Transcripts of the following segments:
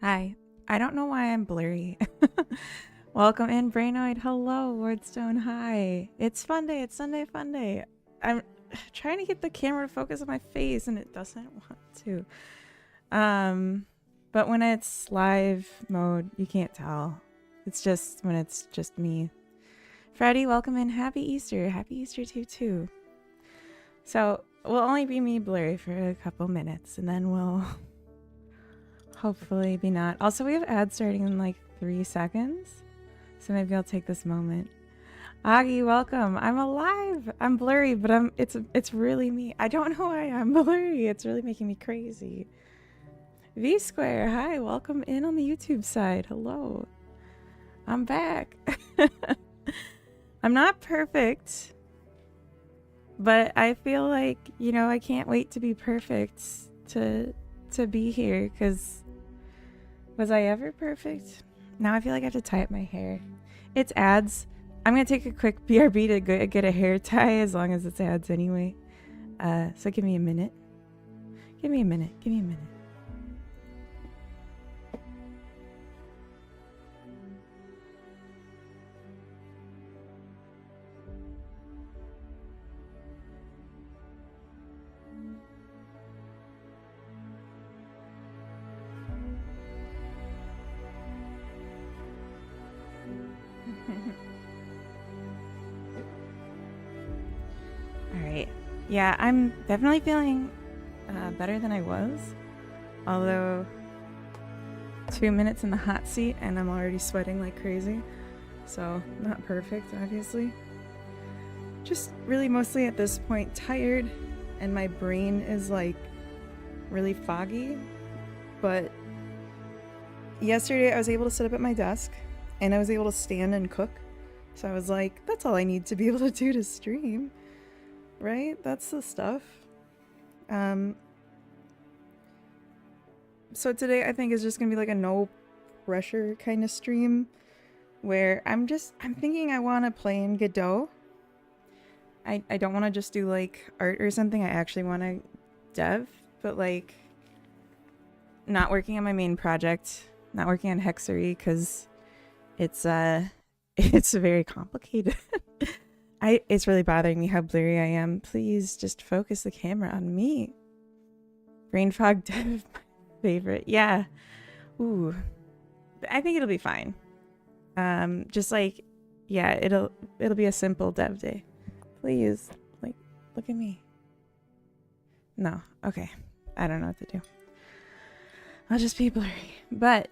Hi. I don't know why I'm blurry. Welcome in, Brainoid. Hello, Wardstone. Hi. It's fun day. It's Sunday fun day. I'm trying to get the camera to focus on my face and it doesn't want to. But when it's live mode, you can't tell. It's just when it's just me. Freddie, welcome in. Happy Easter. Happy Easter to you too. So, we'll only be me blurry for a couple minutes and then we'll hopefully be not. Also, we have ads starting in like 3 seconds. So maybe I'll take this moment. Augie, welcome. I'm alive. I'm blurry, but it's really me. I don't know why I'm blurry. It's really making me crazy. V Square, hi, welcome in on the YouTube side. Hello. I'm back. I'm not perfect, but I feel like, you know, I can't wait to be perfect to be here, because was I ever perfect? Now I feel like I have to tie up my hair. It's ads. I'm going to take a quick BRB to get a hair tie, as long as it's ads anyway. So give me a minute. Give me a minute. Give me a minute. Alright. Yeah, I'm definitely feeling better than I was. Although 2 minutes in the hot seat and I'm already sweating like crazy. So not perfect, obviously. Just really mostly at this point tired, and my brain is like really foggy. But yesterday I was able to sit up at my desk and I was able to stand and cook. So I was like, that's all I need to be able to do to stream. Right? That's the stuff. So today I think is just gonna be like a no pressure kind of stream, where I'm thinking I want to play in Godot. I don't want to just do like art or something. I actually want to dev, but like not working on my main project, not working on Hexery, because it's it's very complicated. It's really bothering me how blurry I am. Please just focus the camera on me. Brain fog dev, my favorite. Yeah. Ooh. I think it'll be fine. Just like, yeah, it'll be a simple dev day. Please, like, look at me. No. Okay. I don't know what to do. I'll just be blurry. But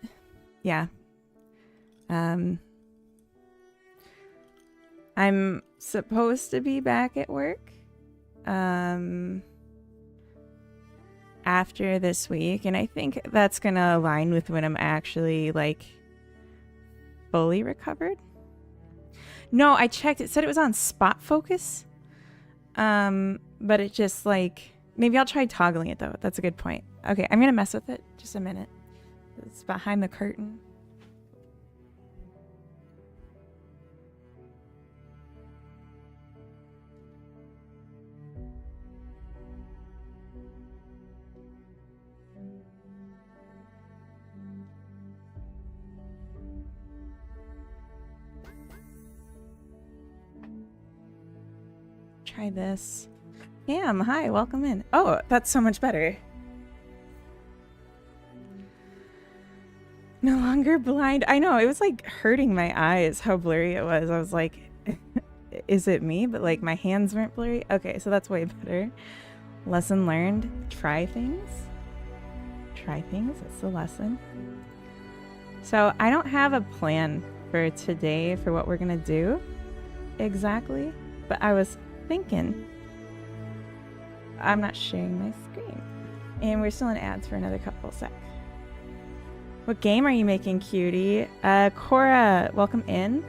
yeah. I'm supposed to be back at work after this week, and I think that's gonna align with when I'm actually like fully recovered. No, I checked. It said it was on spot focus. But it just like, maybe I'll try toggling it though. That's a good point. Okay, I'm gonna mess with it. Just a minute. It's behind the curtain. Try this. Pam, hi, welcome in. Oh, that's so much better. No longer blind. I know, it was like hurting my eyes how blurry it was. I was like, is it me? But like my hands weren't blurry. Okay, so that's way better. Lesson learned. Try things. Try things. That's the lesson. So I don't have a plan for today for what we're gonna do exactly, but I was thinking. I'm not sharing my screen. And we're still in ads for another couple secs. What game are you making, cutie? Cora, welcome in.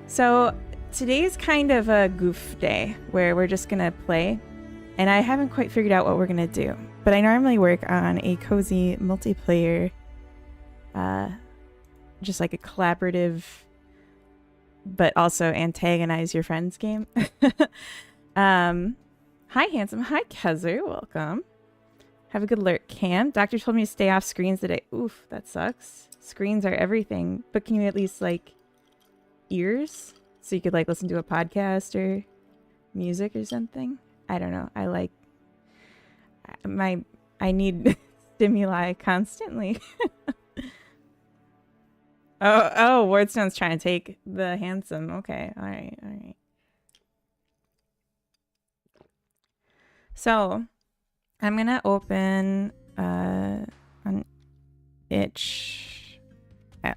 So today's kind of a goof day where we're just gonna play, and I haven't quite figured out what we're gonna do, but I normally work on a cozy multiplayer, just like a collaborative but also antagonize your friends game. Hi, handsome. Hi, Kezer. Welcome. Have a good alert. Camp? Doctor told me to stay off screens today. Oof, that sucks. Screens are everything. But can you at least, like, ears? So you could, like, listen to a podcast or music or something? I don't know. I need stimuli constantly. Oh, Wardstone's trying to take the handsome. Okay, all right. So, I'm gonna open an itch.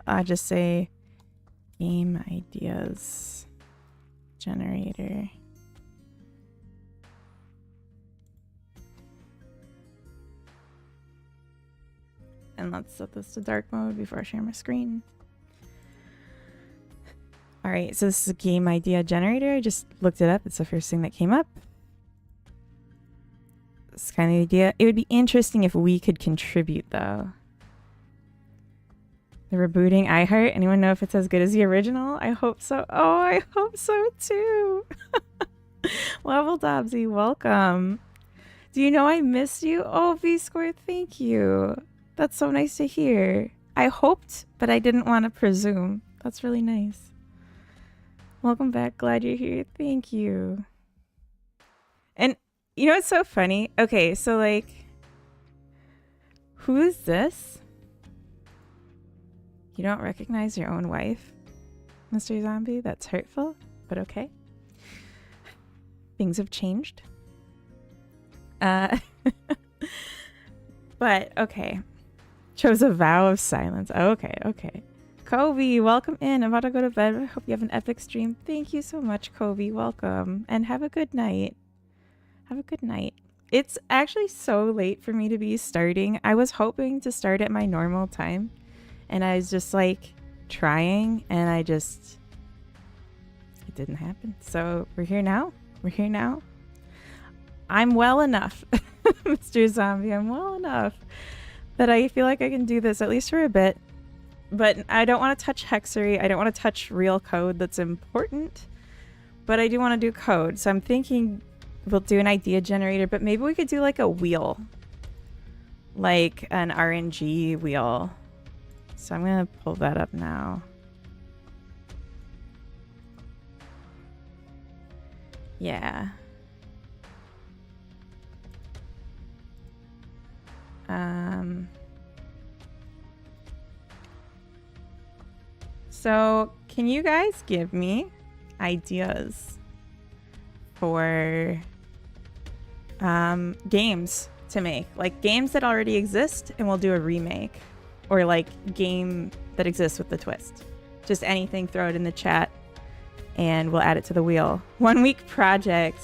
I'll just say game ideas generator. And let's set this to dark mode before I share my screen. All right, so this is a game idea generator. I just looked it up. It's the first thing that came up. It's kind of the idea. It would be interesting if we could contribute, though. The rebooting iHeart. Anyone know if it's as good as the original? I hope so. Oh, I hope so, too. Level Dobbsy, welcome. Do you know I missed you? Oh, V-Square, thank you. That's so nice to hear. I hoped, but I didn't want to presume. That's really nice. Welcome back. Glad you're here. Thank you. And you know what's so funny? Okay, so like, who is this? You don't recognize your own wife, Mr. Zombie? That's hurtful, but okay. Things have changed. But okay. Chose a vow of silence. Okay. Kobe, welcome in. I'm about to go to bed. I hope you have an epic stream. Thank you so much, Kobe. Welcome. And have a good night. Have a good night. It's actually so late for me to be starting. I was hoping to start at my normal time. And I was just like trying and it didn't happen. So we're here now. I'm well enough, Mr. Zombie. I'm well enough that I feel like I can do this at least for a bit. But I don't want to touch Hexery. I don't want to touch real code that's important. But I do want to do code. So I'm thinking we'll do an idea generator, but maybe we could do like a wheel. Like an RNG wheel. So I'm going to pull that up now. Yeah. So can you guys give me ideas for games to make? Like games that already exist and we'll do a remake. Or like game that exists with the twist. Just anything, throw it in the chat and we'll add it to the wheel. 1 week project.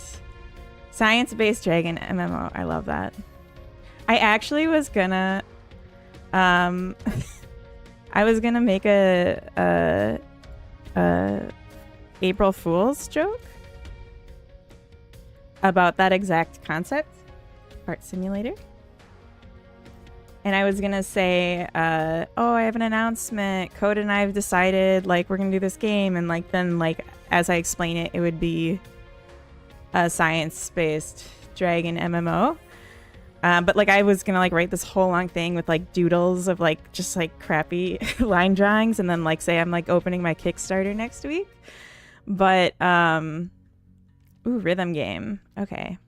Science-based dragon MMO. I love that. I actually was gonna I was gonna make a April Fool's joke about that exact concept. Art simulator. And I was going to say, oh, I have an announcement. Code and I have decided, like, we're going to do this game. And, like, then, like, as I explain it, it would be a science-based dragon MMO. But, like, I was going to, like, write this whole long thing with, like, doodles of, like, just, like, crappy line drawings. And then, like, say I'm, like, opening my Kickstarter next week. But, ooh, rhythm game. Okay.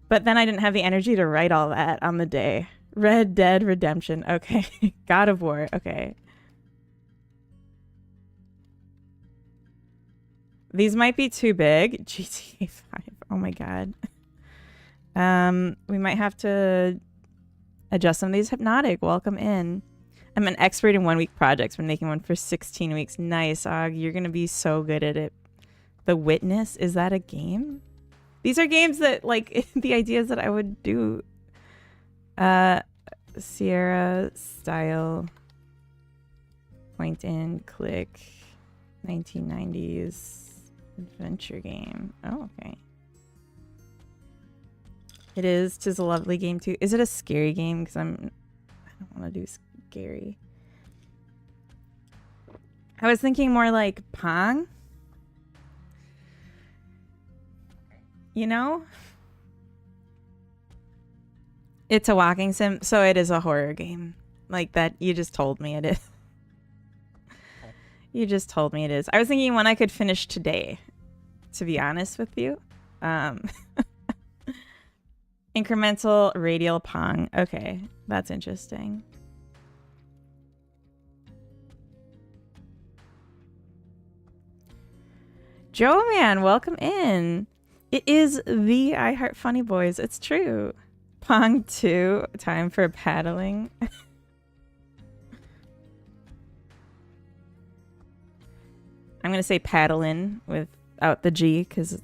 But then I didn't have the energy to write all that on the day. Red Dead Redemption. Okay. God of War. Okay. These might be too big. GTA 5. Oh my god. We might have to adjust some of these. Hypnotic. Welcome in. I'm an expert in 1 week projects. Been making one for 16 weeks. Nice, Og. You're going to be so good at it. The Witness. Is that a game? These are games that, like, the ideas that I would do. Sierra style. Point and click. 1990s adventure game. Oh, okay. It is. 'Tis a lovely game, too. Is it a scary game? Because I don't want to do scary. I was thinking more like Pong. You know? It's a walking sim, so it is a horror game. Like that, you just told me it is. You just told me it is. I was thinking one I could finish today, to be honest with you. Incremental radial pong. Okay, that's interesting. Joe Man, welcome in. It is the I Heart Funny Boys. It's true. Pong 2, time for paddling. I'm going to say paddling without the G because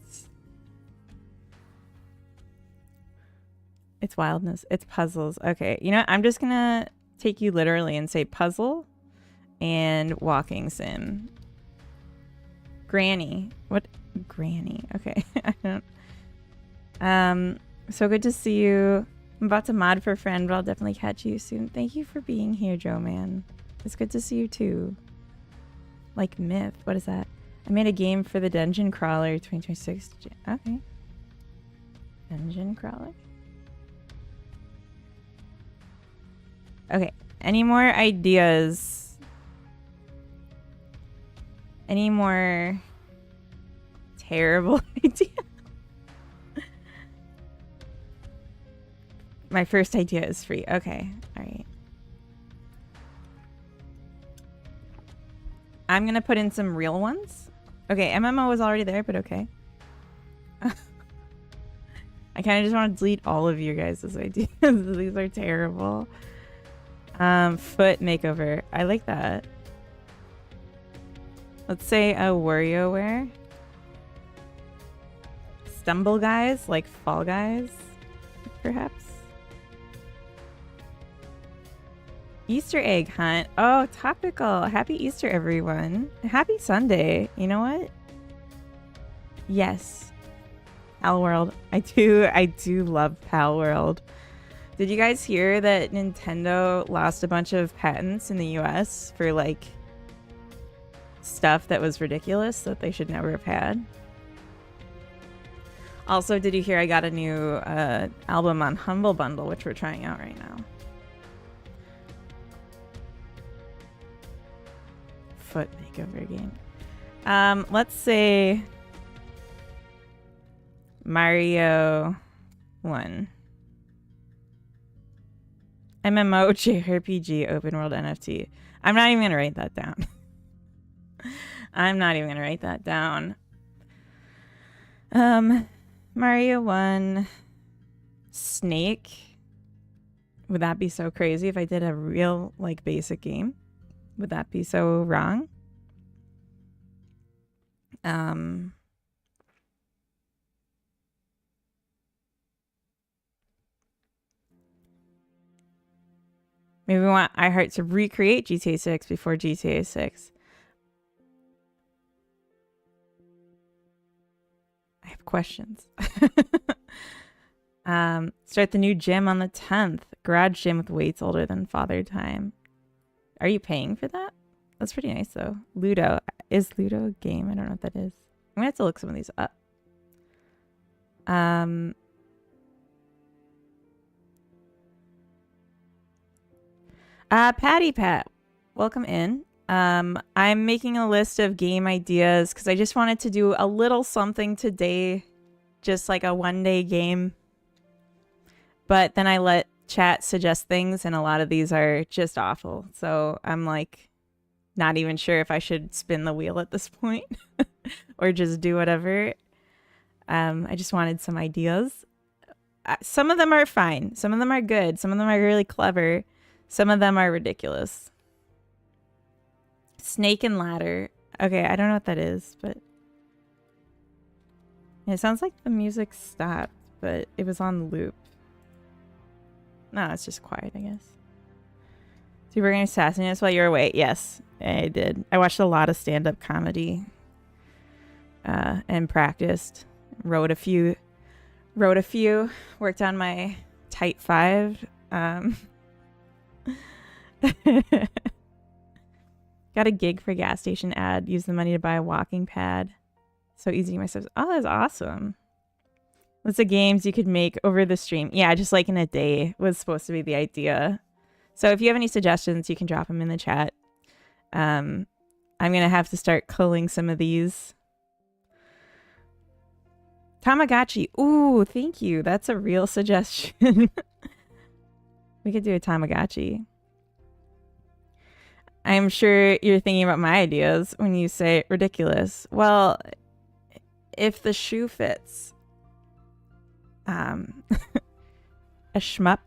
it's wildness. It's puzzles. Okay, you know what? I'm just going to take you literally and say puzzle and walking sim. Granny. What? Granny. Okay. I don't. So good to see you. I'm about to mod for a friend, but I'll definitely catch you soon. Thank you for being here, Joe Man. It's good to see you too. Like Myth. What is that? I made a game for the Dungeon Crawler 2026. Okay. Dungeon Crawler. Okay. Any more ideas? Any more terrible ideas? My first idea is free. Okay. All right. I'm going to put in some real ones. Okay. MMO was already there, but okay. I kind of just want to delete all of your guys' ideas. These are terrible. Foot makeover. I like that. Let's say a WarioWare. Stumble Guys, like Fall Guys, perhaps. Easter egg hunt. Oh, topical. Happy Easter, everyone. Happy Sunday. You know what? Yes. Pal World. I do love Pal World. Did you guys hear that Nintendo lost a bunch of patents in the US for like stuff that was ridiculous that they should never have had? Also, did you hear I got a new album on Humble Bundle, which we're trying out right now? Foot makeover game. Let's say Mario 1. MMO JRPG open world NFT. I'm not even gonna write that down. I'm not even gonna write that down. Mario 1 Snake. Would that be so crazy if I did a real like basic game? Would that be so wrong? Maybe we want iHeart to recreate GTA 6 before GTA 6. I have questions. Start the new gym on the 10th. Garage gym with weights older than Father Time. Are you paying for that? That's pretty nice though. Ludo. Is Ludo a game? I don't know what that is. I'm gonna have to look some of these up. Patty Pat, welcome in. I'm making a list of game ideas because I just wanted to do a little something today, just like a one-day game. But then I let chat suggest things, and a lot of these are just awful. So I'm like, not even sure if I should spin the wheel at this point or just do whatever. I just wanted some ideas. Some of them are fine. Some of them are good. Some of them are really clever. Some of them are ridiculous. Snake and Ladder. Okay, I don't know what that is, but it sounds like the music stopped, but it was on loop. No, it's just quiet, I guess. So you were going to assassinate us while you were away? Yes, I did. I watched a lot of stand-up comedy and practiced. Wrote a few. Worked on my Type 5. Got a gig for a gas station ad. Used the money to buy a walking pad. So easy to myself. Oh, that's awesome. Lots of games you could make over the stream. Yeah, just like in a day was supposed to be the idea. So if you have any suggestions, you can drop them in the chat. I'm going to have to start culling some of these. Tamagotchi. Ooh, thank you. That's a real suggestion. We could do a Tamagotchi. I'm sure you're thinking about my ideas when you say ridiculous. Well, if the shoe fits. A shmup.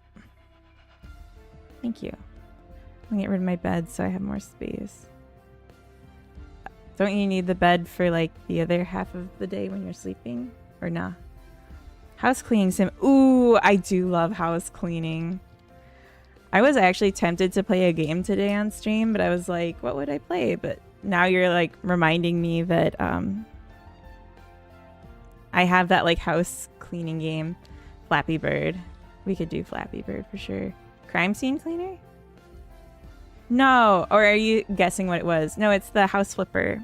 Thank you. I'm gonna get rid of my bed so I have more space. Don't you need the bed for like the other half of the day when you're sleeping? Or nah? House cleaning sim. Ooh, I do love house cleaning. I was actually tempted to play a game today on stream, but I was like, what would I play? But now you're like reminding me that I have that like house cleaning game, Flappy Bird. We could do Flappy Bird for sure. Crime scene cleaner? No, or are you guessing what it was? No, it's the house flipper.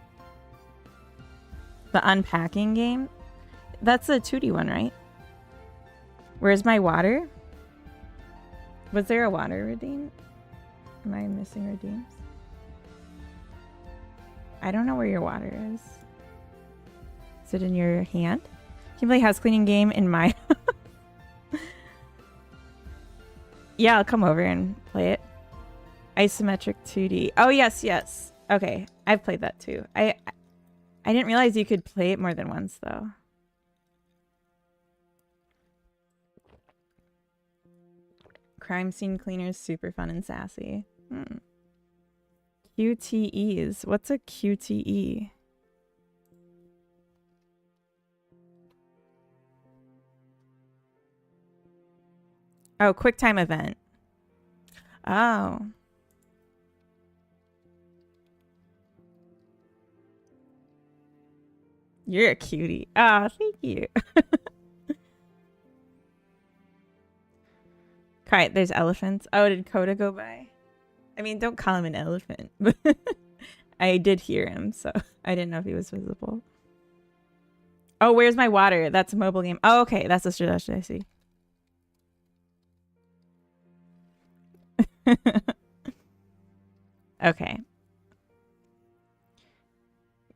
The unpacking game. That's the 2D one, right? Where's my water? Was there a water redeem? Am I missing redeems? I don't know where your water is. Is it in your hand? Can you play house cleaning game in my house? Yeah, I'll come over and play it. Isometric 2D. Oh, yes, yes. Okay, I've played that too. I didn't realize you could play it more than once, though. Crime scene cleaner is super fun and sassy. QTEs. What's a QTE? Oh, QuickTime event. Oh. You're a cutie. Oh, thank you. Alright, there's elephants. Oh, did Coda go by? I mean, don't call him an elephant. I did hear him, so I didn't know if he was visible. Oh, where's my water? That's a mobile game. Oh, okay. That's a suggestion I see. Okay.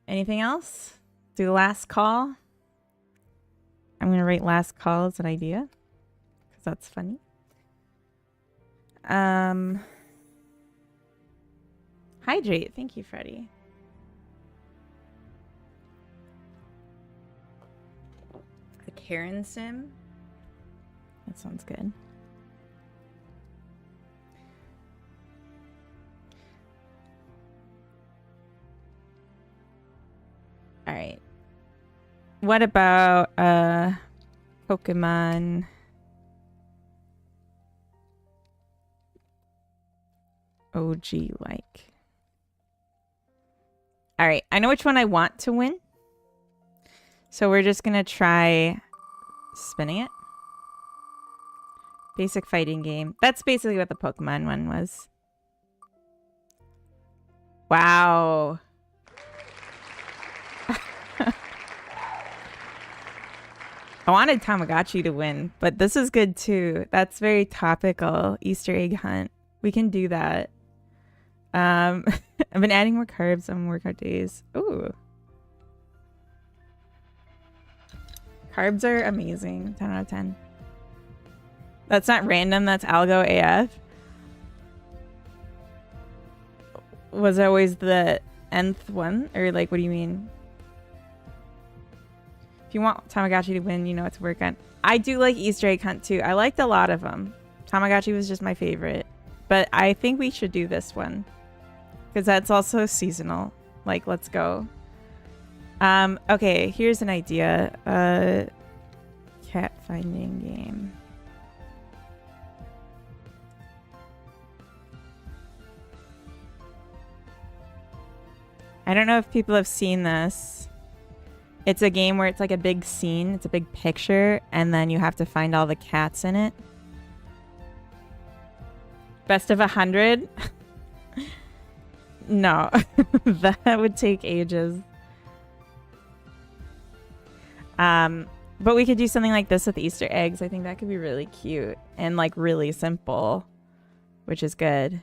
Anything else? Do last call. I'm going to rate last call as an idea. Because that's funny. Hydrate. Thank you, Freddie. The Karen sim. That sounds good. All right. What about Pokemon? OG like. All right, I know which one I want to win. So we're just going to try spinning it. Basic fighting game. That's basically what the Pokemon one was. Wow. I wanted Tamagotchi to win, but this is good too. That's very topical. Easter egg hunt. We can do that. I've been adding more carbs on workout days. Ooh. Carbs are amazing. 10 out of 10. That's not random. That's algo AF. Was it always the nth one? Or like, what do you mean? If you want Tamagotchi to win, you know what to work on. I do like Easter egg hunt too. I liked a lot of them. Tamagotchi was just my favorite. But I think we should do this one. Because that's also seasonal. Like, let's go. Okay, here's an idea. Cat finding game. I don't know if people have seen this. It's a game where it's like a big scene. It's a big picture. And then you have to find all the cats in it. Best of 100? No. That would take ages. But we could do something like this with Easter eggs. I think that could be really cute and like really simple, which is good.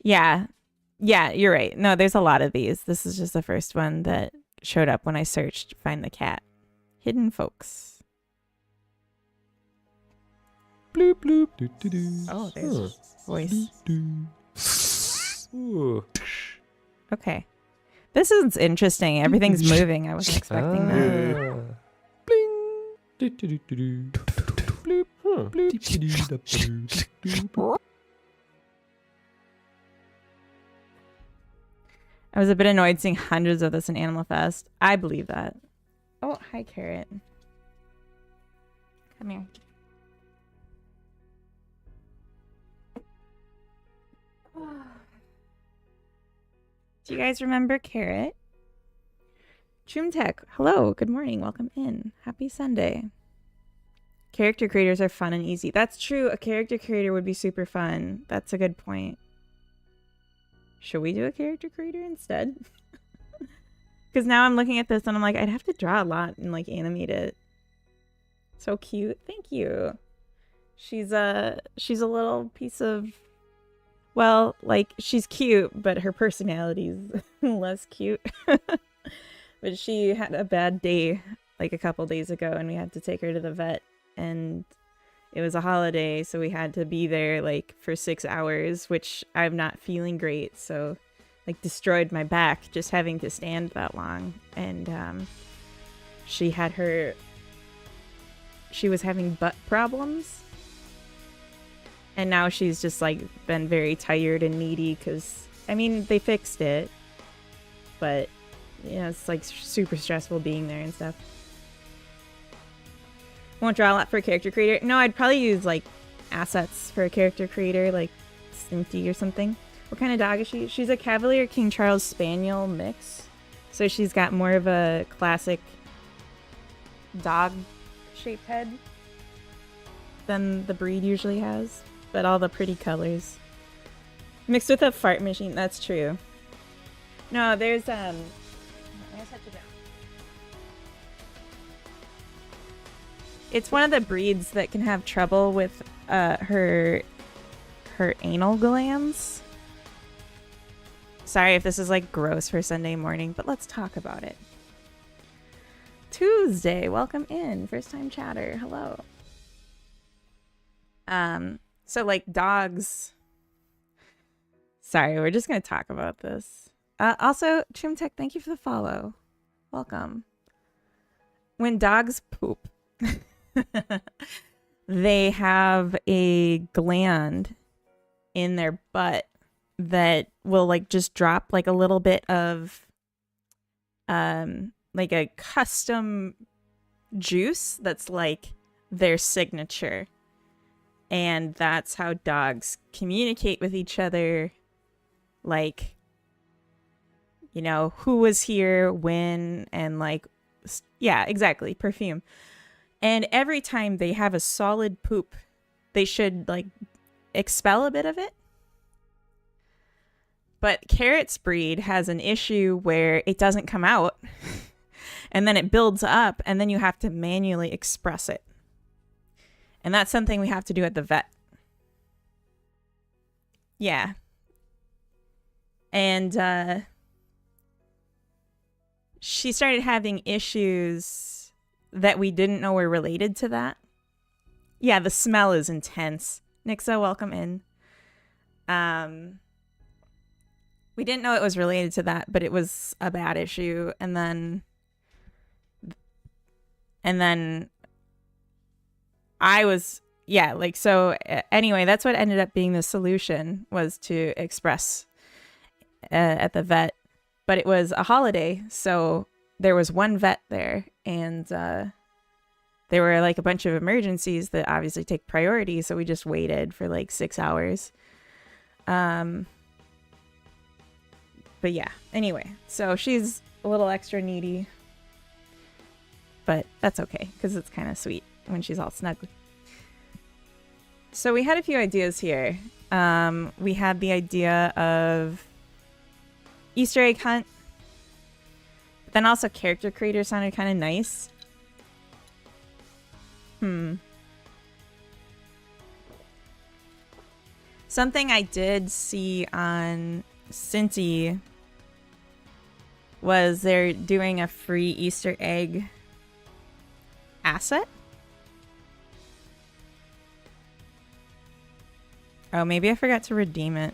Yeah. Yeah, you're right. No, there's a lot of these. This is just the first one that showed up when I searched Find the Cat. Hidden Folks. Bloop, bloop, doo, doo, doo. Oh, there's voice. Ooh. Okay. This is interesting. Everything's moving. I wasn't expecting that. Bling. Doo, doo, doo, doo, doo. Bloop. Bloop. Doo, doo, doo, doo, doo. I was a bit annoyed seeing hundreds of this in Animal Fest. I believe that. Oh, hi, Carrot. Come here. Do you guys remember Carrot? Choomtech, hello, good morning, welcome in. Happy Sunday. Character creators are fun and easy. That's true, a character creator would be super fun. That's a good point. Should we do a character creator instead? Because now I'm looking at this and I'm like, I'd have to draw a lot and like animate it. So cute. Thank you. She's a little piece of, well, like she's cute, but her personality's less cute. But she had a bad day like a couple days ago and we had to take her to the vet, and it was a holiday, so we had to be there like for 6 hours, which I'm not feeling great. So like destroyed my back just having to stand that long. And she was having butt problems. And now she's just like been very tired and needy because, I mean, they fixed it. But, you know, it's like super stressful being there and stuff. Won't draw a lot for a character creator. No, I'd probably use like assets for a character creator, like Snoopy or something. What kind of dog is she? She's a Cavalier King Charles Spaniel mix. So she's got more of a classic dog-shaped head than the breed usually has. But all the pretty colors. Mixed with a fart machine, that's true. No, there's I'm gonna set you down. It's one of the breeds that can have trouble with her anal glands. Sorry if this is like gross for Sunday morning, but let's talk about it. Tuesday, welcome in. First time chatter. Hello. So like dogs. Sorry, we're just gonna talk about this. Also, Chimtech, thank you for the follow. Welcome. When dogs poop, they have a gland in their butt that will like just drop like a little bit of like a custom juice that's like their signature. And that's how dogs communicate with each other. Like, you know, who was here, when, and like, yeah, exactly, perfume. And every time they have a solid poop, they should like expel a bit of it. But Carrot's breed has an issue where it doesn't come out and then it builds up and then you have to manually express it. And that's something we have to do at the vet. Yeah. And she started having issues that we didn't know were related to that. Yeah, the smell is intense. Nixa, welcome in. We didn't know it was related to that, but it was a bad issue. And then I was, yeah, like, so anyway, that's what ended up being the solution, was to express at the vet. But it was a holiday, so there was one vet there, and there were like a bunch of emergencies that obviously take priority, so we just waited for like 6 hours. But yeah, anyway, so she's a little extra needy, but that's okay because it's kind of sweet when she's all snug. So we had a few ideas here. We had the idea of Easter egg hunt. then also character creator sounded kind of nice. Something I did see on Cinti was they're doing a free Easter egg asset. Oh, maybe I forgot to redeem it.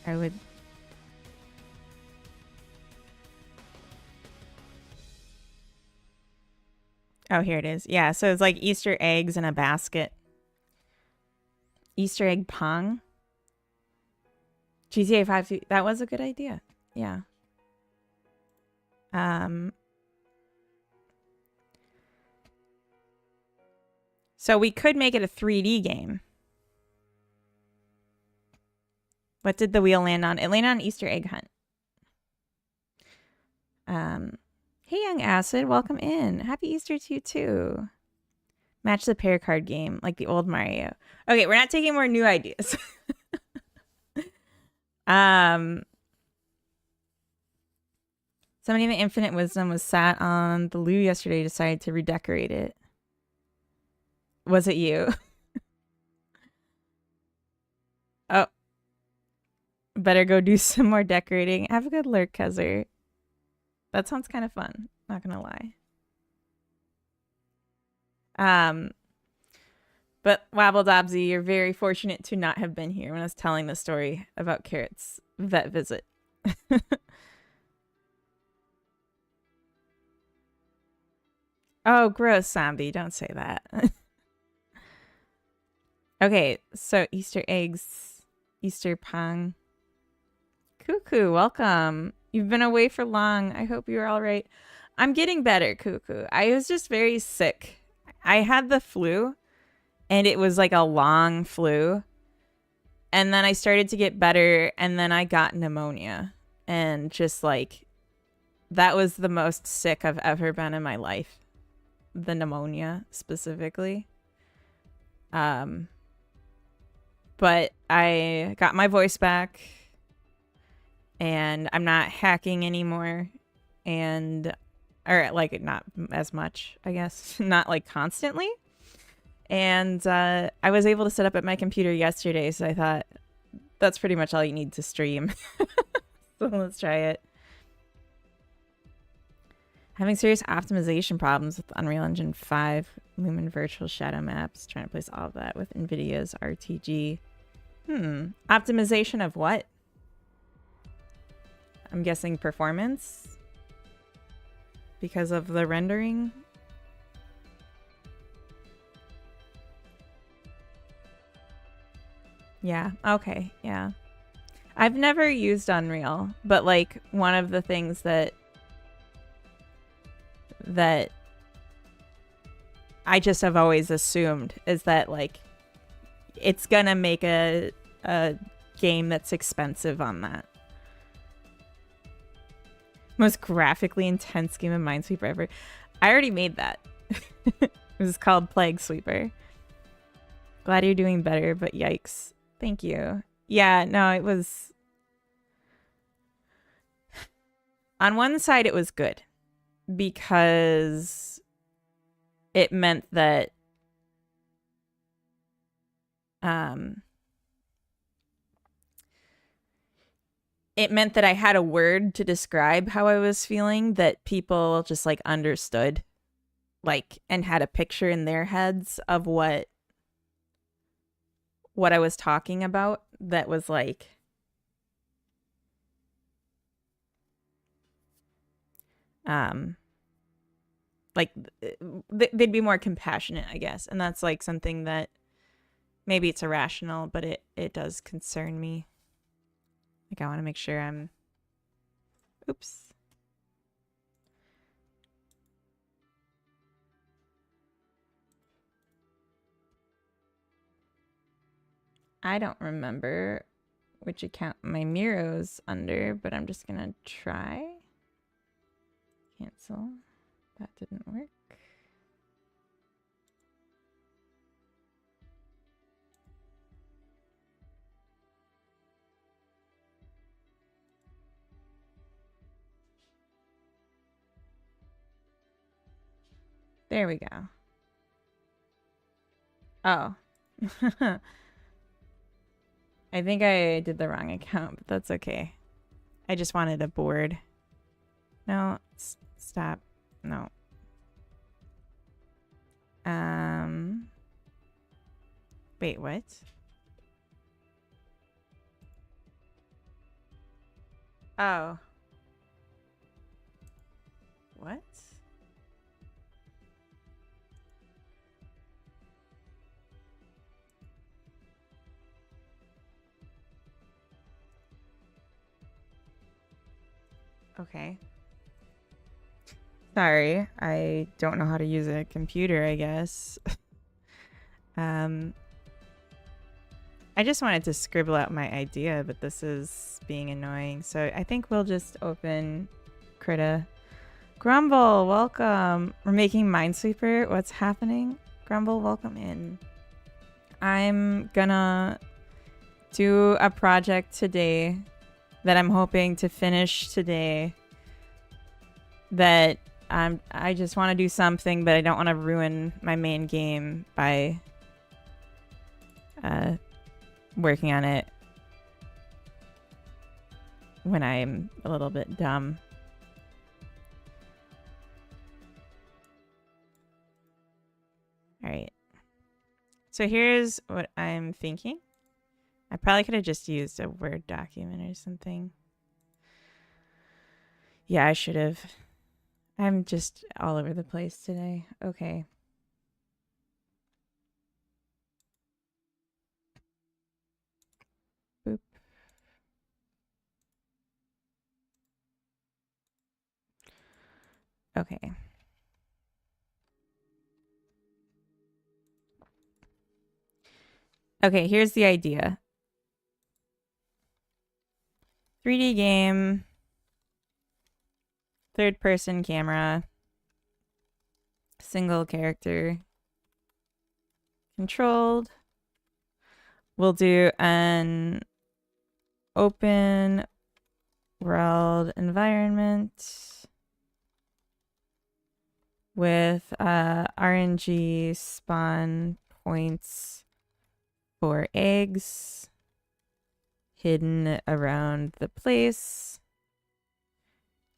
I would... Oh, here it is. Yeah, so it's like Easter eggs in a basket. Easter egg pong. GTA 5, that was a good idea. Yeah. So we could make it a 3D game. What did the wheel land on? It landed on Easter egg hunt. Hey, Young Acid, welcome in. Happy Easter to you too. Match the pair card game, like the old Mario. Okay, we're not taking more new ideas. Somebody in the Infinite Wisdom was sat on the loo yesterday, decided to redecorate it. Was it you? Oh. Better go do some more decorating. Have a good lurk, Kaiser. That sounds kind of fun, not gonna lie. But Wabble Dobsy, you're very fortunate to not have been here when I was telling the story about Carrot's vet visit. Oh, gross, zombie. Don't say that. Okay, so Easter eggs, Easter pong. Cuckoo, welcome. You've been away for long. I hope you're all right. I'm getting better, Cuckoo. I was just very sick. I had the flu, and it was like a long flu. And then I started to get better, and then I got pneumonia. And just like, that was the most sick I've ever been in my life. The pneumonia, specifically. But I got my voice back. And I'm not hacking anymore. Or like not as much, I guess. Not like constantly. And I was able to set up at my computer yesterday, so I thought that's pretty much all you need to stream. So let's try it. Having serious optimization problems with Unreal Engine 5, Lumen Virtual Shadow Maps, trying to place all of that with NVIDIA's RTG. Optimization of what? I'm guessing performance? Because of the rendering? Yeah, okay, yeah. I've never used Unreal, but like one of the things that I just have always assumed is that like it's gonna make a game that's expensive on that. Most graphically intense game of Minesweeper ever. I already made that. It was called Plague Sweeper. Glad you're doing better, but yikes. Thank you. Yeah, no, it was... On one side, it was good. Because it meant that... it meant that I had a word to describe how I was feeling that people just like understood, like, and had a picture in their heads of what I was talking about that was like they'd be more compassionate, I guess. And that's like something that maybe it's irrational, but it does concern me. Like, I want to make sure I'm... Oops. I don't remember which account my Miro's under, but I'm just going to try. Cancel. That didn't work. There we go. Oh. I think I did the wrong account, but that's okay. I just wanted a board. No, stop. No. Wait, what? Oh. What? Okay. Sorry, I don't know how to use a computer, I guess. I just wanted to scribble out my idea, but this is being annoying. So I think we'll just open Krita. Grumble, welcome. We're making Minesweeper. What's happening? Grumble, welcome in. I'm gonna do a project today that I'm hoping to finish today. That I just want to do something, but I don't want to ruin my main game by working on it when I'm a little bit dumb. All right. So here's what I'm thinking. I probably could have just used a Word document or something. Yeah, I should have. I'm just all over the place today. Okay. Boop. Okay. Okay, here's the idea. 3D game, third person camera, single character, controlled. We'll do an open world environment with RNG spawn points for eggs hidden around the place.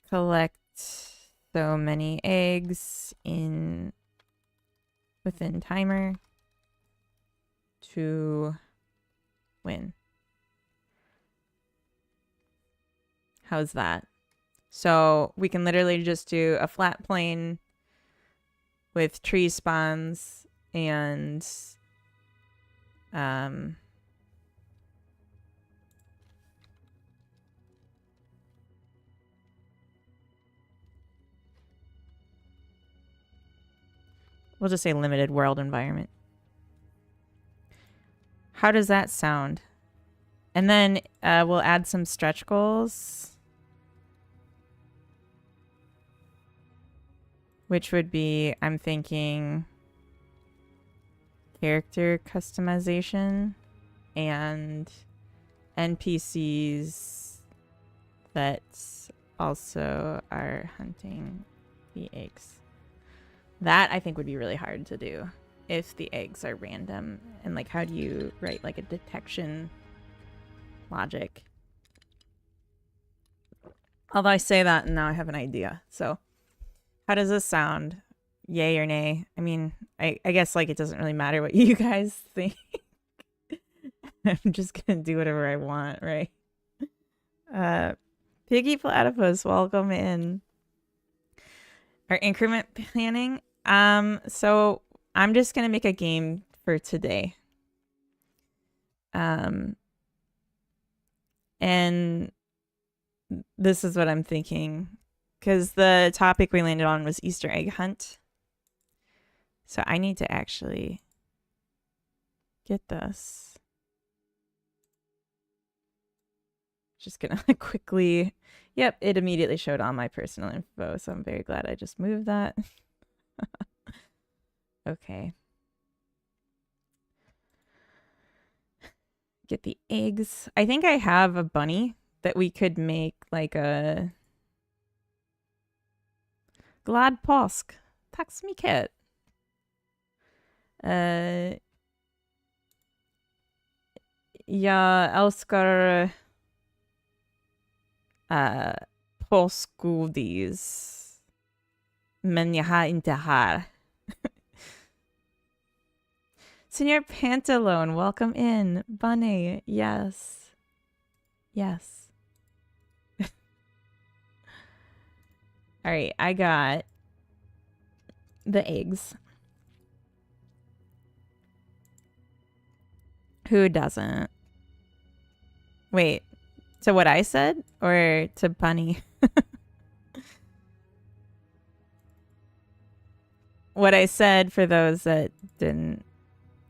Collect so many eggs within timer to win. How's that? So we can literally just do a flat plane with tree spawns and we'll just say limited world environment. How does that sound? And then we'll add some stretch goals, which would be, I'm thinking, character customization and NPCs that also are hunting the eggs. That I think would be really hard to do if the eggs are random. And like, how do you write like a detection logic? Although I say that and now I have an idea. So how does this sound? Yay or nay? I mean, I guess like it doesn't really matter what you guys think. I'm just gonna do whatever I want, right? Piggy Platypus, welcome in. Our increment planning. So I'm just gonna make a game for today. And this is what I'm thinking, because the topic we landed on was Easter egg hunt. So I need to actually get this. Just gonna quickly, Yep, it immediately showed all my personal info, so I'm very glad I just moved that. Okay. Get the eggs. I think I have a bunny that we could make like a glad påsk. Tack så mycket. Jag älskar påskgodis. Men jag har inte här. Senor Pantalone, welcome in. Bunny, yes. Yes. All right, I got the eggs. Who doesn't? Wait, to what I said or to Bunny? What I said for those that didn't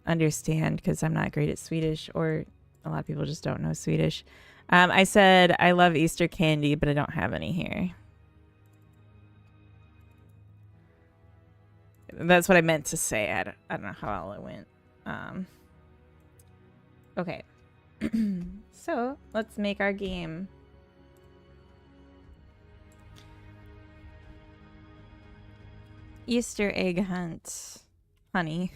understand, because I'm not great at Swedish, or a lot of people just don't know Swedish. I said I love Easter candy, but I don't have any here. That's what I meant to say. I don't know how all it went. Okay. So let's make our game. Easter egg hunt. Honey.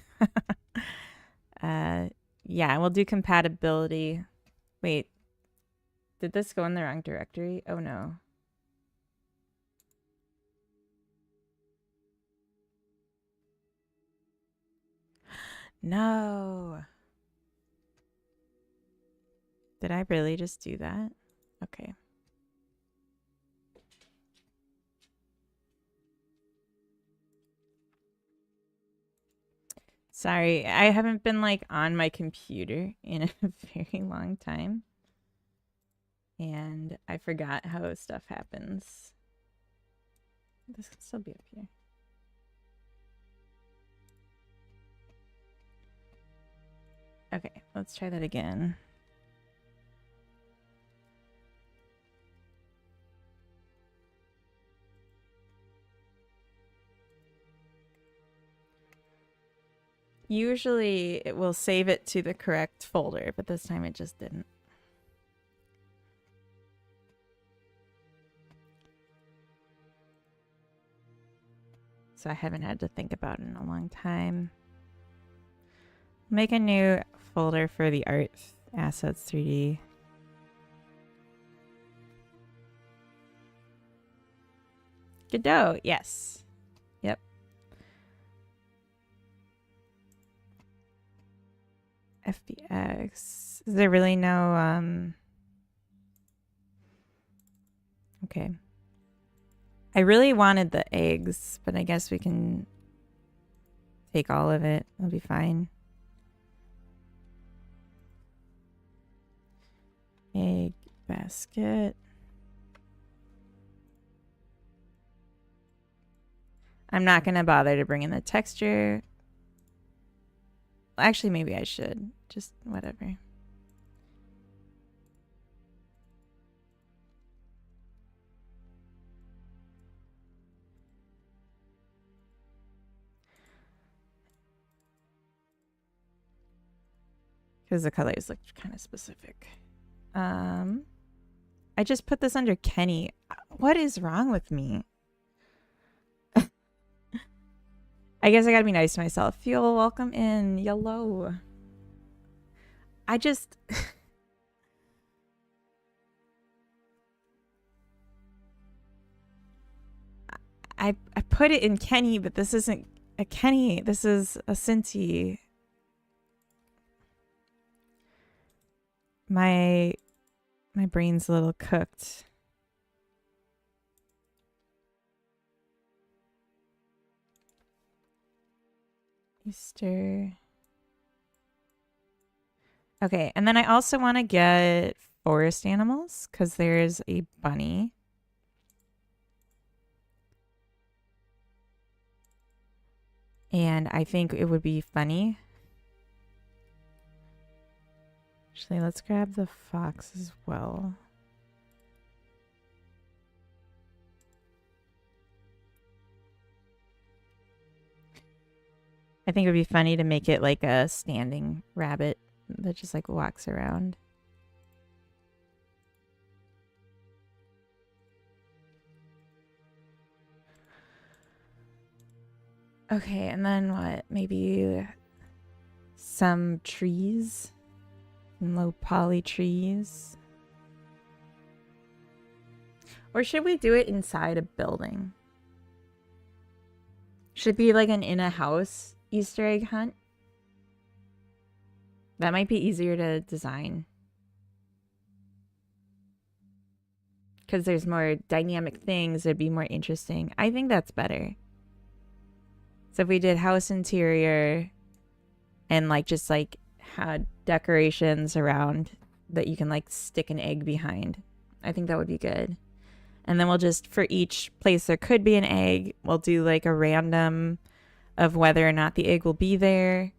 Yeah, we'll do compatibility. Wait. Did this go in the wrong directory? Oh no. No. Did I really just do that? Okay. Sorry, I haven't been like on my computer in a very long time. And I forgot how stuff happens. This can still be up here. Okay, let's try that again. Usually it will save it to the correct folder, but this time it just didn't. So I haven't had to think about it in a long time. Make a new folder for the art assets 3D. Godot, yes. Yep. FBX. Is there really no okay. I really wanted the eggs, but I guess we can take all of it. It'll be fine. Egg basket. I'm not going to bother to bring in the texture. Actually, maybe I should. Just whatever. Because the colors look kind of specific. I just put this under Kenny. What is wrong with me? I guess I gotta be nice to myself. Fuel, welcome in. Yellow. I just... I put it in Kenny, but this isn't a Kenny. This is a Cinti. My brain's a little cooked. Easter. Okay, and then I also want to get forest animals because there's a bunny. And I think it would be funny. Actually, let's grab the fox as well. I think it would be funny to make it like a standing rabbit that just like walks around. Okay, and then what? Maybe some trees. Some low poly trees. Or should we do it inside a building? Should it be like an in a house Easter egg hunt? That might be easier to design. Because there's more dynamic things, it'd be more interesting. I think that's better. So if we did house interior and like just like had decorations around that you can like stick an egg behind, I think that would be good. And then we'll just, for each place there could be an egg, we'll do like a random of whether or not the egg will be there.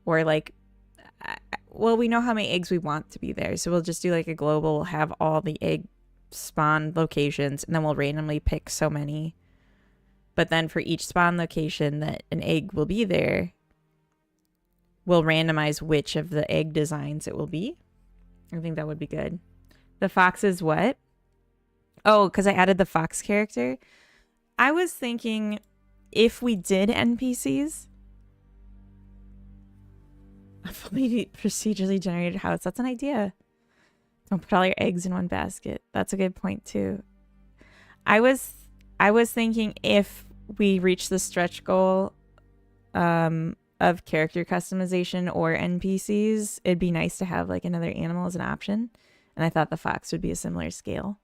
Or like, well, we know how many eggs we want to be there. So we'll just do like a global, we'll have all the egg spawn locations, and then we'll randomly pick so many. But then for each spawn location that an egg will be there, we'll randomize which of the egg designs it will be. I think that would be good. The fox is what? Oh, because I added the fox character. I was thinking if we did NPCs, a fully procedurally generated house. That's an idea. Don't put all your eggs in one basket. That's a good point too. I was thinking if we reach the stretch goal of character customization or NPCs, it'd be nice to have like another animal as an option. And I thought the fox would be a similar scale.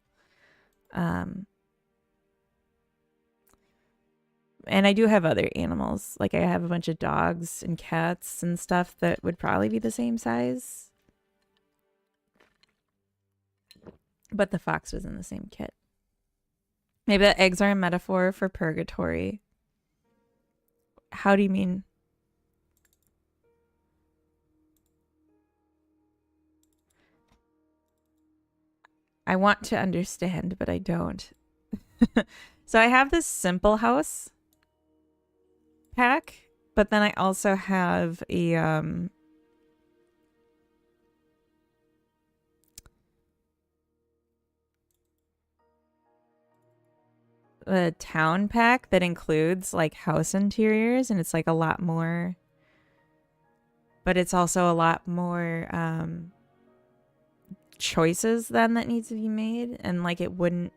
And I do have other animals. Like I have a bunch of dogs and cats and stuff that would probably be the same size. But the fox was in the same kit. Maybe the eggs are a metaphor for purgatory. How do you mean? I want to understand, but I don't. So I have this simple house pack, but then I also have a town pack that includes like house interiors, and it's like a lot more, but it's also a lot more choices then that needs to be made, and like it wouldn't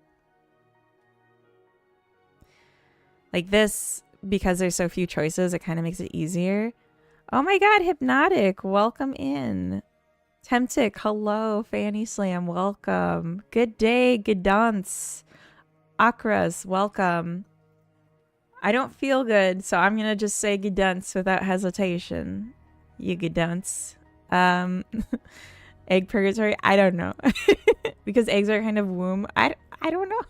like this, because there's so few choices, it kind of makes it easier. Oh my god, Hypnotic, welcome in. Temptic, hello. Fanny Slam, welcome. Good day, good dance. Akras, welcome. I don't feel good, so I'm gonna just say good dance without hesitation. You good dance. Egg purgatory, I don't know. Because eggs are kind of womb. I don't know.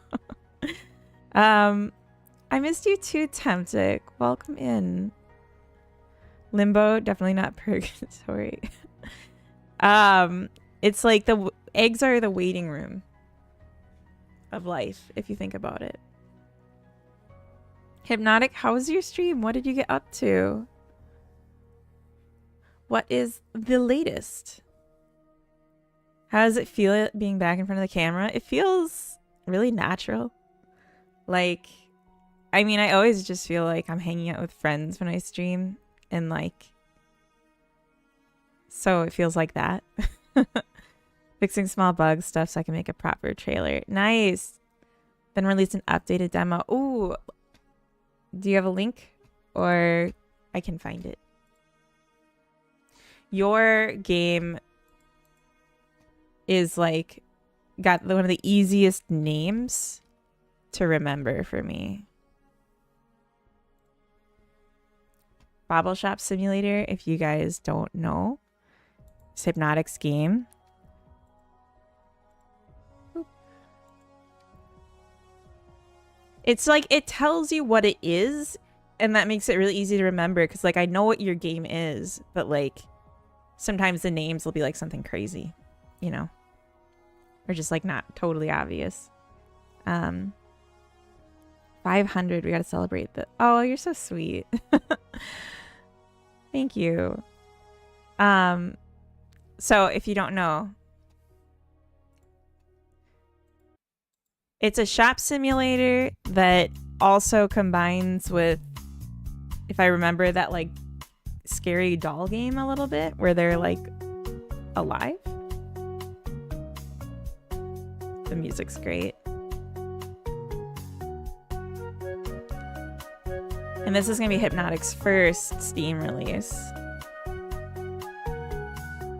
I missed you too, Temptic. Welcome in. Limbo, definitely not purgatory. It's like the eggs are the waiting room of life, if you think about it. Hypnotic, how was your stream? What did you get up to? What is the latest? How does it feel being back in front of the camera? It feels really natural. Like, I mean, I always just feel like I'm hanging out with friends when I stream, and like, so it feels like that. Fixing small bug stuff so I can make a proper trailer. Nice. Then release an updated demo. Ooh. Do you have a link? Or I can find it. Your game is like got one of the easiest names to remember for me. Bobble Shop Simulator, if you guys don't know, it's Hypnotic's game. It's like it tells you what it is, and that makes it really easy to remember, because like I know what your game is, but like sometimes the names will be like something crazy, you know, or just like not totally obvious. 500, we gotta celebrate the— oh, you're so sweet. Thank you. So if you don't know, it's a shop simulator that also combines with, if I remember, that like scary doll game a little bit where they're like alive. The music's great. And this is going to be Hypnotic's first Steam release.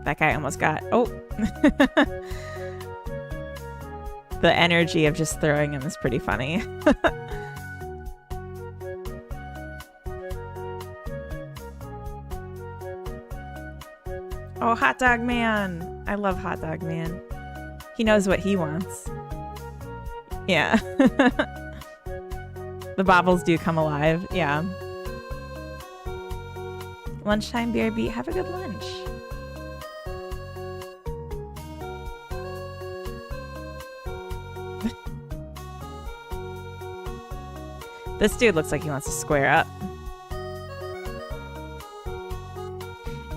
That guy almost got... Oh! The energy of just throwing him is pretty funny. Oh, Hot Dog Man! I love Hot Dog Man. He knows what he wants. Yeah. The baubles do come alive. Yeah. Lunchtime, BRB. Have a good lunch. This dude looks like he wants to square up.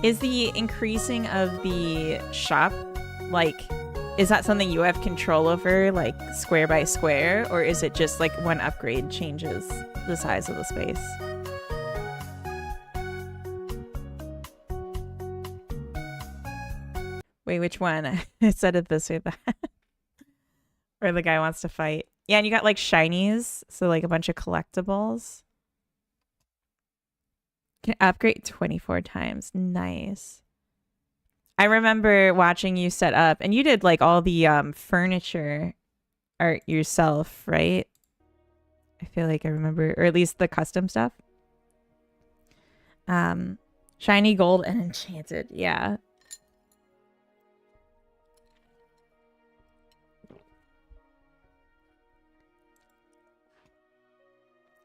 Is the increasing of the shop, like, is that something you have control over, like square by square, or is it just like one upgrade changes the size of the space? Wait, which one? I said it this way, that where the guy wants to fight. Yeah, and you got like shinies, so like a bunch of collectibles. Can upgrade 24 times. Nice. I remember watching you set up, and you did like all the furniture art yourself, right? I feel like I remember, or at least the custom stuff. Shiny gold and enchanted, yeah.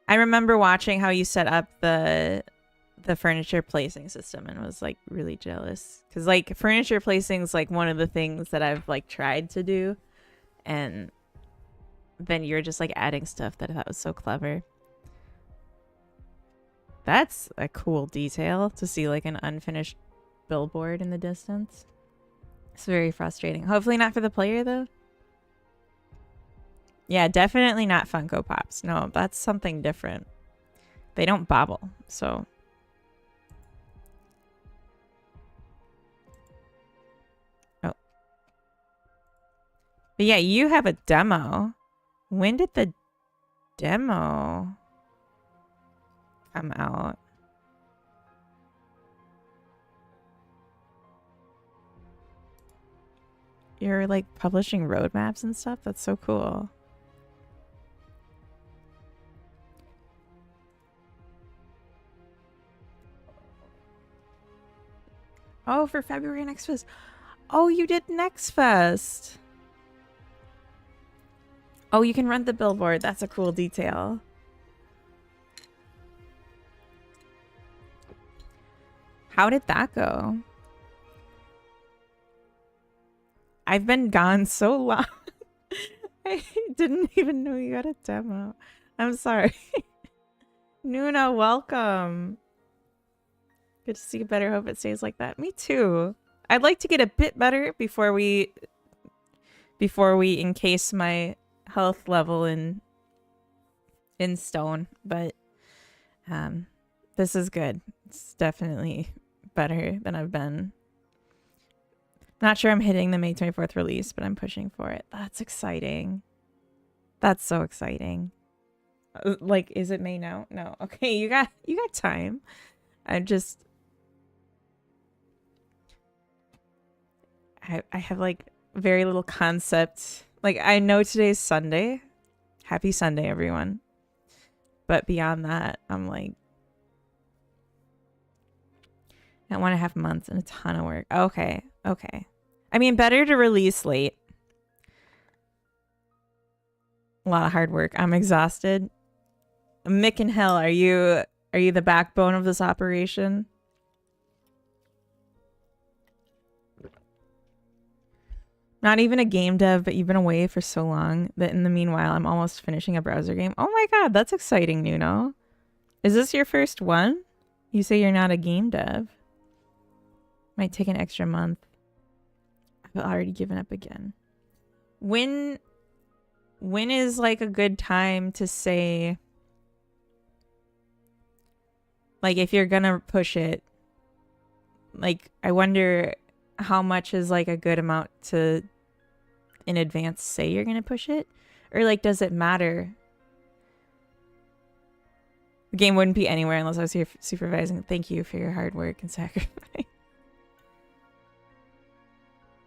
I remember watching how you set up the furniture placing system and was like really jealous, because like furniture placing is like one of the things that I've like tried to do, and then you're just like adding stuff that I thought was so clever. That's a cool detail to see, like an unfinished billboard in the distance. It's very frustrating. Hopefully not for the player though. Yeah, definitely not Funko Pops. No, that's something different. They don't bobble, so. Oh. But yeah, you have a demo. When did the demo come out? You're like publishing roadmaps and stuff? That's so cool. Oh, for February Next Fest. Oh, you did Next Fest. Oh, you can rent the billboard. That's a cool detail. How did that go? I've been gone so long. I didn't even know you got a demo. I'm sorry. Nuna, welcome. Good to see you better. Hope it stays like that. Me too. I'd like to get a bit better before we encase my health level in stone, but this is good. It's definitely better than I've been. Not sure I'm hitting the May 24th release, but I'm pushing for it. That's exciting. That's so exciting. Like, is it May now? No. Okay, you got time. I have like very little concept. Like, I know today's Sunday. Happy Sunday, everyone. But beyond that, I'm like, at 1.5 months and a ton of work. Okay. I mean, better to release late. A lot of hard work. I'm exhausted. Mick and Hell, are you the backbone of this operation? Not even a game dev, but you've been away for so long that in the meanwhile, I'm almost finishing a browser game. Oh my god, that's exciting, Nuno. Is this your first one? You say you're not a game dev. Might take an extra month. I've already given up again. When is like a good time to say, like, if you're gonna push it, like, I wonder how much is like a good amount to in advance say you're gonna push it, or like, does it matter? The game wouldn't be anywhere unless I was here supervising. Thank you for your hard work and sacrifice.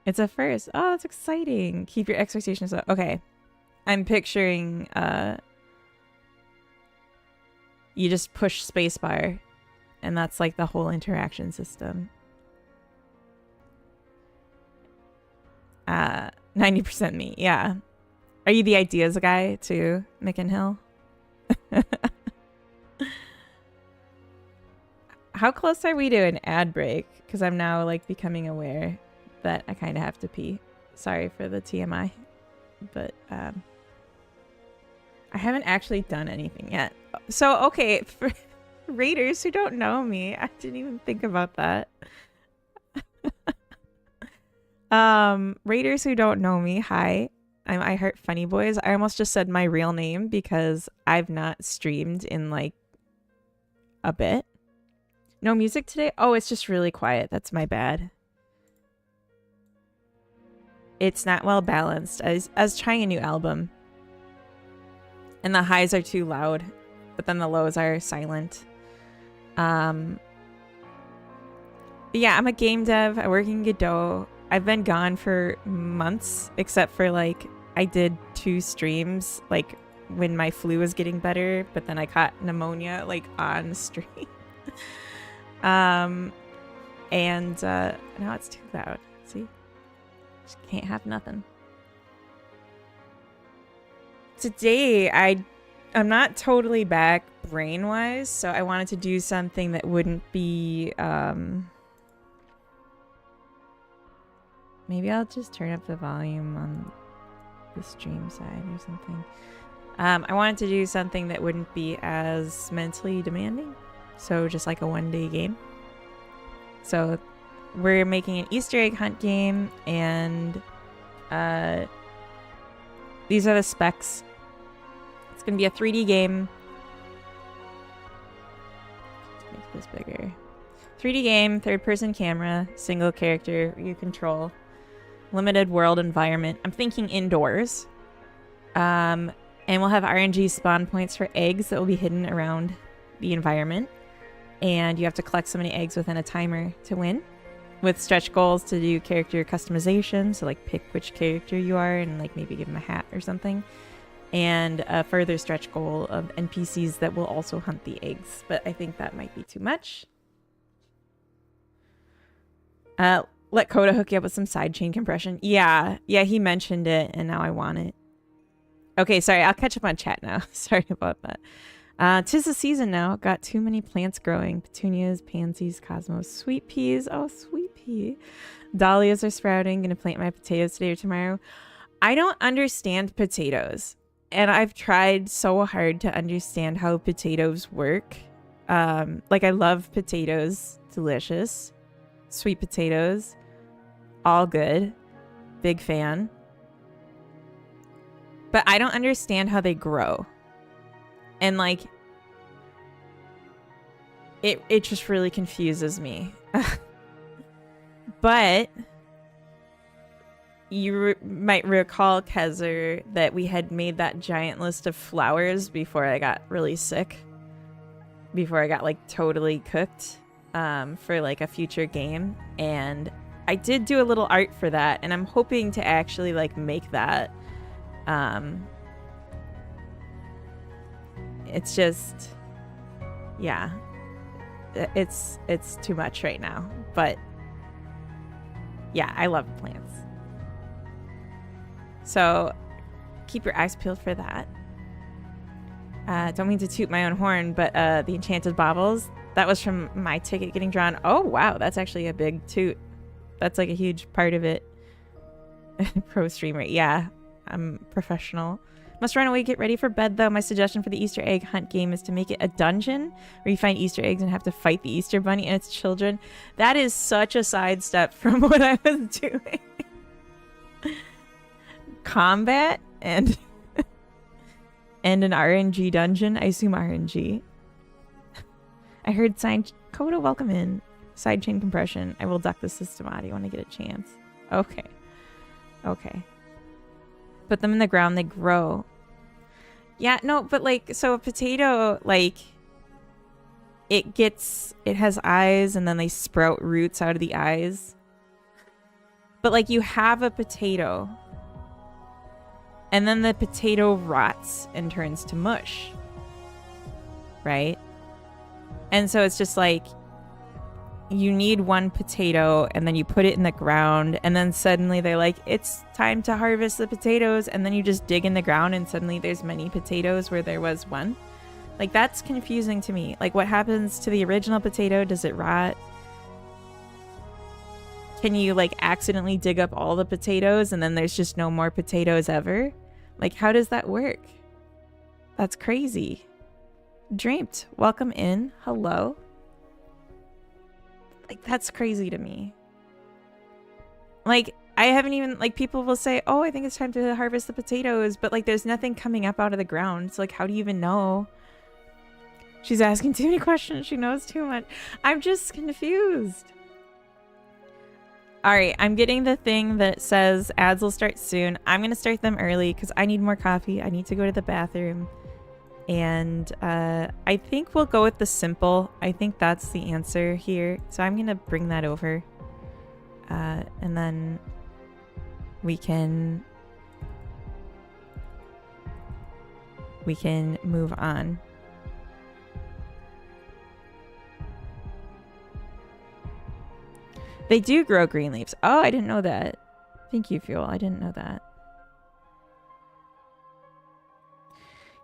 It's a first. Oh, that's exciting. Keep your expectations up. Okay. I'm picturing you just push spacebar and that's like the whole interaction system. 90% me. Yeah. Are you the ideas guy too, Mick and Hill? How close are we to an ad break? Because I'm now like becoming aware that I kind of have to pee. Sorry for the TMI, but I haven't actually done anything yet. So, okay, for raiders who don't know me, I didn't even think about that. Raiders who don't know me, hi. I'm I Heart Funny Boys. I almost just said my real name because I've not streamed in like a bit. No music today? Oh, it's just really quiet. That's my bad. It's not well balanced. I was trying a new album. And the highs are too loud, but then the lows are silent. Yeah, I'm a game dev. I work in Godot. I've been gone for months, except for like I did 2 streams like when my flu was getting better, but then I caught pneumonia like on stream. And now it's too loud. See? Just can't have nothing. Today, I'm not totally back brain-wise, so I wanted to do something that wouldn't be, maybe I'll just turn up the volume on the stream side or something. I wanted to do something that wouldn't be as mentally demanding. So just like a one-day game. So we're making an Easter egg hunt game, and these are the specs. It's going to be a 3D game. Let's make this bigger. 3D game, third-person camera, single character you control, limited world environment. I'm thinking indoors. And we'll have RNG spawn points for eggs that will be hidden around the environment. And you have to collect so many eggs within a timer to win, with stretch goals to do character customization. So like pick which character you are and like maybe give them a hat or something. And a further stretch goal of NPCs that will also hunt the eggs. But I think that might be too much. Let Coda hook you up with some sidechain compression. Yeah, he mentioned it and now I want it. Okay, sorry, I'll catch up on chat now. Sorry about that. 'Tis the season now. Got too many plants growing. Petunias, pansies, cosmos, sweet peas. Oh, sweet pea. Dahlias are sprouting. Gonna plant my potatoes today or tomorrow. I don't understand potatoes. And I've tried so hard to understand how potatoes work. Like, I love potatoes. Delicious. Sweet potatoes. All good. Big fan. But I don't understand how they grow. And like, it just really confuses me. But you might recall, Kezer, that we had made that giant list of flowers before I got really sick. Before I got like totally cooked for like a future game. And I did do a little art for that. And I'm hoping to actually like make that. It's just, yeah, it's too much right now, but yeah, I love plants. So keep your eyes peeled for that. Don't mean to toot my own horn, but the enchanted baubles, that was from my ticket getting drawn. Oh, wow, that's actually a big toot. That's like a huge part of it. Pro streamer, yeah, I'm professional. Must run away, get ready for bed though. My suggestion for the Easter egg hunt game is to make it a dungeon where you find Easter eggs and have to fight the Easter bunny and its children. That is such a sidestep from what I was doing. Combat and and an RNG dungeon. I assume RNG. I heard side Coda, welcome in. Sidechain compression. I will duck the system audio when I get a chance. Okay. Okay. Put them in the ground, they grow. Yeah, no, but like, so a potato, like, it has eyes and then they sprout roots out of the eyes. But like, you have a potato and then the potato rots and turns to mush. Right? And so it's just like, you need one potato and then you put it in the ground and then suddenly they're like, it's time to harvest the potatoes, and then you just dig in the ground and suddenly there's many potatoes where there was one. Like, that's confusing to me. Like, what happens to the original potato? Does it rot? Can you like accidentally dig up all the potatoes and then there's just no more potatoes ever? Like, how does that work? That's crazy. Dreamt, welcome in. Hello. Like, that's crazy to me. Like, I haven't even, like, people will say, oh, I think it's time to harvest the potatoes, but like, there's nothing coming up out of the ground. So like, how do you even know? She's asking too many questions. She knows too much. I'm just confused. All right, I'm getting the thing that says ads will start soon. I'm going to start them early because I need more coffee. I need to go to the bathroom. And I think we'll go with the simple. I think that's the answer here. So I'm going to bring that over. And then we can move on. They do grow green leaves. Oh, I didn't know that. Thank you, Fuel. I didn't know that.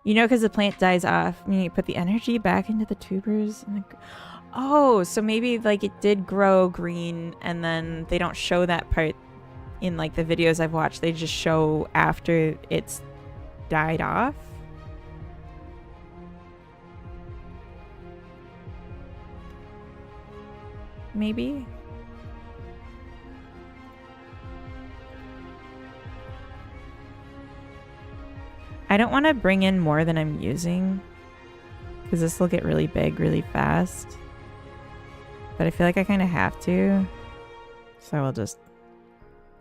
You know, because the plant dies off, you put the energy back into the tubers. And oh, so maybe like it did grow green and then they don't show that part in like the videos I've watched. They just show after it's died off. Maybe. I don't want to bring in more than I'm using because this will get really big really fast. But I feel like I kind of have to. So we'll just...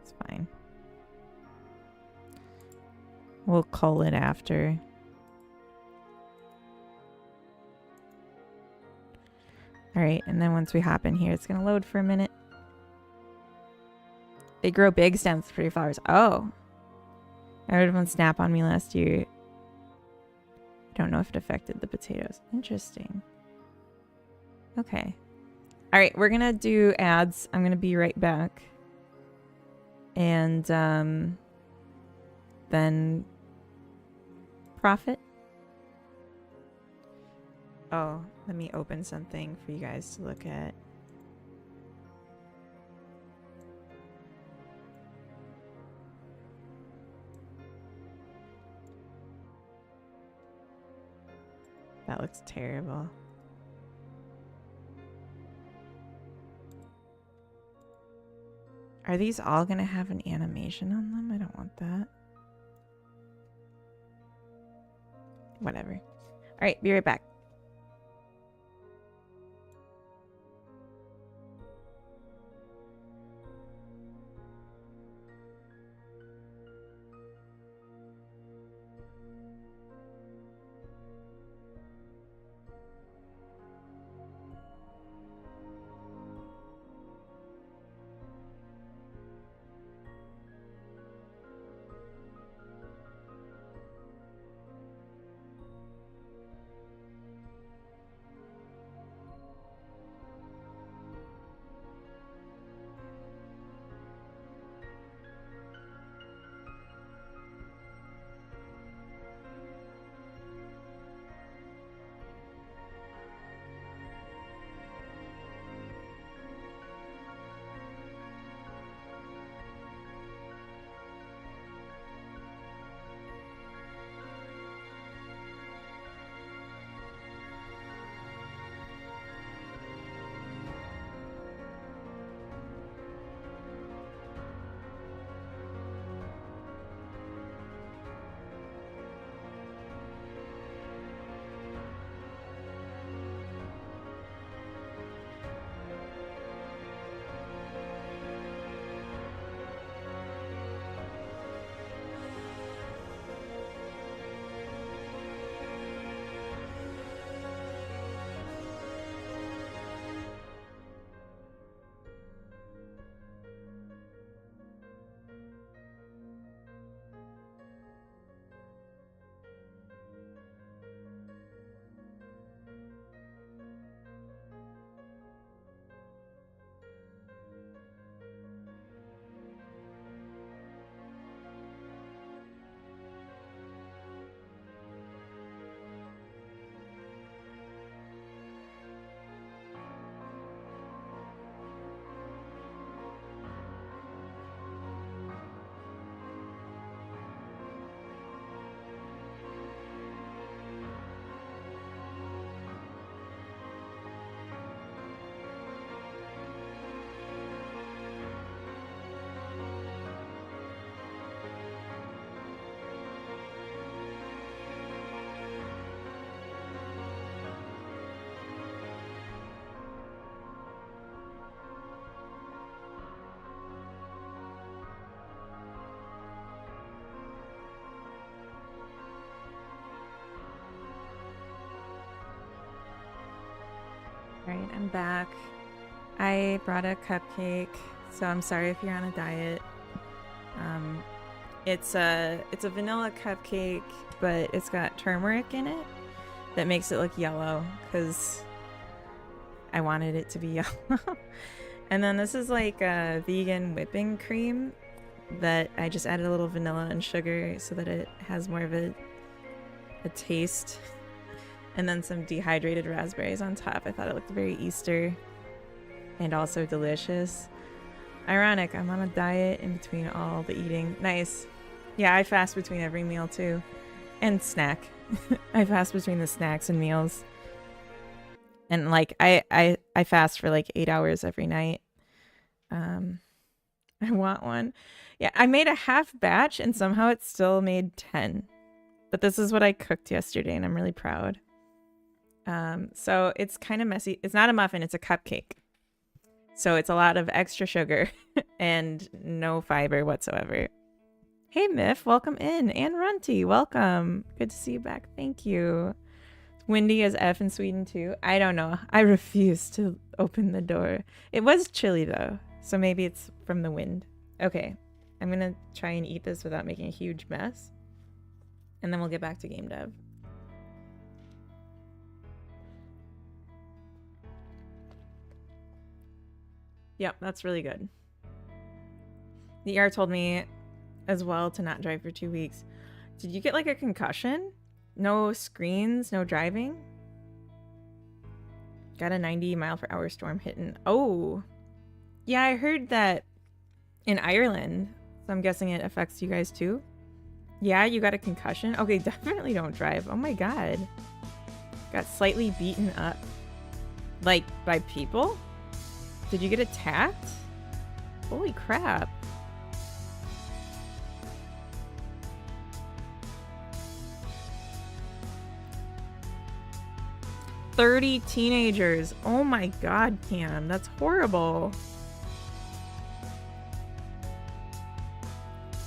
It's fine. We'll cull it after. Alright, and then once we hop in here, it's going to load for a minute. They grow big stems for pretty flowers. Oh! I heard one snap on me last year. Don't know if it affected the potatoes. Interesting. Okay. All right, we're gonna do ads. I'm gonna be right back. And then profit. Oh, let me open something for you guys to look at. That looks terrible. Are these all gonna have an animation on them? I don't want that. Whatever. All right, be right back. Alright, I'm back. I brought a cupcake, so I'm sorry if you're on a diet. It's a vanilla cupcake, but it's got turmeric in it that makes it look yellow, because I wanted it to be yellow. And then this is like a vegan whipping cream that I just added a little vanilla and sugar so that it has more of a taste. And then some dehydrated raspberries on top. I thought it looked very Easter and also delicious. Ironic, I'm on a diet in between all the eating. Nice. Yeah, I fast between every meal too. And snack. I fast between the snacks and meals. And like I fast for like 8 hours every night. I want one. Yeah, I made a half batch and somehow it still made 10. But this is what I cooked yesterday and I'm really proud. So it's kind of messy. It's not a muffin, it's a cupcake. So it's a lot of extra sugar and no fiber whatsoever. Hey Miff, welcome in. And Runty, welcome. Good to see you back. Thank you. It's windy as F in Sweden too. I don't know. I refuse to open the door. It was chilly though, so maybe it's from the wind. Okay, I'm gonna try and eat this without making a huge mess. And then we'll get back to game dev. Yep, that's really good. The ER told me as well to not drive for 2 weeks. Did you get like a concussion? No screens, no driving? Got a 90-mile-per-hour storm hitting. Oh, yeah, I heard that in Ireland. So I'm guessing it affects you guys too. Yeah, you got a concussion? Okay, definitely don't drive. Oh my god. Got slightly beaten up. Like, by people? Did you get attacked? Holy crap. "30 teenagers. Oh my god, Cam. That's horrible.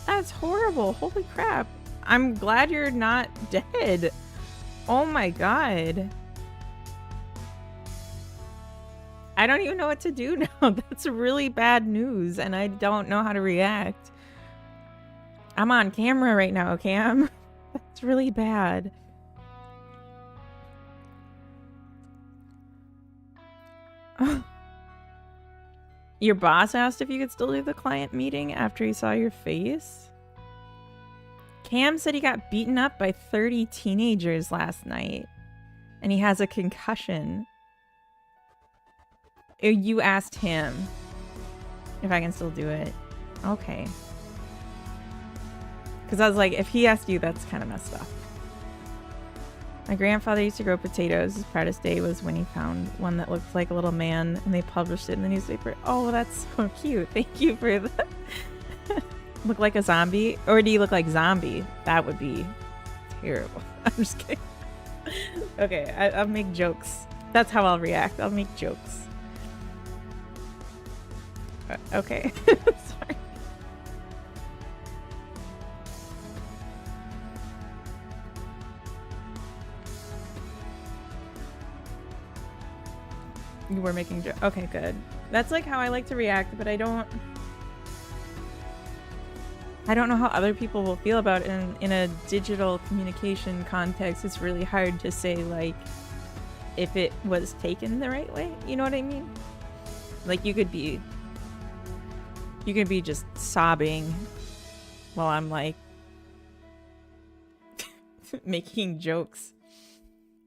That's horrible. Holy crap. I'm glad you're not dead. Oh my god. I don't even know what to do now. That's really bad news, and I don't know how to react. I'm on camera right now, Cam. That's really bad. Your boss asked if you could still do the client meeting after he saw your face? Cam said he got beaten up by 30 teenagers last night, and he has a concussion. You asked him if I can still do it. Okay. Because I was like, if he asked you, that's kind of messed up. My grandfather used to grow potatoes. His proudest day was when he found one that looked like a little man, and they published it in the newspaper. Oh, that's so cute. Thank you for that. Look like a zombie? Or do you look like zombie? That would be terrible. I'm just kidding. Okay, I'll make jokes. That's how I'll react. I'll make jokes. Okay. Sorry. You were making jokes. Okay, good. That's like how I like to react, but I don't know how other people will feel about it in a digital communication context. It's really hard to say, like, if it was taken the right way. You know what I mean? Like, you could be just sobbing while I'm like making jokes.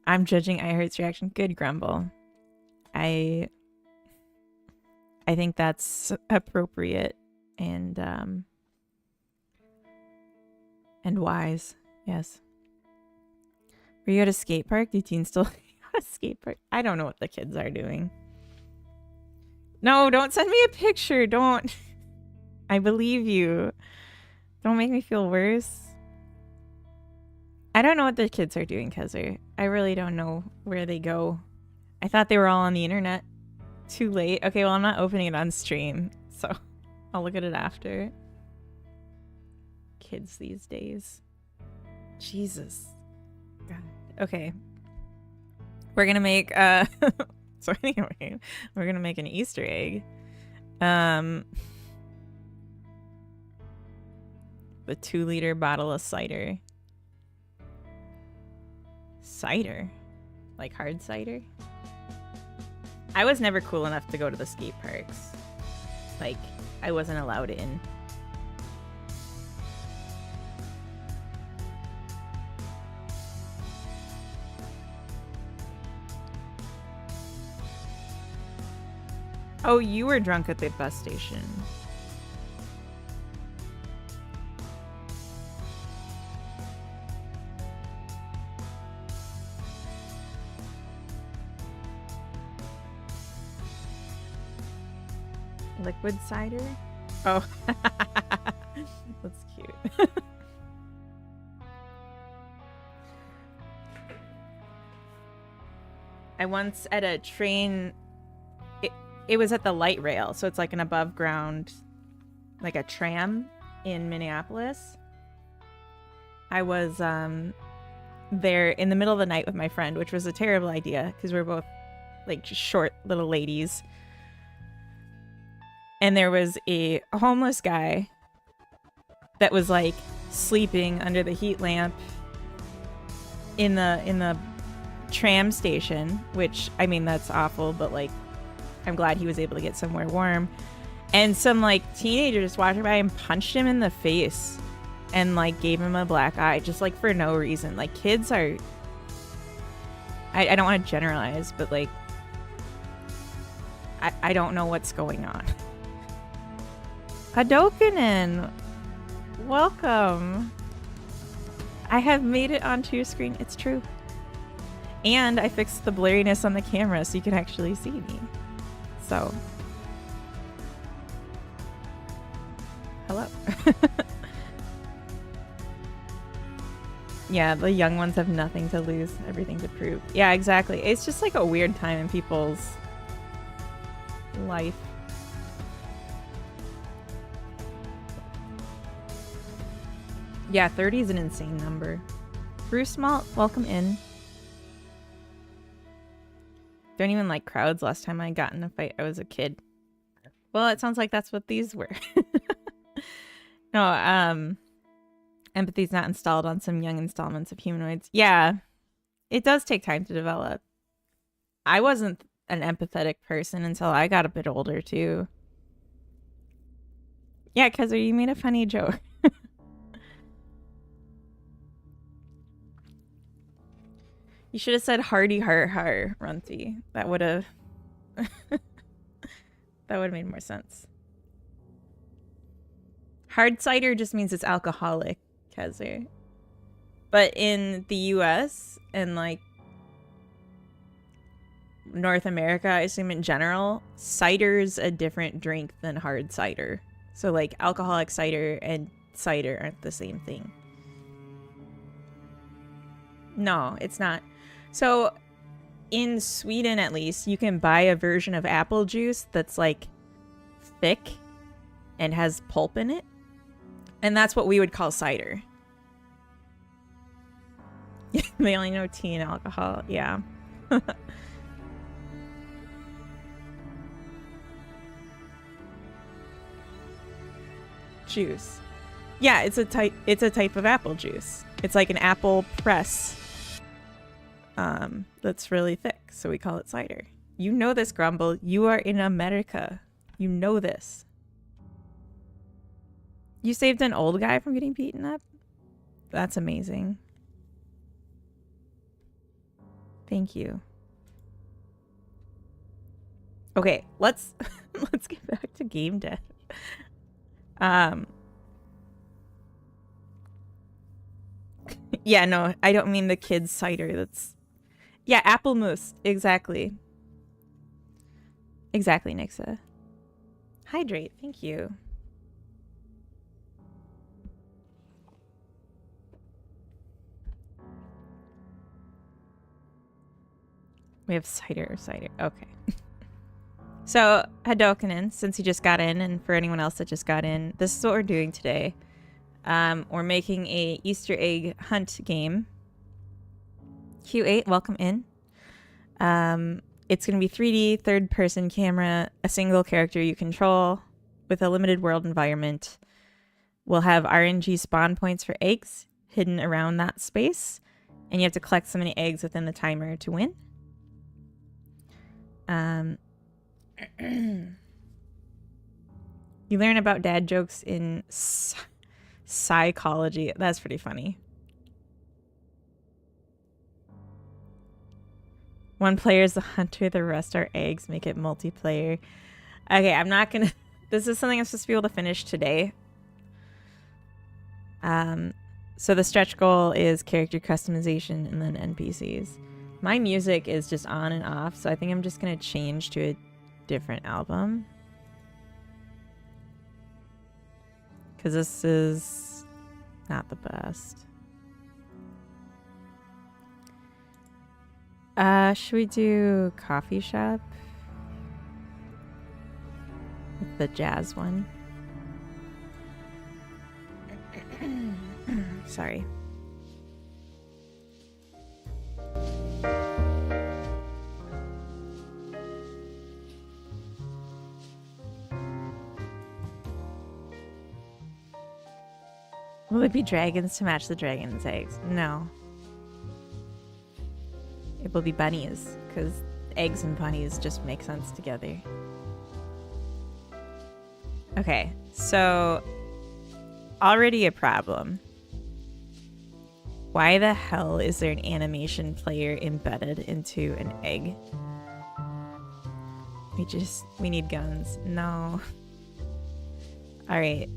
I'm judging iHeart's reaction. Good, Grumble. I think that's appropriate and wise. Yes. Were you at a skate park? Do teens still at a skate park? I don't know what the kids are doing. No, don't send me a picture. Don't. I believe you. Don't make me feel worse. I don't know what the kids are doing, Kezer. I really don't know where they go. I thought they were all on the internet. Too late. Okay, well, I'm not opening it on stream, so I'll look at it after. Kids these days. Jesus. God. Okay. We're gonna make So anyway, we're gonna make an Easter egg. The 2-liter bottle of cider. Cider? Like hard cider? I was never cool enough to go to the skate parks. Like, I wasn't allowed in. Oh, you were drunk at the bus station. Liquid cider? Oh. That's cute. I once at a train, it was at the light rail, so it's like an above ground, like a tram in Minneapolis. I was there in the middle of the night with my friend, which was a terrible idea because we're both like short little ladies. And there was a homeless guy that was like sleeping under the heat lamp in the tram station, which, I mean, that's awful, but like, I'm glad he was able to get somewhere warm. And some like teenager just walked by and punched him in the face and like gave him a black eye just like for no reason. Like, kids are, I don't want to generalize, but like, I don't know what's going on. Hadokinen, welcome. I have made it onto your screen. It's true. And I fixed the blurriness on the camera so you can actually see me. So, hello. Yeah, the young ones have nothing to lose, everything to prove. Yeah, exactly. It's just like a weird time in people's life. Yeah, 30 is an insane number. Bruce Malt, welcome in. Don't even like crowds. Last time I got in a fight, I was a kid. Well, it sounds like that's what these were. No, empathy's not installed on some young installments of humanoids. Yeah, it does take time to develop. I wasn't an empathetic person until I got a bit older, too. Yeah, because you made a funny joke. You should have said hardy har, Runty. That would have made more sense. Hard cider just means it's alcoholic, Kazir. But in the US and like North America, I assume in general, cider's a different drink than hard cider. So like alcoholic cider and cider aren't the same thing. No, it's not. So in Sweden, at least, you can buy a version of apple juice that's like thick and has pulp in it. And that's what we would call cider. They only know tea and alcohol. Yeah. Juice. Yeah, it's a type of apple juice. It's like an apple press. That's really thick, so we call it cider. You know this, Grumble. You are in America. You know this. You saved an old guy from getting beaten up? That's amazing. Thank you. Okay, let's get back to game dev. Yeah, no, I don't mean the kids' cider. That's... Yeah, apple mousse. Exactly. Exactly, Nixa. Hydrate. Thank you. We have cider. Okay. So, Hadokinen, since he just got in, and for anyone else that just got in, this is what we're doing today. We're making a Easter egg hunt game. Q8, welcome in. It's going to be 3D, third-person camera, a single character you control with a limited world environment. We'll have RNG spawn points for eggs hidden around that space, and you have to collect so many eggs within the timer to win. You learn about dad jokes in psychology. That's pretty funny. One player is the hunter, the rest are eggs. Make it multiplayer. Okay, I'm not gonna... This is something I'm supposed to be able to finish today. So the stretch goal is character customization and then NPCs. My music is just on and off, so I think I'm just gonna change to a different album. Because this is not the best. Should we do Coffee Shop? The jazz one. Sorry. Will it be dragons to match the dragon's eggs? No. It will be bunnies, because eggs and bunnies just make sense together. Okay, so already a problem. Why the hell is there an animation player embedded into an egg? We need guns. No. Alright,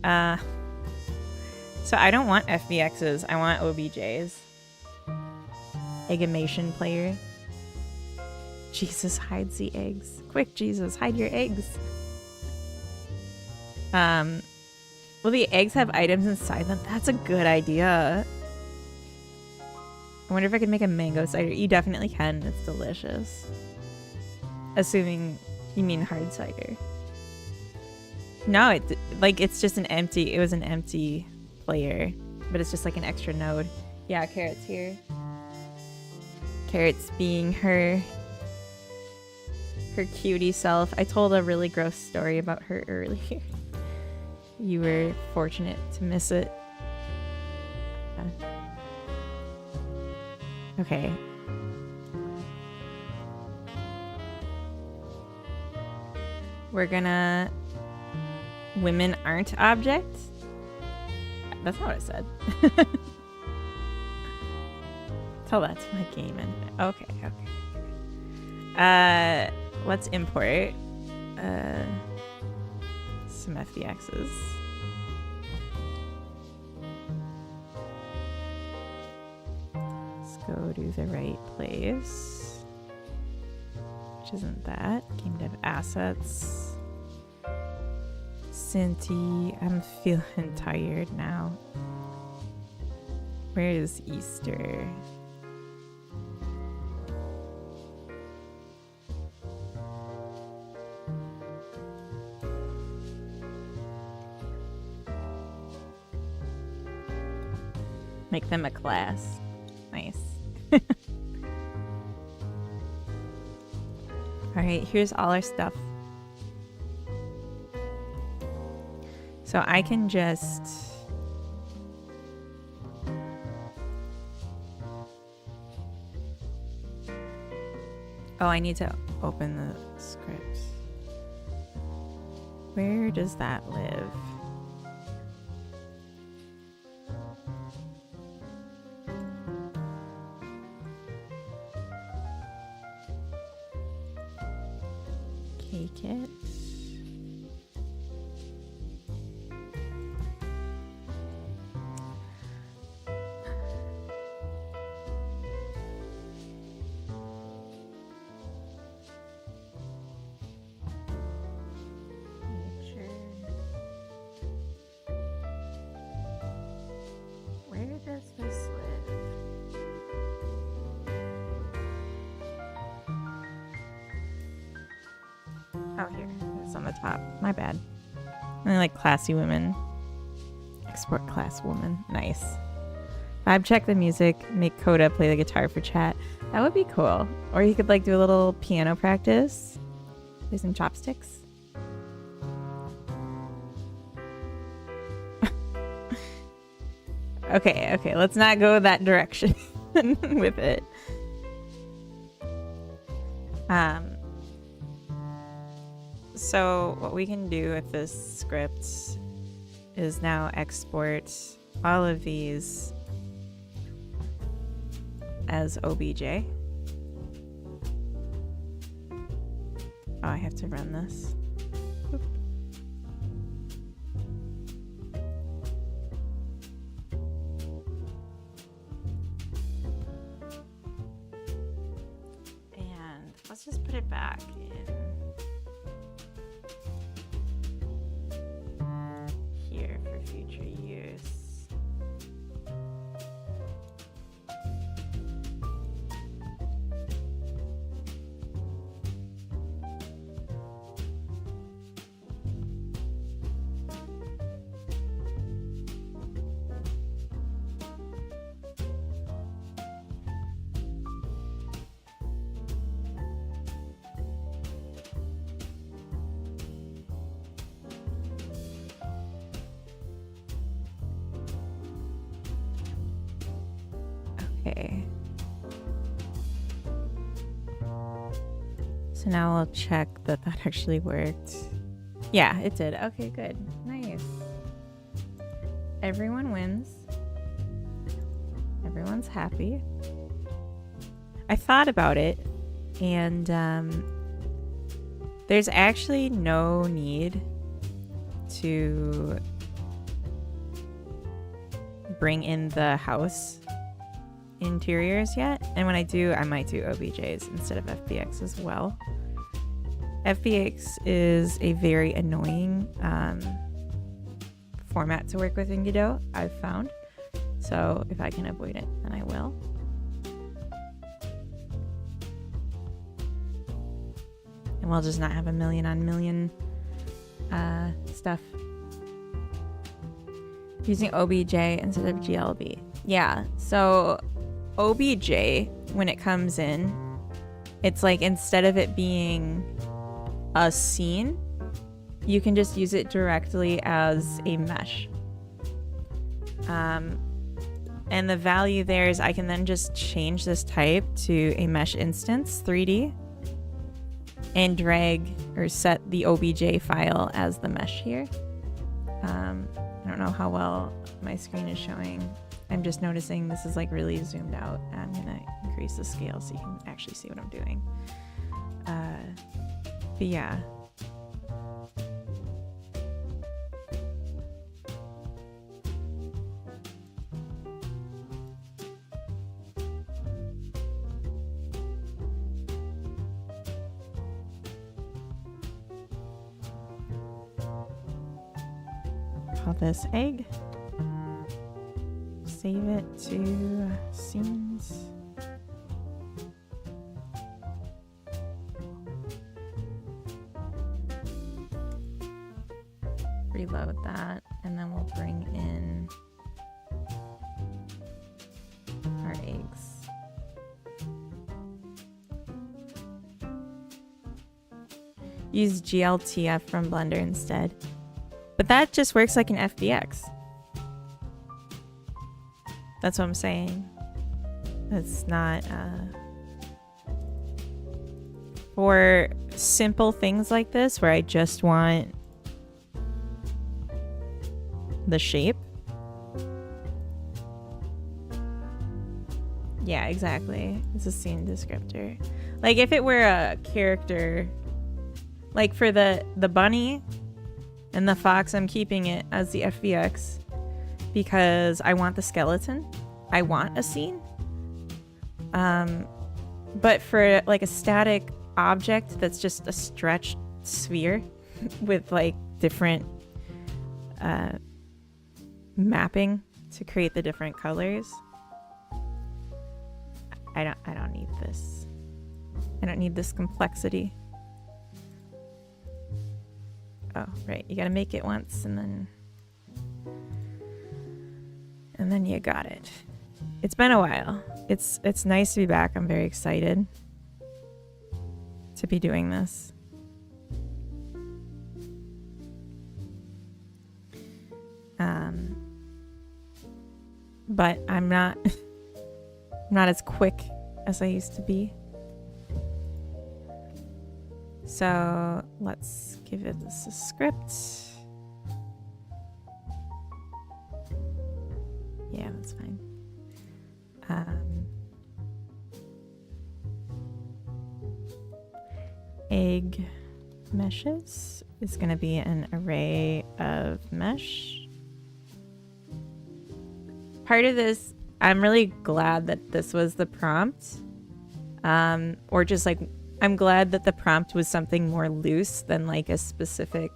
so I don't want FBXs, I want OBJs. Eggamation player. Jesus hides the eggs. Quick, Jesus, hide your eggs. Will the eggs have items inside them? That's a good idea. I wonder if I could make a mango cider. You definitely can. It's delicious. Assuming you mean hard cider. No, it's just an empty... It was an empty player. But it's just like an extra node. Yeah, Carrot's here. Carrot's being her cutie self. I told a really gross story about her earlier. You were fortunate to miss it. Okay. We're gonna... Women aren't objects? That's not what I said. Tell that to my game engine. Okay. Let's import some FDXs. Let's go to the right place. Which isn't that. Game dev assets. Cinti. I'm feeling tired now. Where is Easter? Make them a class. Nice. Alright, here's all our stuff. So I can just... Oh, I need to open the script. Where does that live? Cake it. Where does this live? Oh, here. It's on the top. My bad. I like classy women. Export class woman. Nice. Vibe check the music. Make Coda play the guitar for chat. That would be cool. Or you could like do a little piano practice. Play some chopsticks. Okay, let's not go that direction with it. So what we can do with this script is now export all of these as OBJ. Oh, I have to run this. Oop. And let's just put it back in here for future use. Okay. So now we'll check that that actually worked. Yeah, it did. Okay, good. Nice. Everyone wins. Everyone's happy. I thought about it, and there's actually no need to bring in the house interiors yet, and when I do, I might do OBJs instead of FBX as well. FBX is a very annoying format to work with in Godot, I've found. So if I can avoid it, then I will. And we'll just not have a million on million stuff. Using OBJ instead of GLB. Yeah, so OBJ, when it comes in, it's like instead of it being a scene, you can just use it directly as a mesh. And the value there is I can then just change this type to a mesh instance 3D and drag or set the OBJ file as the mesh here. I don't know how well my screen is showing. I'm just noticing this is like really zoomed out. I'm gonna increase the scale so you can actually see what I'm doing. But yeah. Call this egg. Save it to scenes. Reload that, and then we'll bring in our eggs. Use GLTF from Blender instead. But that just works like an FBX. That's what I'm saying. It's not for simple things like this where I just want the shape. Yeah, exactly. It's a scene descriptor. Like if it were a character, like for the bunny and the fox, I'm keeping it as the FBX because I want the skeleton. I want a scene. But for like a static object that's just a stretched sphere with like different mapping to create the different colors, I don't need this. I don't need this complexity. Oh, right. You gotta make it once and then you got it. It's been a while. It's nice to be back. I'm very excited to be doing this. But I'm not not as quick as I used to be. So let's give it this a script. Yeah, that's fine. Egg meshes is going to be an array of mesh. Part of this, I'm really glad that this was the prompt. Or just like, I'm glad that the prompt was something more loose than like a specific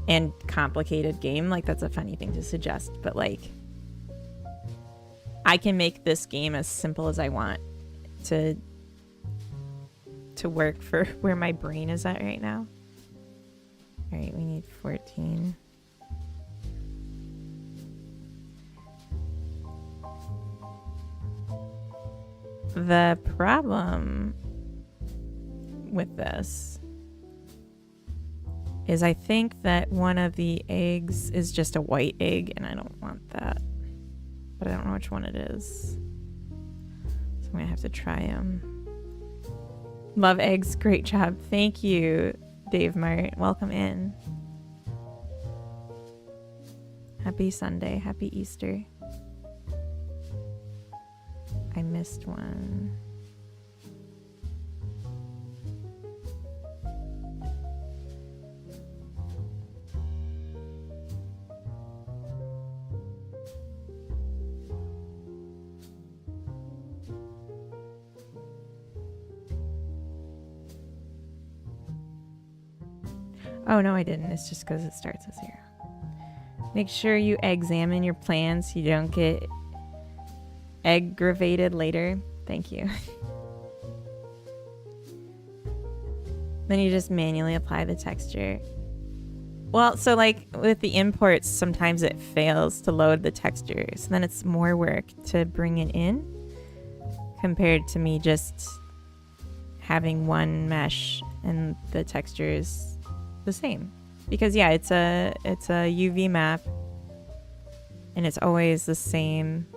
and complicated game. Like, that's a funny thing to suggest, but like, I can make this game as simple as I want to work for where my brain is at right now. All right, we need 14. The problem with this is I think that one of the eggs is just a white egg, and I don't want that. But I don't know which one it is. So I'm going to have to try them. Love eggs. Great job. Thank you, Dave Mart. Welcome in. Happy Sunday. Happy Easter. I missed one. Oh, no, I didn't. It's just because it starts with 0. Make sure you examine your plans so you don't get aggravated later. Thank you. Then you just manually apply the texture. Well, so like with the imports, sometimes it fails to load the texture. So then it's more work to bring it in compared to me just having one mesh and the texture is the same. Because yeah, it's a UV map and it's always the same.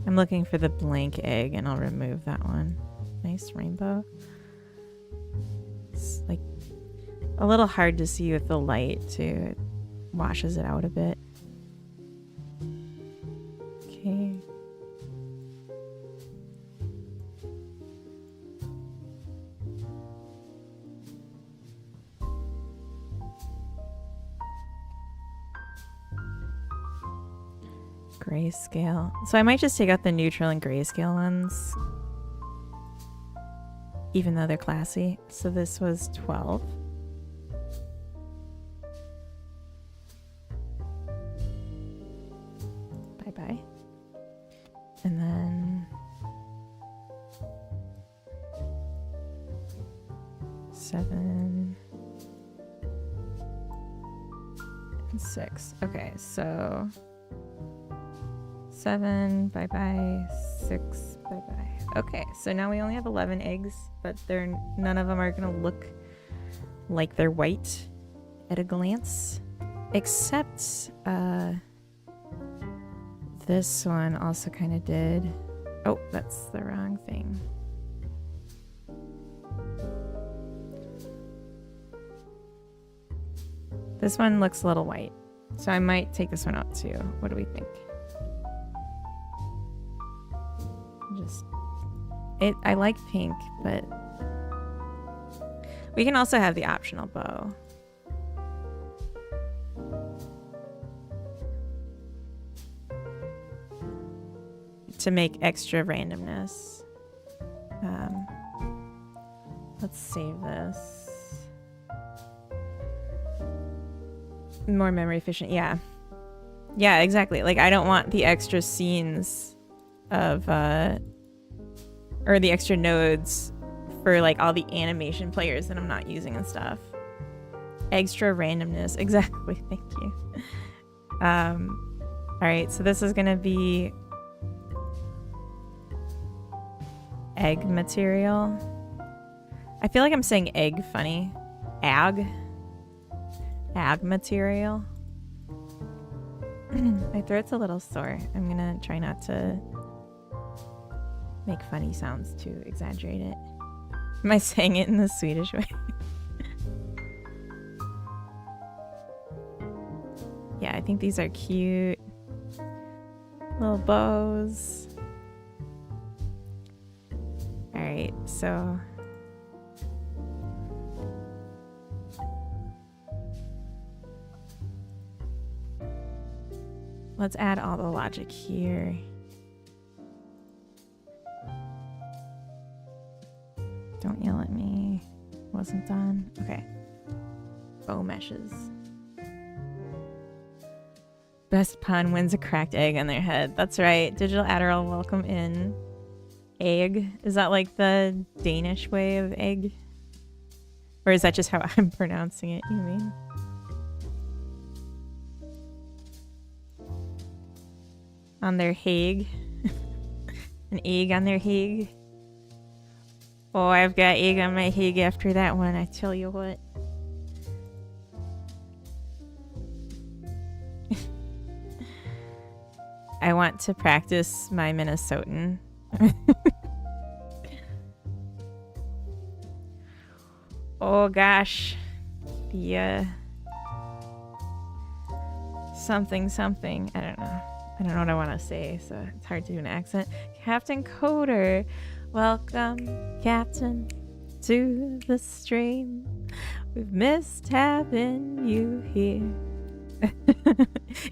I'm looking for the blank egg and I'll remove that one. Nice rainbow. It's like a little hard to see with the light too. It washes it out a bit. Okay. Grayscale. So I might just take out the neutral and grayscale ones, even though they're classy. So this was 12. Bye-bye. And then 7 and 6. Okay, so 7, bye-bye, 6, bye-bye. Okay, so now we only have 11 eggs, but none of them are gonna look like they're white at a glance. Except, this one also kind of did. Oh, that's the wrong thing. This one looks a little white, so I might take this one out too. What do we think? I like pink, but we can also have the optional bow. To make extra randomness. Let's save this. More memory efficient, yeah. Yeah, exactly. Like, I don't want the extra scenes of or the extra nodes for like all the animation players that I'm not using and stuff. Extra randomness. Exactly. Thank you. All right, so this is gonna be egg material. I feel like I'm saying egg funny. Ag material. My throat's a little sore. I'm gonna try not to make funny sounds to exaggerate it. Am I saying it in the Swedish way? Yeah, I think these are cute. Little bows. Alright, so let's add all the logic here. Don't yell at me. Wasn't done. Okay. Bow meshes. Best pun wins a cracked egg on their head. That's right. Digital Adderall, welcome in. Egg. Is that like the Danish way of egg? Or is that just how I'm pronouncing it, you mean? On their Hague. An egg on their Hague. Oh, I've got egg on my Hague after that one, I tell you what. I want to practice my Minnesotan. Oh gosh. The something. I don't know. I don't know what I want to say, so it's hard to do an accent. Captain Coder. Welcome, Captain, to the stream. We've missed having you here.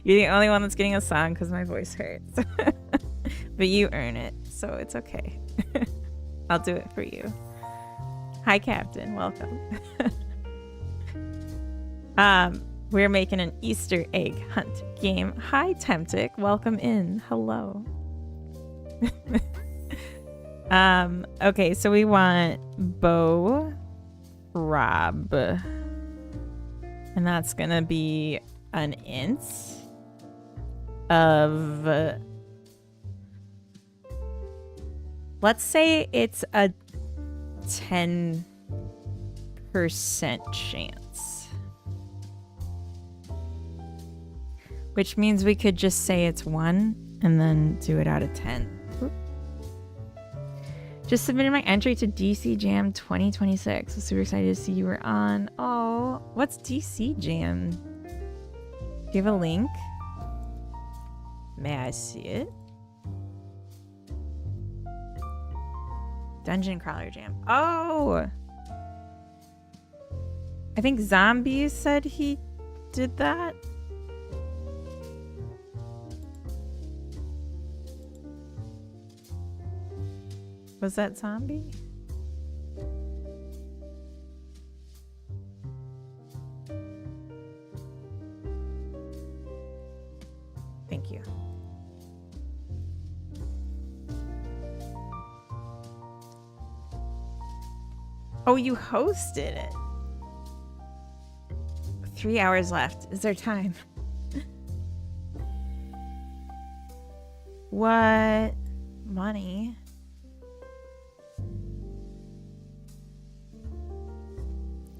You're the only one that's getting a song because my voice hurts. But you earn it, so it's okay. I'll do it for you. Hi, Captain. Welcome. We're making an Easter egg hunt game. Hi, Temptic. Welcome in. Hello. Okay, so we want Bo Rob. And that's gonna be an int of, let's say it's a 10% chance. Which means we could just say it's 1 and then do it out of 10. Oop. Just submitted my entry to DC Jam 2026. So super excited to see you were on. Oh, what's DC Jam? Do you have a link? May I see it? Dungeon Crawler Jam. Oh! I think Zombies said he did that. Was that Zombie? Thank you. Oh, you hosted it. 3 hours left. Is there time? What? Money?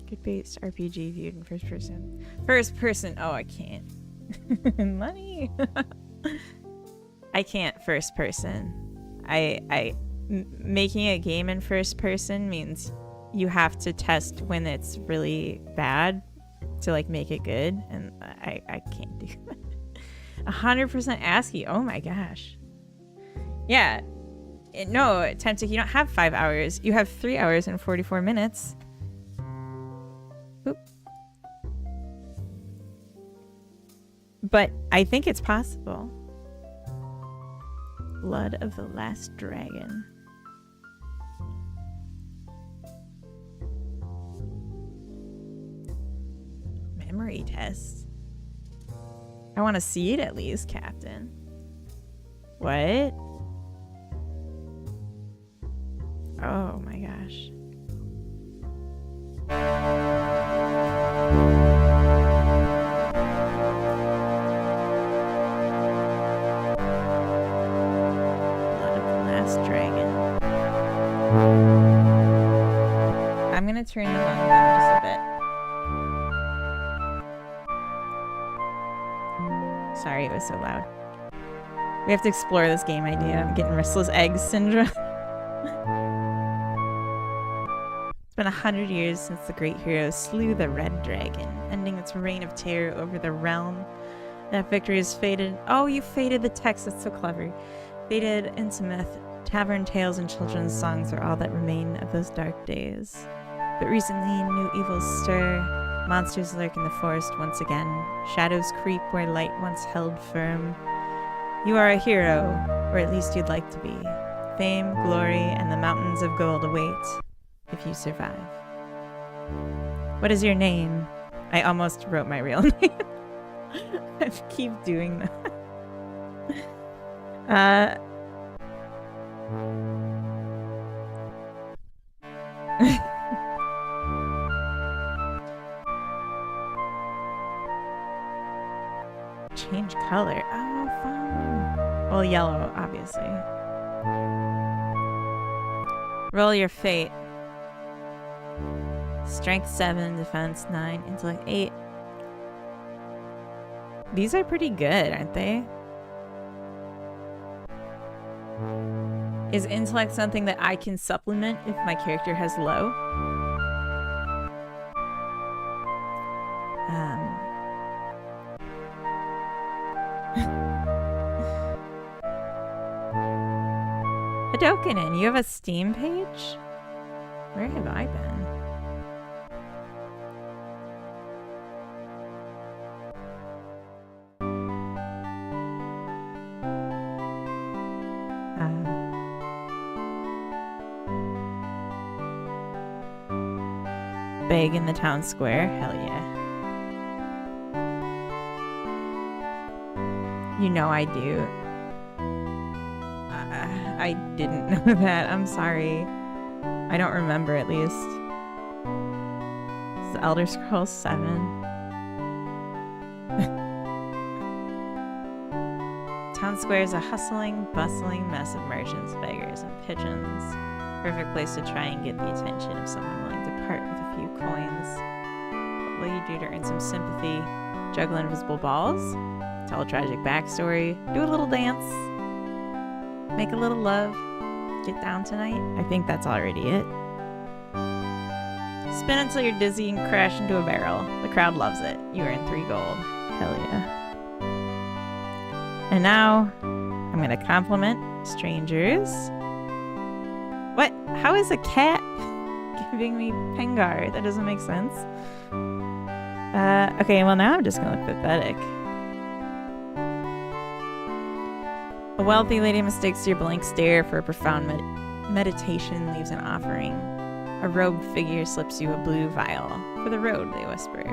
Good based RPG viewed in first person. First person. Oh, I can't. Money. I can't first person. Making a game in first person means you have to test when it's really bad to like make it good, and I can't do that. 100% ASCII. Oh my gosh. Yeah. No, Temptic, you don't have 5 hours. You have 3 hours and 44 minutes. Oop. But I think it's possible. Blood of the Last Dragon. Memory test. I want to see it at least, Captain. What? Oh my gosh. Blood of the Last Dragon. I'm gonna turn the volume down just a bit. Sorry it was so loud. We have to explore this game idea. I'm getting restless eggs syndrome. It's been 100 years since the great hero slew the Red Dragon, ending its reign of terror over the realm. That victory is faded. Oh, you faded the text. That's so clever. Faded into myth. Tavern tales and children's songs are all that remain of those dark days. But recently, new evils stir. Monsters lurk in the forest once again. Shadows creep where light once held firm. You are a hero, or at least you'd like to be. Fame, glory, and the mountains of gold await if you survive. What is your name? I almost wrote my real name. I keep doing that. Change color. Oh, fun. Well, yellow, obviously. Roll your fate. Strength 7, defense 9, intellect 8. These are pretty good, aren't they? Is intellect something that I can supplement if my character has low? Hadouken, you have a Steam page? Where have I been? Big in the town square? Hell yeah. You know I do. I didn't know that. I'm sorry. I don't remember, at least. It's Elder Scrolls 7. Town Square is a hustling, bustling mess of merchants, beggars, and pigeons. Perfect place to try and get the attention of someone willing to part with a few coins. What will you do to earn some sympathy? Juggle invisible balls? Tell a tragic backstory? Do a little dance? Make a little love? Get down tonight? I think that's already it. Spin until you're dizzy and crash into a barrel. The crowd loves it. You earn 3 gold. Hell yeah. And now, I'm gonna compliment strangers. What? How is a cat giving me Pengar? That doesn't make sense. Okay, well now I'm just gonna look pathetic. A wealthy lady mistakes your blank stare for a profound meditation, leaves an offering. A robed figure slips you a blue vial. For the road, they whisper.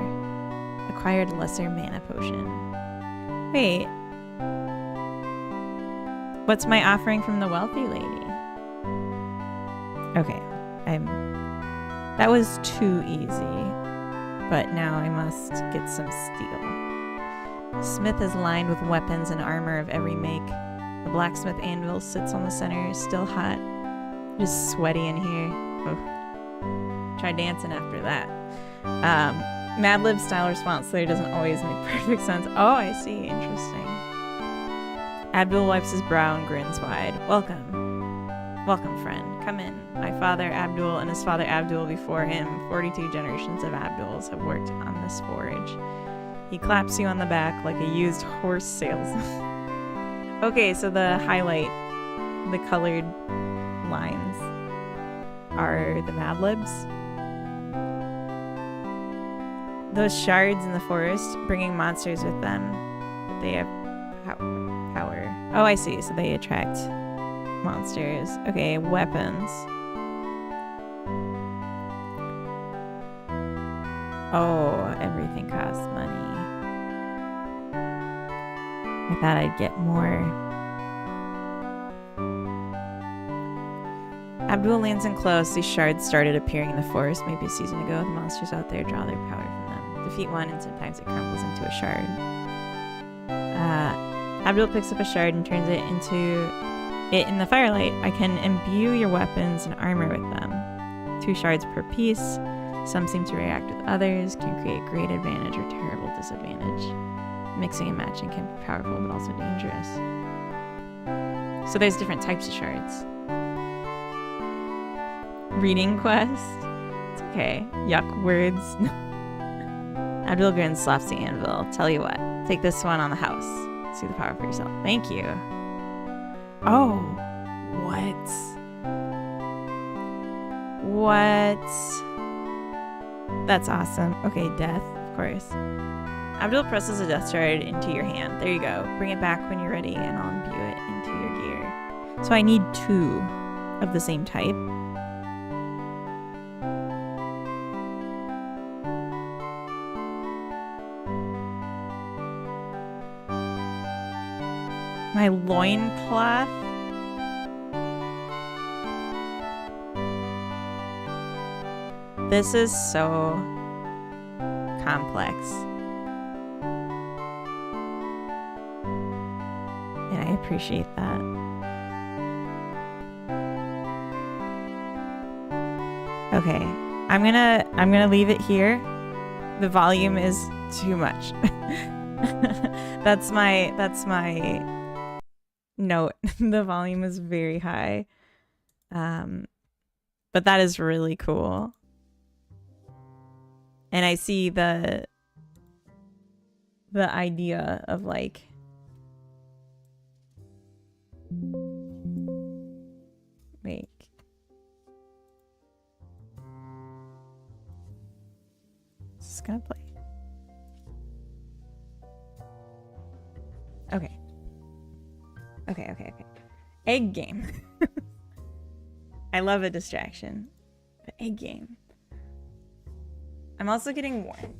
Acquired lesser mana potion. Wait. What's my offering from the wealthy lady? Okay, that was too easy. But now I must get some steel. The smith is lined with weapons and armor of every make. The blacksmith anvil sits on the center, still hot. Just sweaty in here. Ugh. Try dancing after that. Mad Lib style response there doesn't always make perfect sense. Oh, I see. Interesting. Abdul wipes his brow and grins wide. Welcome. Welcome, friend. Come in. My father Abdul and his father Abdul before him, 42 generations of Abduls have worked on this forge. He claps you on the back like a used horse salesman. Okay, so the highlight, the colored lines are the Mad Libs. Those shards in the forest, bringing monsters with them. They have power. Oh, I see. So they attract monsters. Okay, weapons. Oh, everything costs money. I thought I'd get more. Abdul lands in close. These shards started appearing in the forest maybe a season ago. The monsters out there draw their power from them. Defeat one and sometimes it crumbles into a shard. Abdul picks up a shard and turns it in the firelight. I can imbue your weapons and armor with them. 2 shards per piece. Some seem to react with others, can create great advantage or terrible disadvantage. Mixing and matching can be powerful but also dangerous. So there's different types of shards. Reading quest. It's okay. Yuck words. Abdul grins, slaps the anvil. Tell you what, take this one on the house. See the power for yourself. Thank you. Oh, what? That's awesome. Okay, death, of course. Abdul presses a death shard into your hand. There you go. Bring it back when you're ready and I'll imbue it into your gear. So I need 2 of the same type. My loincloth. This is so complex. And I appreciate that. Okay. I'm gonna leave it here. The volume is too much. That's my note. The volume is very high. But that is really cool. And I see the idea of like just gonna play. Okay. Egg game. I love a distraction. The egg game. I'm also getting warm,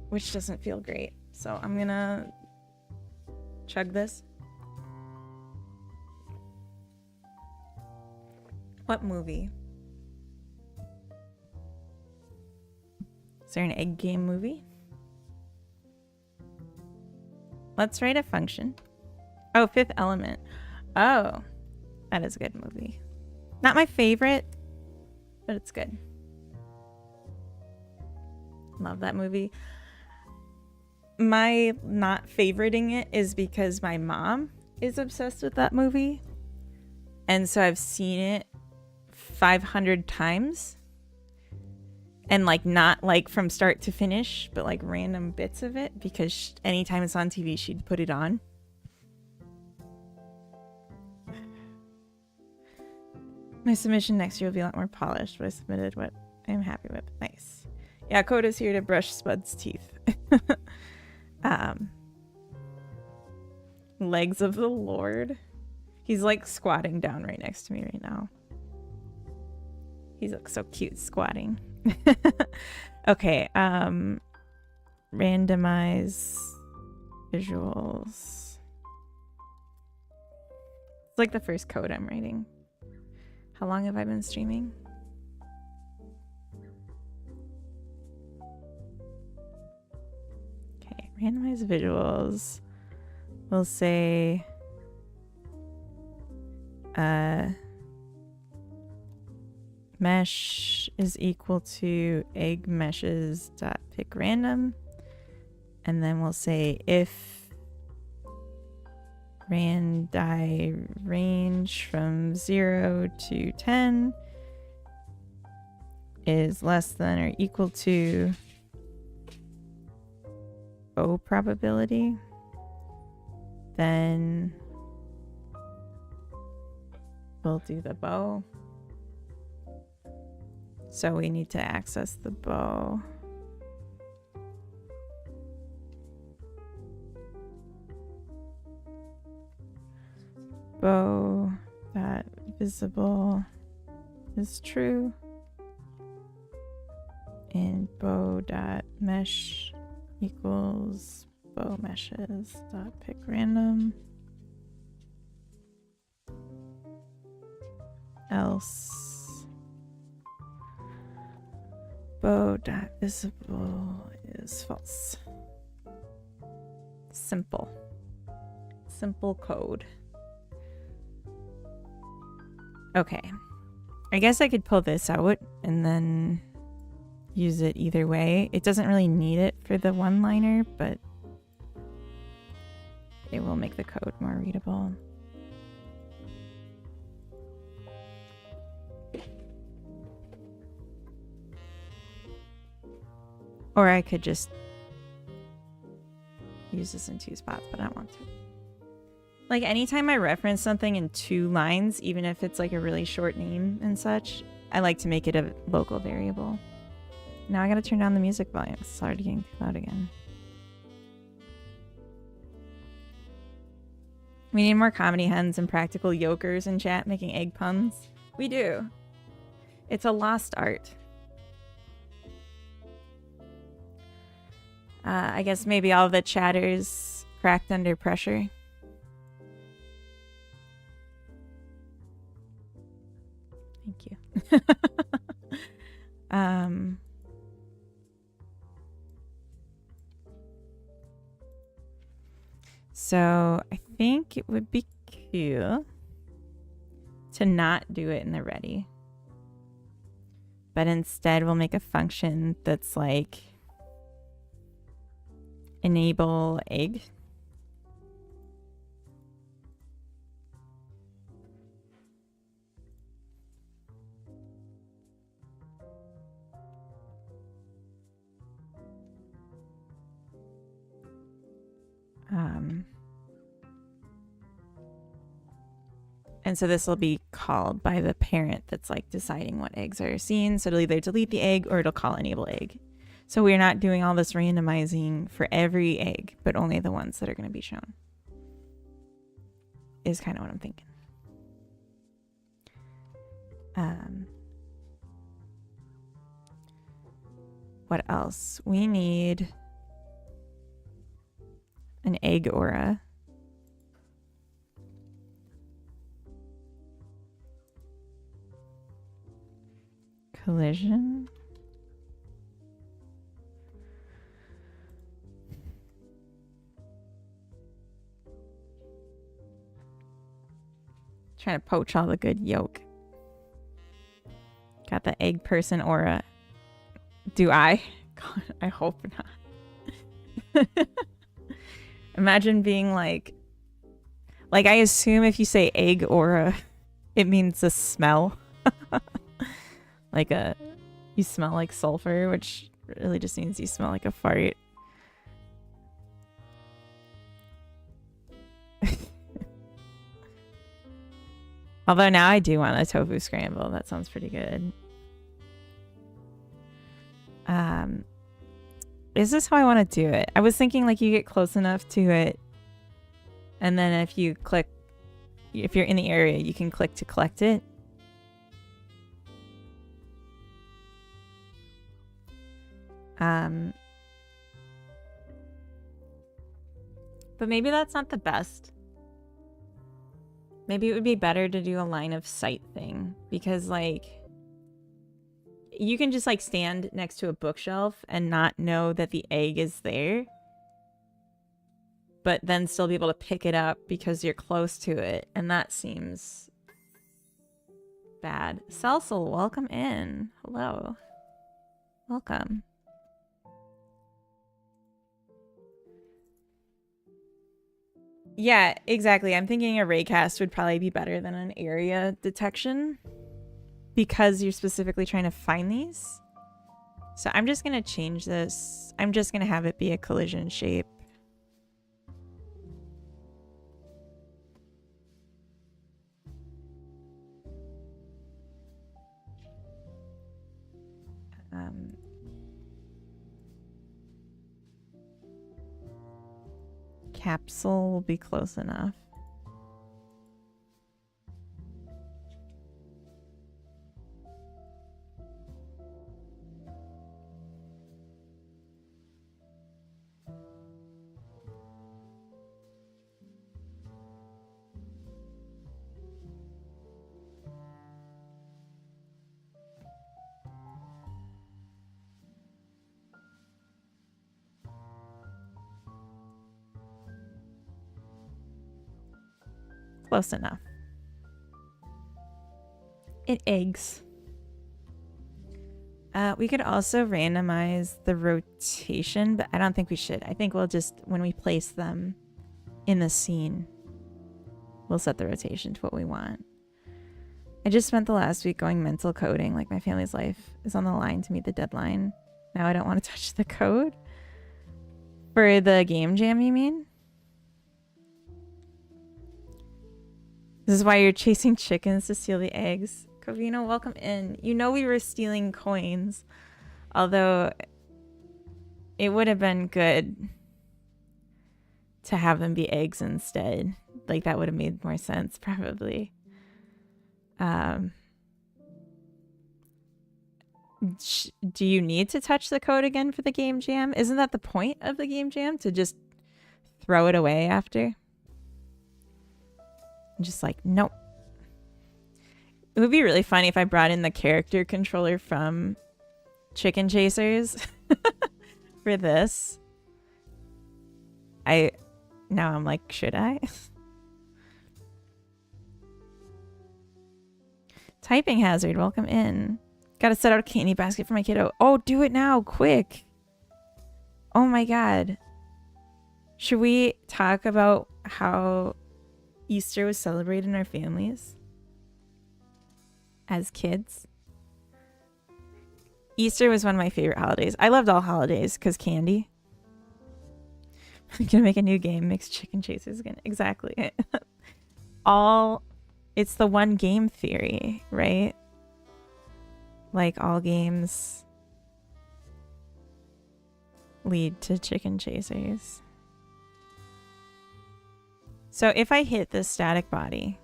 which doesn't feel great. So I'm gonna chug this. What movie? Is there an egg game movie? Let's write a function. Oh, Fifth Element. Oh, that is a good movie. Not my favorite, but it's good. Love that movie. My not favoriting it is because my mom is obsessed with that movie. And so I've seen it 500 times. And like not like from start to finish, but like random bits of it because anytime it's on TV, she'd put it on. My submission next year will be a lot more polished, but I submitted what I'm happy with. Nice. Yeah, Coda's here to brush Spud's teeth. Legs of the Lord. He's like squatting down right next to me right now. He looks so cute squatting. Okay, randomize visuals. It's like the first code I'm writing. How long have I been streaming? Okay, randomize visuals. We'll say mesh is equal to egg meshes dot pick random, and then we'll say if randi range from 0 to 10 is less than or equal to O probability, then we'll do the bow. So we need to access the bow. Bow that visible is true. And bow dot mesh equals bow meshes dot pick random. else. Bow.visible is false. Simple. Simple code. Okay. I guess I could pull this out and then use it either way. It doesn't really need it for the one-liner, but it will make the code more readable. Or I could just use this in 2 spots, but I don't want to. Like, anytime I reference something in 2 lines, even if it's like a really short name and such, I like to make it a local variable. Now I gotta turn down the music volume. It's already getting too loud again. We need more comedy hens and practical yokers in chat making egg puns. We do. It's a lost art. I guess maybe all the chatters cracked under pressure. Thank you. So I think it would be cool to not do it in the ready, but instead we'll make a function that's like enable egg. And so this will be called by the parent that's like deciding what eggs are seen. So it'll either delete the egg or it'll call enable egg. So we're not doing all this randomizing for every egg, but only the ones that are going to be shown. Is kind of what I'm thinking. What else? We need an egg aura. Collision. Trying to poach all the good yolk. Got the egg person aura. Do I? God, I hope not. Imagine being like I assume if you say egg aura, it means a smell. Like you smell like sulfur, which really just means you smell like a fart. Although now I do want a tofu scramble. That sounds pretty good. Is this how I want to do it? I was thinking like you get close enough to it, and then if you click, if you're in the area, you can click to collect it. But maybe that's not the best. Maybe it would be better to do a line of sight thing, because like you can just like stand next to a bookshelf and not know that the egg is there, but then still be able to pick it up because you're close to it, and that seems bad. Celsel, welcome in. Hello. Welcome. Yeah, exactly. I'm thinking a raycast would probably be better than an area detection because you're specifically trying to find these. So I'm just going to change this. I'm just going to have it be a collision shape. Capsule will be close enough. Close enough. It eggs. We could also randomize the rotation, but I don't think we should. I think we'll just, when we place them in the scene, we'll set the rotation to what we want. I just spent the last week going mental coding, like my family's life is on the line to meet the deadline. Now I don't want to touch the code. For the game jam, you mean? This is why you're chasing chickens to steal the eggs. Covino, welcome in. You know we were stealing coins. Although it would have been good to have them be eggs instead. Like that would have made more sense, probably. Do you need to touch the code again for the game jam? Isn't that the point of the game jam? To just throw it away after? I'm just like, nope. It would be really funny if I brought in the character controller from Chicken Chasers for this. Now I'm like, should I? Typing hazard, welcome in. Gotta set out a candy basket for my kiddo. Oh, do it now, quick. Oh my god. Should we talk about how Easter was celebrated in our families as kids? Easter was one of my favorite holidays. I loved all holidays because candy. I'm gonna make a new game, mix Chicken Chasers again. Exactly. It's the one game theory, right? Like all games lead to Chicken Chasers. So if I hit this static body,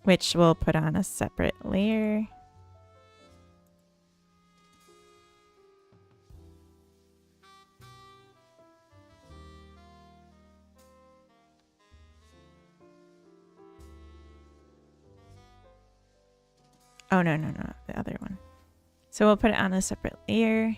which we'll put on a separate layer. Oh, no, the other one. So we'll put it on a separate layer.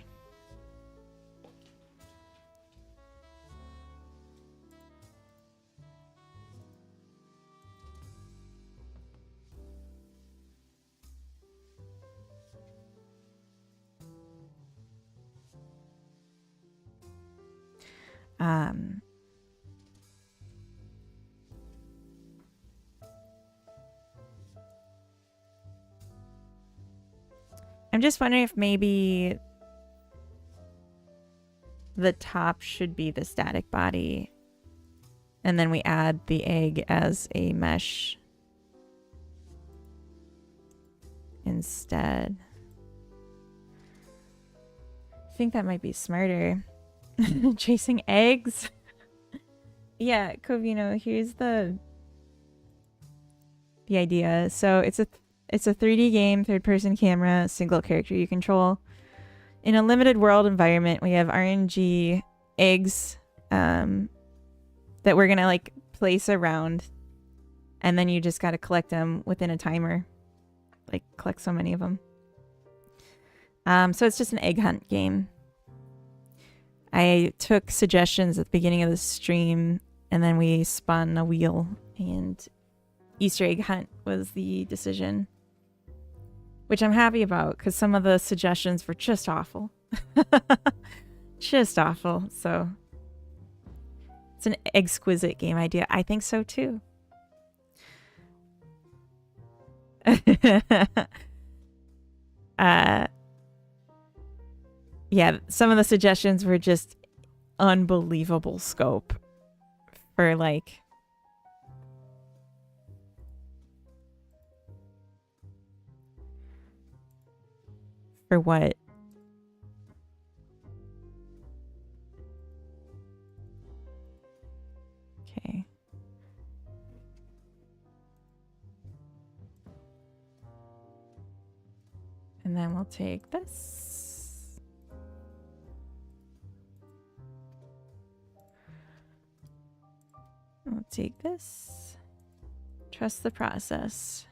I'm just wondering if maybe the top should be the static body and then we add the egg as a mesh instead. I think that might be smarter. Chasing eggs. Yeah, Covino, here's the idea. So it's a 3D game, third-person camera, single character you control. In a limited world environment, we have RNG eggs that we're gonna like place around, and then you just gotta collect them within a timer. Like collect so many of them. So it's just an egg hunt game. I took suggestions at the beginning of the stream, and then we spun a wheel, and Easter egg hunt was the decision. Which I'm happy about, because some of the suggestions were just awful. Just awful. So it's an exquisite game idea. I think so too. Yeah, some of the suggestions were just unbelievable scope for like for what okay. And then we'll take this. We'll take this. Trust the process.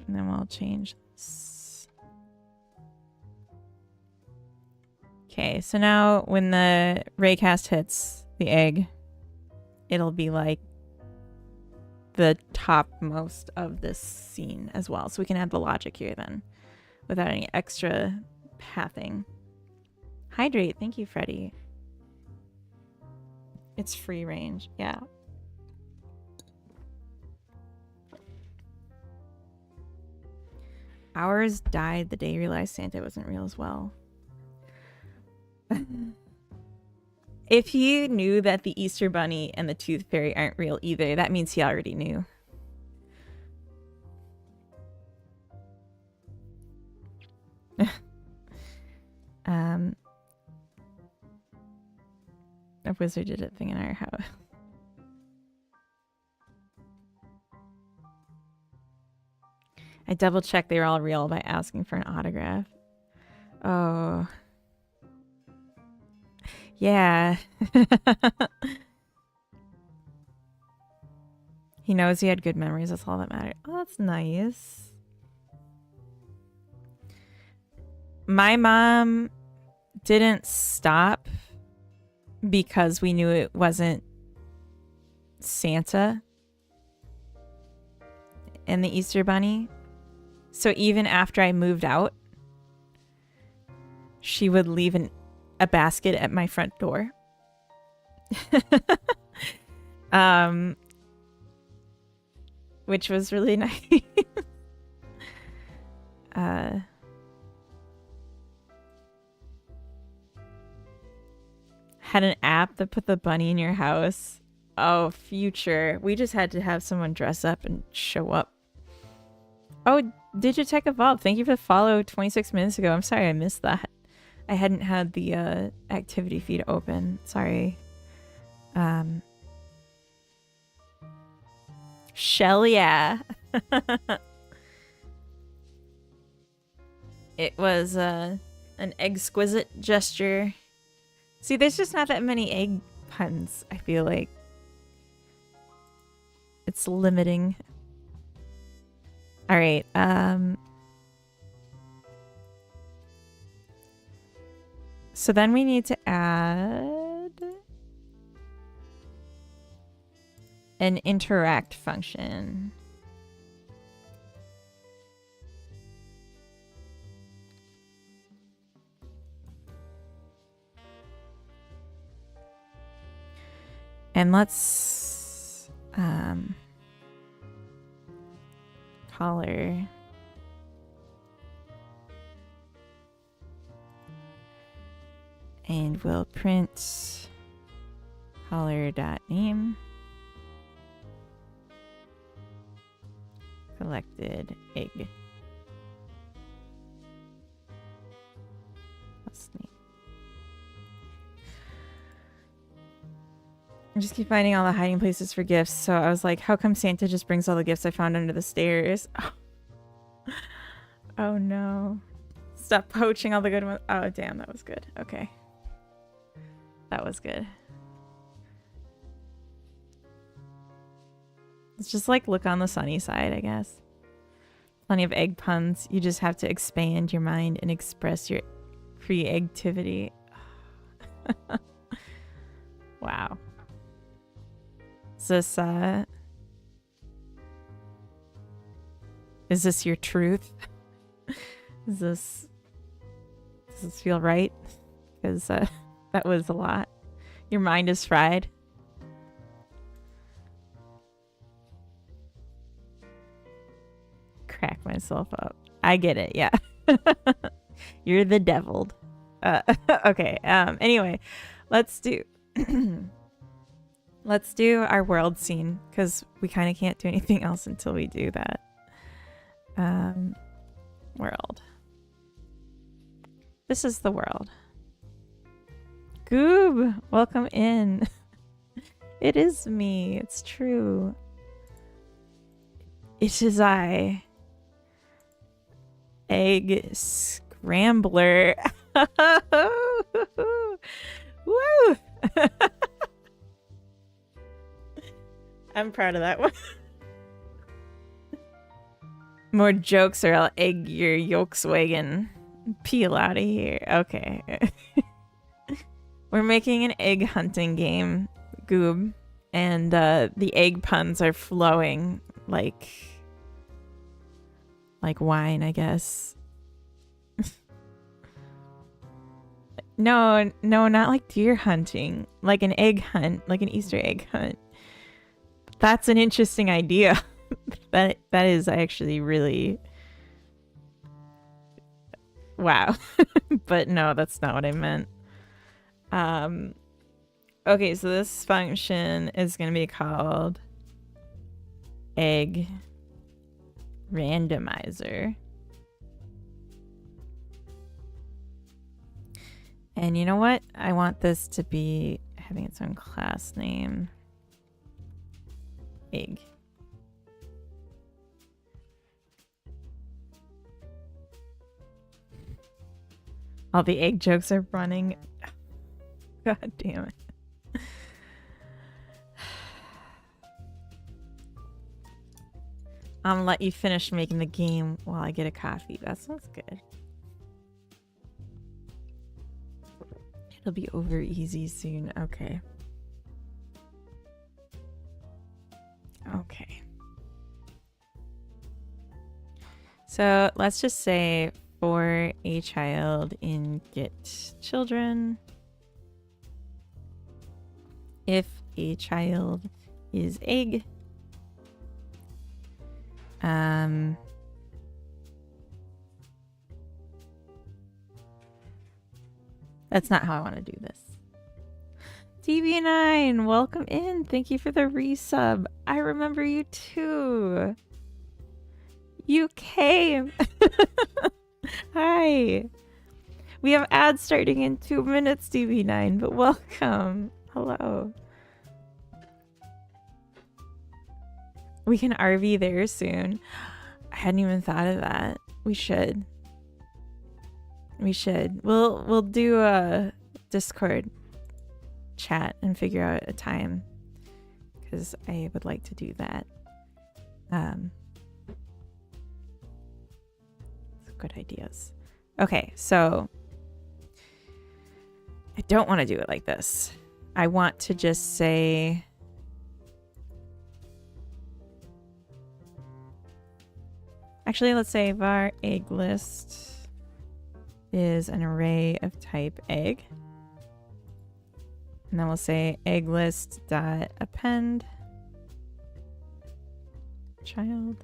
And then we'll change this. Okay, so now when the raycast hits the egg, it'll be like the topmost of this scene as well. So we can add the logic here then without any extra pathing. Hydrate. Thank you, Freddie. It's free range. Yeah. Ours died the day he realized Santa wasn't real as well. If he knew that the Easter Bunny and the Tooth Fairy aren't real either, that means he already knew. A wizard did a thing in our house. I double checked they were all real by asking for an autograph. Oh. Yeah. He knows he had good memories. That's all that mattered. Oh, that's nice. My mom didn't stop because we knew it wasn't Santa and the Easter Bunny. So even after I moved out, she would leave a basket at my front door. Which was really nice. Had an app that put the bunny in your house. Oh, future. We just had to have someone dress up and show up. Oh, Digitech Evolved. Thank you for the follow 26 minutes ago. I'm sorry I missed that. I hadn't had the activity feed open. Sorry. Shell, yeah. It was an exquisite gesture. See, there's just not that many egg puns, I feel like. It's limiting. All right. So then we need to add an interact function. And let's color and we'll print color.name collected egg. That's neat. I just keep finding all the hiding places for gifts, so I was like, how come Santa just brings all the gifts I found under the stairs? Oh no. Stop poaching all the good ones. Oh damn, that was good. Okay. That was good. It's just like look on the sunny side, I guess. Plenty of egg puns. You just have to expand your mind and express your creativity. Wow. Is this your truth? Does this feel right? Because that was a lot. Your mind is fried. Crack myself up. I get it. Yeah. You're the deviled. Okay. Anyway, let's do let's do our world scene because we kind of can't do anything else until we do that. World. This is the world. Goob, welcome in. It is me. It's true. It is I. Egg Scrambler. Woo! I'm proud of that one. More jokes or I'll egg your Volkswagen. Peel out of here. Okay. We're making an egg hunting game, Goob, and the egg puns are flowing like wine, I guess. No, not like deer hunting, like an egg hunt, like an Easter egg hunt. That's an interesting idea. that is actually really wow. But no, that's not what I meant. Okay, so this function is going to be called egg randomizer. And you know what? I want this to be having its own class name. Egg. All the egg jokes are running. God damn it. I'm gonna let you finish making the game while I get a coffee. That sounds good. It'll be over easy soon. Okay. Okay. So let's just say for a child in Get Children, if a child is egg, that's not how I want to do this. TV9, welcome in. Thank you for the resub. I remember you too. You came. Hi. We have ads starting in 2 minutes, TV9, but welcome. Hello. We can RV there soon. I hadn't even thought of that. We should. We'll do a Discord chat and figure out a time, because I would like to do that. Good ideas. Okay, so I don't want to do it like this. I want to just say actually, let's say var egg list is an array of type egg. And then we'll say egg list dot append child.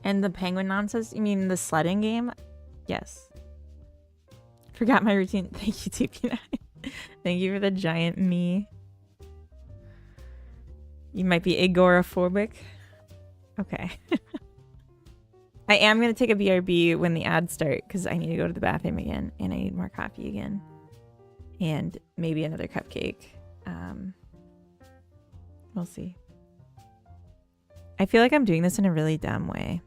And the penguin nonsense? You mean the sledding game? Yes. Forgot my routine. Thank you, TP9. Thank you for the giant me. You might be agoraphobic. Okay. I am going to take a BRB when the ads start, because I need to go to the bathroom again, and I need more coffee again. And maybe another cupcake. We'll see. I feel like I'm doing this in a really dumb way.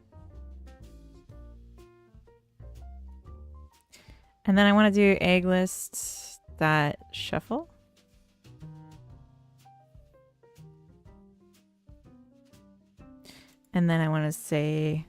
And then I want to do egg list dot shuffle. And then I want to say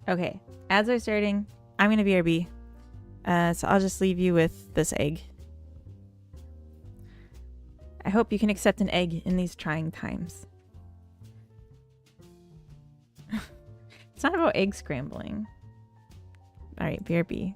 okay, ads are starting. I'm going to BRB. So I'll just leave you with this egg. I hope you can accept an egg in these trying times. It's not about egg scrambling. All right, BRB.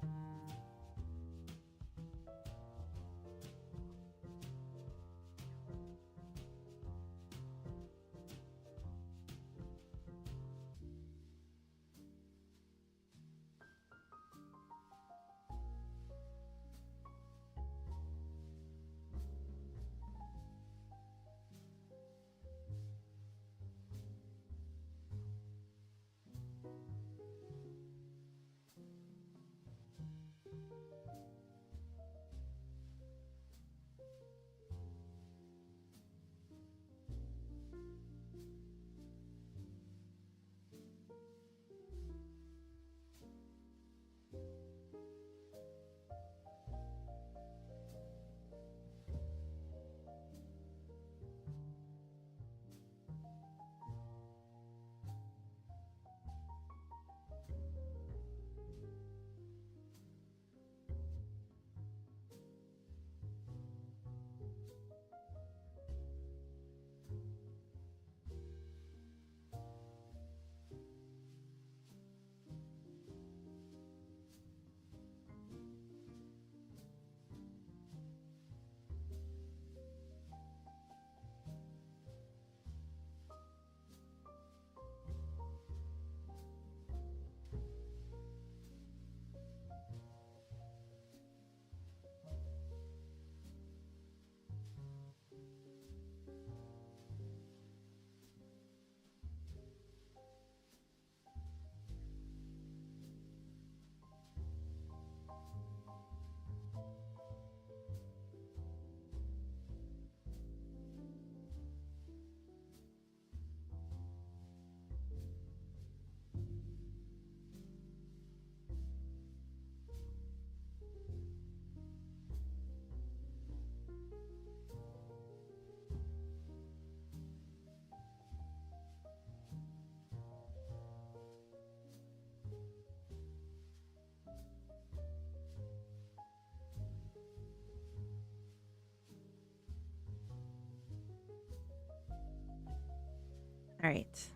All right.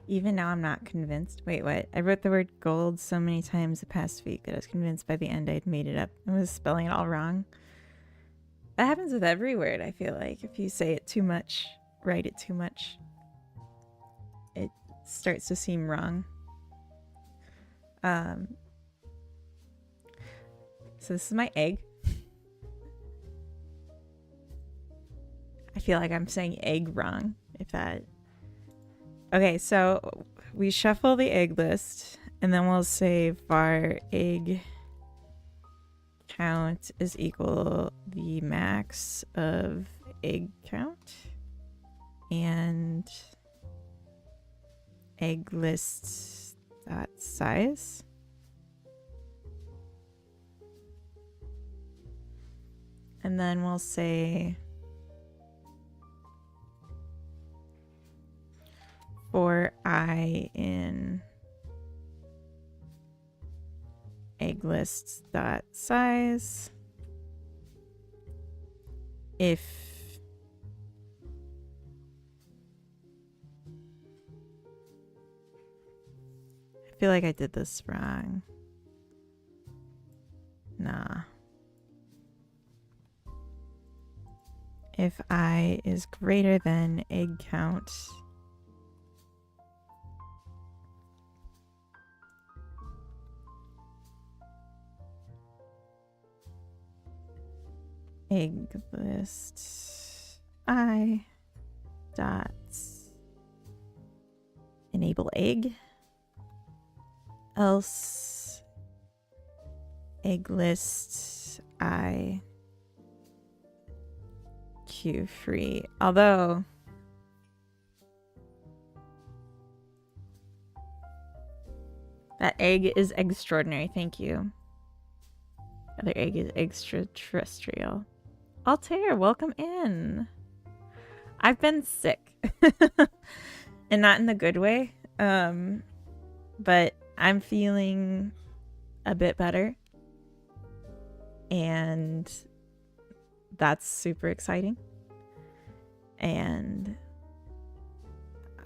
Even now, I'm not convinced. Wait, what? I wrote the word gold so many times the past week that I was convinced by the end I'd made it up and was spelling it all wrong. That happens with every word, I feel like. If you say it too much, write it too much, it starts to seem wrong. So this is my egg. I feel like I'm saying egg wrong, if that... Okay, so we shuffle the egg list, and then we'll say var egg count is equal the max of egg count, and egg list dot size. And then we'll say for I in egg lists dot size if I feel like I did this wrong. Nah. If I is greater than egg count egg list I dot enable egg, else egg list I queue free. Although that egg is extraordinary, thank you. Other egg is extraterrestrial. Altair, welcome in. I've been sick. And not in the good way. But I'm feeling a bit better. And that's super exciting. And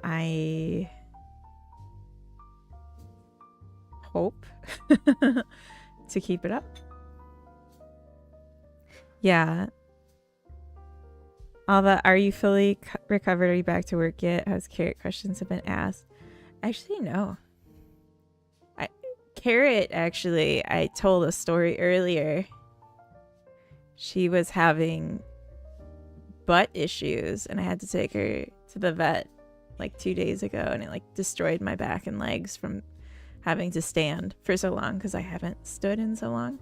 I hope to keep it up. Yeah. All the are you fully recovered? Are you back to work yet? Has Carrot questions have been asked? Actually, no. Carrot, actually, I told a story earlier. She was having butt issues and I had to take her to the vet like 2 days ago, and it like destroyed my back and legs from having to stand for so long because I haven't stood in so long.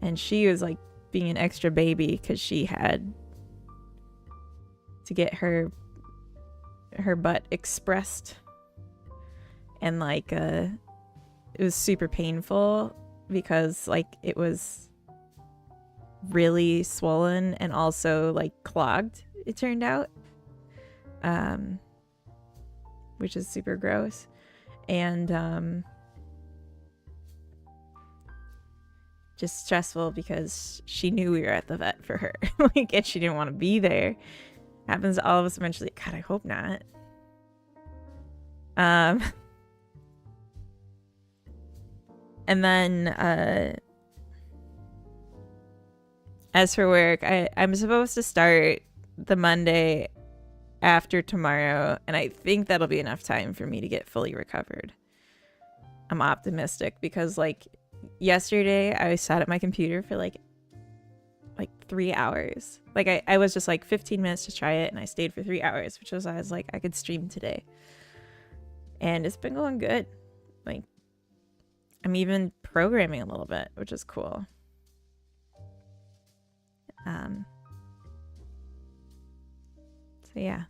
And she was like being an extra baby because she had to get her butt expressed, and like it was super painful because like it was really swollen and also like clogged, it turned out, which is super gross. And just stressful because she knew we were at the vet for her. Like, and she didn't want to be there. Happens to all of us eventually. God, I hope not. And then as for work, I'm supposed to start the Monday after tomorrow, and I think that'll be enough time for me to get fully recovered. I'm optimistic because like yesterday I sat at my computer for like 3 hours. Like I was just like 15 minutes to try it, and I stayed for 3 hours, which was I was like I could stream today. And it's been going good. Like I'm even programming a little bit, which is cool. So yeah.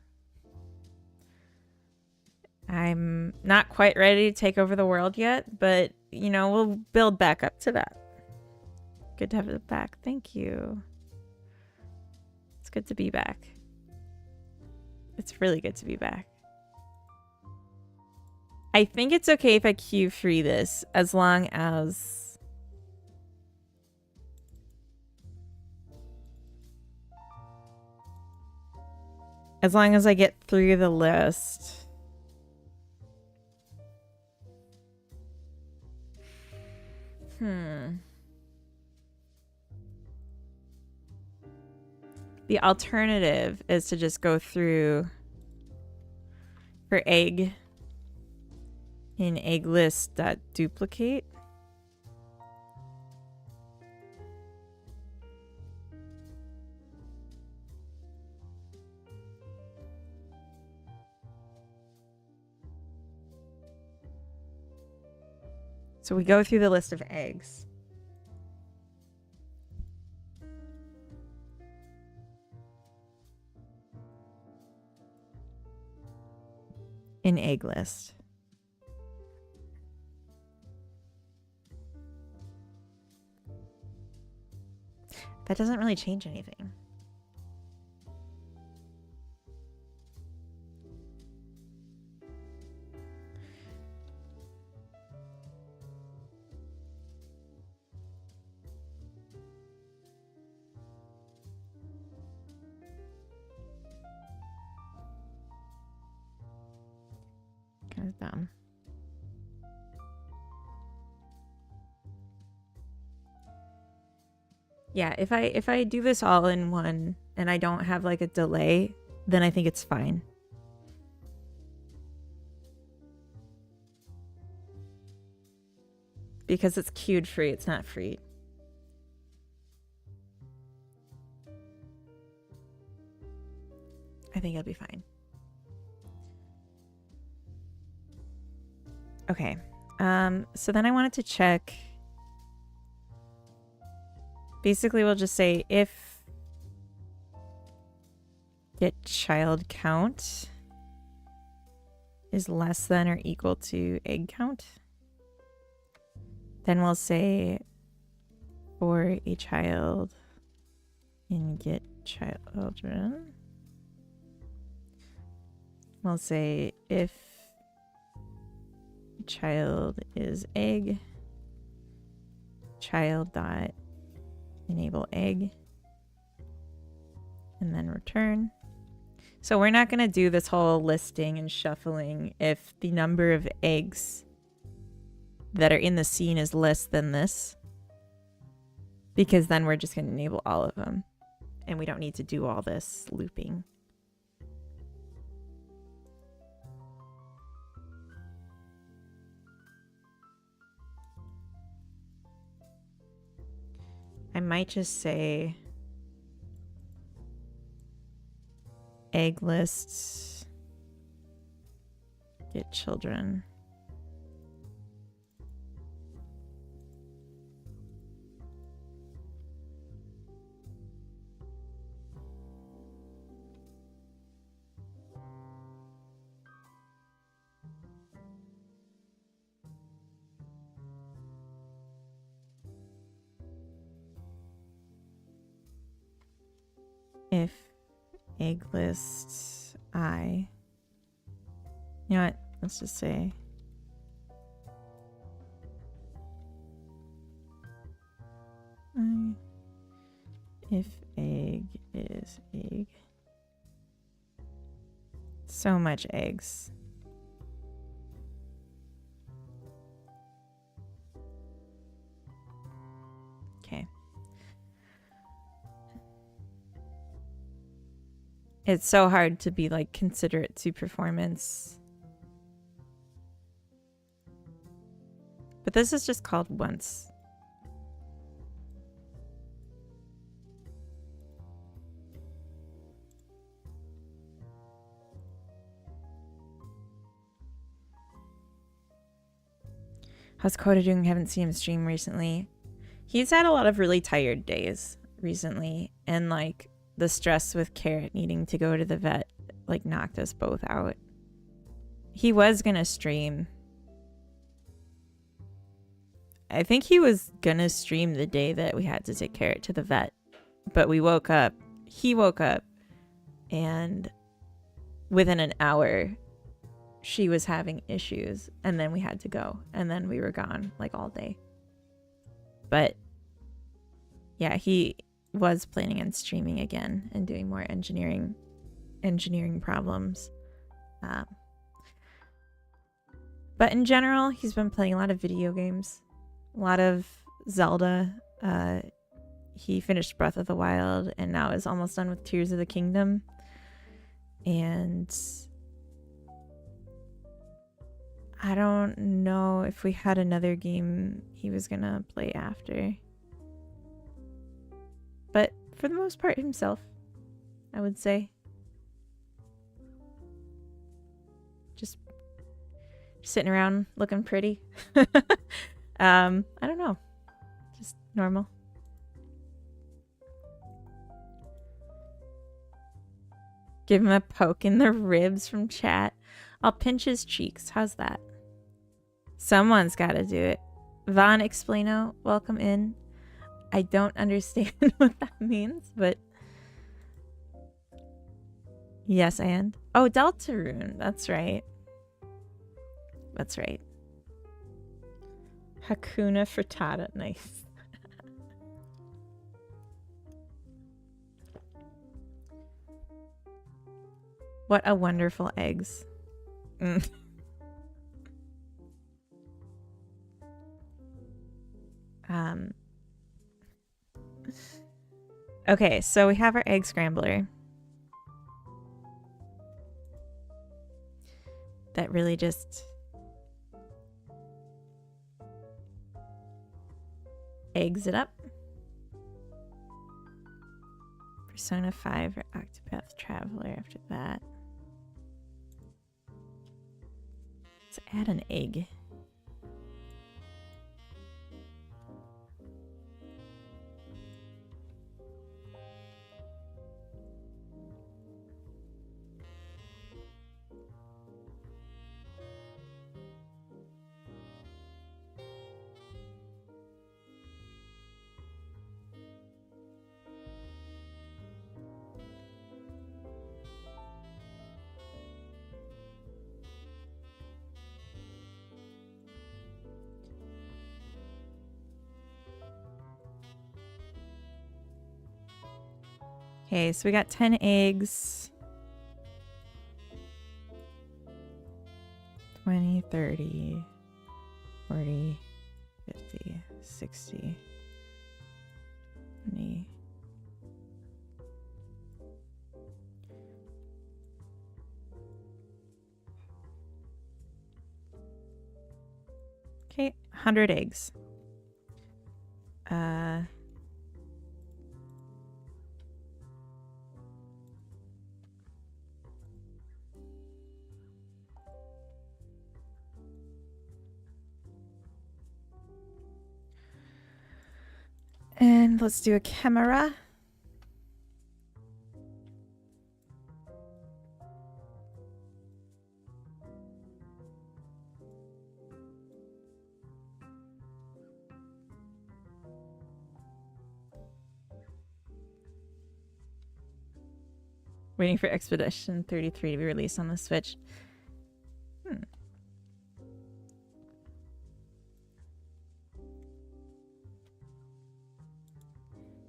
I'm not quite ready to take over the world yet, but you know, we'll build back up to that. Good to have it back. Thank you. It's good to be back. It's really good to be back. I think it's okay if I queue free this, as long as As long as I get through the list. The alternative is to just go through for egg in egg list.duplicate. So we go through the list of eggs. In egg list. That doesn't really change anything. Kind of dumb. Yeah, if I do this all in one and I don't have like a delay, then I think it's fine. Because it's queued free, it's not free. I think it'll be fine. Okay. So then I wanted to check. Basically, we'll just say if get child count is less than or equal to egg count, then we'll say for a child in get children, we'll say if child is egg, child dot enable egg, and then return. So we're not going to do this whole listing and shuffling if the number of eggs that are in the scene is less than this, because then we're just going to enable all of them and we don't need to do all this looping. I might just say egg lists get children. If egg lists I, you know what, let's just say I, if egg is egg, so much eggs. Okay. It's so hard to be like considerate to performance. But this is just called once. How's Coda doing? Haven't seen him stream recently. He's had a lot of really tired days recently, and like the stress with Carrot needing to go to the vet like knocked us both out. He was gonna stream. I think he was gonna stream the day that we had to take Carrot to the vet, but we woke up, he woke up, and within an hour she was having issues, and then we had to go, and then we were gone like all day. But yeah, he was planning on streaming again and doing more engineering engineering problems. But in general, he's been playing a lot of video games, a lot of Zelda. He finished Breath of the Wild and now is almost done with Tears of the Kingdom. And I don't know if we had another game he was gonna play after. But for the most part, himself, I would say. Just sitting around looking pretty. I don't know. Just normal. Give him a poke in the ribs from chat. I'll pinch his cheeks. How's that? Someone's got to do it. Von Explaino, welcome in. I don't understand what that means, but yes, and oh, Deltarune. That's right. That's right. Hakuna Frittata. Nice. What a wonderful eggs. Okay, so we have our egg scrambler. That really just eggs it up. Persona 5 or Octopath Traveler after that. Let's add an egg. Okay, so we got 10 eggs. 20, 30, 40, 50, 60, 70. Okay, 100 eggs. And let's do a camera. Waiting for Expedition 33 to be released on the Switch.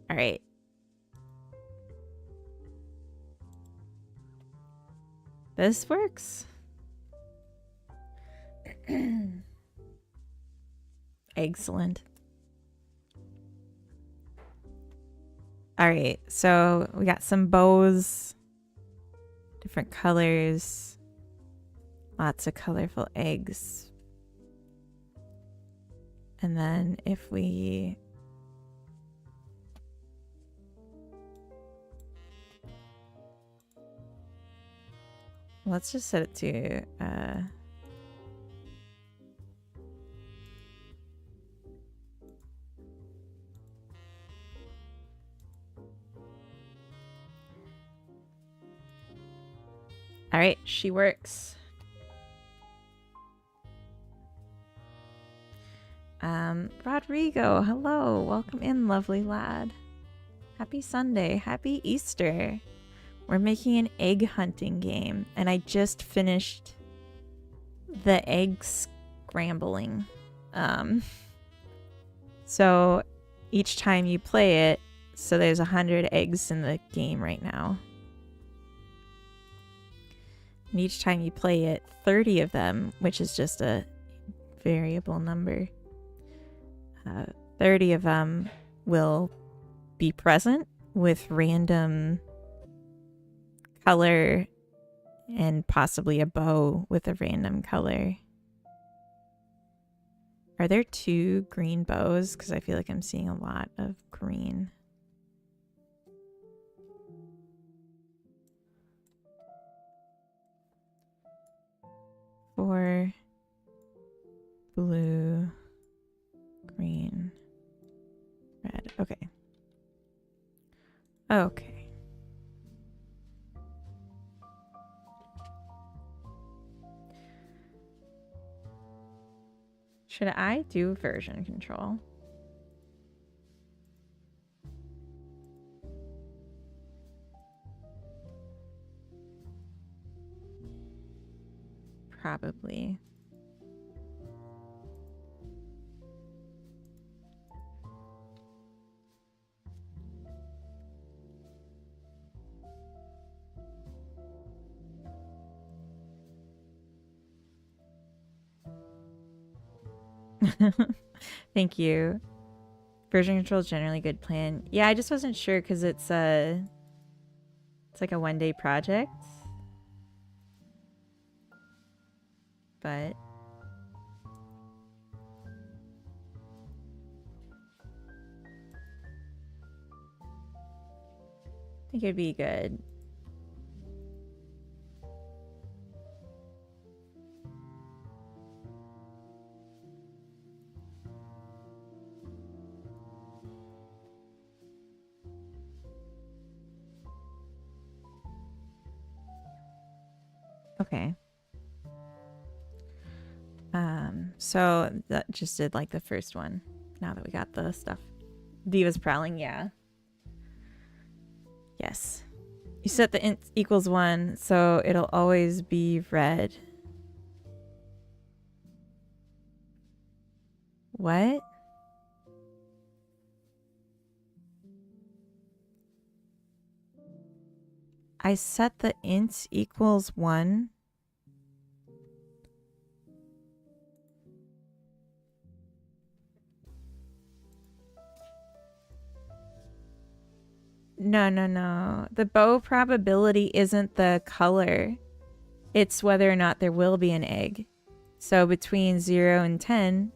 All right. This works. Excellent. All right. So we got some bows, different colors, lots of colorful eggs. And then if we let's just set it to all right, she works. Rodrigo, hello. Welcome in, lovely lad. Happy Sunday. Happy Easter. We're making an egg hunting game, and I just finished the egg scrambling. So each time you play it, so there's 100 eggs in the game right now. And each time you play it, 30 of them, which is just a variable number, 30 of them will be present with random color and possibly a bow with a random color. Are there 2 green bows? Because I feel like I'm seeing a lot of green. Four, blue, green, red. Okay. Okay. Should I do version control? Probably. Thank you. Version control is generally a good plan. Yeah, I just wasn't sure because it's like a one-day project. But I think it'd be good. Okay. So that just did like the first one. Now that we got the stuff. Diva's Prowling, yeah. Yes. You set the int equals 1, so it'll always be red. What? I set the int equals 1. No. The bow probability isn't the color. It's whether or not there will be an egg. So between 0 and 10,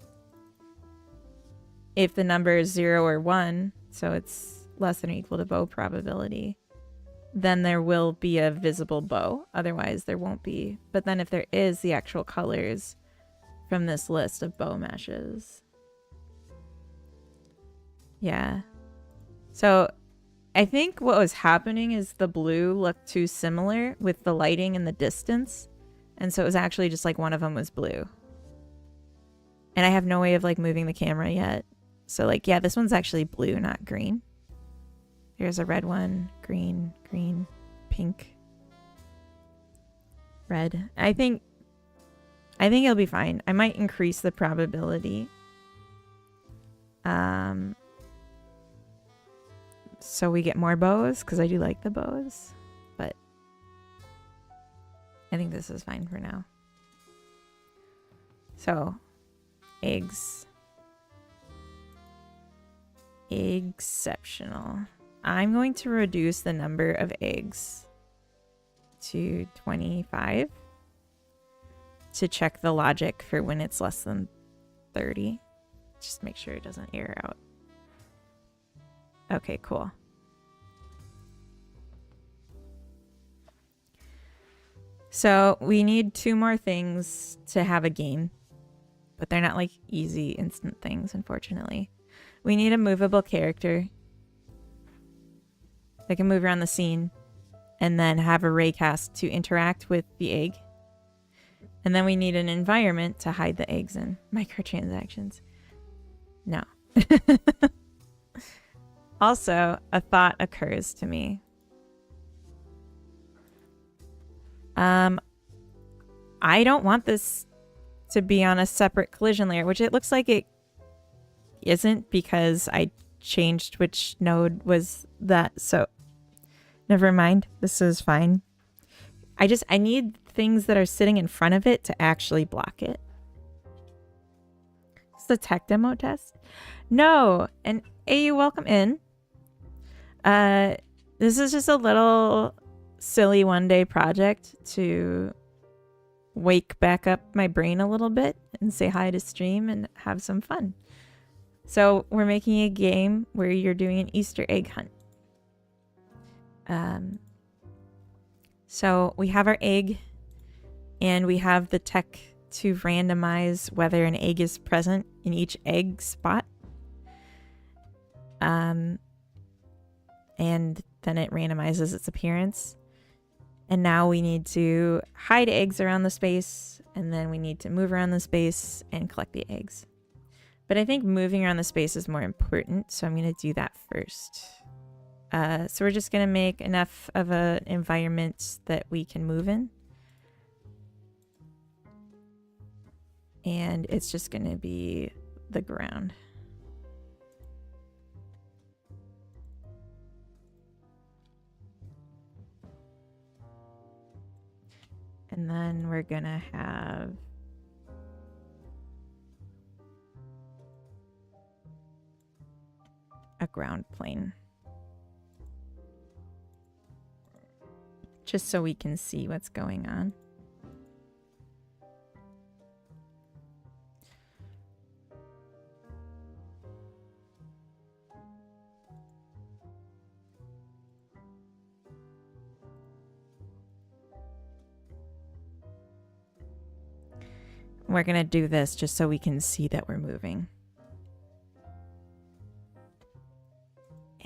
if the number is 0 or 1, so it's less than or equal to bow probability, then there will be a visible bow. Otherwise, there won't be. But then if there is the actual colors from this list of bow meshes. Yeah. So I think what was happening is the blue looked too similar with the lighting and the distance. And so it was actually just like one of them was blue. And I have no way of like moving the camera yet. So like, yeah, this one's actually blue, not green. Here's a red one, green, pink, red. I think it'll be fine. I might increase the probability. So we get more bows, because I do like the bows, but I think this is fine for now. So, eggs. Exceptional. I'm going to reduce the number of eggs to 25 to check the logic for when it's less than 30. Just make sure it doesn't error out. Okay, cool. So we need 2 more things to have a game, but they're not like easy instant things, unfortunately. We need a movable character that can move around the scene and then have a raycast to interact with the egg. And then we need an environment to hide the eggs in. Microtransactions. No. Also, a thought occurs to me. I don't want this to be on a separate collision layer, which it looks like it isn't because I changed which node was that. So never mind. This is fine. I need things that are sitting in front of it to actually block it. It's the tech demo test. No, and AU, welcome in. This is just a little silly one-day project to wake back up my brain a little bit and say hi to stream and have some fun. So we're making a game where you're doing an Easter egg hunt. So we have our egg and we have the tech to randomize whether an egg is present in each egg spot. And then it randomizes its appearance. And now we need to hide eggs around the space, and then we need to move around the space and collect the eggs. But I think moving around the space is more important, so I'm going to do that first. So we're just going to make enough of an environment that we can move in. And it's just going to be the ground. And then we're gonna have a ground plane. Just so we can see what's going on. We're going to do this just so we can see that we're moving.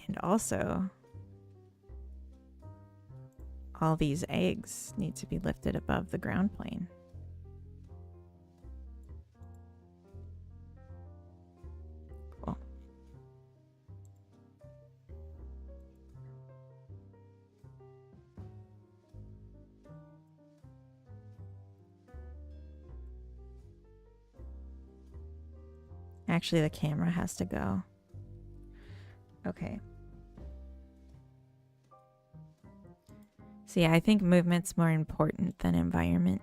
And also, all these eggs need to be lifted above the ground plane. Cool. Actually, the camera has to go. Okay. So yeah, I think movement's more important than environment.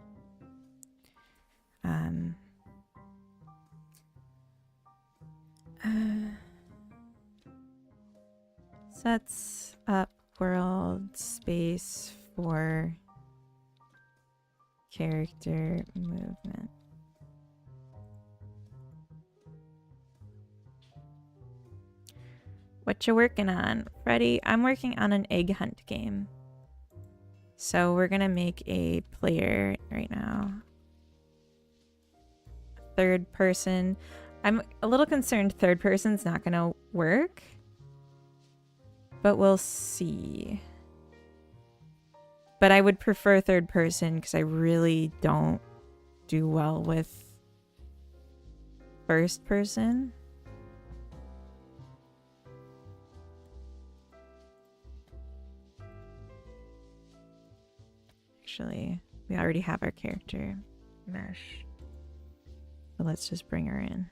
Sets up world space for character movement. What you working on? Freddy, I'm working on an egg hunt game. So we're gonna make a player right now. Third person. I'm a little concerned third person's not gonna work. But we'll see. But I would prefer third person because I really don't do well with first person. Actually, we already have our character mesh. But let's just bring her in.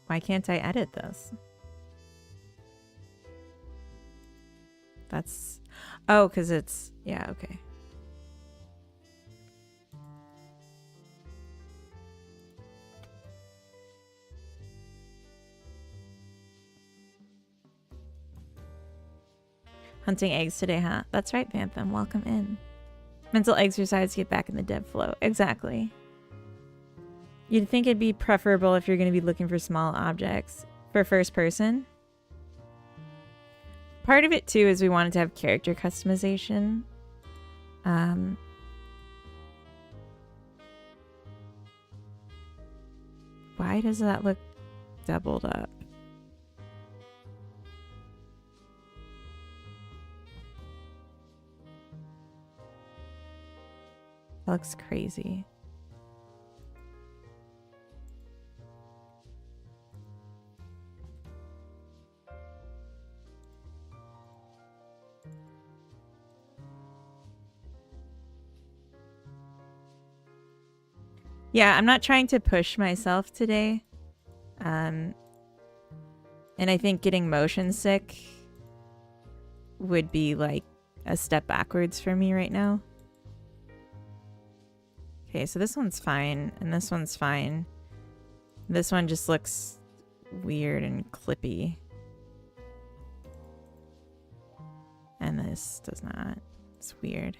Why can't I edit this? That's... Oh, because it's... Yeah, okay. Hunting eggs today, huh? That's right, Bantham. Welcome in. Mental exercise to get back in the dev flow. Exactly. You'd think it'd be preferable if you're going to be looking for small objects. For first person. Part of it, too, is we wanted to have character customization. Why does that look doubled up? That looks crazy. Yeah, I'm not trying to push myself today. And I think getting motion sick would be like a step backwards for me right now. Okay, so this one's fine, and this one's fine. This one just looks weird and clippy. And this does not. It's weird.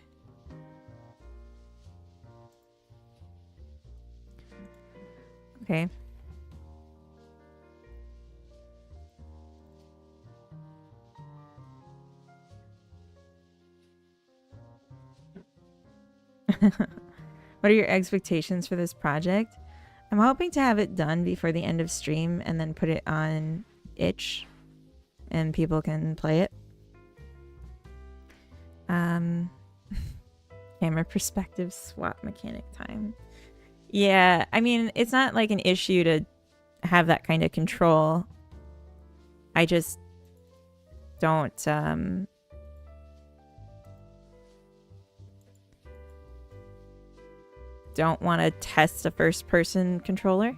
Okay. What are your expectations for this project? I'm hoping to have it done before the end of stream and then put it on itch and people can play it. Camera perspective swap mechanic time. Yeah, I mean, it's not like an issue to have that kind of control. I just don't want to test a first person controller.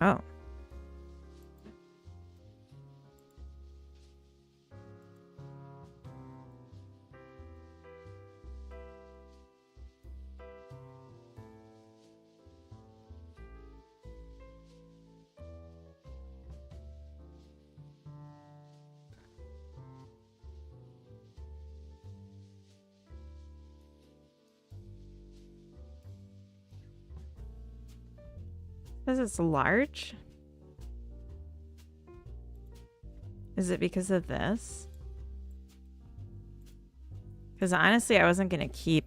Oh. Says it's large. Is it because of this? Because honestly, I wasn't going to keep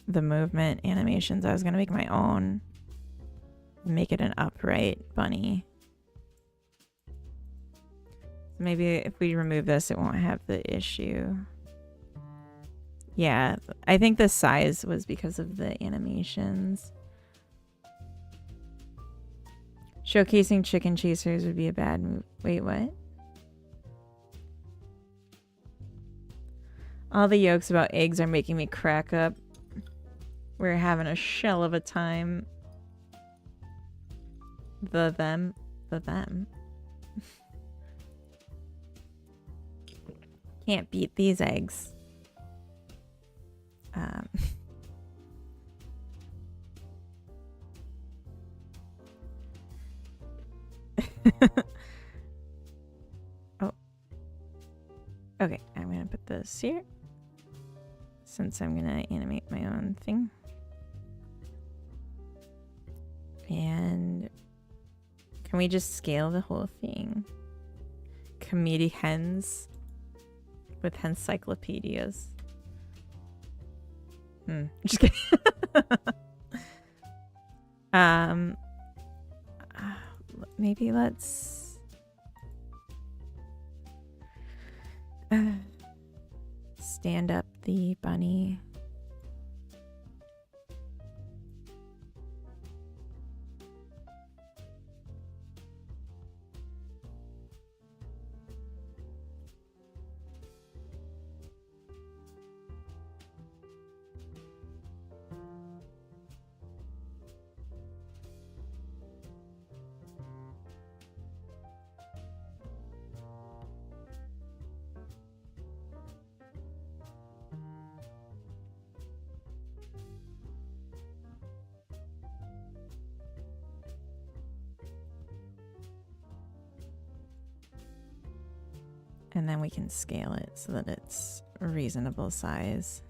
the movement animations. I was going to make my own. Make it an upright bunny. Maybe if we remove this, it won't have the issue. Yeah, I think the size was because of the animations. Showcasing chicken chasers would be a bad move. Wait, what? All the jokes about eggs are making me crack up. We're having a shell of a time. The them. Can't beat these eggs. Oh. Okay, I'm gonna put this here. Since I'm gonna animate my own thing. And can we just scale the whole thing? Comedy hens with encyclopedias. Just kidding. Maybe let's stand up the bunny. And then we can scale it so that it's a reasonable size.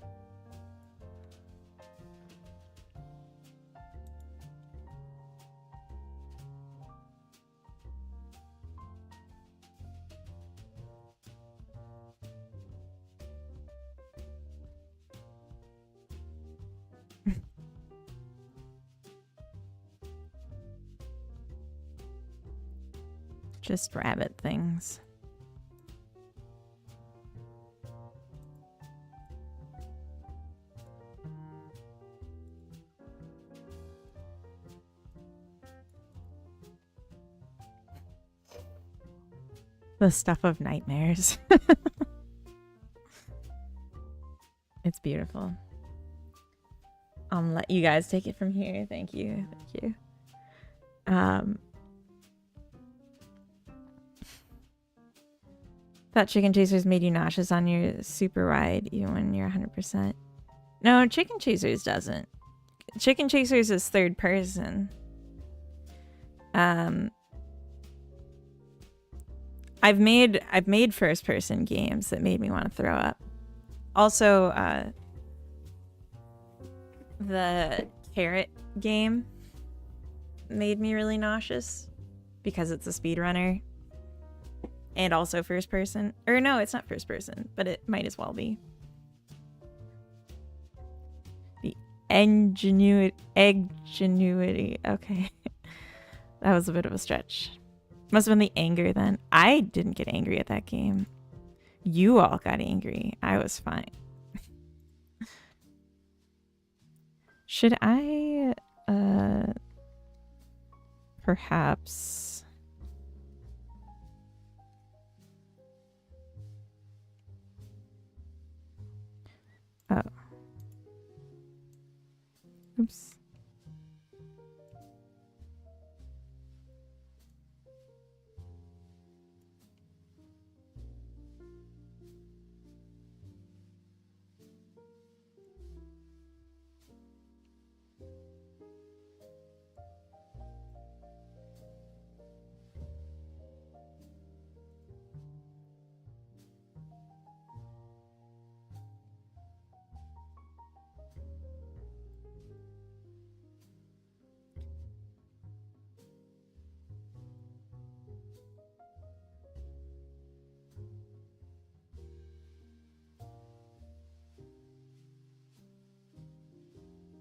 Just rabbit things. The stuff of nightmares. It's beautiful. I'll let you guys take it from here. Thank you. Thank you. Thought Chicken Chasers made you nauseous on your super wide, even when you're 100%. No, Chicken Chasers doesn't. Chicken Chasers is third person. I've made first person games that made me want to throw up. Also, the Carrot game made me really nauseous because it's a speedrunner. And also first person. Or no, it's not first person, but it might as well be. The Eggenuity. Okay. That was a bit of a stretch. Must have been the anger then. I didn't get angry at that game. You all got angry. I was fine. Should I perhaps oops.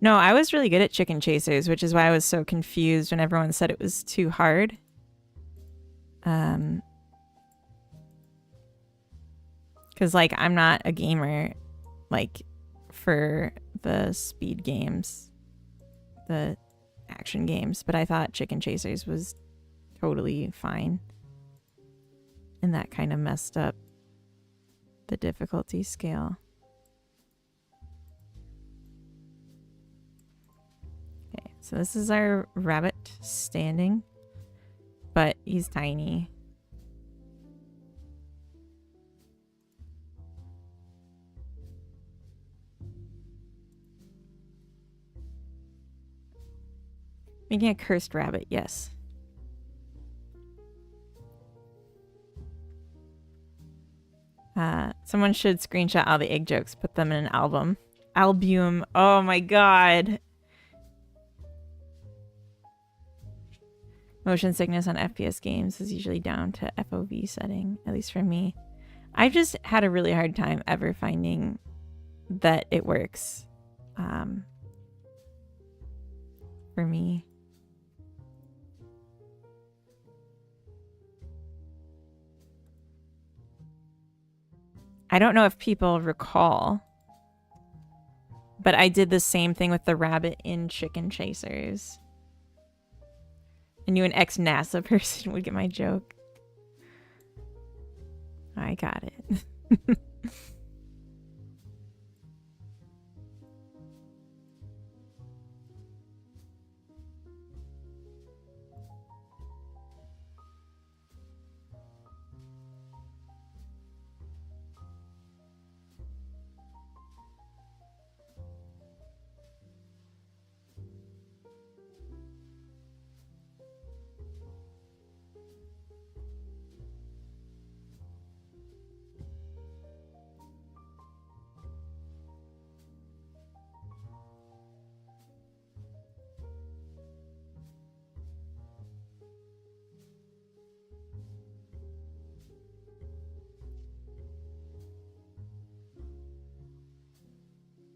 No, I was really good at Chicken Chasers, which is why I was so confused when everyone said it was too hard. Because, like, I'm not a gamer, like, for the speed games, the action games, but I thought Chicken Chasers was totally fine. And that kind of messed up the difficulty scale. Okay, so this is our rabbit standing, but he's tiny. Making a cursed rabbit, yes. Someone should screenshot all the egg jokes, put them in an album. Albume. Oh my god. Motion sickness on FPS games is usually down to FOV setting, at least for me. I've just had a really hard time ever finding that it works for me. I don't know if people recall, but I did the same thing with the rabbit in Chicken Chasers. I knew an ex-NASA person would get my joke. I got it.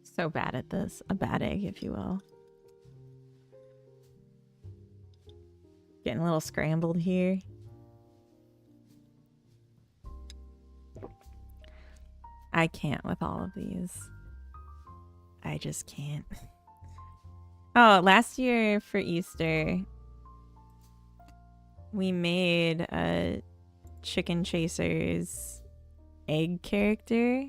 So bad at this. A bad egg, if you will. Getting a little scrambled here. I can't with all of these. I just can't. Oh, last year for Easter, we made a Chicken Chasers egg character.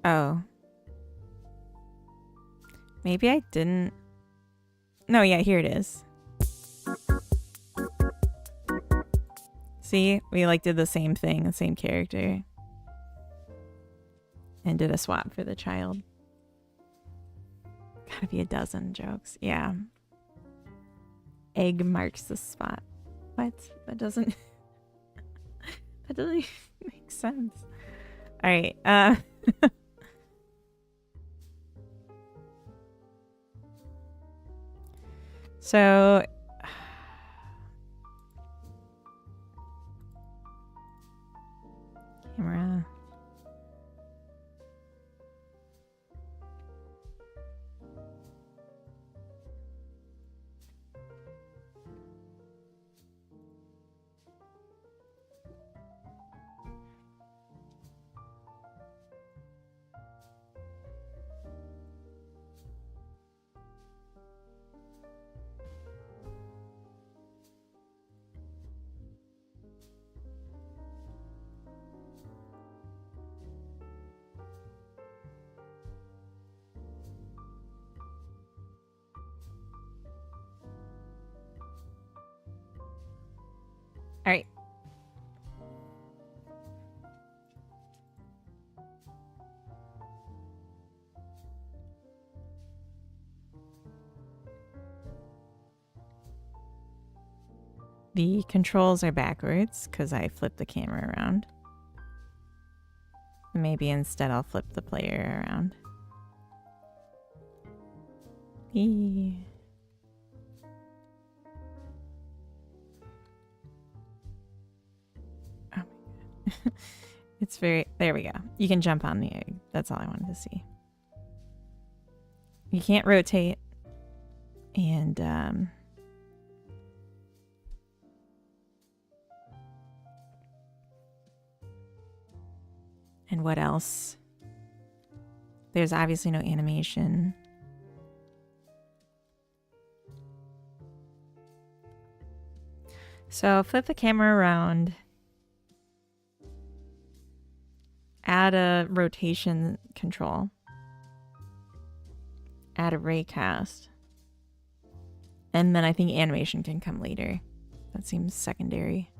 Oh. Maybe I didn't. No, yeah, here it is. See, we like did the same thing, the same character. And did a swap for the child. Gotta be a dozen jokes. Yeah. Egg marks the spot. What? That doesn't that doesn't even make sense. Alright, so camera. All right. The controls are backwards because I flipped the camera around. Maybe instead I'll flip the player around. Eee. Oh my god. It's very... There we go. You can jump on the egg. That's all I wanted to see. You can't rotate. And, and what else? There's obviously no animation. So flip the camera around. Add a rotation control. Add a raycast. And then I think animation can come later. That seems secondary.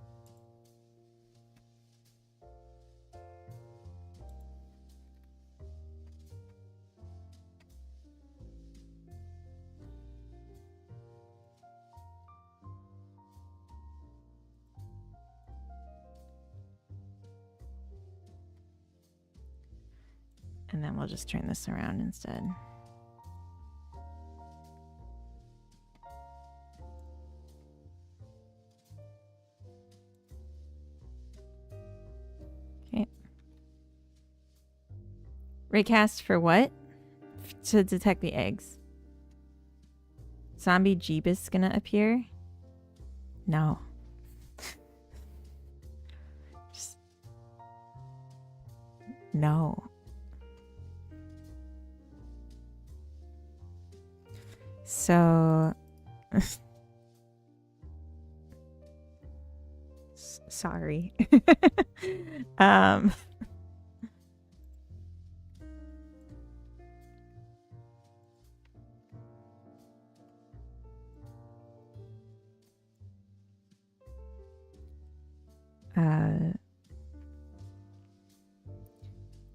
And then we'll just turn this around instead. Okay. Raycast for what? To detect the eggs. Zombie Jeebus gonna appear? No. Just... No. So... Sorry.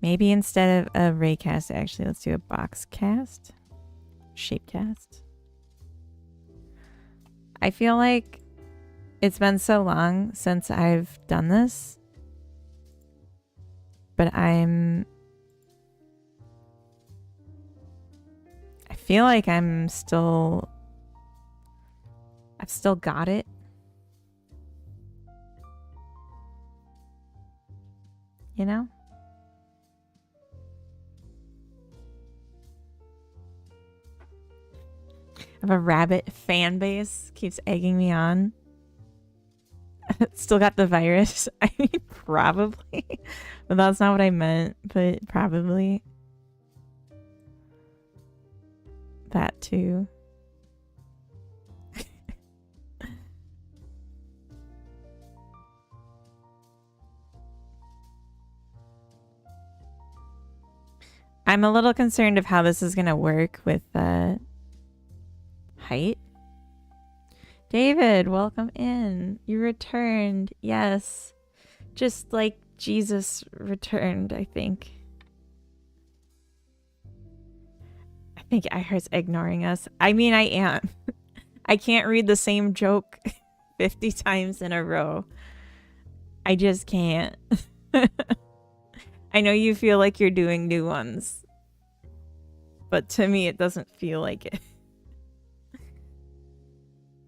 Maybe instead of a raycast, actually, let's do a box cast. Shapecast. I feel like it's been so long since I've done this, but I feel like I've still got it. You know? of a rabbit fan base keeps egging me on. Still got the virus. I mean, probably. But that's not what I meant, but probably. That too. I'm a little concerned of how this is going to work with height. David, welcome in. You returned. Yes. Just like Jesus returned, I think. I think iHeart's ignoring us. I mean, I am. I can't read the same joke 50 times in a row. I just can't. I know you feel like you're doing new ones, but to me, it doesn't feel like it.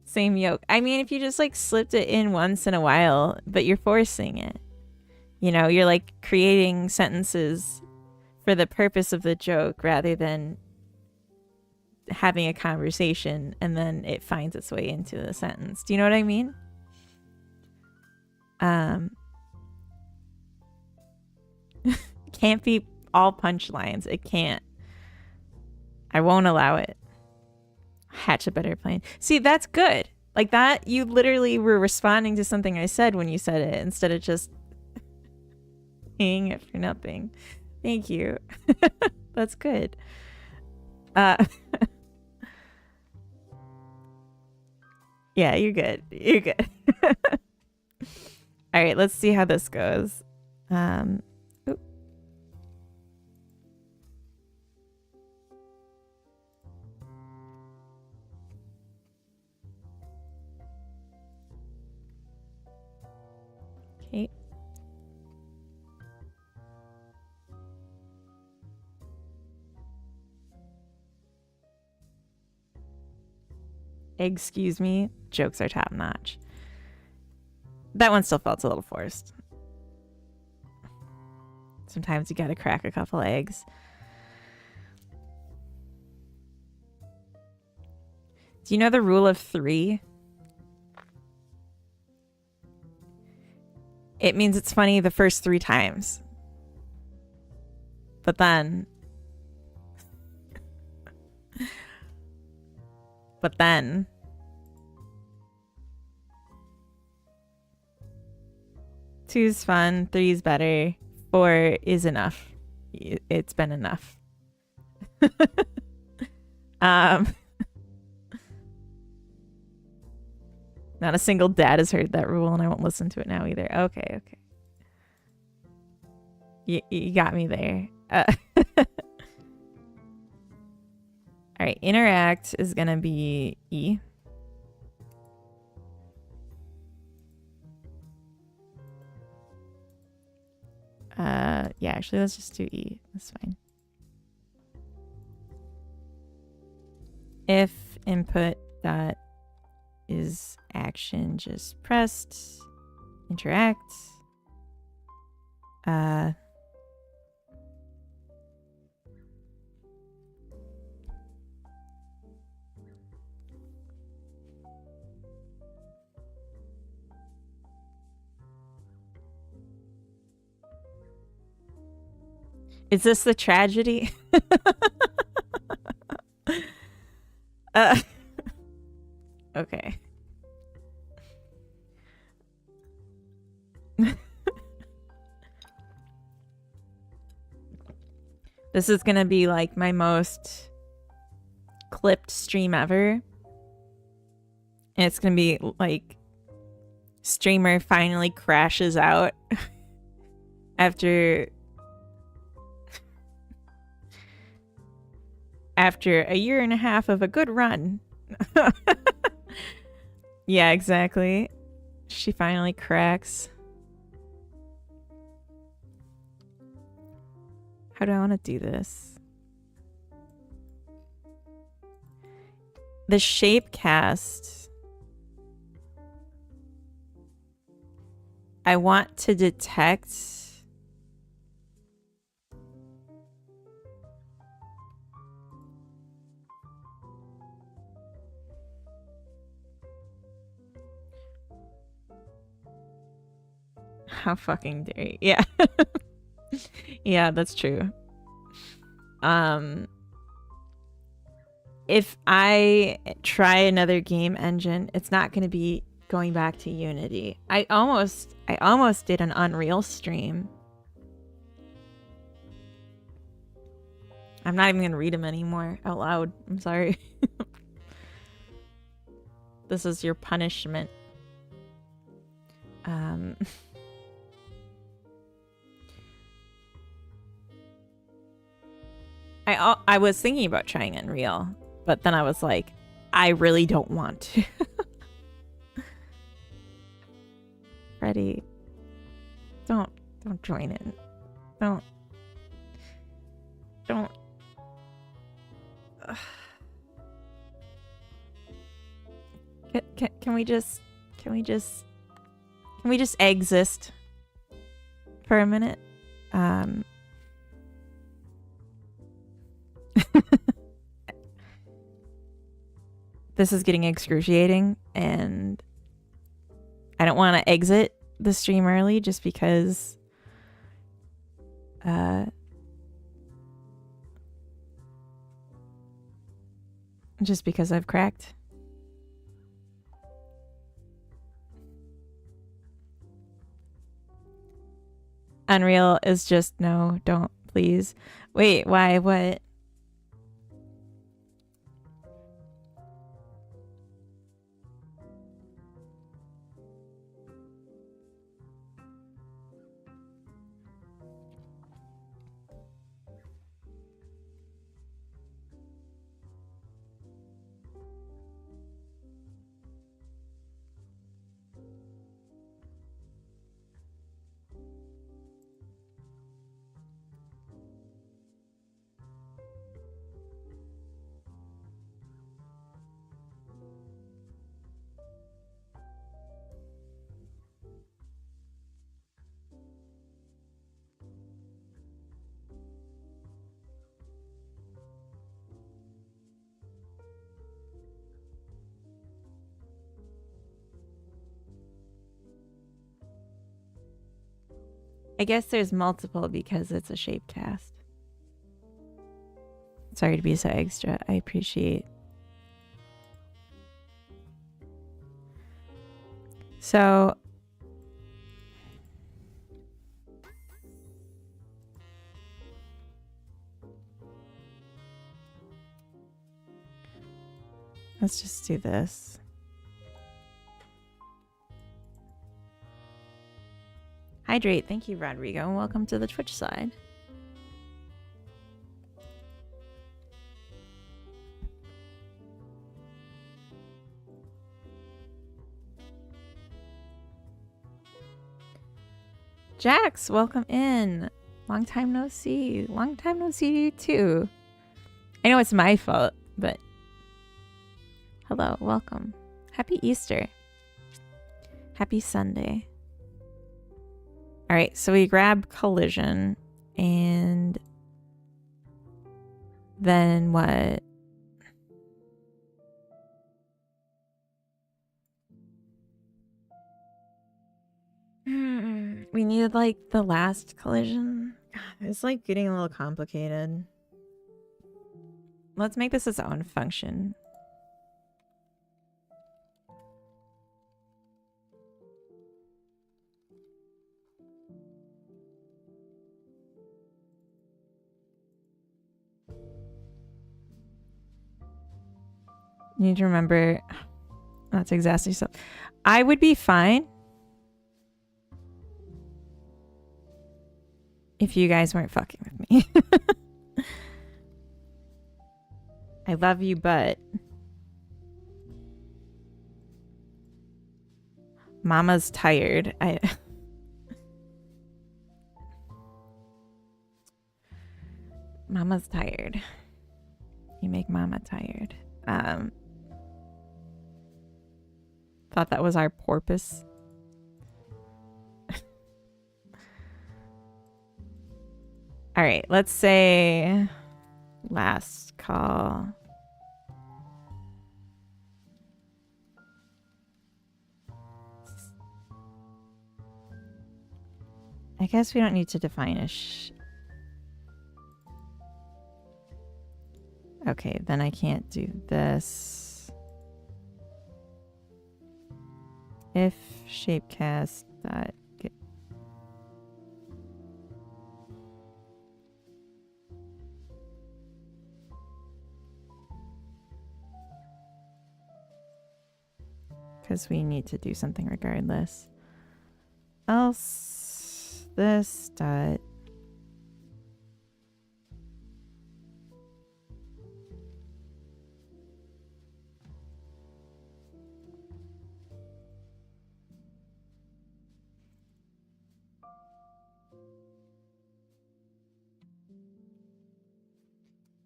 Same yoke. I mean, if you just like slipped it in once in a while, but you're forcing it, you know, you're like creating sentences for the purpose of the joke rather than having a conversation and then it finds its way into the sentence. Do you know what I mean? Can't be all punchlines. It can't. I won't allow it. Hatch a better plan. See, that's good. Like that, you literally were responding to something I said when you said it instead of just saying it for nothing. Thank you. That's good. Yeah, you're good. You're good. All right, let's see how this goes. Oop. Okay. Excuse me. Jokes are top notch. That one still felt a little forced. Sometimes you gotta crack a couple eggs. Do you know the rule of 3? It means it's funny the first 3 times. But then... But then... 2's fun, 3's better, 4 is enough. It's been enough. Not a single dad has heard that rule, and I won't listen to it now either. Okay. You got me there. All right, interact is gonna be E. Yeah, actually, let's just do E. That's fine. If input dot is action just pressed, interact. Is this the tragedy? Okay. This is gonna be like my most clipped stream ever. And it's gonna be like streamer finally crashes out after a year and a half of a good run. Yeah, exactly. She finally cracks. How do I want to do this? The shape cast. I want to detect How fucking dare you? Yeah. Yeah, that's true. If I try another game engine, it's not going to be going back to Unity. I almost did an Unreal stream. I'm not even going to read them anymore out loud. I'm sorry. This is your punishment. I was thinking about trying Unreal, but then I was like, I really don't want to. Freddie, don't join in. Don't. Ugh. Can we just exist for a minute? This is getting excruciating, and I don't want to exit the stream early just because I've cracked. Unreal is just no, don't, please. Wait, why? What? I guess there's multiple because it's a shape cast. Sorry to be so extra. I appreciate. So let's just do this. Hydrate. Thank you, Rodrigo, and welcome to the Twitch side. Jax, welcome in. Long time no see. Long time no see you too. I know it's my fault, but hello, welcome. Happy Easter. Happy Sunday. All right, so we grab collision, and then what? We needed like the last collision. God, it's like getting a little complicated. Let's make this its own function. You need to remember not to exhaust yourself. I would be fine if you guys weren't fucking with me. I love you, but Mama's tired. Mama's tired. You make Mama tired. Thought that was our porpoise. All right, let's say last call. I guess we don't need to define a Okay, then I can't do this. If shapecast dot get because we need to do something regardless. Else this dot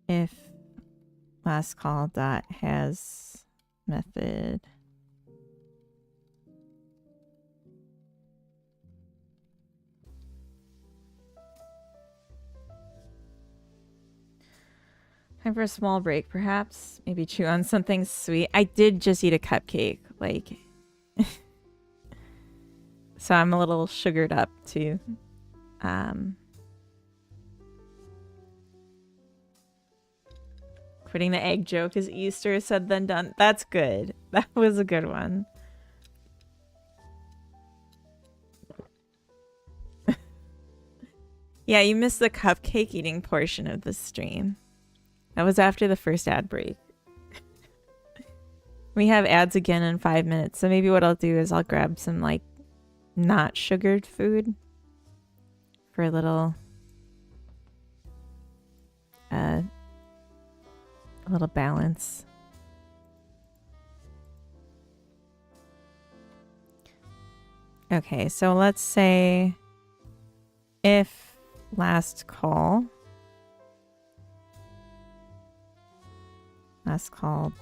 if last call dot has method time for a small break, perhaps. Maybe chew on something sweet. I did just eat a cupcake, like, so I'm a little sugared up too. Quitting the egg joke is easier said than done. That's good. That was a good one. Yeah, you missed the cupcake eating portion of the stream. That was after the first ad break. We have ads again in 5 minutes, so maybe what I'll do is I'll grab some, like, not sugared food for a little balance. Okay, so let's say if last call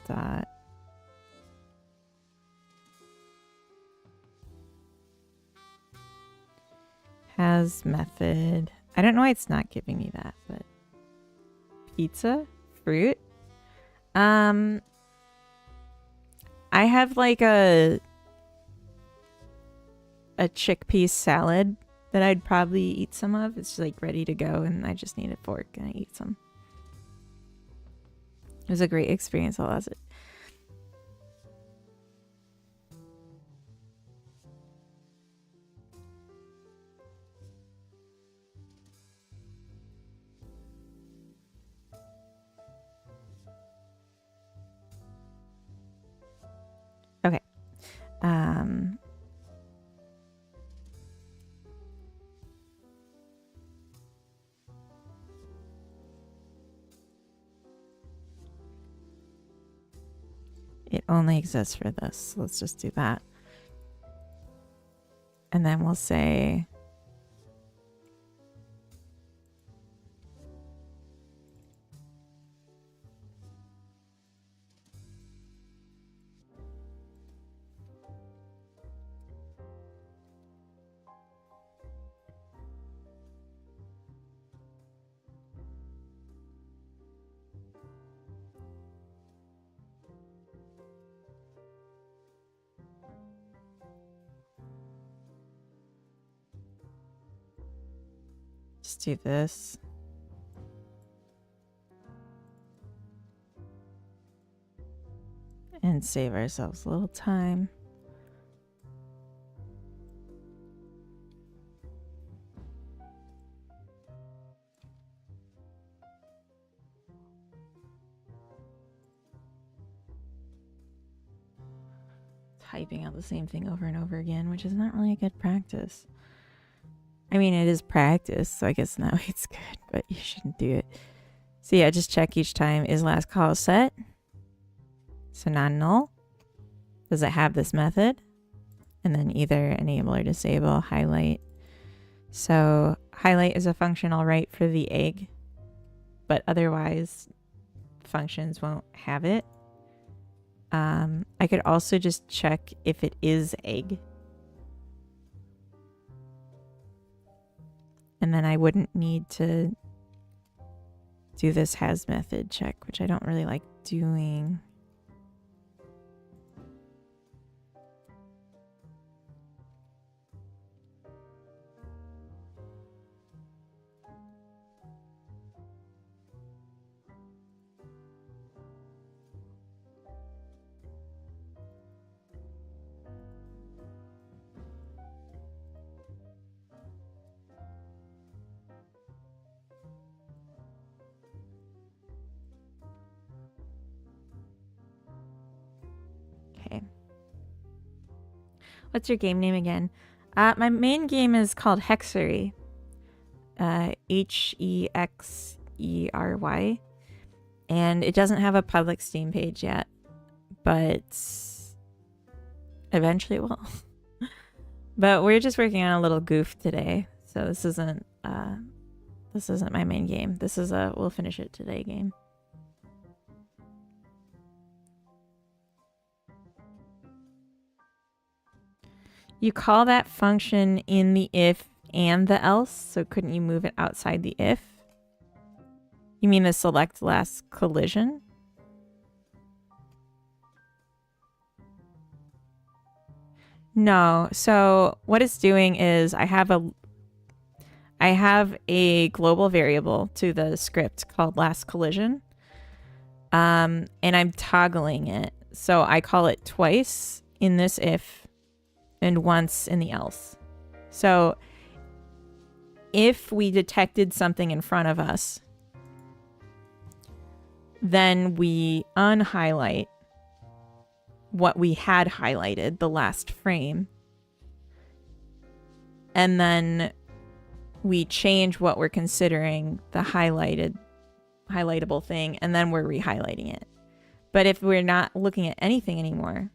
dot has method. I don't know why it's not giving me that, but pizza fruit. I have like a chickpea salad that I'd probably eat some of. It's like ready to go, and I just need a fork and I eat some. It was a great experience. I'll ask it. Okay. It only exists for this. So let's just do that. And then we'll say just do this. And save ourselves a little time. Typing out the same thing over and over again, which is not really a good practice. I mean, it is practice, so I guess in that way it's good, but you shouldn't do it. So yeah, just check each time. Is last call set? So non-null. Does it have this method? And then either enable or disable highlight. So highlight is a function I'll write for the egg, but otherwise functions won't have it. I could also just check if it is egg. And then I wouldn't need to do this has method check, which I don't really like doing. Okay. What's your game name again? My main game is called Hexery. Hexery. And it doesn't have a public Steam page yet, but eventually it will. But we're just working on a little goof today, so this isn't my main game. This is a we'll finish it today game. You call that function in the if and the else, so couldn't you move it outside the if? You mean the select last collision? No. So what it's doing is I have a global variable to the script called last collision. And I'm toggling it. So I call it twice in this if and once in the else. So if we detected something in front of us, then we unhighlight what we had highlighted, the last frame. And then we change what we're considering the highlightable thing, and then we're rehighlighting it. But if we're not looking at anything anymore,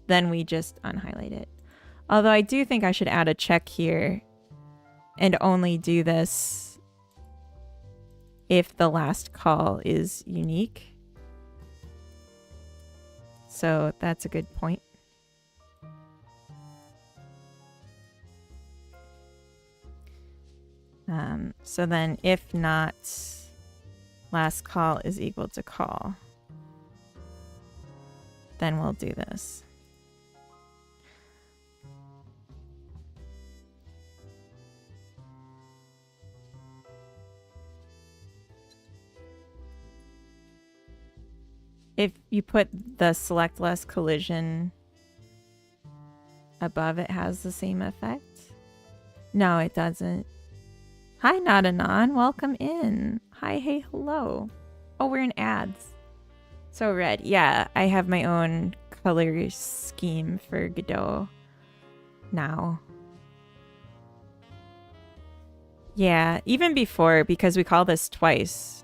then we just unhighlight it. Although I do think I should add a check here and only do this if the last call is unique. So that's a good point. So then if not last call is equal to call, then we'll do this. If you put the select less collision above, it has the same effect. No, it doesn't. Hi, Not Anon. Welcome in. Hi, hey, hello. Oh, we're in ads. So red. Yeah, I have my own color scheme for Godot now. Yeah, even before, because we call this twice.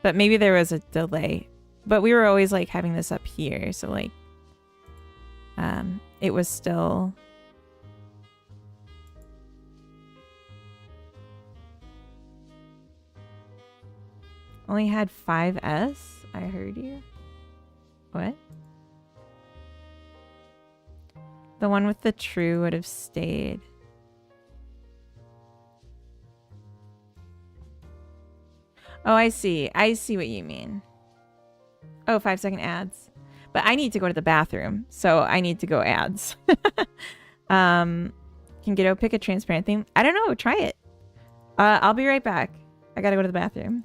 But maybe there was a delay. But we were always like having this up here, so like it was still only had 5S. I heard you. What? The one with the true would have stayed. Oh, I see. I see what you mean. Oh, 5-second ads. But I need to go to the bathroom, so I need to go ads. Can Godot pick a transparent theme? I don't know. Try it. I'll be right back. I gotta go to the bathroom.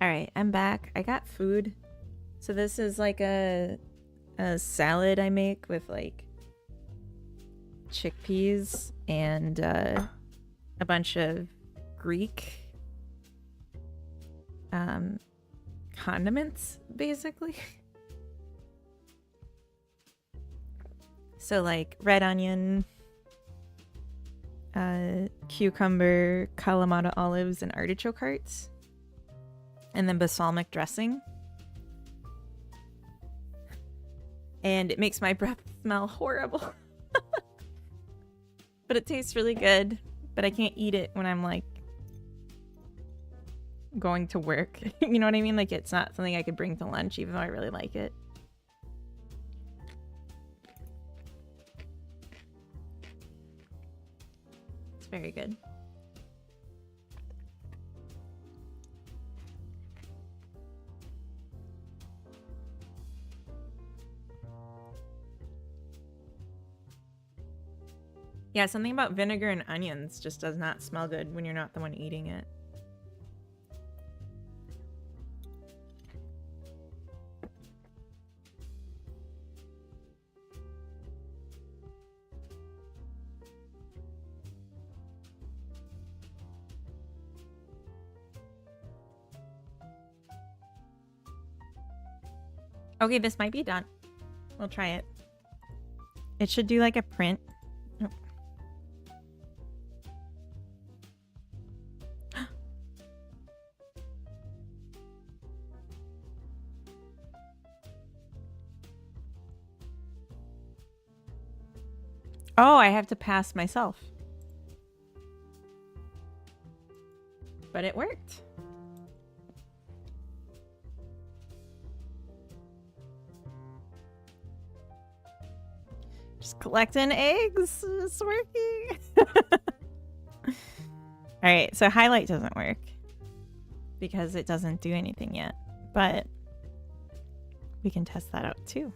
All right, I'm back. I got food. So this is like a salad I make with like chickpeas and a bunch of Greek condiments, basically. So like red onion, cucumber, Kalamata olives, and artichoke hearts. And then balsamic dressing. And it makes my breath smell horrible. But it tastes really good. But I can't eat it when I'm like going to work. You know what I mean? Like it's not something I could bring to lunch even though I really like it. It's very good. Yeah, something about vinegar and onions just does not smell good when you're not the one eating it. Okay, this might be done. We'll try it. It should do like a print. Oh. Oh, I have to pass myself. But it worked. Just collecting eggs. It's working. Alright, so highlight doesn't work. Because it doesn't do anything yet. But we can test that out too.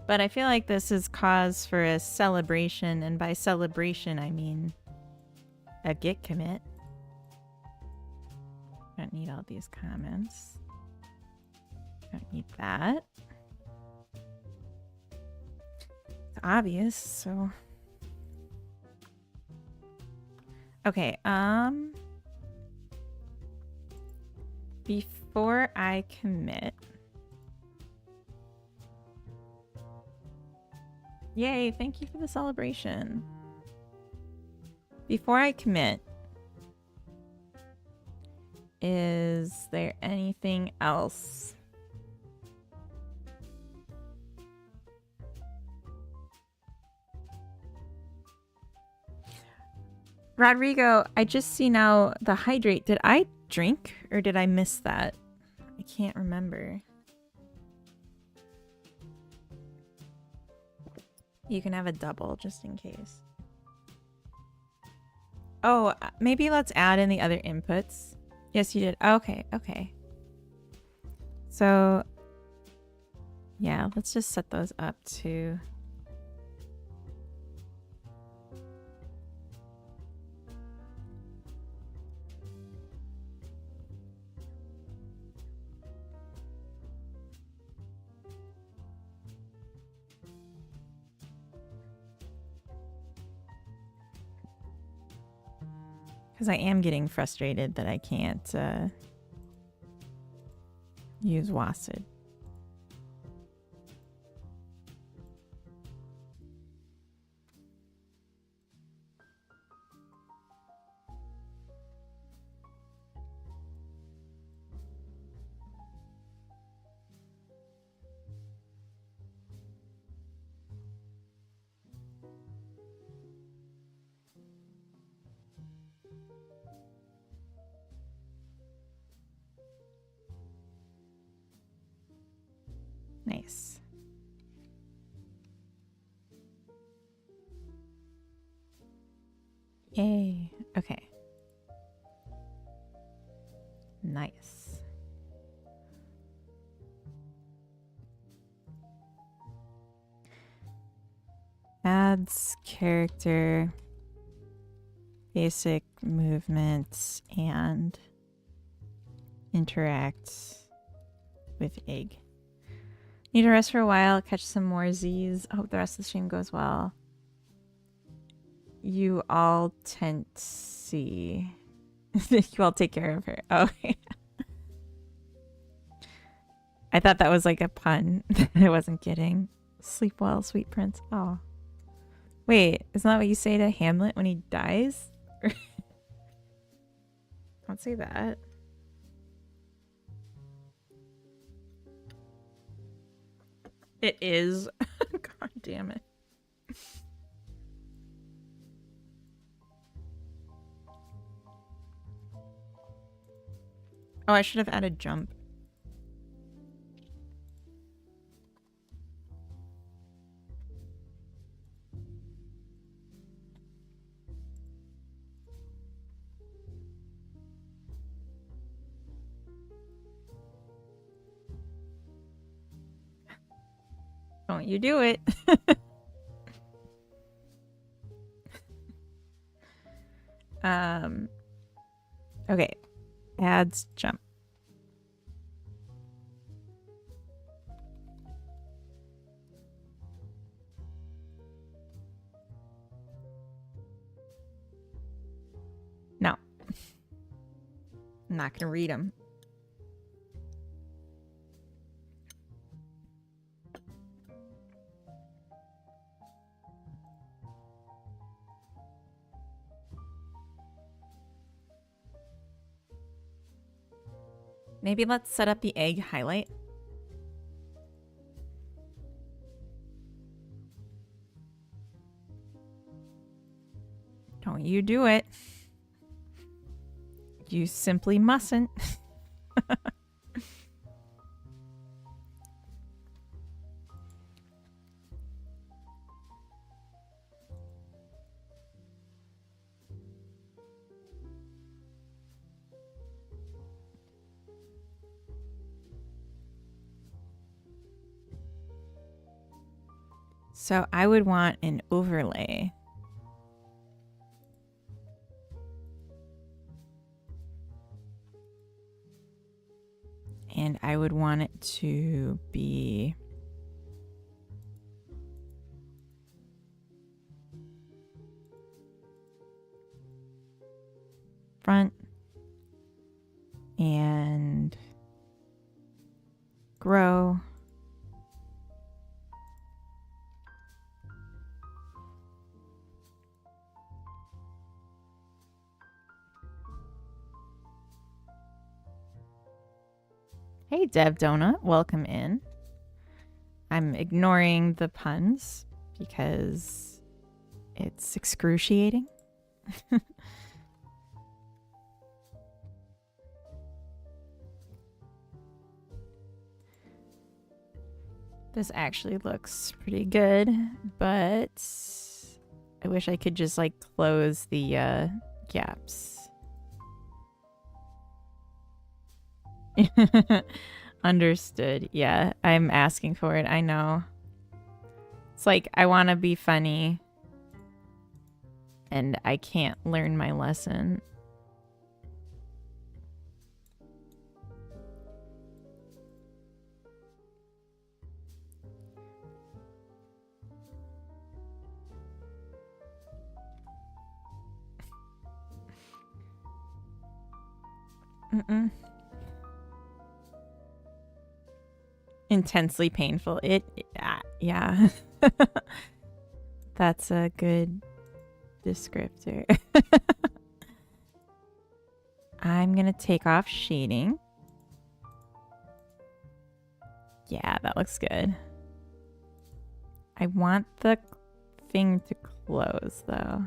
But I feel like this is cause for a celebration, and by celebration I mean a git commit. Don't need all these comments. Don't need that. It's obvious, so. Okay, before I commit. Yay, thank you for the celebration. Before I commit, is there anything else? Rodrigo, I just see now the hydrate. Did I drink or did I miss that? I can't remember. You can have a double just in case. Oh, maybe let's add in the other inputs. Yes, you did. Okay, okay. So, yeah, let's just set those up too. Because I am getting frustrated that I can't use WASD. Nice. Yay. Okay. Nice. Adds character Basic movements and interact with egg. Need to rest for a while, catch some more Z's. I hope the rest of the stream goes well. You all tend to see. You all take care of her. Okay. I thought that was like a pun that I wasn't getting. Sleep well, sweet prince. Oh. Wait, isn't that what you say to Hamlet when he dies? Don't say that. It is. God damn it. Oh, I should have added jump. Don't you do it. Okay. Adds jump. No. I'm not gonna read them. Maybe let's set up the egg highlight. Don't you do it. You simply mustn't. So I would want an overlay. And I would want it to be front and grow. Hey, Dev Donut, welcome in. I'm ignoring the puns because it's excruciating. This actually looks pretty good, but I wish I could just like close the gaps. Understood. Yeah, I'm asking for it. I know. It's like I want to be funny and I can't learn my lesson. Mm-mm. Intensely painful. Yeah. That's a good descriptor. I'm gonna take off shading. Yeah, that looks good. I want the thing to close though.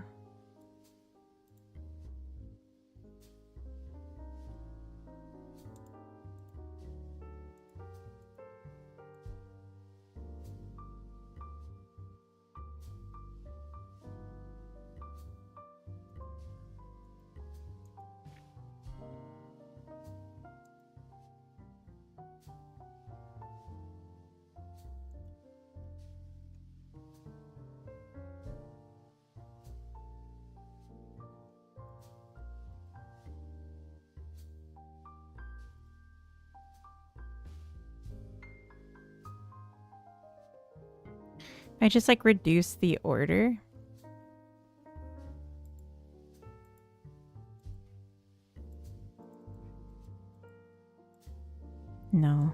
I just like reduce the order. No.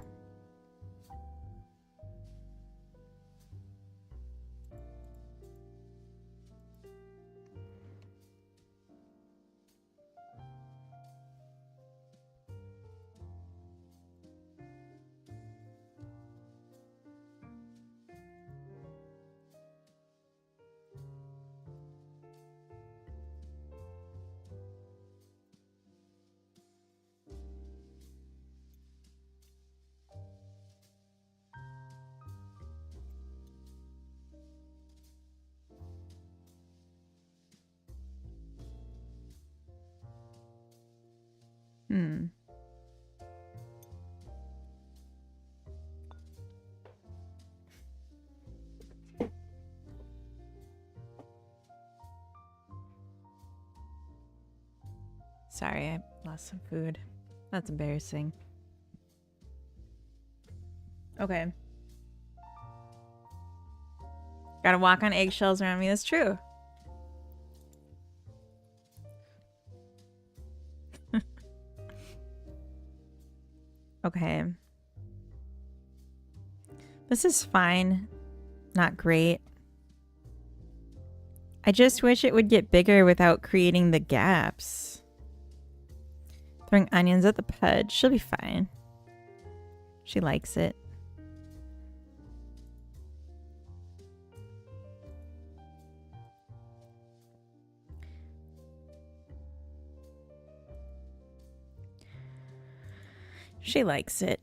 Hmm. Sorry, I lost some food. That's embarrassing. Okay. Gotta walk on eggshells around me. That's true. Okay. This is fine. Not great. I just wish it would get bigger without creating the gaps. Throwing onions at the pudge. She'll be fine. She likes it. She likes it.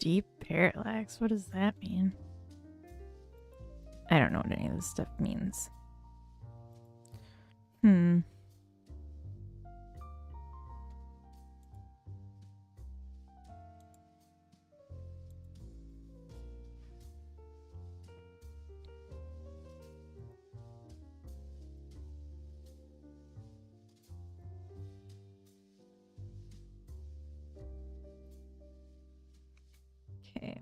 Deep parallax. What does that mean? I don't know what any of this stuff means. Hmm. Okay.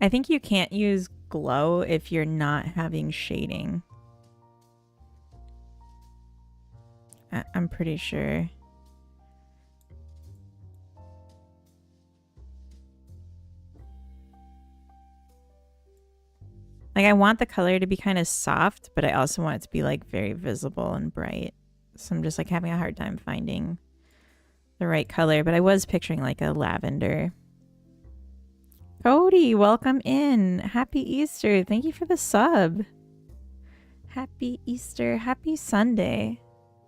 I think you can't use glow if you're not having shading. I'm pretty sure. Like, I want the color to be kind of soft, but I also want it to be like very visible and bright. So I'm just like having a hard time finding the right color, but I was picturing like a lavender. Cody, welcome in. Happy Easter. Thank you for the sub. Happy Easter. Happy Sunday.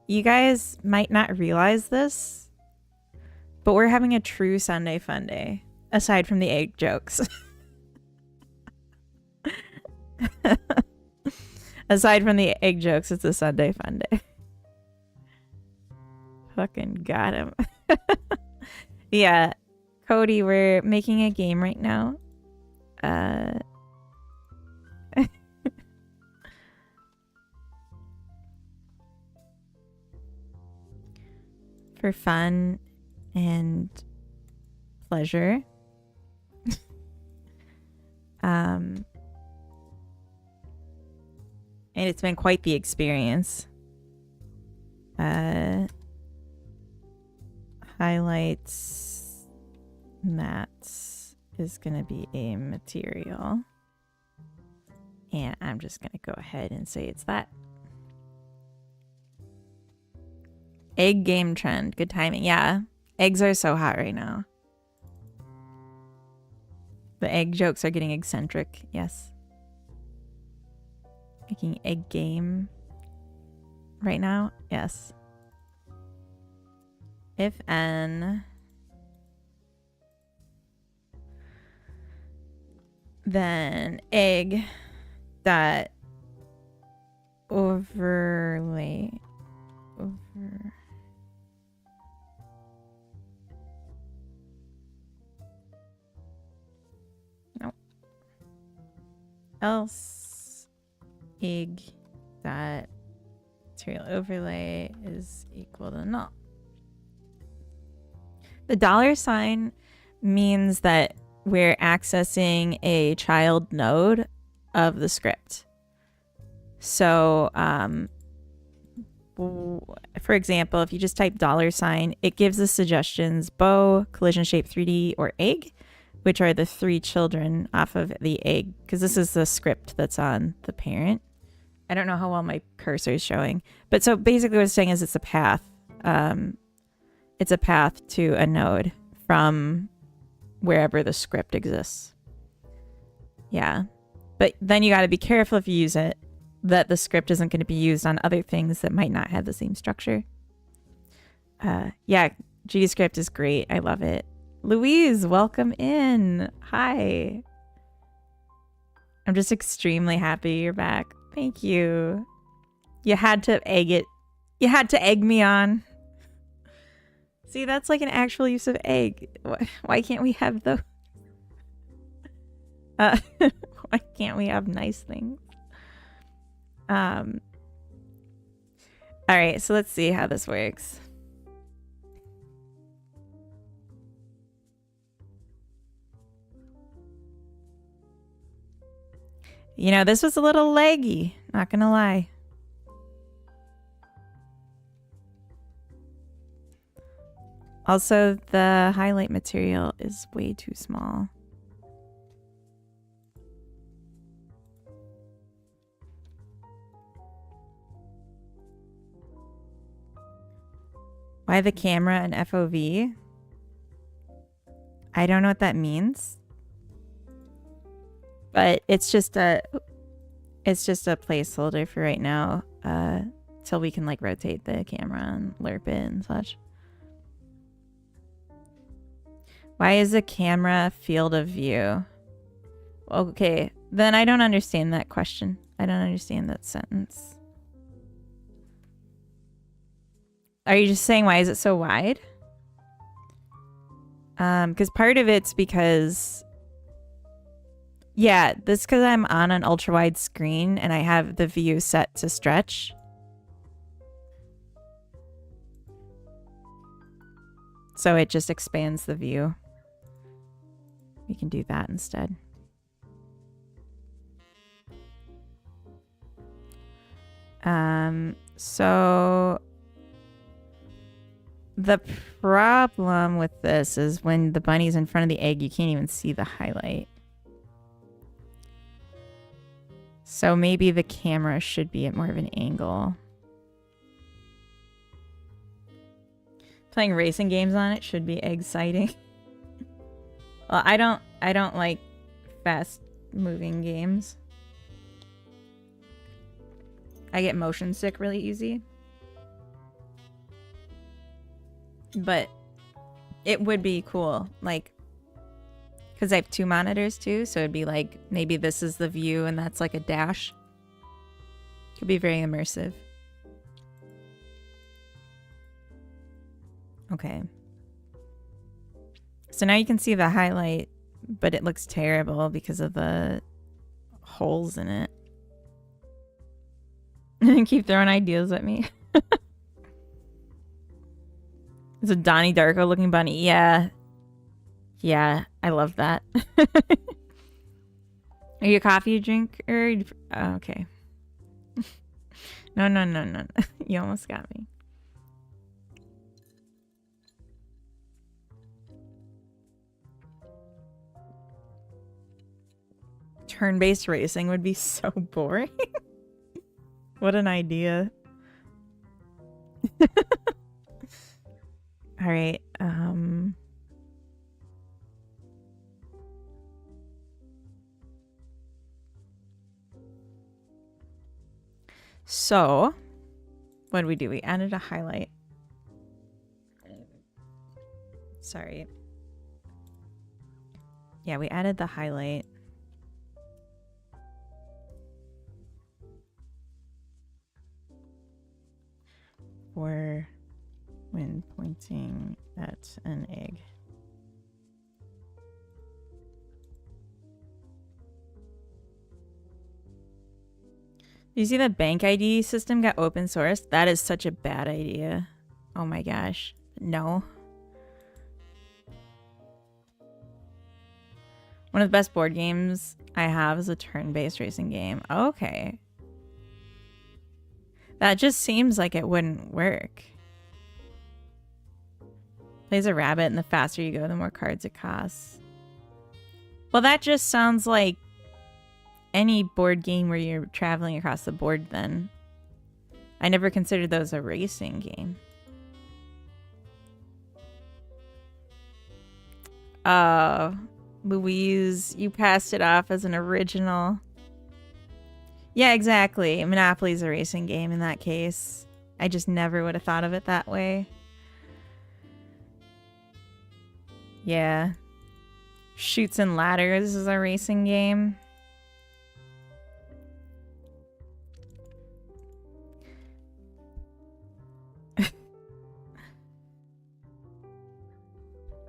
You guys might not realize this, but we're having a true Sunday fun day, aside from the egg jokes. Aside from the egg jokes, it's a Sunday fun day. Fucking got him. Yeah. Cody, we're making a game right now. For fun and pleasure. And it's been quite the experience. Highlights mats is gonna be a material. And I'm just gonna go ahead and say it's that. Egg game trend. Good timing. Yeah. Eggs are so hot right now. The egg jokes are getting eccentric. Yes. Making egg game right now. Yes. If n Then egg dot overlay over. No. Else egg dot material overlay is equal to null. The $sign means that we're accessing a child node of the script. So, for example, if you just type $, it gives the suggestions bow, collision shape 3D, or egg, which are the 3 children off of the egg, because this is the script that's on the parent. I don't know how well my cursor is showing, but so basically what it's saying is it's a path. It's a path to a node from wherever the script exists. Yeah. But then you got to be careful if you use it that the script isn't going to be used on other things that might not have the same structure. Yeah, GDScript is great. I love it. Louise, welcome in. Hi. I'm just extremely happy you're back. Thank you. You had to egg it. You had to egg me on. See, that's like an actual use of egg. Why can't we have the... why can't we have nice things? All right, so let's see how this works. You know, this was a little laggy, not gonna lie. Also, the highlight material is way too small. Why the camera and FOV? I don't know what that means. But it's just a placeholder for right now, till we can like rotate the camera and lerp it and such. Why is the camera field of view? Okay, then I don't understand that question. I don't understand that sentence. Are you just saying why is it so wide? Because part of it's because... Yeah, this is because I'm on an ultra wide screen and I have the view set to stretch. So it just expands the view. We can do that instead. So the problem with this is when the bunny's in front of the egg, you can't even see the highlight. So maybe the camera should be at more of an angle. Playing racing games on it should be exciting. Well, I don't like fast moving games. I get motion sick really easy. But it would be cool, like, because I have 2 monitors too, so it'd be like, maybe this is the view and that's like a dash. Could be very immersive. Okay. So now you can see the highlight, but it looks terrible because of the holes in it. Keep throwing ideas at me. It's a Donnie Darko looking bunny. Yeah. Yeah, I love that. Are you a coffee drinker? Oh, okay. No. You almost got me. Turn-based racing would be so boring. What an idea. All right. So, what did we do? We added a highlight. Sorry. Yeah, we added the highlight. Pointing at an egg. Do you see the bank ID system got open sourced? That is such a bad idea. Oh my gosh. No. One of the best board games I have is a turn-based racing game. Okay. That just seems like it wouldn't work. Plays a rabbit, and the faster you go, the more cards it costs. Well, that just sounds like any board game where you're traveling across the board then. I never considered those a racing game. Louise, you passed it off as an original. Yeah, exactly. Monopoly's a racing game in that case. I just never would have thought of it that way. Yeah. Chutes and Ladders is a racing game.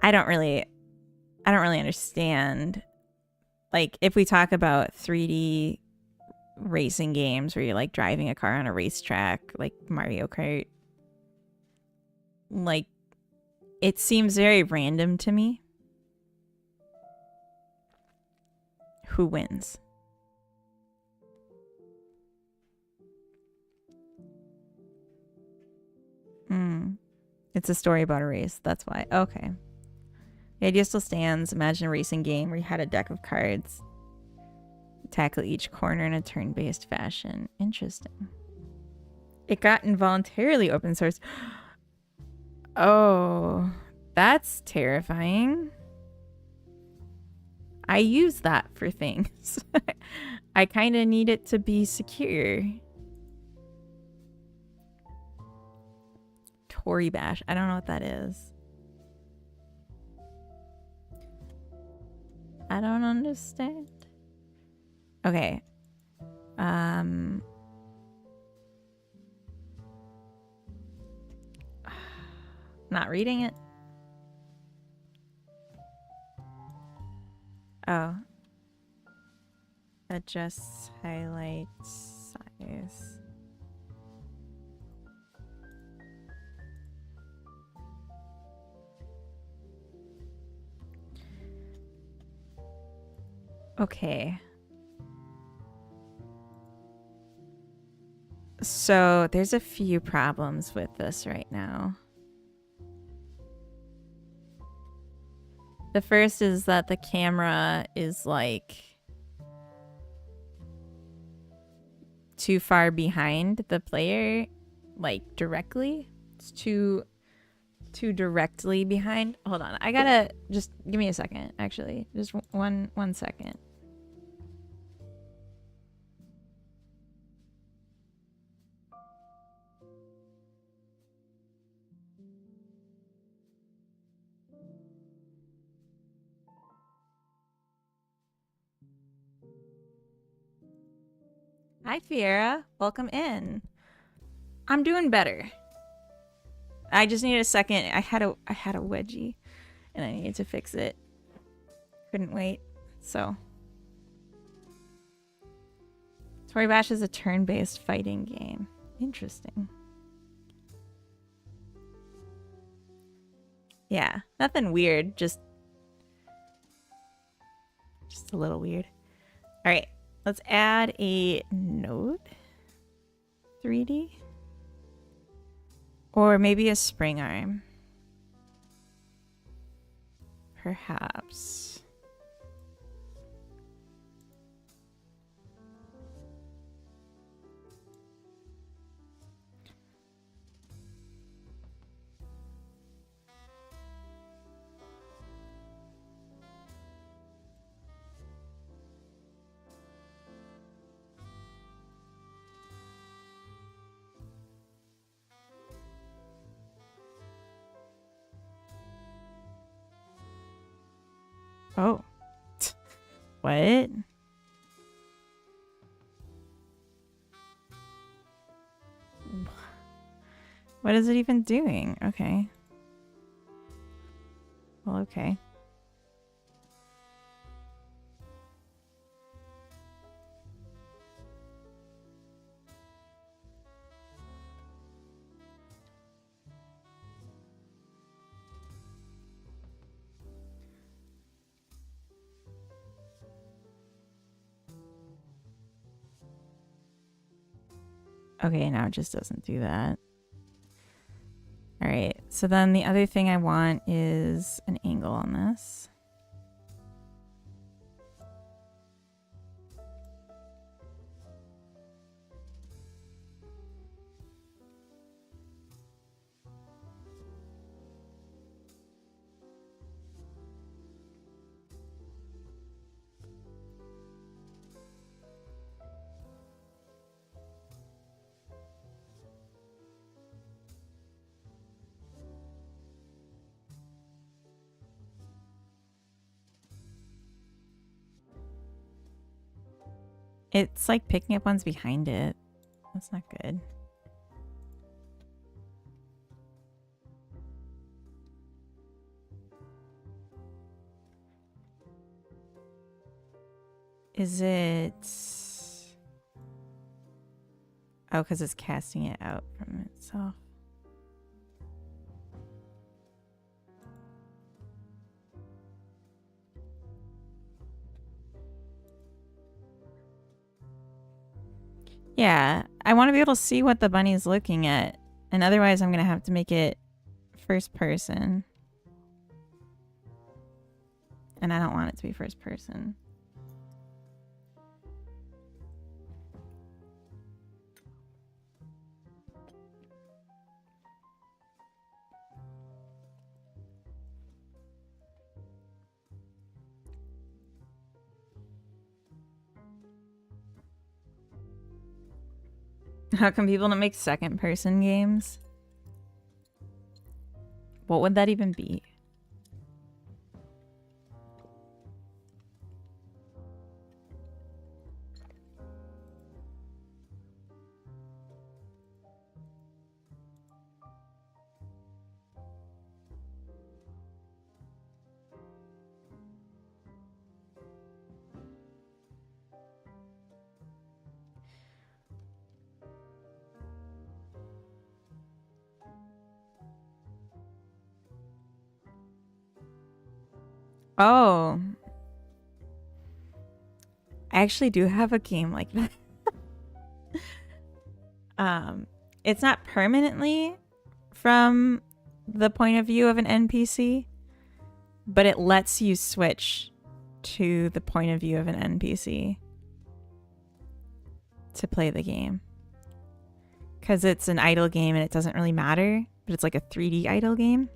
I don't really understand. Like, if we talk about 3D racing games where you're like driving a car on a racetrack, like Mario Kart, like, it seems very random to me who wins. It's a story about a race. That's why. Okay. The idea still stands. Imagine a racing game where you had a deck of cards. Tackle each corner in a turn-based fashion. Interesting. It got involuntarily open source. Oh, that's terrifying. I use that for things. I kind of need it to be secure. Tory Bash. I don't know what that is. I don't understand. Okay. Not reading it. Oh. Adjust highlight size. Okay. So there's a few problems with this right now. The first is that the camera is like too far behind the player, like directly. It's too directly behind. Hold on. I gotta just give me a second, actually. Just one second. Hi, Fiera. Welcome in. I'm doing better. I just need a second. I had a wedgie, and I needed to fix it. Couldn't wait. So, Tory Bash is a turn-based fighting game. Interesting. Yeah, nothing weird. Just a little weird. All right. Let's add a node 3D or maybe a spring arm. Perhaps. Oh. What? What is it even doing? Okay. Well, okay. Okay, now it just doesn't do that. All right, so then the other thing I want is an angle on this. It's like picking up ones behind it. That's not good. Is it... Oh, because it's casting it out from itself. Yeah, I want to be able to see what the bunny's looking at. And otherwise I'm going to have to make it first person. And I don't want it to be first person. How come people don't make second person games? What would that even be? Oh. I actually do have a game like that. It's not permanently from the point of view of an NPC, but it lets you switch to the point of view of an NPC to play the game. Because it's an idle game and it doesn't really matter, but it's like a 3D idle game.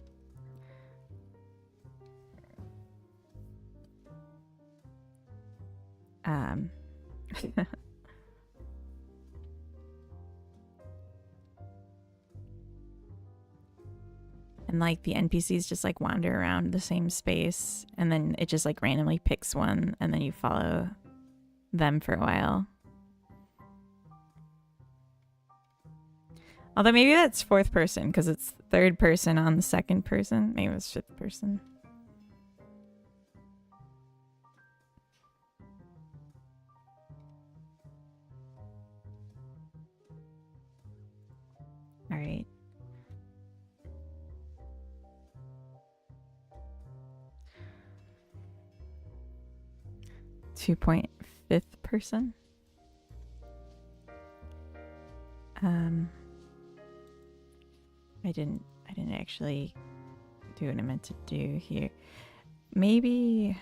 And like the NPCs just like wander around the same space and then it just like randomly picks one and then you follow them for a while. Although maybe that's fourth person because it's third person on the second person. Maybe it's fifth person. All right. Fifth person. I didn't actually do what I meant to do here. Maybe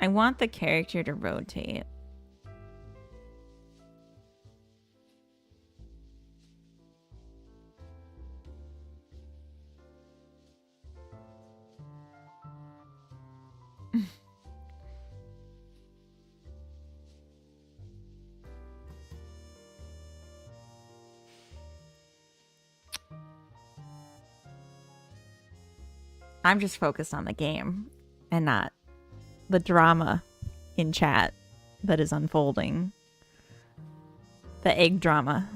I want the character to rotate. I'm just focused on the game and not the drama in chat that is unfolding the egg drama.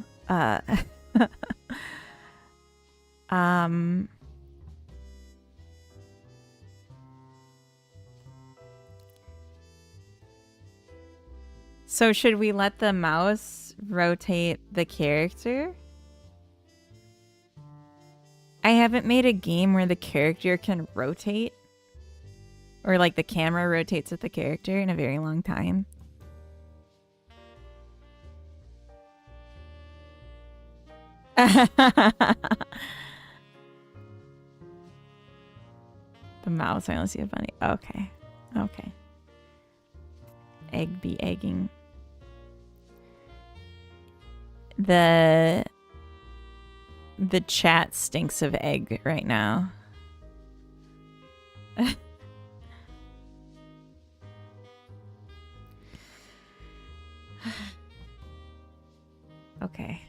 Um. So should we let the mouse rotate the character? I haven't made a game where the character can rotate. Or like the camera rotates with the character in a very long time. The mouse, I don't see it funny. Okay. Okay. Egg be egging. The chat stinks of egg right now. Okay.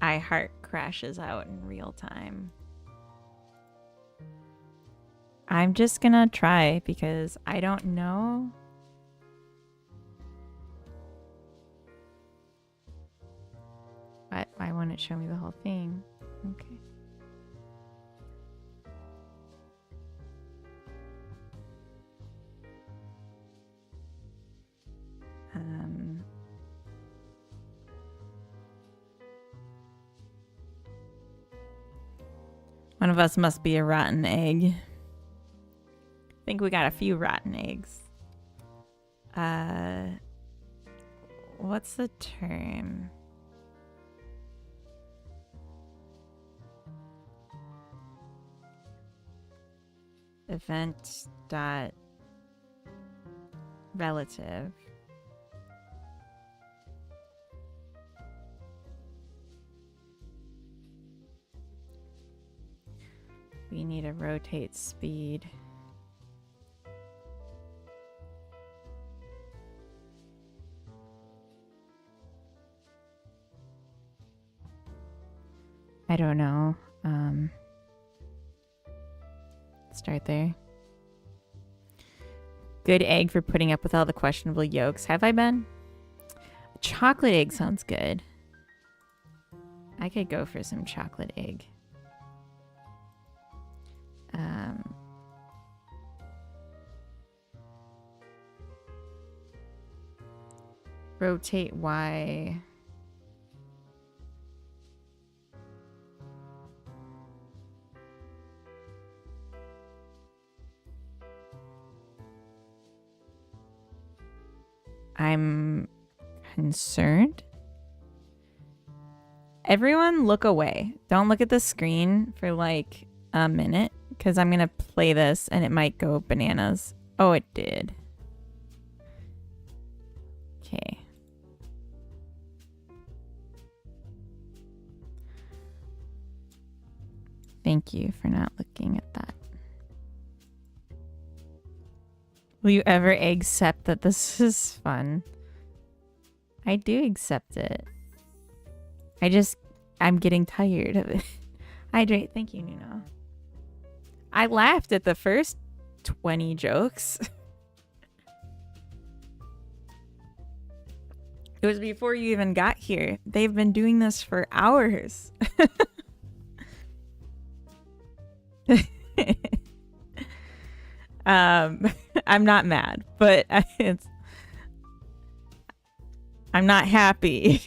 iHeart crashes out in real time. I'm just gonna try because I don't know. Why won't it show me the whole thing? Okay. One of us must be a rotten egg. I think we got a few rotten eggs. What's the term? Event dot relative. We need a rotate speed. I don't know. Start there. Good egg for putting up with all the questionable yolks. Have I been? Chocolate egg sounds good. I could go for some chocolate egg. Rotate Y. I'm concerned. Everyone look away. Don't look at the screen for like a minute because I'm going to play this and it might go bananas. Oh, it did. Okay. Thank you for not looking at that. Will you ever accept that this is fun? I do accept it. I'm getting tired of it. Hydrate. Thank you, Nuno. I laughed at the first 20 jokes. It was before you even got here. They've been doing this for hours. I'm not mad, but I'm not happy.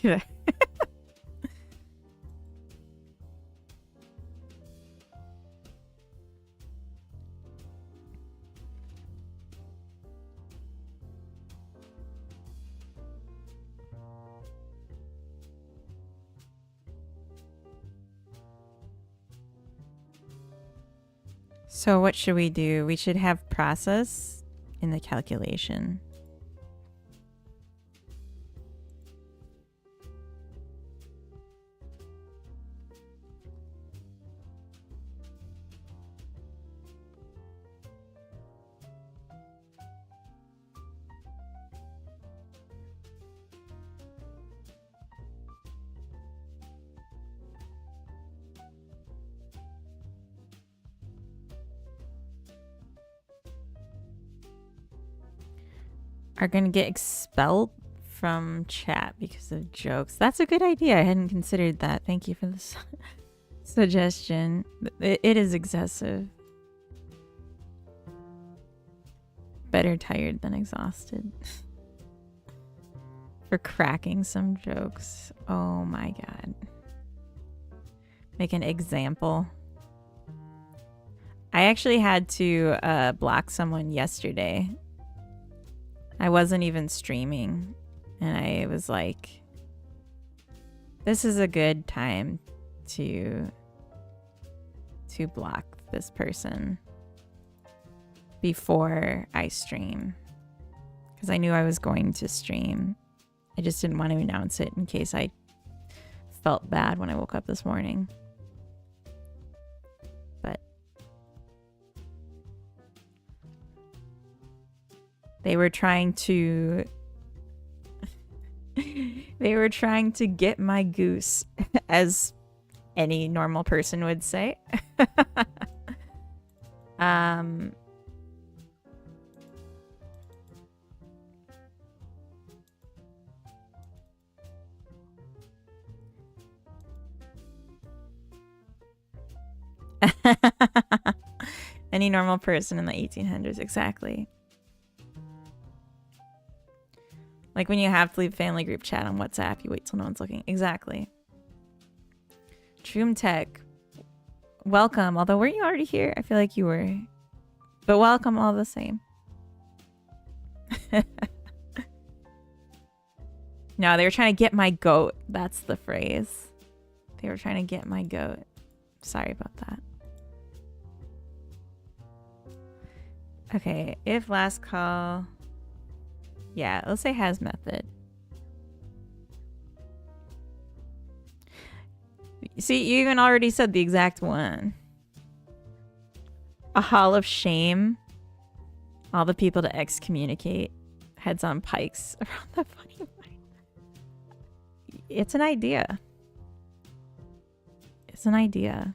So what should we do? We should have process in the calculation. are gonna get expelled from chat because of jokes. That's a good idea. I hadn't considered that. Thank you for this suggestion. It is excessive. Better tired than exhausted. For cracking some jokes. Oh my god. Make an example. I actually had to block someone yesterday. I wasn't even streaming. And I was like, this is a good time to block this person before I stream. Because I knew I was going to stream. I just didn't want to announce it in case I felt bad when I woke up this morning. But they were trying to get my goose, as any normal person would say. Any normal person in the 1800s, exactly. Like when you have to leave family group chat on WhatsApp, you wait till no one's looking. Exactly. Troom Tech, welcome. Although, were you already here? I feel like you were. But welcome all the same. No, they were trying to get my goat. That's the phrase. They were trying to get my goat. Sorry about that. Okay, if last call... Yeah, let's say has method. See, you even already said the exact one. A hall of shame. All the people to excommunicate. Heads on pikes around the funny line. It's an idea. It's an idea.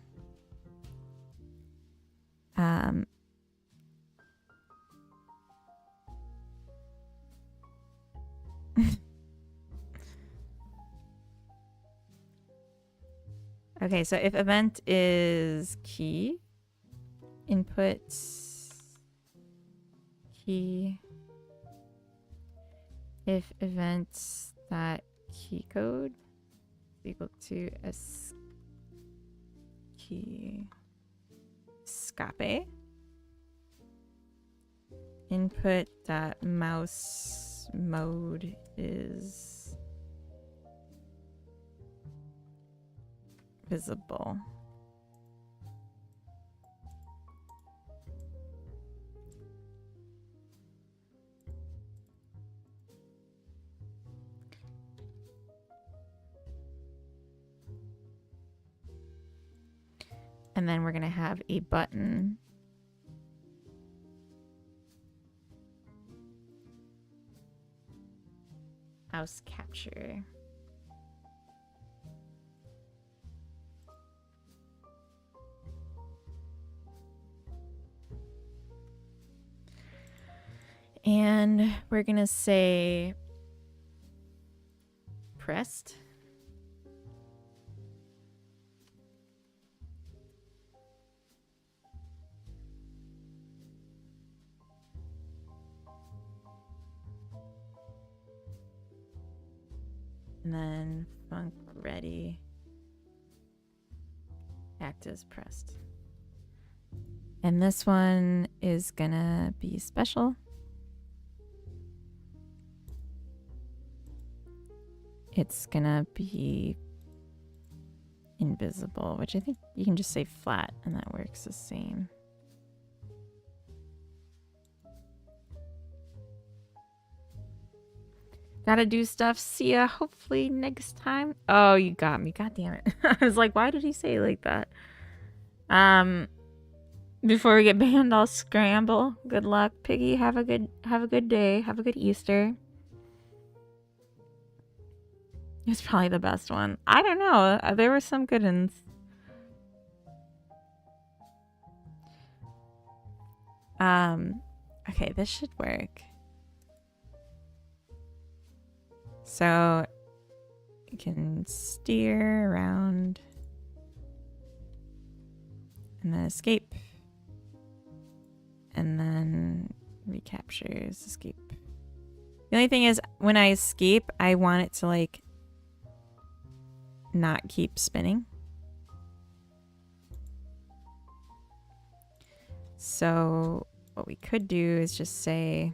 Okay, so if event is key, inputs key, if events that key code is equal to s key escape, input that mouse mode is visible. And then we're going to have a button mouse capture. And we're going to say pressed. And then func ready, act as pressed. And this one is gonna be special. It's gonna be invisible, which I think you can just say flat and that works the same. Gotta do stuff. See ya. Hopefully next time. Oh, you got me. God damn it. I was like, why did he say it like that? Before we get banned, I'll scramble. Good luck, Piggy. Have a good day. Have a good Easter. It's probably the best one. I don't know. There were some good ones. Okay, this should work. So you can steer around and then escape. And then recaptures, escape. The only thing is, when I escape, I want it to, like, not keep spinning. So what we could do is just say...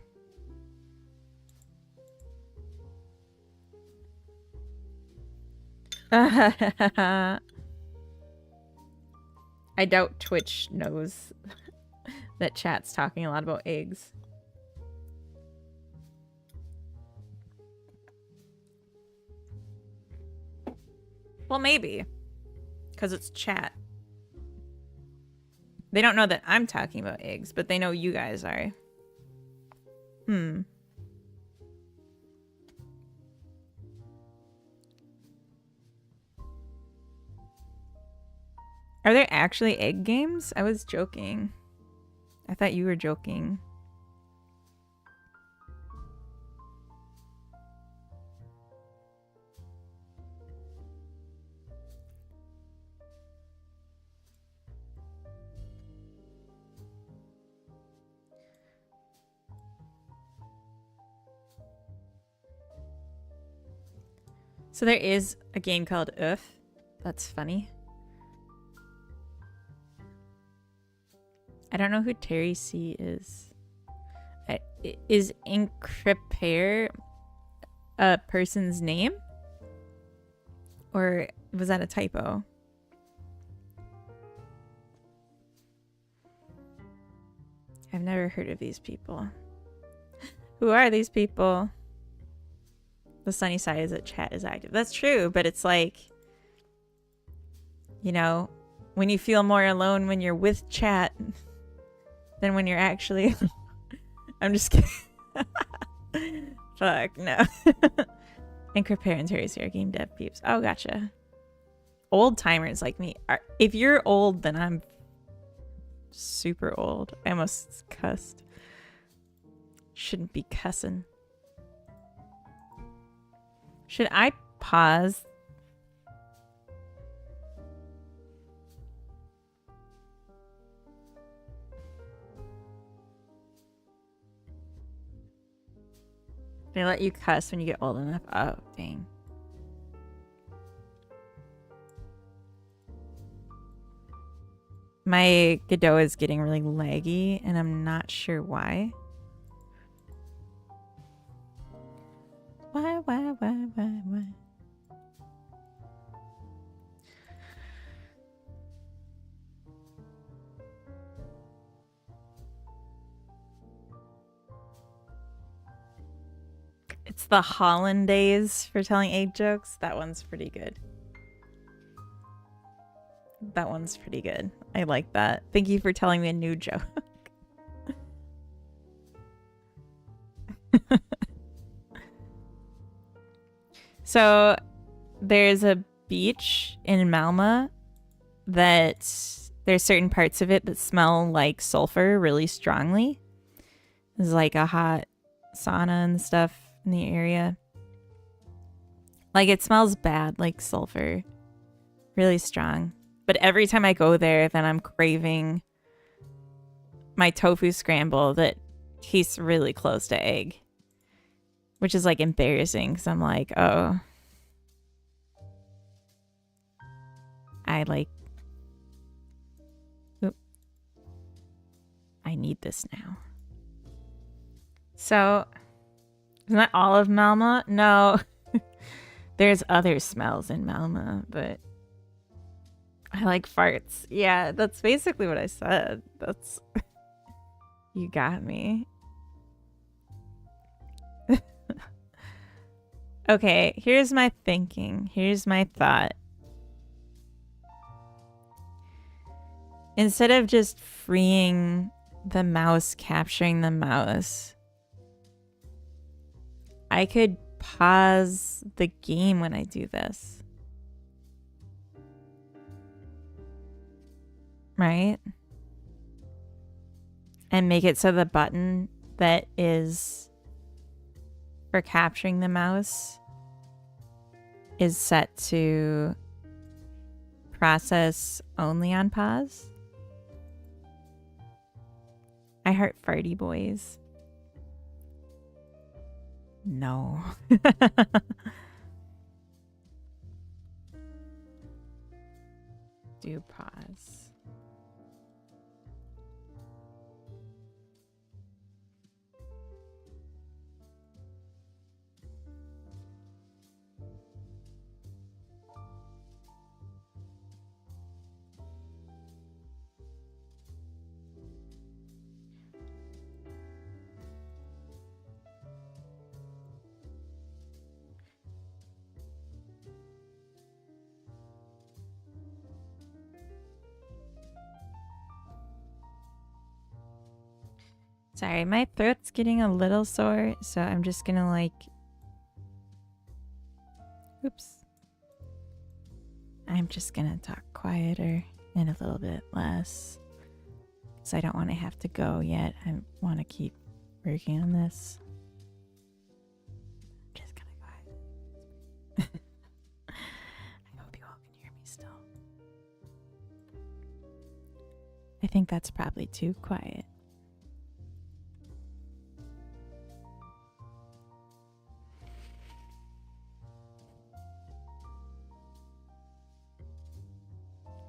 I doubt Twitch knows that chat's talking a lot about eggs. Well, maybe. Because it's chat. They don't know that I'm talking about eggs, but they know you guys are. Are there actually egg games? I was joking. I thought you were joking. So there is a game called Oof. That's funny. I don't know who Terry C is. Is Increpair a person's name? Or was that a typo? I've never heard of these people. Who are these people? The sunny side is that chat is active. That's true, but it's like, you know, when you feel more alone when you're with chat than when you're actually... I'm just kidding. Fuck, no. And Crepair and Terry are game dev peeps. Oh, gotcha. Old timers like me. If you're old, then I'm super old. I almost cussed. Shouldn't be cussing. Should I pause? They let you cuss when you get old enough. Oh, dang. My Godot is getting really laggy, and I'm not sure why. Why? It's the hollandaise for telling egg jokes. That one's pretty good. That one's pretty good. I like that. Thank you for telling me a new joke. So there's a beach in Malma that there's certain parts of it that smell like sulfur really strongly. There's like a hot sauna and stuff in the area. Like it smells bad, like sulfur. Really strong. But every time I go there, then I'm craving my tofu scramble that tastes really close to egg. Which is like embarrassing because I'm like, oh. I need this now. So, isn't that all of Malma? No. There's other smells in Malma, but I like farts. Yeah, that's basically what I said. That's... You got me. Okay, here's my thinking. Here's my thought. Instead of just freeing the mouse, capturing the mouse, I could pause the game when I do this. Right? And make it so the button that is for capturing the mouse is set to process only on pause. I heart farty boys. No. Do pause. Sorry, my throat's getting a little sore, so I'm just gonna like... Oops. I'm just gonna talk quieter and a little bit less. Because I don't want to have to go yet. I want to keep working on this. I'm just gonna go ahead. I hope you all can hear me still. I think that's probably too quiet.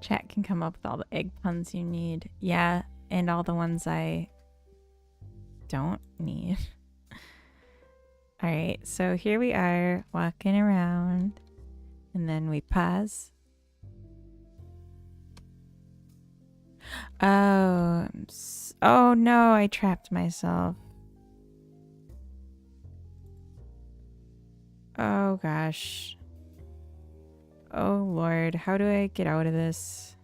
Chat can come up with all the egg puns you need. Yeah, and all the ones I don't need. Alright, so here we are walking around, and then we pause. Oh, oh no, I trapped myself. Oh gosh. Oh Lord, how do I get out of this?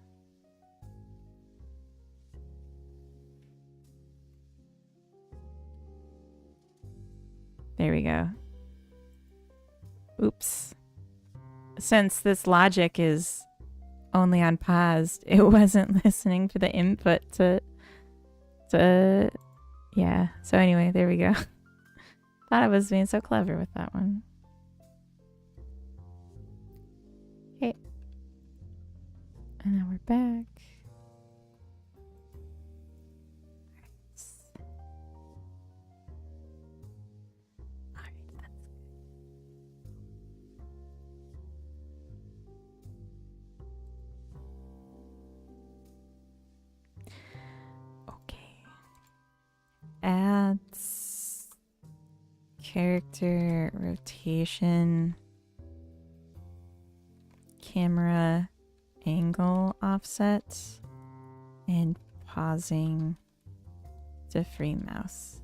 There we go. Oops. Since this logic is only on paused, it wasn't listening to the input to yeah. So anyway, there we go. Thought I was being so clever with that one. Okay. And now we're back. Alright, that's okay. Adds character rotation, camera angle offset, and pausing to free mouse.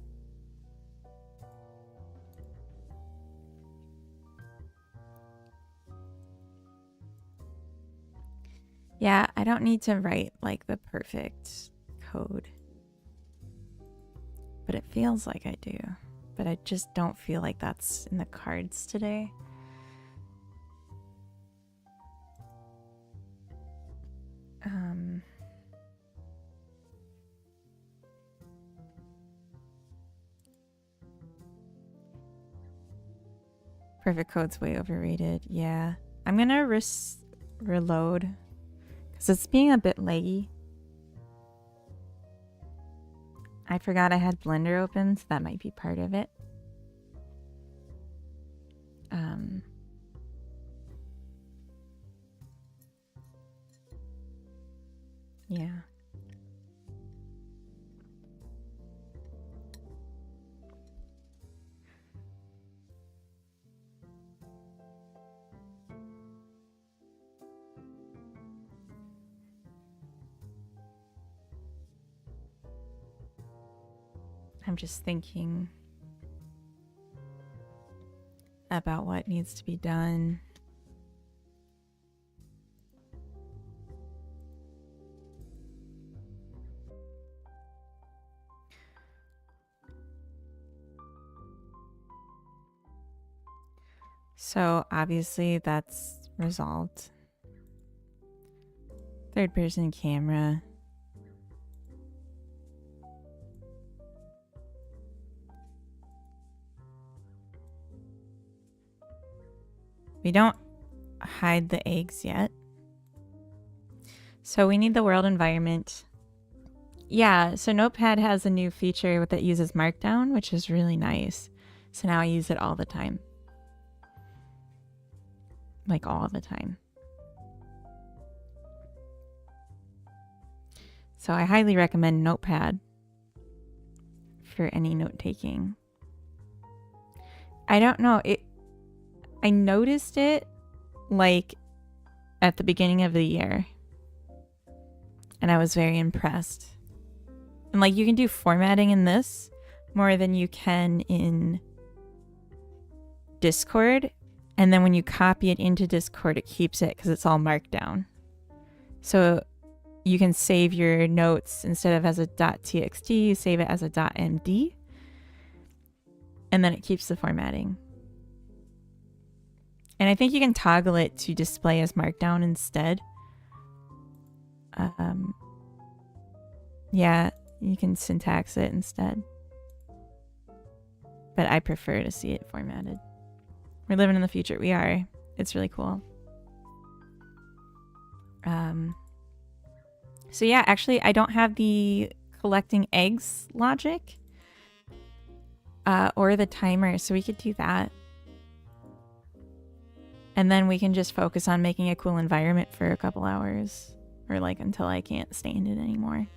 Yeah, I don't need to write like the perfect code. But it feels like I do. But I just don't feel like that's in the cards today. Perfect code's way overrated. Yeah. I'm gonna reload because it's being a bit laggy. I forgot I had Blender open, so that might be part of it. Yeah. I'm just thinking about what needs to be done. So obviously that's resolved. Third person camera. We don't hide the eggs yet. So we need the world environment. Yeah, so Notepad has a new feature that uses Markdown, which is really nice. So now I use it all the time. Like all the time. So I highly recommend Notepad for any note taking. I don't know, I noticed it like at the beginning of the year. And I was very impressed. And like you can do formatting in this more than you can in Discord. And then when you copy it into Discord, it keeps it because it's all marked down. So you can save your notes instead of as a .txt, you save it as a .md. And then it keeps the formatting. And I think you can toggle it to display as markdown instead. Yeah, you can syntax it instead. But I prefer to see it formatted. We're living in the future. We are. It's really cool. So yeah, actually, I don't have the collecting eggs logic or the timer, so we could do that. And then we can just focus on making a cool environment for a couple hours or like until I can't stand it anymore.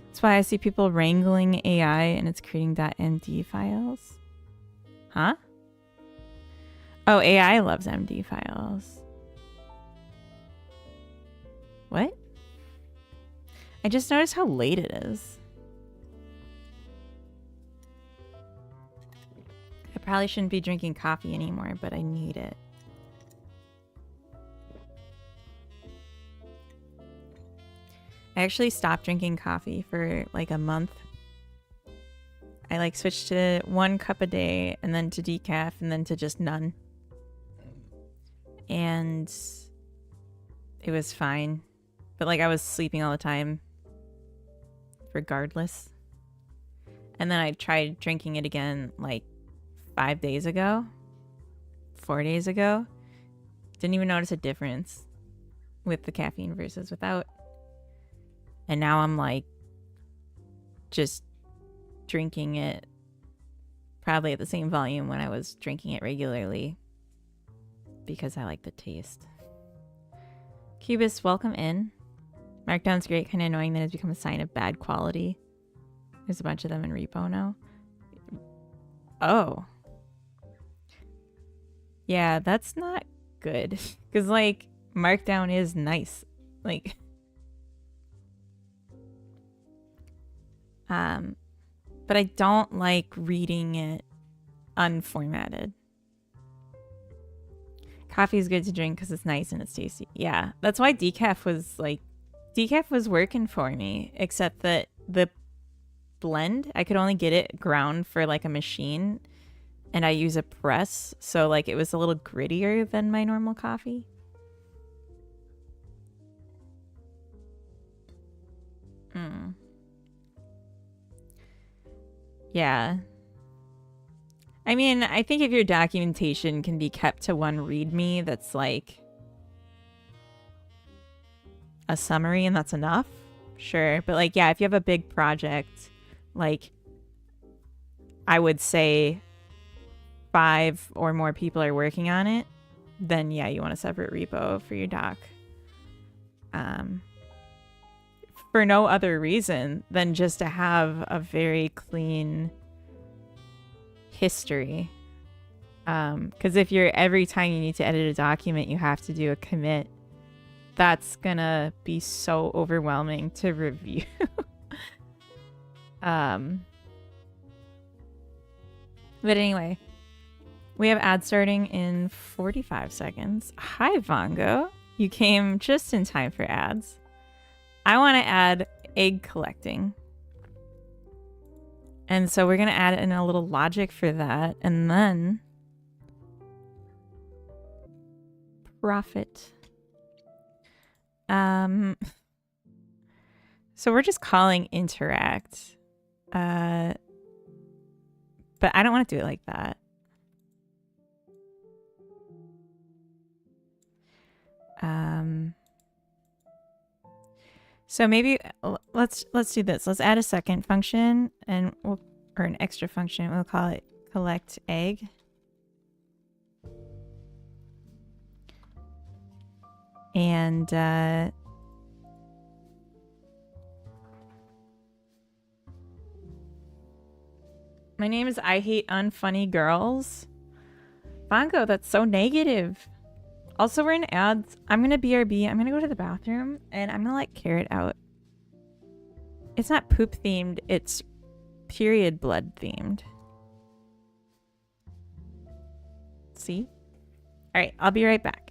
That's why I see people wrangling AI and it's creating .md files. Huh? Oh, AI loves MD files. What? I just noticed how late it is. I probably shouldn't be drinking coffee anymore, but I need it. I actually stopped drinking coffee for like a month. I like switched to 1 cup a day and then to decaf and then to just none. And it was fine. But like I was sleeping all the time regardless. And then I tried drinking it again like 5 days ago. 4 days ago. Didn't even notice a difference with the caffeine versus without. And now I'm like just drinking it probably at the same volume when I was drinking it regularly because I like the taste. Cubist, welcome in. Markdown's great, kind of annoying that it's become a sign of bad quality. There's a bunch of them in repo now. Oh. Yeah, that's not good. Because, like, Markdown is nice. Like... but I don't like reading it unformatted. Coffee is good to drink because it's nice and it's tasty. Yeah, that's why decaf was working for me, except that the blend, I could only get it ground for like a machine and I use a press. So like it was a little grittier than my normal coffee. Yeah. I mean, I think if your documentation can be kept to one README that's like a summary and that's enough, sure. But like, yeah, if you have a big project, like I would say 5 or more people are working on it, then yeah, you want a separate repo for your doc. For no other reason than just to have a very clean history. Because if you're every time you need to edit a document, you have to do a commit, that's gonna be so overwhelming to review. But anyway, we have ads starting in 45 seconds. Hi, Vongo. You came just in time for ads. I want to add egg collecting. And so we're going to add in a little logic for that. And then profit. So we're just calling interact. But I don't want to do it like that. So maybe let's do this. Let's add a second function and or an extra function. We'll call it collect egg. And my name is I Hate Unfunny Girls. Bongo, that's so negative. Also, we're in ads. I'm gonna BRB. I'm gonna go to the bathroom and I'm gonna let Carrot out. It's not poop themed, it's period blood themed. See? Alright, I'll be right back.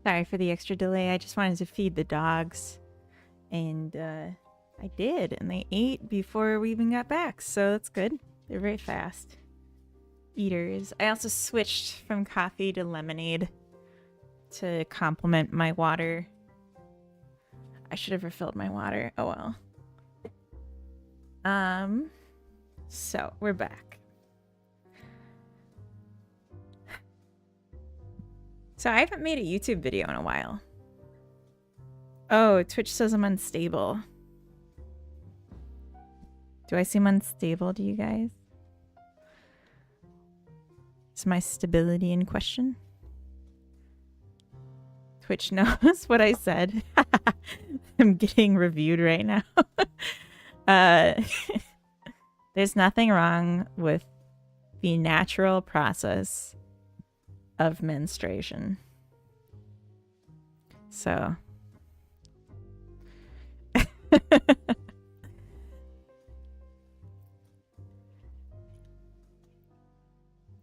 Sorry for the extra delay. I just wanted to feed the dogs. And I did. And they ate before we even got back. So that's good. They're very fast eaters. I also switched from coffee to lemonade to complement my water. I should have refilled my water. Oh well. So we're back. So I haven't made a YouTube video in a while. Oh, Twitch says I'm unstable. Do I seem unstable to you guys? Is my stability in question? Twitch knows what I said. I'm getting reviewed right now. There's nothing wrong with the natural process of menstruation. So.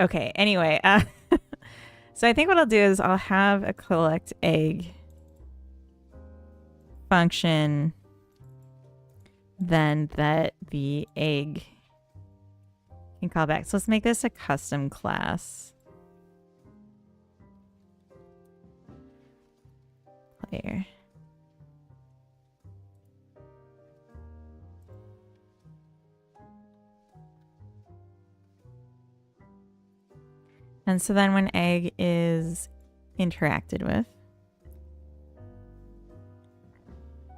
Okay, anyway, so I think what I'll do is I'll have a collect egg function, then that the egg can call back. So let's make this a custom class. Player. And so then when egg is interacted with. I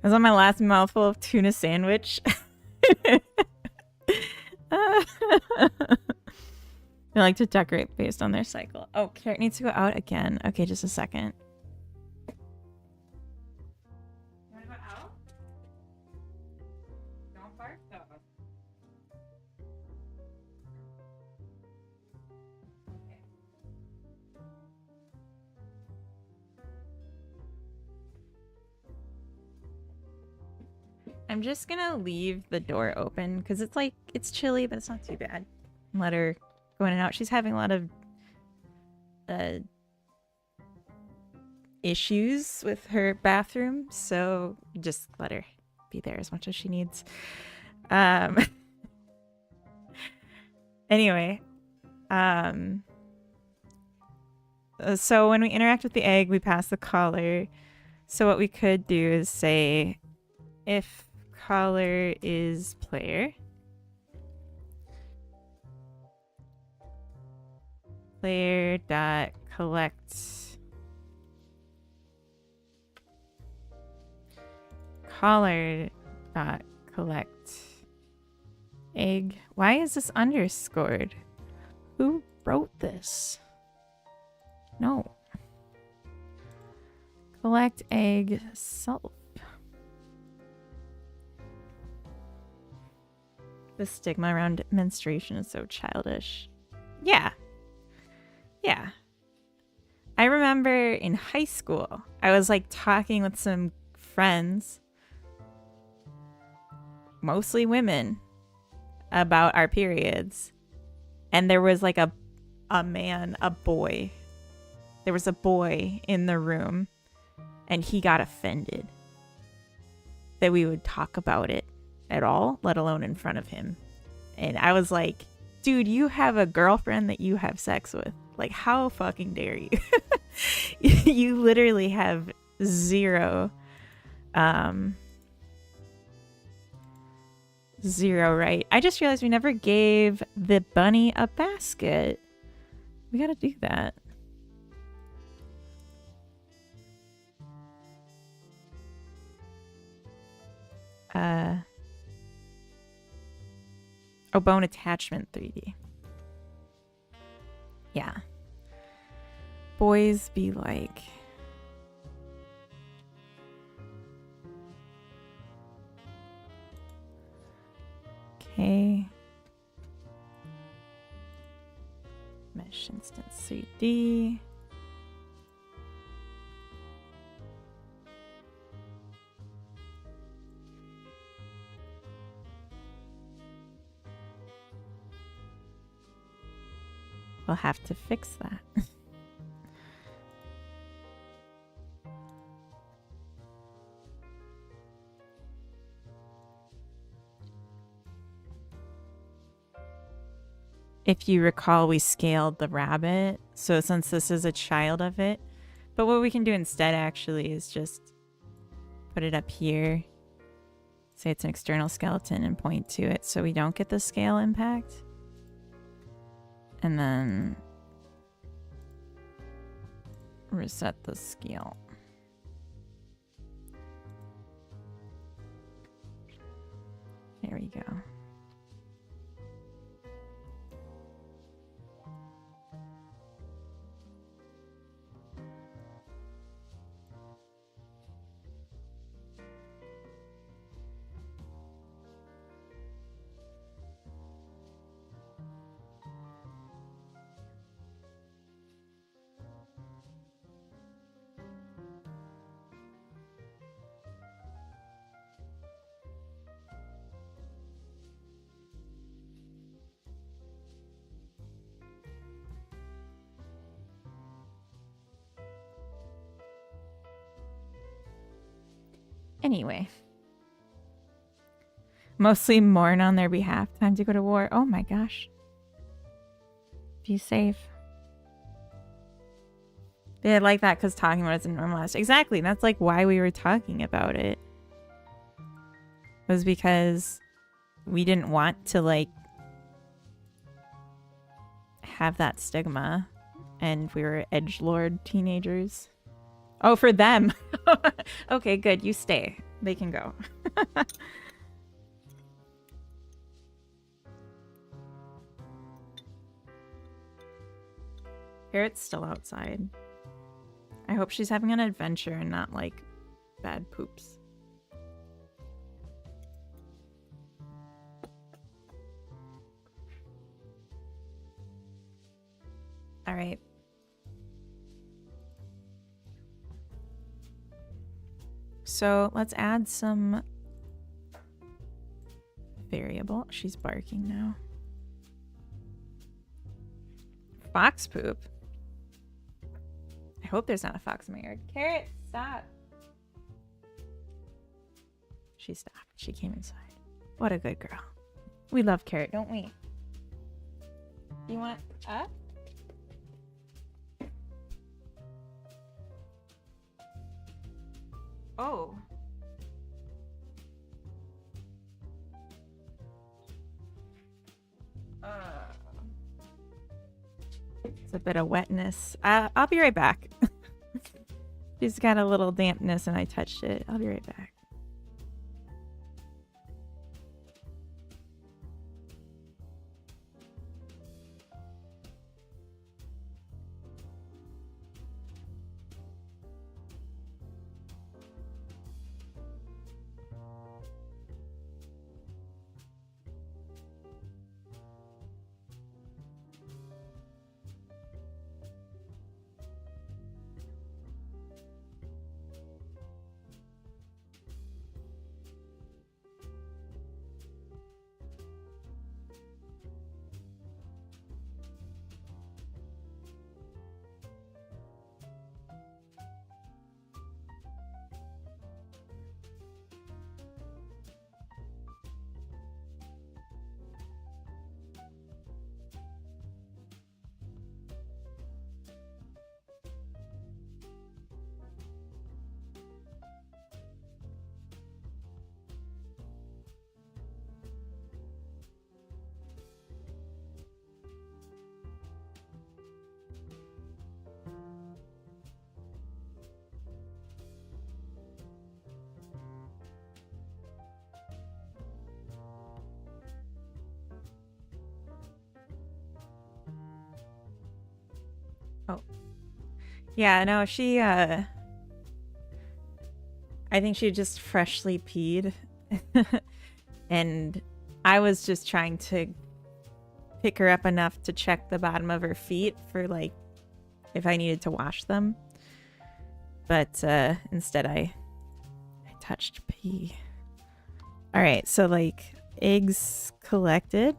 was on my last mouthful of tuna sandwich. They like to decorate based on their cycle. Oh, carrot needs to go out again. Okay, just a second. You want to go out? Don't bark though. I'm just gonna leave the door open because it's like, it's chilly, but it's not too bad. Let her go in and out. She's having a lot of issues with her bathroom, so just let her be there as much as she needs. Anyway, so when we interact with the egg, we pass the collar. So what we could do is say, if collar is player, player dot collect collar dot collect egg. Why is this underscored? Who wrote this? No. Collect egg self. The stigma around menstruation is so childish. Yeah. Yeah. I remember in high school, I was like talking with some friends, mostly women, about our periods. And there was like a boy. There was a boy in the room, and he got offended that we would talk about it at all, let alone in front of him. And I was like, dude, you have a girlfriend that you have sex with. Like, how fucking dare you? You literally have zero right. I just realized we never gave the bunny a basket. We gotta do that. Oh, bone attachment 3D. Yeah. Boys be like. Okay. Mesh instance 3D. We'll have to fix that. If you recall, we scaled the rabbit. So since this is a child of it, but what we can do instead actually is just put it up here. Say it's an external skeleton and point to it so we don't get the scale impact. And then reset the scale. There we go. Anyway. Mostly mourn on their behalf. Time to go to war. Oh my gosh. Be safe. They like that because talking about it's normalized. Exactly. That's like why we were talking about it. Was because we didn't want to like have that stigma, and we were edgelord teenagers. Oh, for them. Okay, good. You stay. They can go. Carrot's still outside. I hope she's having an adventure and not like bad poops. All right. So let's add some variable. She's barking now. Fox poop. I hope there's not a fox in my yard. Carrot, stop. She stopped. She came inside. What a good girl. We love Carrot, don't we? You want up? Oh. It's a bit of wetness. I'll be right back. She's got a little dampness and I touched it. I'll be right back. Oh. Yeah, no, she, I think she just freshly peed. And I was just trying to pick her up enough to check the bottom of her feet for, like, if I needed to wash them. But, instead I touched pee. Alright, so, like, eggs collected.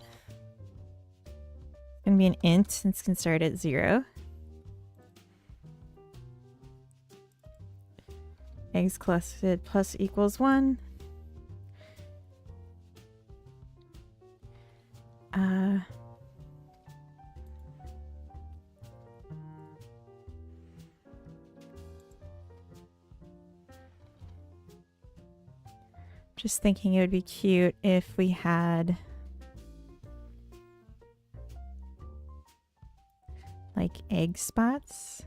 Gonna be an int since it can start at 0. Eggs collected plus equals 1. Just thinking it would be cute if we had like egg spots.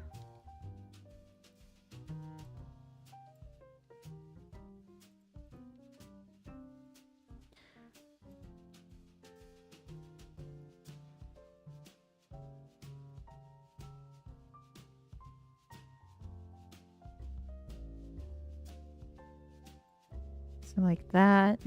So like that.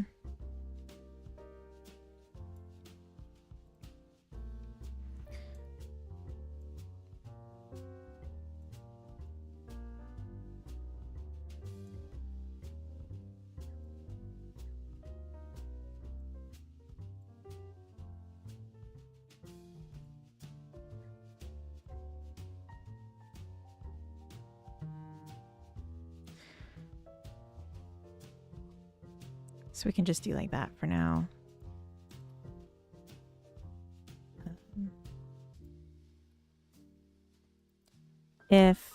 So we can just do like that for now. If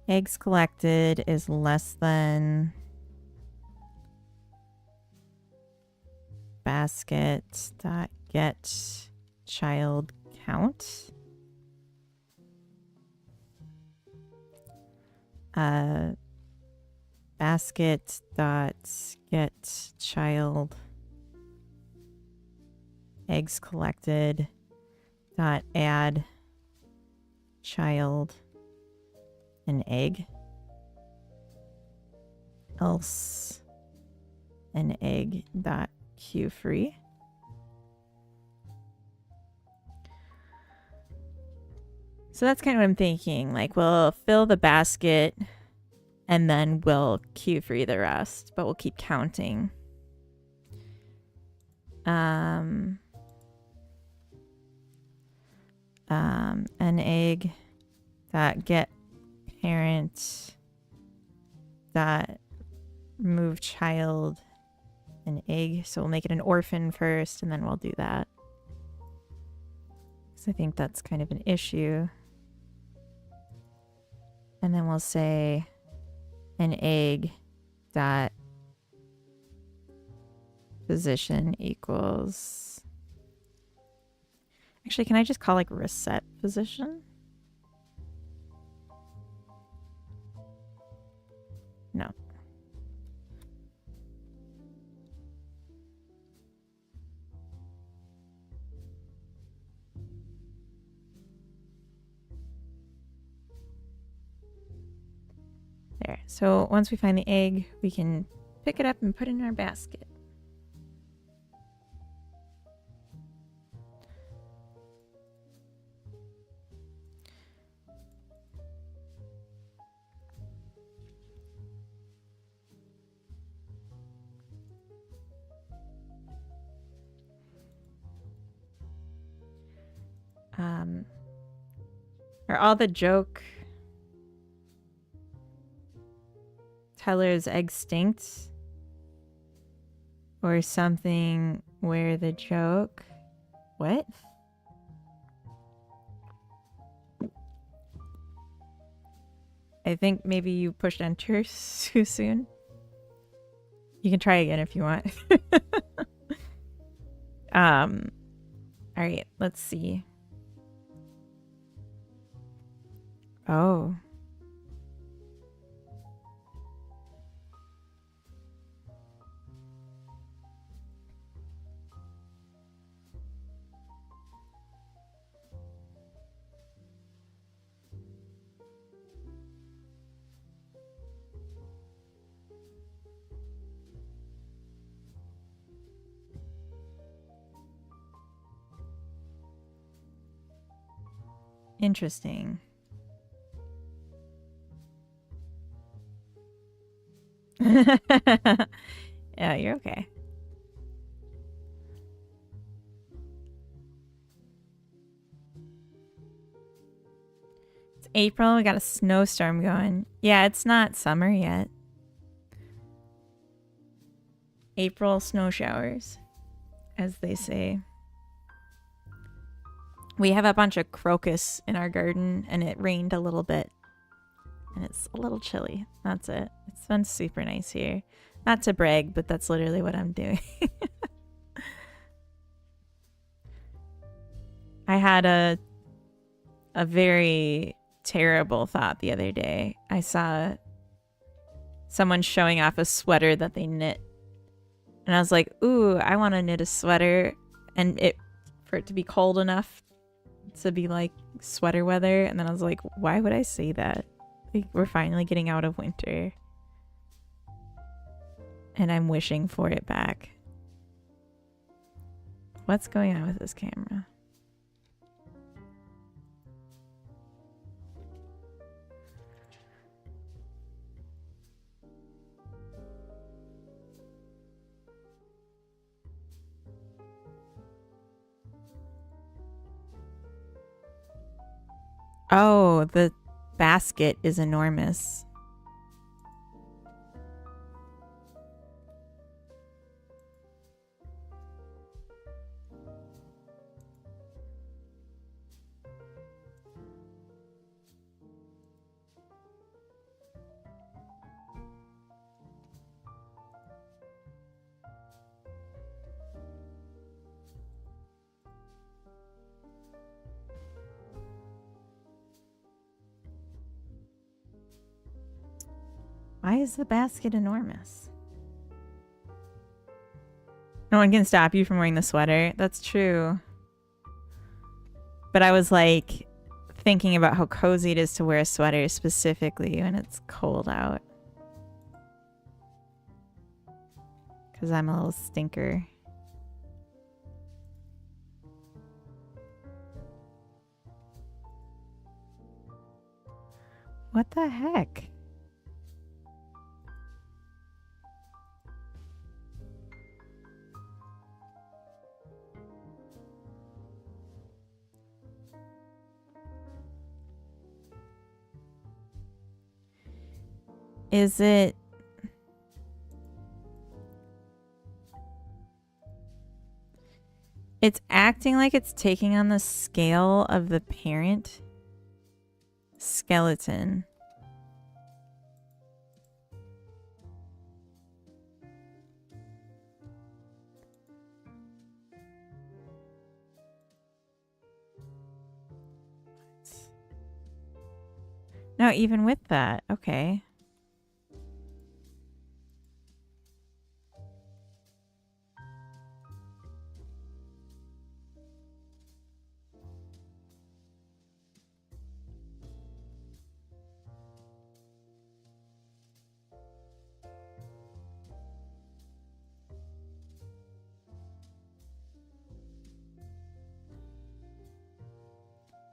eggs collected is less than basket dot get child count, basket dot get child eggs collected dot add child an egg, else an egg dot queue free. So that's kind of what I'm thinking. Like, we'll fill the basket and then we'll queue free the rest, but we'll keep counting. An egg dot get parent dot remove child an egg. So we'll make it an orphan first and then we'll do that. So I think that's kind of an issue. And then we'll say an egg dot position equals. Actually, can I just call like reset position? No. There. So once we find the egg, we can pick it up and put it in our basket. Are all the joke tellers extinct? Or something where the joke... What? I think maybe you pushed enter too soon. You can try again if you want. Alright, let's see. Oh. Interesting. Yeah, you're okay. It's April. We got a snowstorm going. Yeah, it's not summer yet. April snow showers, as they say. We have a bunch of crocus in our garden, and it rained a little bit. And it's a little chilly. That's it. It's been super nice here. Not to brag, but that's literally what I'm doing. I had a very terrible thought the other day. I saw someone showing off a sweater that they knit. And I was like, ooh, I want to knit a sweater and for it to be cold enough to be like sweater weather. And then I was like, why would I say that? Like, we're finally getting out of winter. And I'm wishing for it back. What's going on with this camera? Oh, the basket is enormous. Why is the basket enormous? No one can stop you from wearing the sweater. That's true. But I was like thinking about how cozy it is to wear a sweater specifically when it's cold out. Because I'm a little stinker. What the heck? Is it... It's acting like it's taking on the scale of the parent skeleton. No, even with that, okay.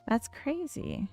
That's crazy.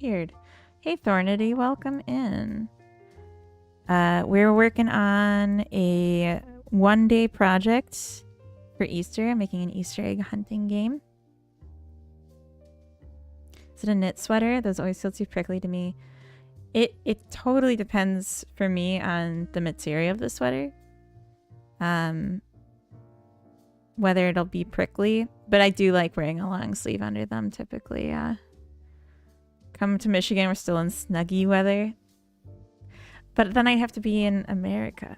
Weird. Hey Thornity, welcome in. We're working on a one-day project for Easter. I'm making an Easter egg hunting game. Is it a knit sweater? Those always feel too prickly to me. It totally depends for me on the material of the sweater. Whether it'll be prickly, but I do like wearing a long sleeve under them typically, yeah. Come to Michigan, we're still in snuggy weather. But then I'd have to be in America.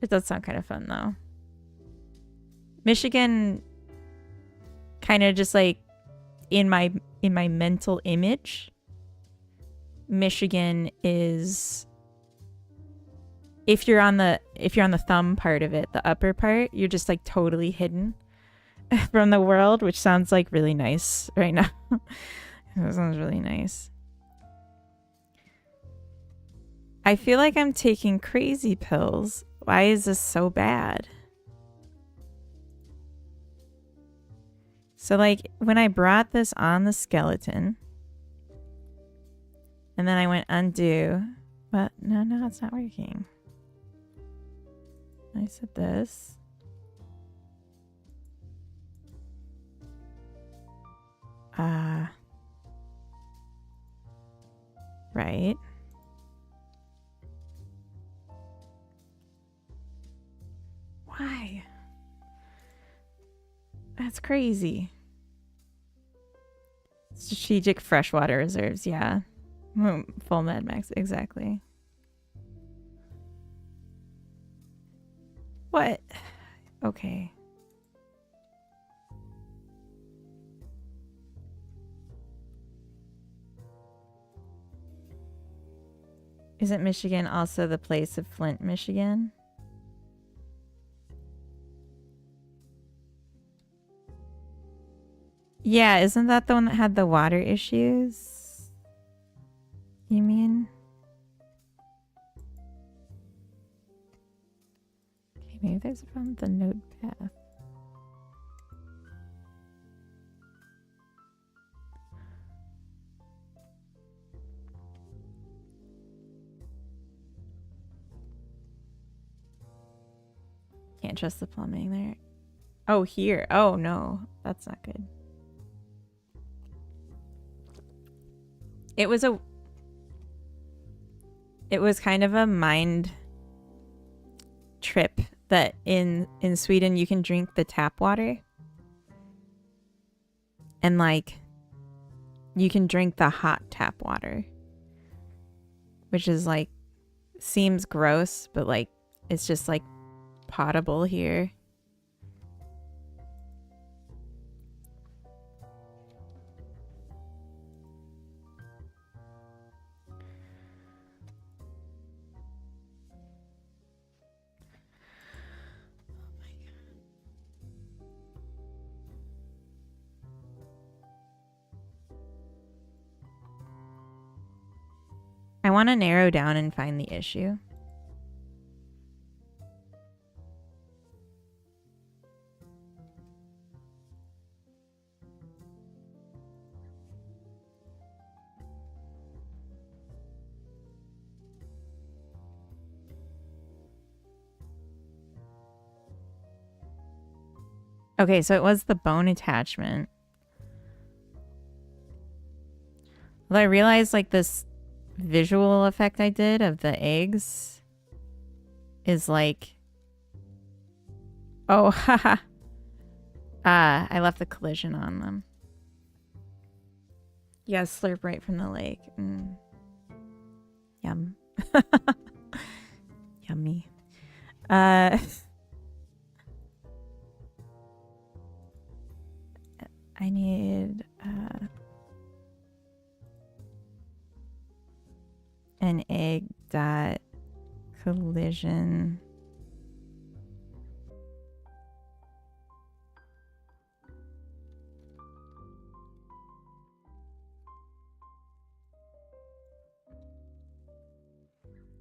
It does sound kind of fun though. Michigan kind of just like in my mental image, Michigan is, if you're on the thumb part of it, the upper part, you're just like totally hidden from the world, which sounds like really nice right now. That sounds really nice. I feel like I'm taking crazy pills. Why is this so bad? So like when I brought this on the skeleton and then I went undo, but no, it's not working. I said this. Right. Why? That's crazy. Strategic freshwater reserves, yeah. Full Mad Max, exactly. What? Okay. Isn't Michigan also the place of Flint, Michigan? Yeah, isn't that the one that had the water issues? You mean? Okay, maybe there's a problem with the node path. Can't trust the plumbing there. Oh, here. Oh, no. That's not good. It was kind of a mind trip that in Sweden you can drink the tap water. And like you can drink the hot tap water. Which is like seems gross, but like it's just like potable here. I want to narrow down and find the issue. Okay, so it was the bone attachment. Although I realized like this visual effect I did of the eggs is like, oh, haha. I left the collision on them. Yeah, slurp right from the lake. Yum. Yummy. I need an egg dot collision.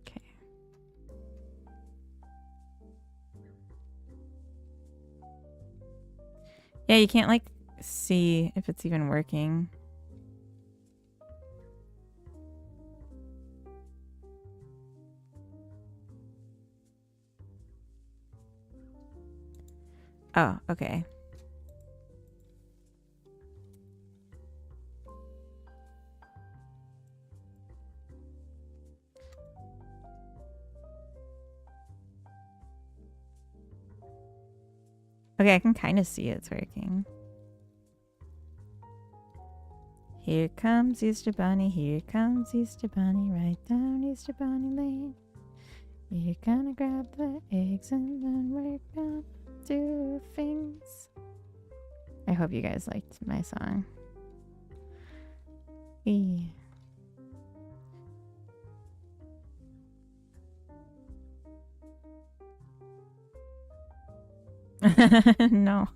Okay. Yeah, you can't like see if it's even working. Oh, okay. Okay, I can kind of see it's working. Here comes Easter Bunny, here comes Easter Bunny, right down Easter Bunny Lane. You're gonna grab the eggs and then we're gonna do things. I hope you guys liked my song. E. No.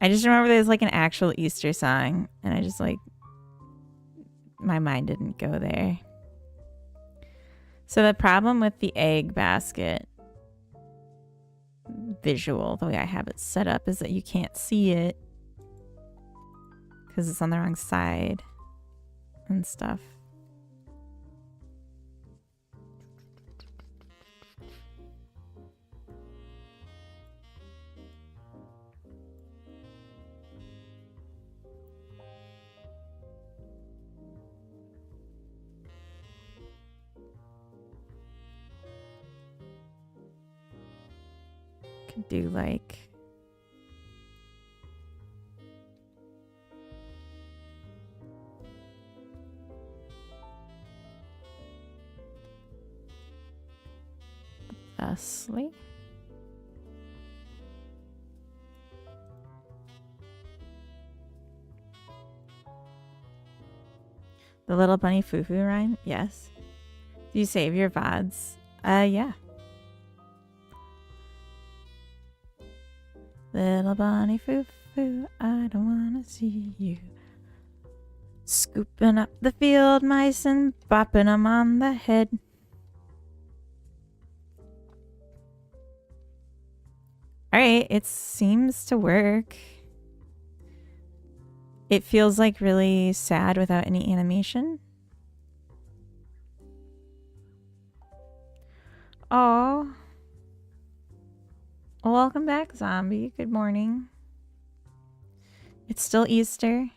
I just remember there's like an actual Easter song, and I just like, my mind didn't go there. So the problem with the egg basket visual, the way I have it set up, is that you can't see it because it's on the wrong side and stuff. Could do like thusly. The Little Bunny Foo-Foo rhyme? Yes. Do you save your VODs? Yeah. Little bunny foo-foo, I don't wanna see you. Scooping up the field mice and bopping them on the head. Alright, it seems to work. It feels like really sad without any animation. Oh. Welcome back, zombie. Good morning. It's still Easter.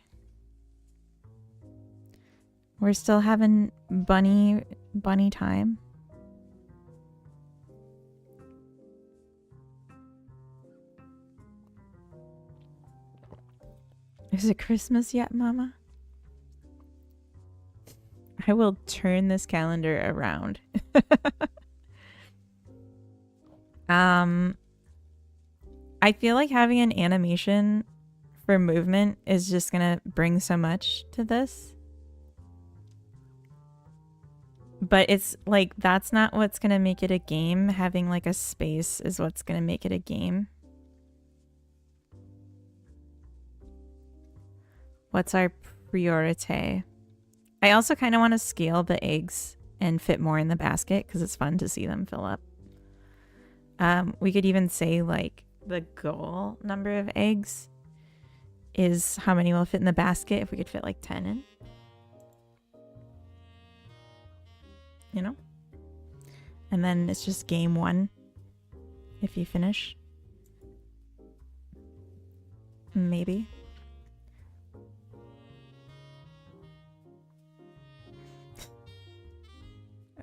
We're still having bunny time. Is it Christmas yet, Mama? I will turn this calendar around. I feel like having an animation for movement is just gonna bring so much to this. But it's like, that's not what's gonna make it a game. Having like a space is what's gonna make it a game. What's our priority? I also kind of want to scale the eggs and fit more in the basket because it's fun to see them fill up. We could even say like the goal number of eggs is how many will fit in the basket if we could fit like 10 in. You know? And then it's just game 1 if you finish. Maybe.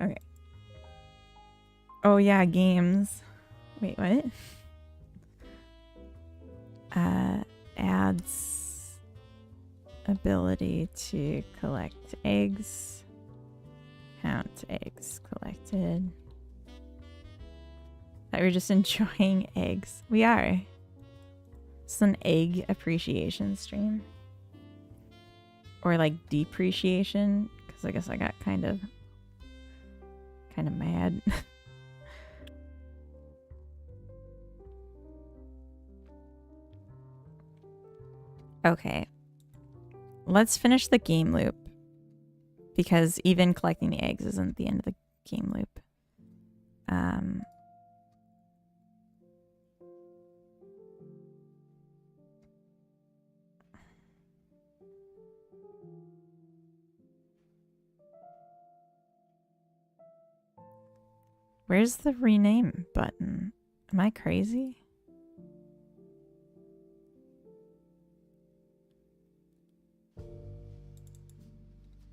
Okay. Oh yeah, games. Wait, what? Adds ability to collect eggs. Count eggs collected. Thought we were just enjoying eggs. We are. It's an egg appreciation stream. Or like depreciation, because I guess I got kind of mad. Okay. Let's finish the game loop. Because even collecting the eggs isn't the end of the game loop. Where's the rename button? Am I crazy?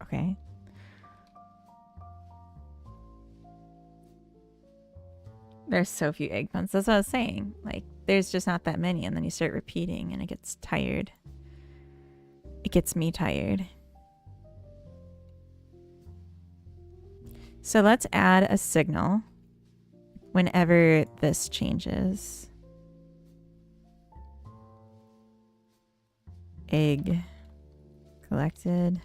Okay. There's so few egg puns. That's what I was saying. Like, there's just not that many, and then you start repeating, and it gets tired. It gets me tired. So let's add a signal whenever this changes. Egg collected.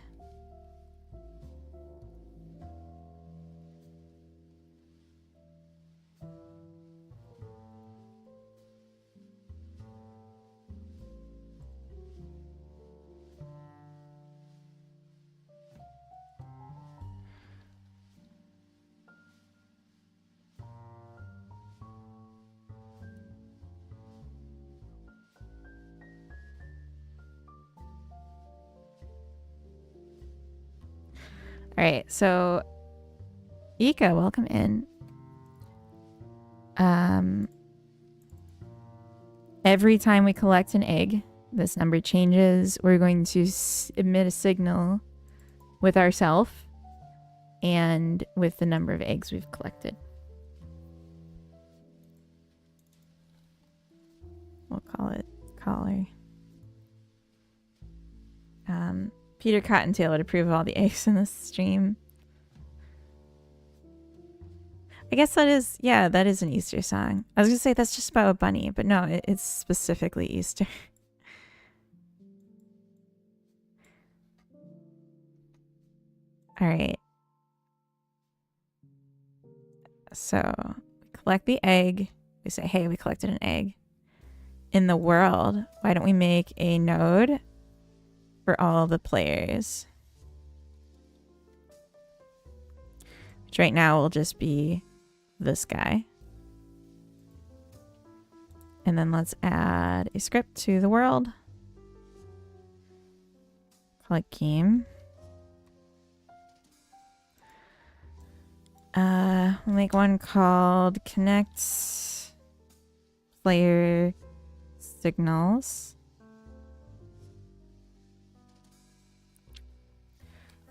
All right, so Ika, welcome in. Every time we collect an egg, this number changes. We're going to emit a signal with ourselves and with the number of eggs we've collected. We'll call it caller. Peter Cottontail would approve of all the eggs in this stream. I guess that is, yeah, that is an Easter song. I was gonna say that's just about a bunny, but no, it's specifically Easter. All right. So we collect the egg. We say, hey, we collected an egg. In the world, why don't we make a node for all the players? Which right now will just be this guy. And then let's add a script to the world. Call it game. We'll make one called connect player signals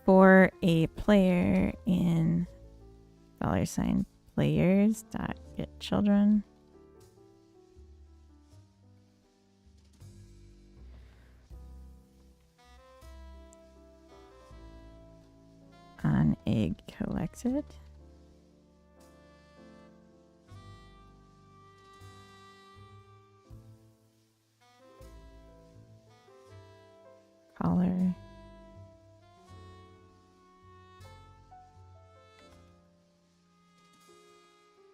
for a player in $players.getChildren. On egg collected. Color.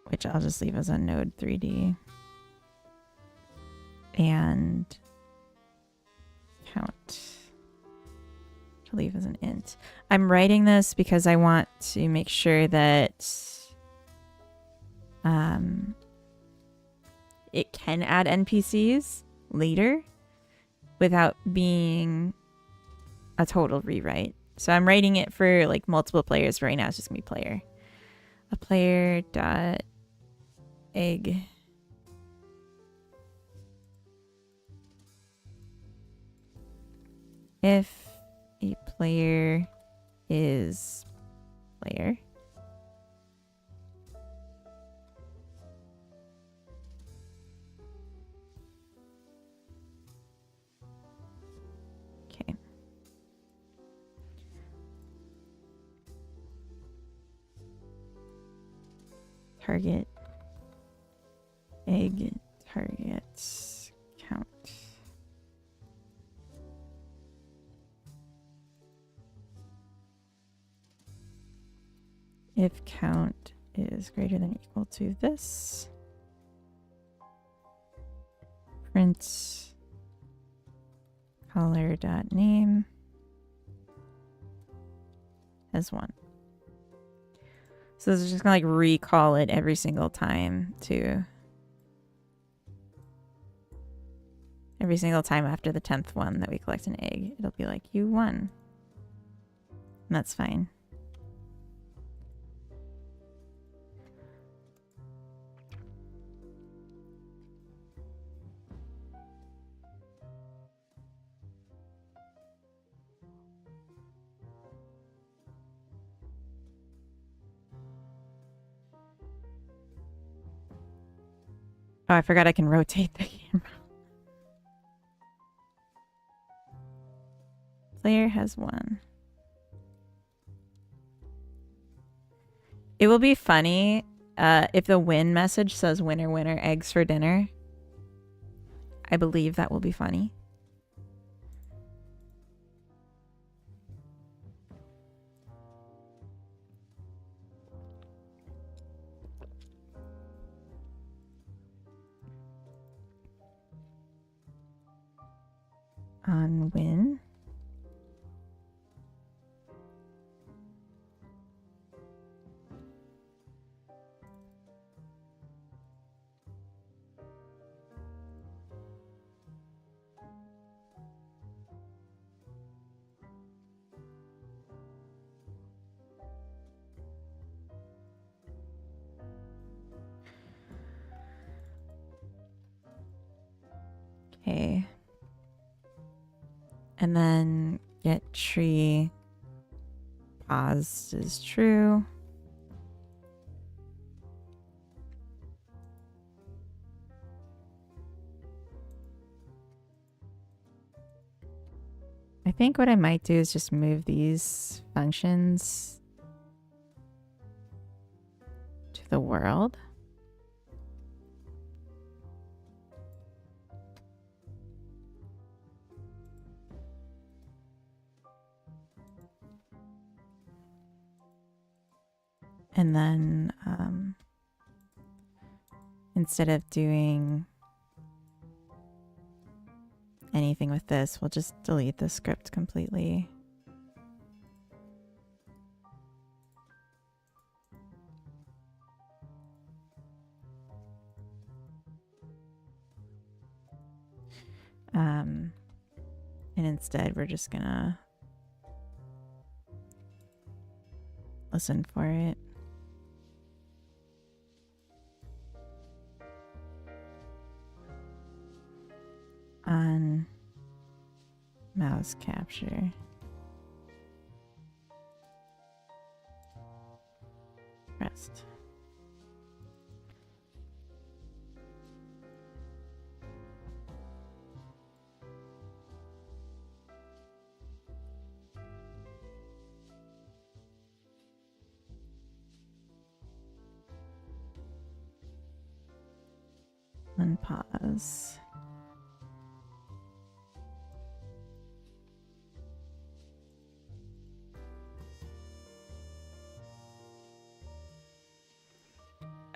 Which I'll just leave as a node 3D. And count. To leave as an int. I'm writing this because I want to make sure that it can add NPCs later without being a total rewrite. So I'm writing it for like multiple players, but right now it's just gonna be player. A player dot egg if a player is player. Okay. Target egg targets count. If count is greater than or equal to this, print color.name as 1. So this is just gonna like recall it every single time to every single time after the 10th one that we collect an egg. It'll be like, you won. And that's fine. Oh, I forgot I can rotate the camera. Player has 1. It will be funny if the win message says winner, winner, eggs for dinner. I believe that will be funny. On win. Okay. And then get tree paused is true. I think what I might do is just move these functions to the world. And then instead of doing anything with this, we'll just delete the script completely. And instead we're just gonna listen for it. On mouse capture. Rest. Unpause.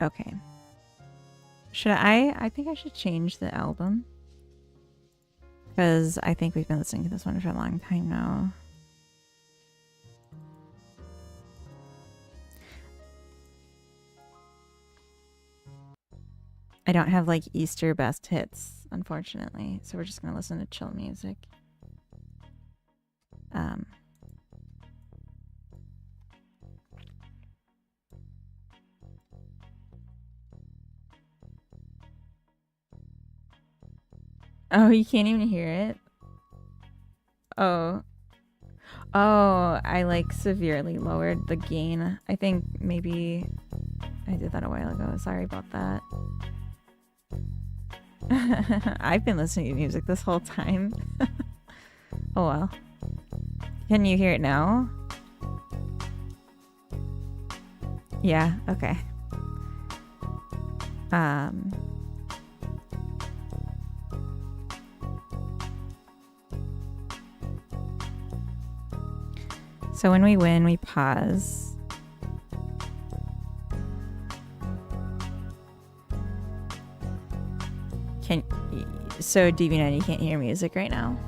Okay. Should I think I should change the album. Because I think we've been listening to this one for a long time now. I don't have like Easter best hits, unfortunately. So we're just gonna listen to chill music. Oh, you can't even hear it? Oh. Oh, I like severely lowered the gain. I think maybe I did that a while ago. Sorry about that. I've been listening to music this whole time. Oh well. Can you hear it now? Yeah, okay. So when we win, we pause. So DB9, you can't hear music right now?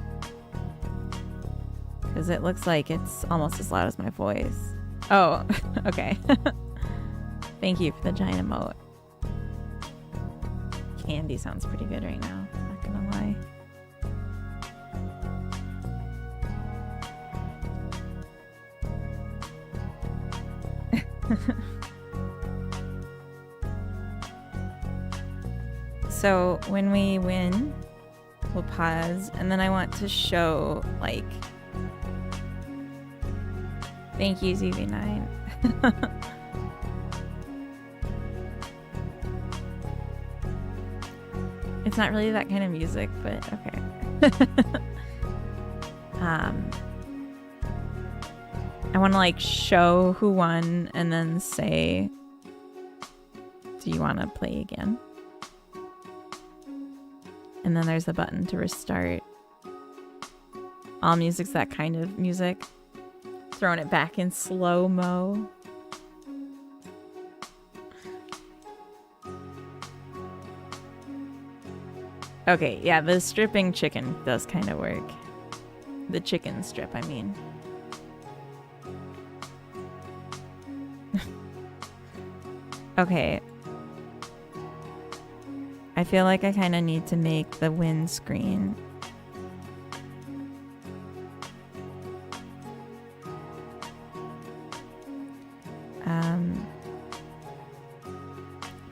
Because it looks like it's almost as loud as my voice. Oh, okay. Thank you for the giant emote. Candy sounds pretty good right now, not gonna lie. So when we win, we'll pause, and then I want to show, like, thank you, ZV9. It's not really that kind of music, but okay. I want to like show who won and then say, do you want to play again? And then there's a button to restart. All music's that kind of music. Throwing it back in slow-mo. Okay, yeah, the stripping chicken does kind of work. The chicken strip, I mean. Okay. I feel like I kind of need to make the win screen.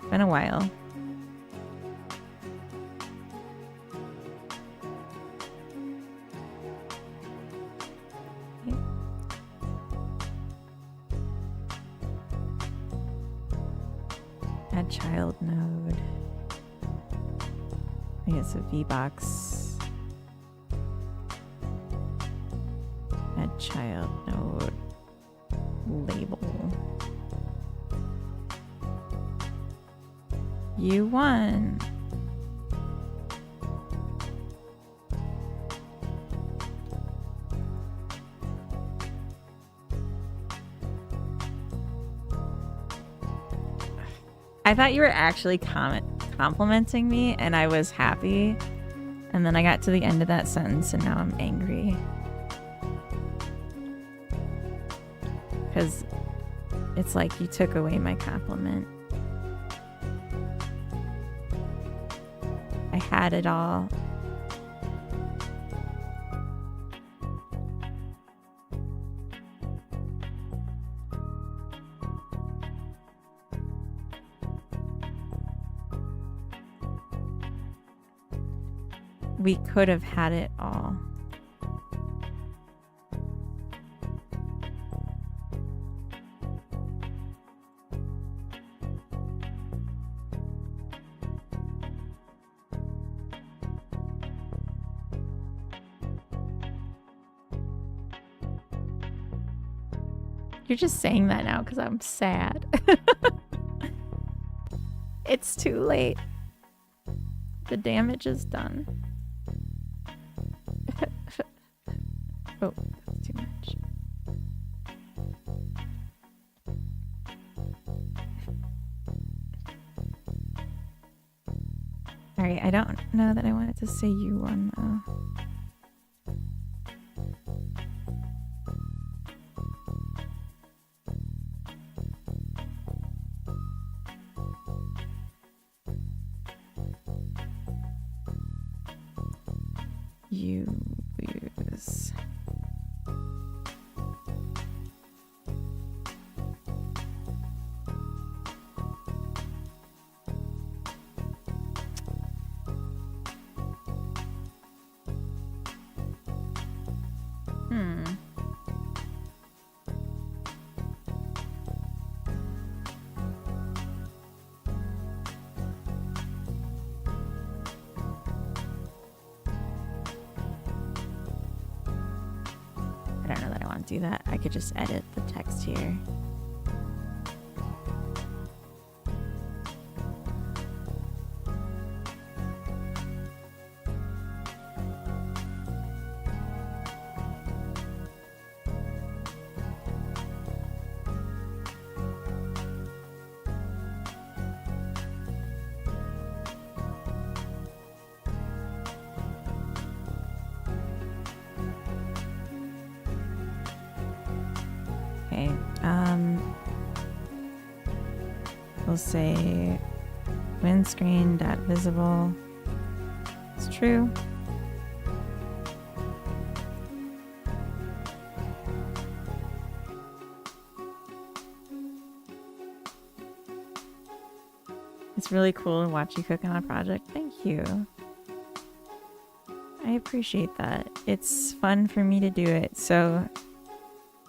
It's been a while. Add child node. I guess a VBox. Add child node. Label. You won. I thought you were actually complimenting me, and I was happy. And then I got to the end of that sentence, and now I'm angry. Because it's like you took away my compliment. I had it all. We could have had it all. You're just saying that now because I'm sad. It's too late. The damage is done. Oh, that's too much. Alright, I don't know that I wanted to say you won though. You lose. I don't know that I want to do that. I could just edit the text here. Okay, we'll say windscreen.visible. It's true. It's really cool to watch you cook on a project. Thank you. I appreciate that. It's fun for me to do it. So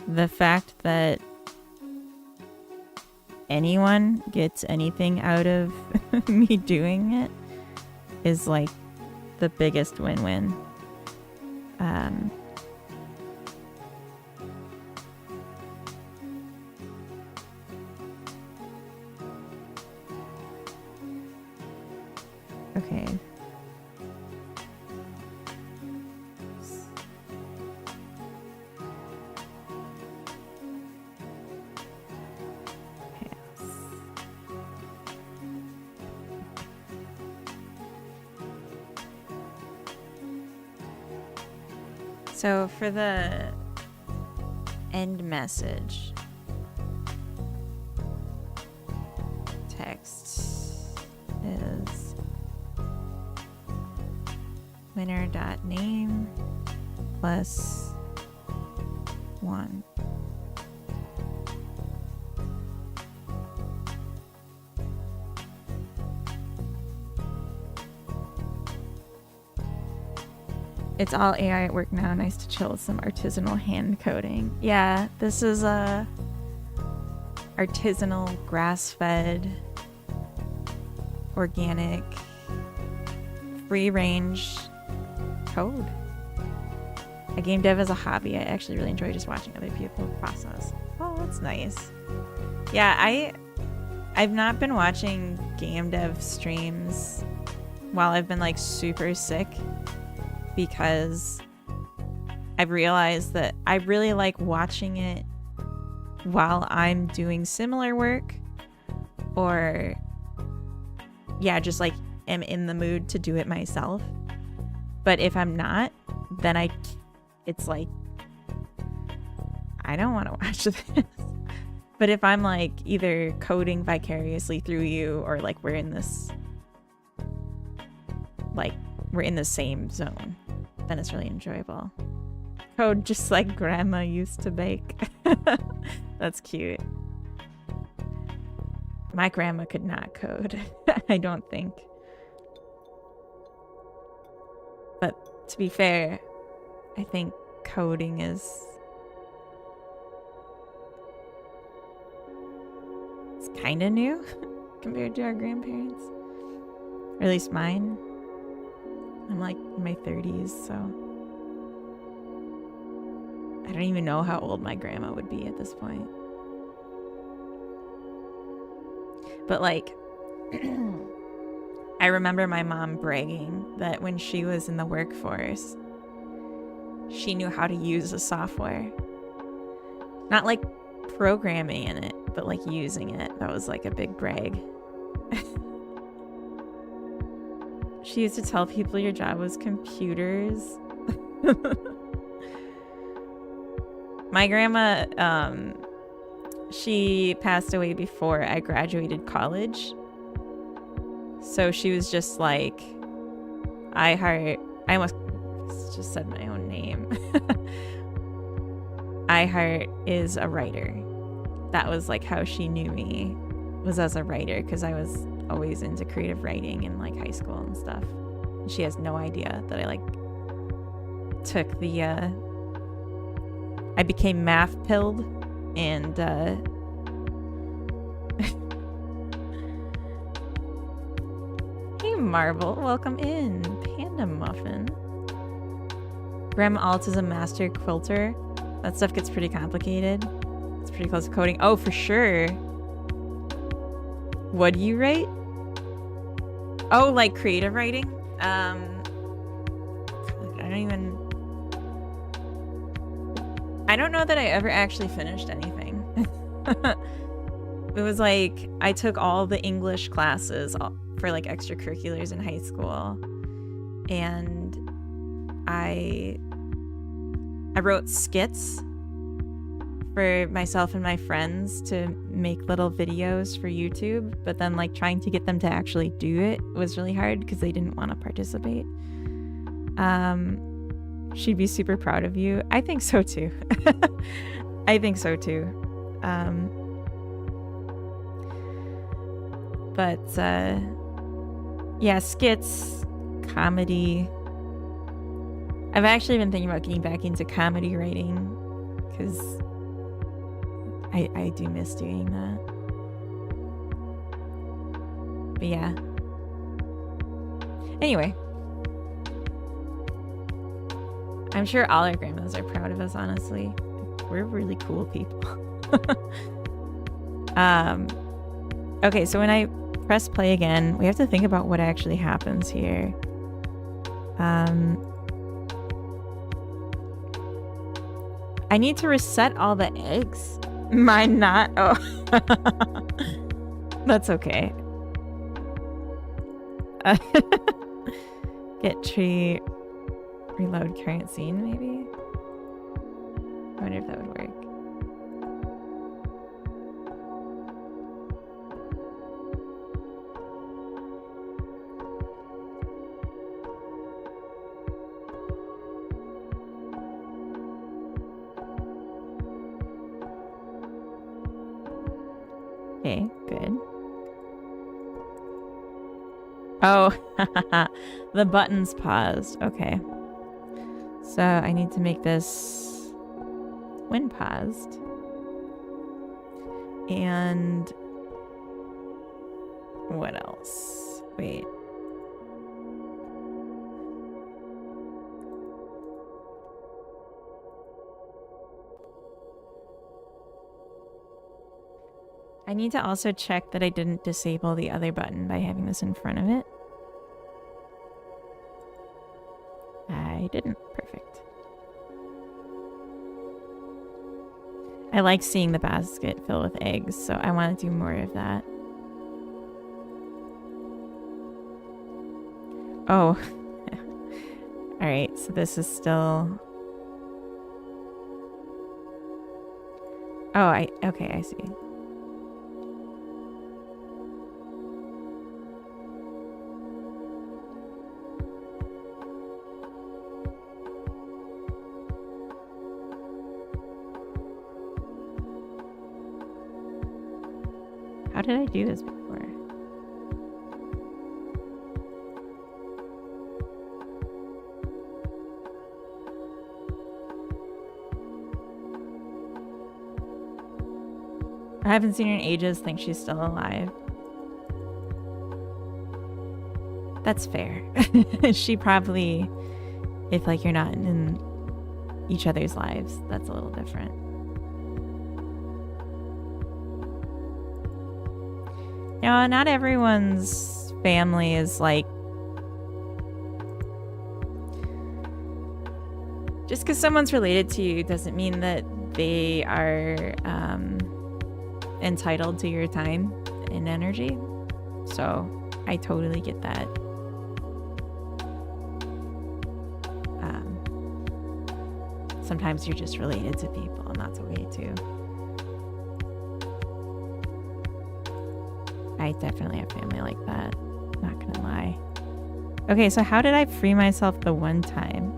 the fact that anyone gets anything out of me doing it is like the biggest win-win. Okay. So for the end message, text is winner.name plus 1. It's all AI at work now. Nice to chill with some artisanal hand coding. Yeah, this is a artisanal, grass-fed, organic, free-range code. I game dev as a hobby. I actually really enjoy just watching other people process. Oh, that's nice. Yeah, I've not been watching game dev streams while I've been like super sick because I've realized that I really like watching it while I'm doing similar work or yeah, just like am in the mood to do it myself. But if I'm not, then it's like I don't want to watch this. But if I'm like either coding vicariously through you or like we're in the same zone, then it's really enjoyable. Code just like grandma used to bake. That's cute. My grandma could not code, I don't think. But to be fair, I think coding is kind of new compared to our grandparents. Or at least mine. I'm like in my 30s, so I don't even know how old my grandma would be at this point. But like, I remember my mom bragging that when she was in the workforce, she knew how to use the software. Not like programming in it, but like using it. That was like a big brag. She used to tell people your job was computers. My grandma, she passed away before I graduated college. So she was just like, I almost just said my own name. iHeart is a writer. That was like how she knew me, was as a writer, because I was always into creative writing in like high school and stuff. And she has no idea that I like took the I became math pilled and hey Marvel, welcome in. Panda Muffin. Grandma Alt is a master quilter. That stuff gets pretty complicated. It's pretty close to coding. Oh, for sure. What do you write? Oh, like creative writing? I don't know that I ever actually finished anything. It was like I took all the English classes for like extracurriculars in high school, and I wrote skits for myself and my friends to make little videos for YouTube, but then like trying to get them to actually do it was really hard because they didn't want to participate. She'd be super proud of you. I think so too. I think so too. But yeah, skits, comedy. I've actually been thinking about getting back into comedy writing because I do miss doing that. But yeah. Anyway. I'm sure all our grandmas are proud of us, honestly. We're really cool people. Okay, so when I press play again, we have to think about what actually happens here. I need to reset all the eggs. Mine not. Oh. That's okay. Get tree. Reload current scene, maybe? I wonder if that would work. Okay, good. Oh, the button's paused. Okay. So I need to make this when paused. And what else? Wait. I need to also check that I didn't disable the other button by having this in front of it. I didn't. Perfect. I like seeing the basket fill with eggs, so I want to do more of that. Oh. Alright, so this is still... Oh, okay, I see. How did I do this before? I haven't seen her in ages, think she's still alive. That's fair. She probably, if like you're not in each other's lives, that's a little different. You know, not everyone's family is like... Just because someone's related to you doesn't mean that they are entitled to your time and energy. So I totally get that. Sometimes you're just related to people, and that's okay too. I definitely have family like that. Not gonna lie. Okay, so how did I free myself the one time?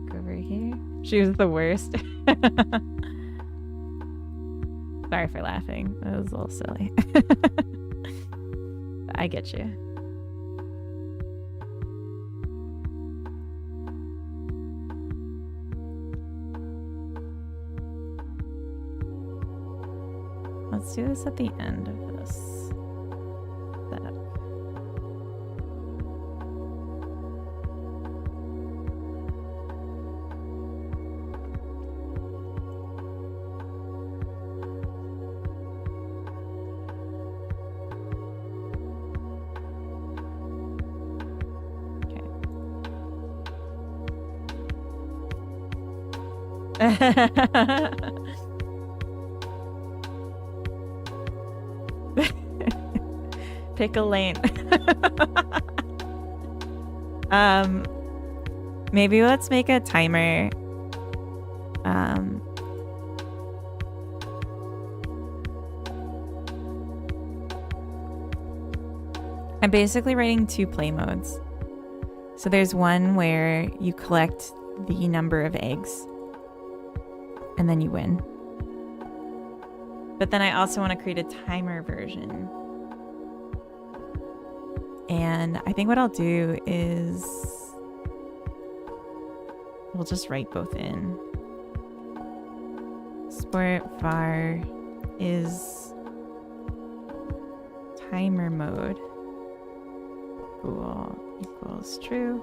Click over here. She was the worst. Sorry for laughing. That was a little silly. I get you. Let's do this at the end of this setup. Pick a lane. Maybe let's make a timer. I'm basically writing 2 play modes. So there's one where you collect the number of eggs and then you win. But then I also want to create a timer version. And I think what I'll do is we'll just write both in. Sport var is timer mode bool equals true.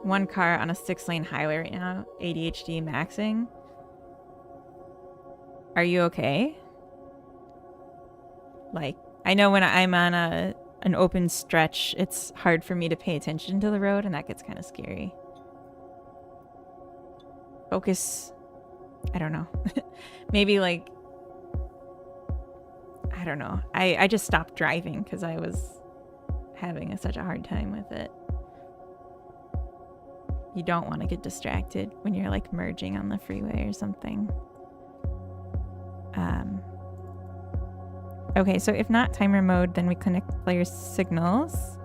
One car on a 6-lane highway right now, ADHD maxing. Are you okay? Like, I know when I'm on an open stretch, it's hard for me to pay attention to the road, and that gets kind of scary. Focus. I don't know. Maybe like, I don't know. I just stopped driving because I was having such a hard time with it. You don't want to get distracted when you're like merging on the freeway or something. Okay, so if not timer mode, then we connect player signals.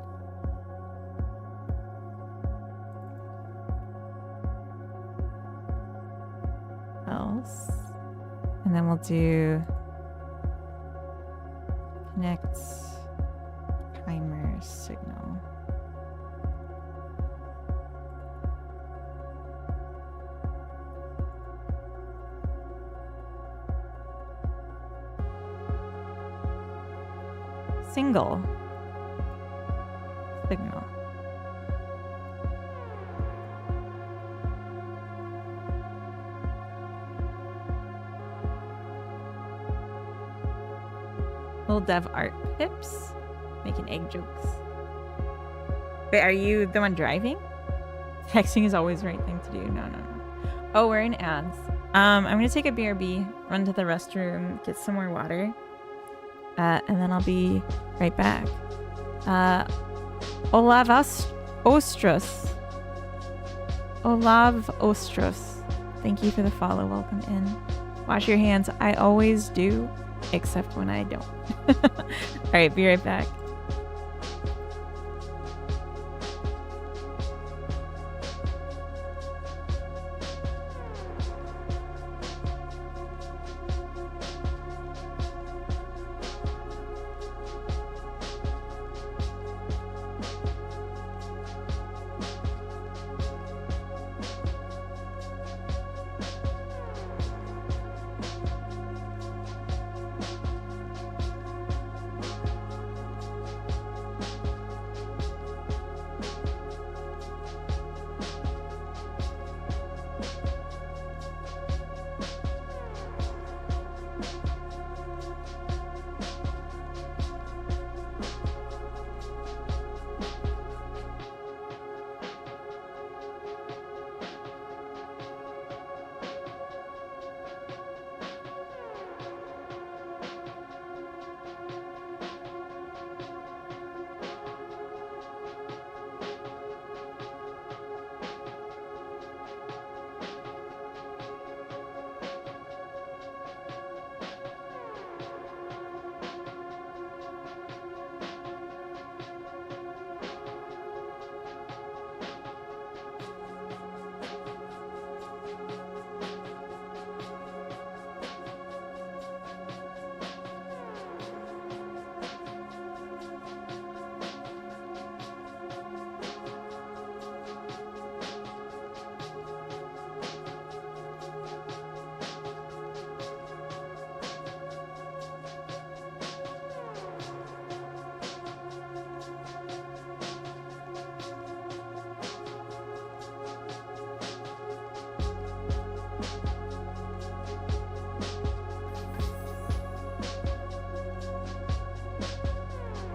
Else. And then we'll do connect timer signal. Single signal. Little dev art pips making egg jokes. Wait, are you the one driving? Texting is always the right thing to do. No. Oh, we're in ads. I'm gonna take a BRB, run to the restroom, get some more water, and then I'll be right back. Olav Ostros. Olav Ostros. Thank you for the follow. Welcome in. Wash your hands. I always do, except when I don't. All right, be right back.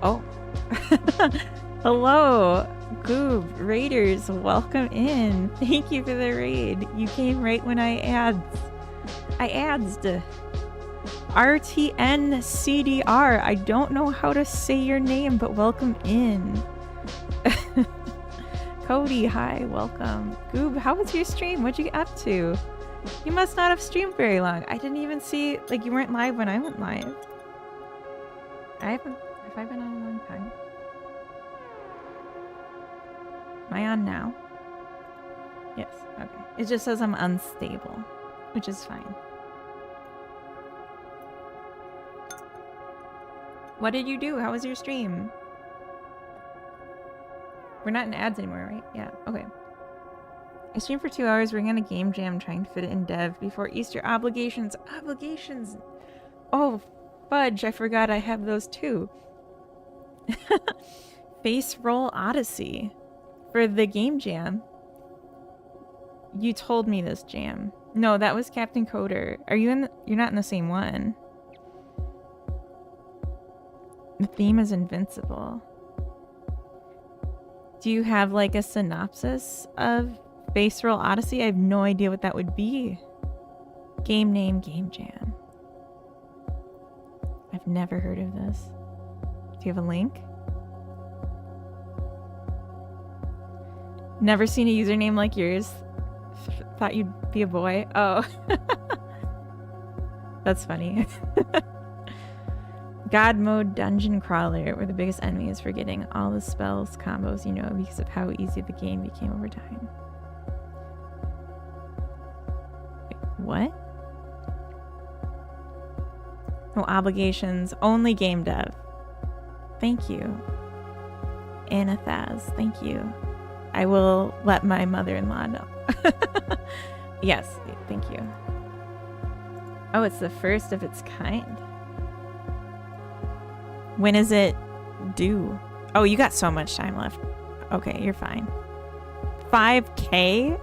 Oh. Hello, Goob Raiders. Welcome in. Thank you for the raid. You came right when I adsed. RTNCDR. I don't know how to say your name, but welcome in. Cody, hi, welcome. Goob, how was your stream? What'd you get up to? You must not have streamed very long. I didn't even see, like, you weren't live when I went live. Have I been on a long time? Am I on now? Yes, okay. It just says I'm unstable, which is fine. What did you do? How was your stream? We're not in ads anymore, right? Yeah, okay. I streamed for 2 hours, working on a game jam, trying to fit it in dev before Easter obligations. Obligations! Oh, fudge, I forgot I have those too. Face Roll Odyssey for the game jam. You told me this jam. No, that was Captain Coder. Are you in you're not in the same one. The theme is Invincible. Do you have like a synopsis of Face Roll Odyssey? I have no idea what that would be. Game name, Game Jam. I've never heard of this. Do you have a link? Never seen a username like yours. Thought you'd be a boy. Oh. That's funny. God mode dungeon crawler, where the biggest enemy is forgetting all the spells, combos you know because of how easy the game became over time. Wait, what? No obligations, only game dev. Thank you. Anathaz. Thank you. I will let my mother-in-law know. Yes, thank you. Oh, it's the first of its kind. When is it due? Oh, you got so much time left. Okay, you're fine. 5K?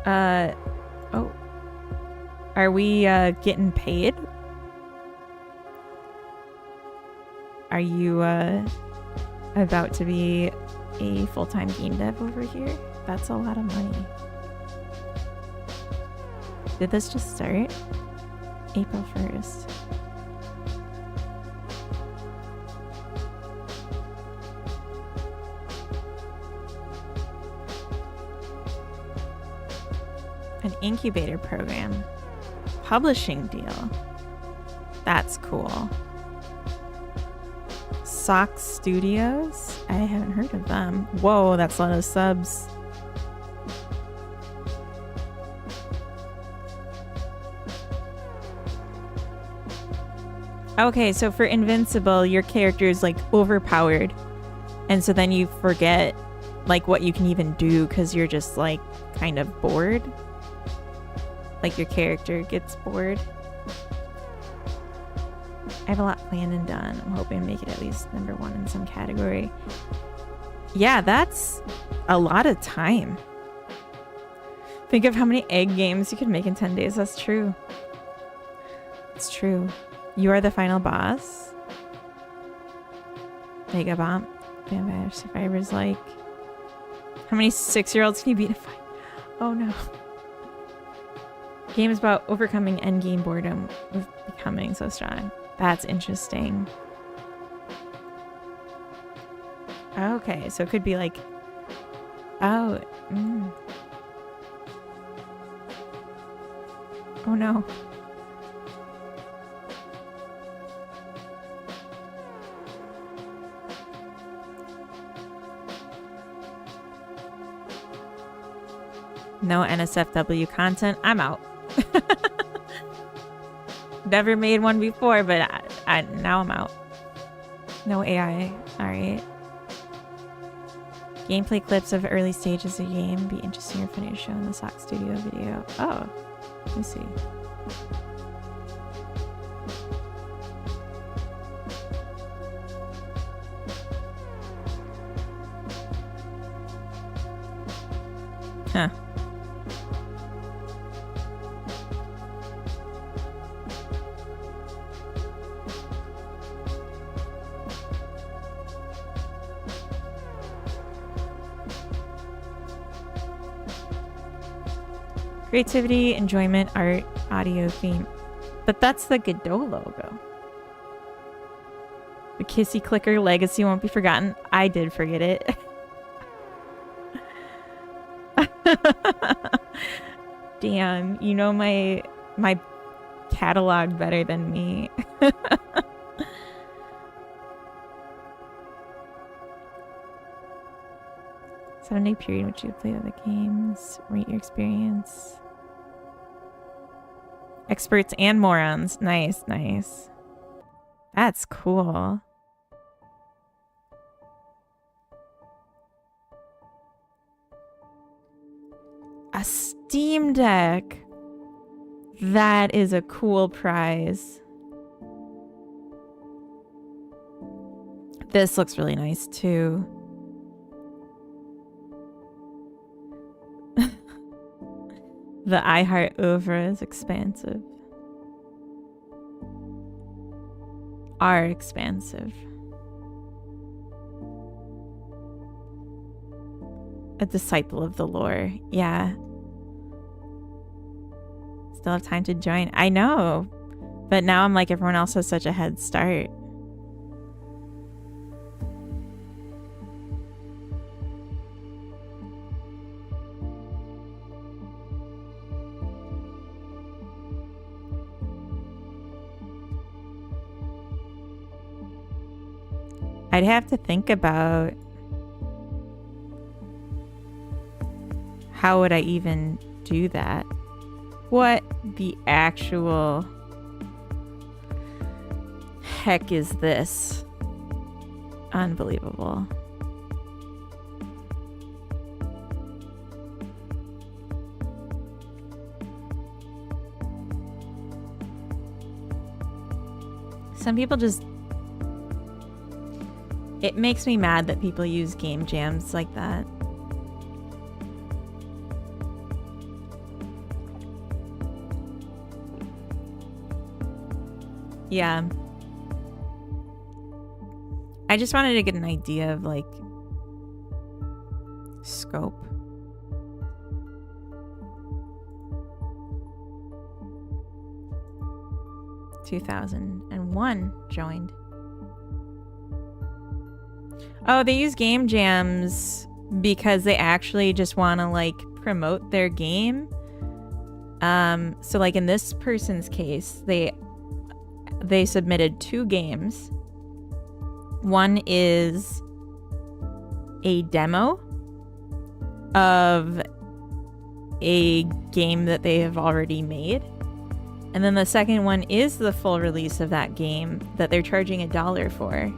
Oh. Are we getting paid? Are you about to be a full-time game dev over here? That's a lot of money. Did this just start? April 1st. An incubator program. Publishing deal. That's cool. Sock Studios? I haven't heard of them. Whoa, that's a lot of subs. Okay, so for Invincible, your character is like overpowered. And so then you forget like what you can even do because you're just like kind of bored. Like your character gets bored. I have a lot planned and done. I'm hoping to make it at least #1 in some category. Yeah, that's a lot of time. Think of how many egg games you could make in 10 days. That's true. It's true. You are the final boss. Mega Bomb. Vampire Survivors like. How many 6-year-olds can you beat in a fight? Oh no. Game is about overcoming endgame boredom with becoming so strong. That's interesting. Okay, so it could be like, oh, oh no. No NSFW content. I'm out. Never made one before, but now I'm out. No AI. All right. Gameplay clips of early stages of the game. Be interesting or funny to show in the Sock Studio video. Oh, let me see. Huh. Creativity, enjoyment, art, audio, theme. But that's the Godot logo. The Kissy Clicker legacy won't be forgotten. I did forget it. Damn, you know my catalog better than me. 7-day period in which you play other games, rate your experience. Experts and morons. Nice, nice. That's cool. A Steam Deck. That is a cool prize. This looks really nice too. The iHeart Oeuvre is expansive. Are expansive. A disciple of the lore. Yeah. Still have time to join. I know. But now I'm like, everyone else has such a head start. I'd have to think about how would I even do that? What the actual heck is this? Unbelievable. Some people just... It makes me mad that people use game jams like that. Yeah. I just wanted to get an idea of, like, scope. ...2001 joined. Oh, they use game jams because they actually just want to, like, promote their game. So, like, in this person's case, they submitted 2 games. One is a demo of a game that they have already made. And then the second one is the full release of that game that they're charging $1 for.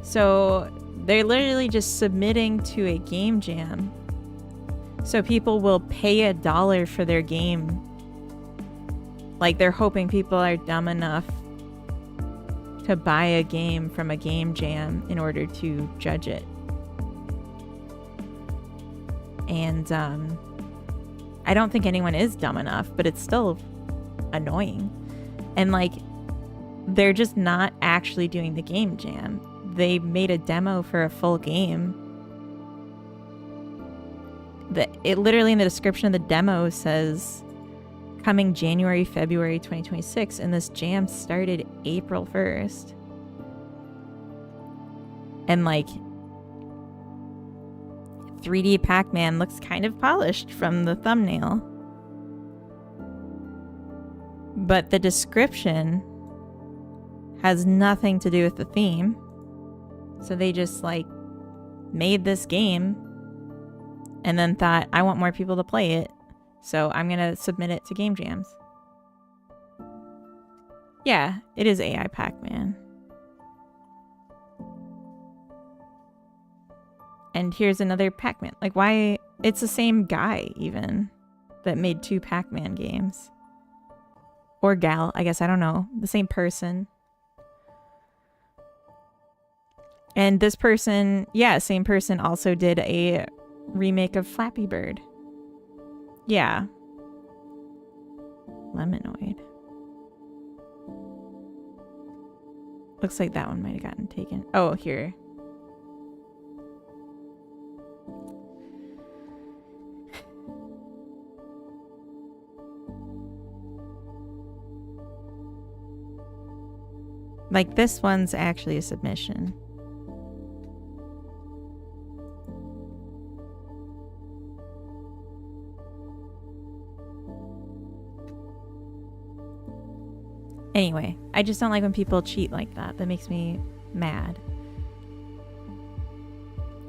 So they're literally just submitting to a game jam. So people will pay $1 for their game. Like, they're hoping people are dumb enough to buy a game from a game jam in order to judge it. And I don't think anyone is dumb enough, but it's still annoying. And, like, they're just not actually doing the game jam. They made a demo for a full game. It literally, in the description of the demo, says coming January, February 2026, and this jam started April 1st. And, like, 3D Pac-Man looks kind of polished from the thumbnail. But the description has nothing to do with the theme. So they just, like, made this game and then thought, I want more people to play it, so I'm gonna submit it to game jams. Yeah, it is AI Pac-Man. And here's another Pac-Man. Like, why? It's the same guy, even, that made 2 Pac-Man games. Or gal, I guess, I don't know. The same person. And this person, yeah, same person also did a remake of Flappy Bird. Yeah. Lemonoid. Looks like that one might have gotten taken. Oh, here. Like, this one's actually a submission. Anyway, I just don't like when people cheat like that. That makes me mad.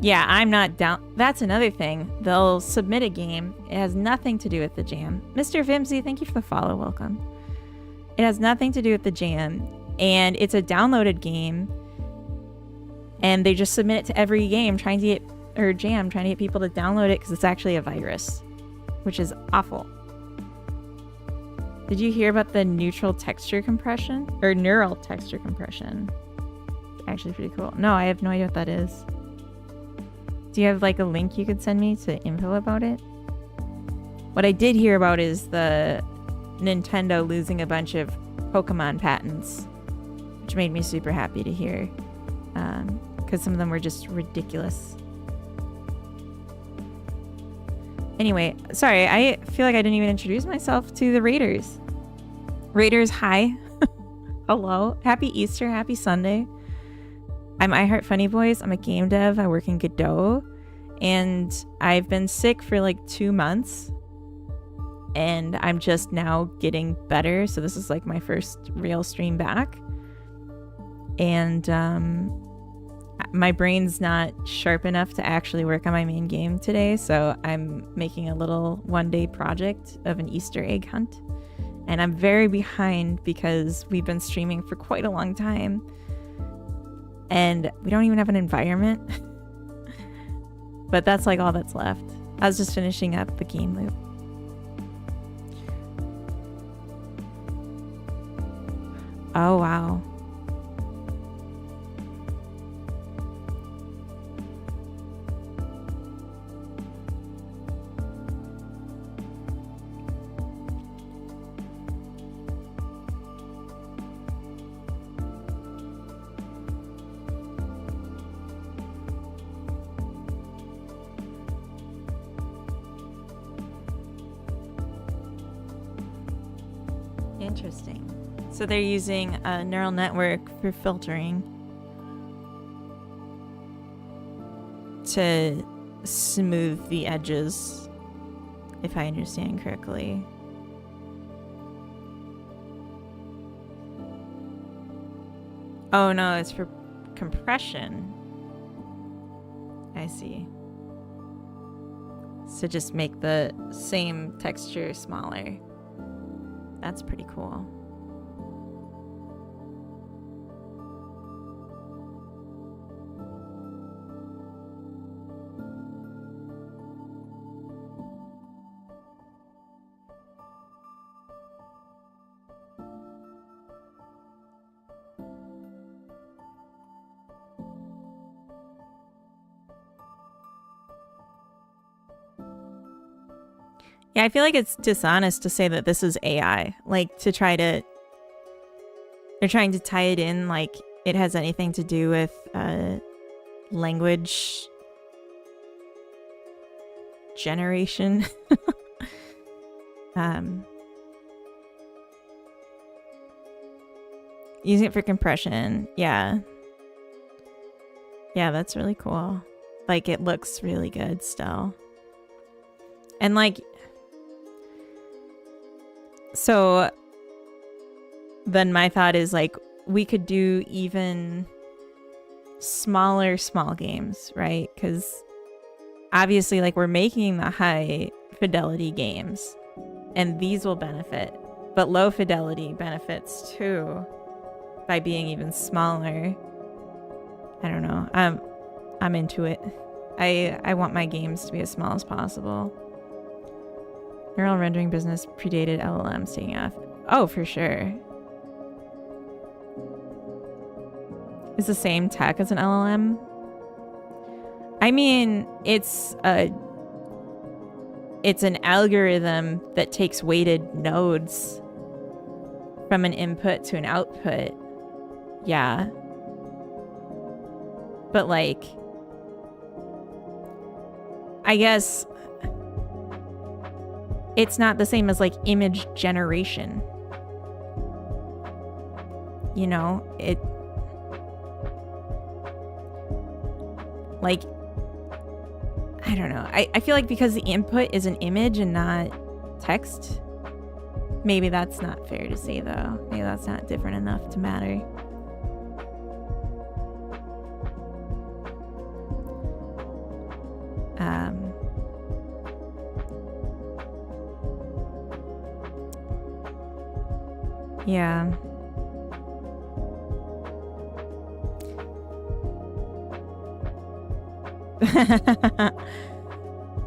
Yeah, I'm not down. That's another thing. They'll submit a game. It has nothing to do with the jam. Mr. Vimsy, thank you for the follow. Welcome. It has nothing to do with the jam. And it's a downloaded game. And they just submit it to every game trying to get people to download it because it's actually a virus, which is awful. Did you hear about the neural texture compression? Or neural texture compression? Actually pretty cool. No, I have no idea what that is. Do you have, like, a link you could send me to info about it? What I did hear about is the Nintendo losing a bunch of Pokemon patents, which made me super happy to hear. Because some of them were just ridiculous. Anyway, sorry, I feel like I didn't even introduce myself to the Raiders. Raiders, hi. Hello. Happy Easter. Happy Sunday. I'm iHeart Funny Voice. I'm a game dev. I work in Godot. And I've been sick for like 2 months. And I'm just now getting better. So this is like my first real stream back. And my brain's not sharp enough to actually work on my main game today, so I'm making a little one-day project of an Easter egg hunt, And I'm very behind because we've been streaming for quite a long time. And we don't even have an environment. But that's like all that's left. I was just finishing up the game loop. Oh, wow. Interesting. So they're using a neural network for filtering to smooth the edges, if I understand correctly. Oh no, it's for compression. I see. So just make the same texture smaller. That's pretty cool. Yeah, I feel like it's dishonest to say that this is AI. Like, they're trying to tie it in like it has anything to do with language generation. Using it for compression. Yeah. Yeah, that's really cool. Like, it looks really good still. And like, so then my thought is like, we could do even smaller small games, right? Because obviously like we're making the high fidelity games and these will benefit, but low fidelity benefits too by being even smaller. I don't know. I'm into it. I want my games to be as small as possible. Neural rendering business predated LLMs taking off. Oh, for sure. It's the same tech as an LLM. I mean, it's an algorithm that takes weighted nodes from an input to an output. Yeah. But like, I guess it's not the same as like image generation. You know, it like, I don't know. I feel like because the input is an image and not text, maybe that's not fair to say though. Maybe that's not different enough to matter. Yeah.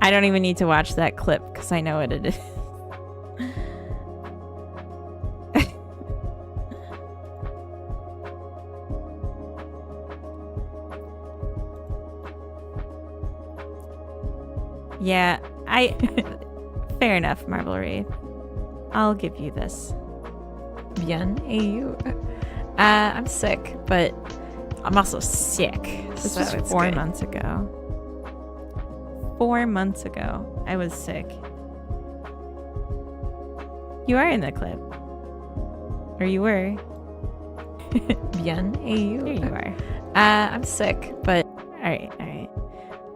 I don't even need to watch that clip because I know what it is. Yeah, fair enough, Marble Wraith. I'll give you this. Bien, hey you. I'm sick, but I'm also sick. This was 4 months ago. 4 months ago, I was sick. You are in the clip. Or you were. Bien, hey you. Here you are. I'm sick, but alright.